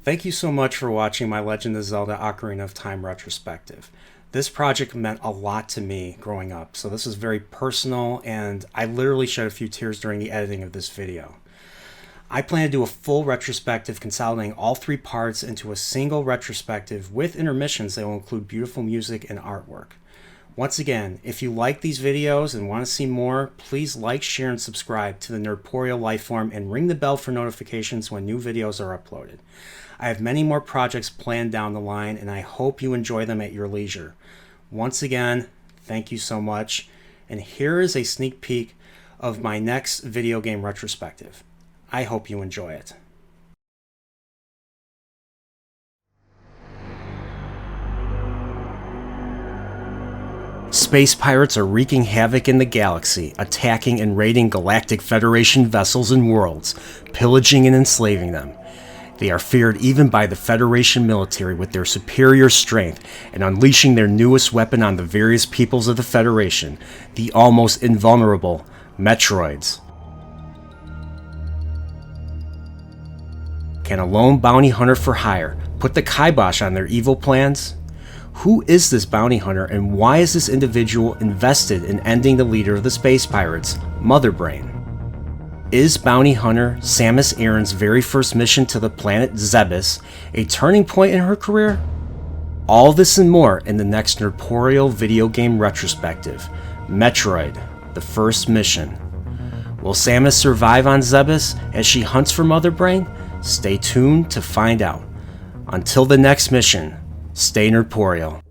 Thank you so much for watching my Legend of Zelda Ocarina of Time retrospective. This project meant a lot to me growing up, so this is very personal, and I literally shed a few tears during the editing of this video. I plan to do a full retrospective consolidating all 3 parts into a single retrospective with intermissions that will include beautiful music and artwork. Once again, if you like these videos and want to see more, please like, share, and subscribe to the Nerdporeal Lifeform and ring the bell for notifications when new videos are uploaded. I have many more projects planned down the line, and I hope you enjoy them at your leisure. Once again, thank you so much, and here is a sneak peek of my next video game retrospective. I hope you enjoy it. Space pirates are wreaking havoc in the galaxy, attacking and raiding Galactic Federation vessels and worlds, pillaging and enslaving them. They are feared even by the Federation military with their superior strength and unleashing their newest weapon on the various peoples of the Federation, the almost invulnerable Metroids. Can a lone bounty hunter for hire put the kibosh on their evil plans? Who is this bounty hunter, and why is this individual invested in ending the leader of the space pirates, Mother Brain? Is bounty hunter Samus Aran's very first mission to the planet Zebes a turning point in her career? All this and more in the next Nerdporeal video game retrospective, Metroid, the first mission. Will Samus survive on Zebes as she hunts for Mother Brain? Stay tuned to find out. Until the next mission, stay Nerdporeal.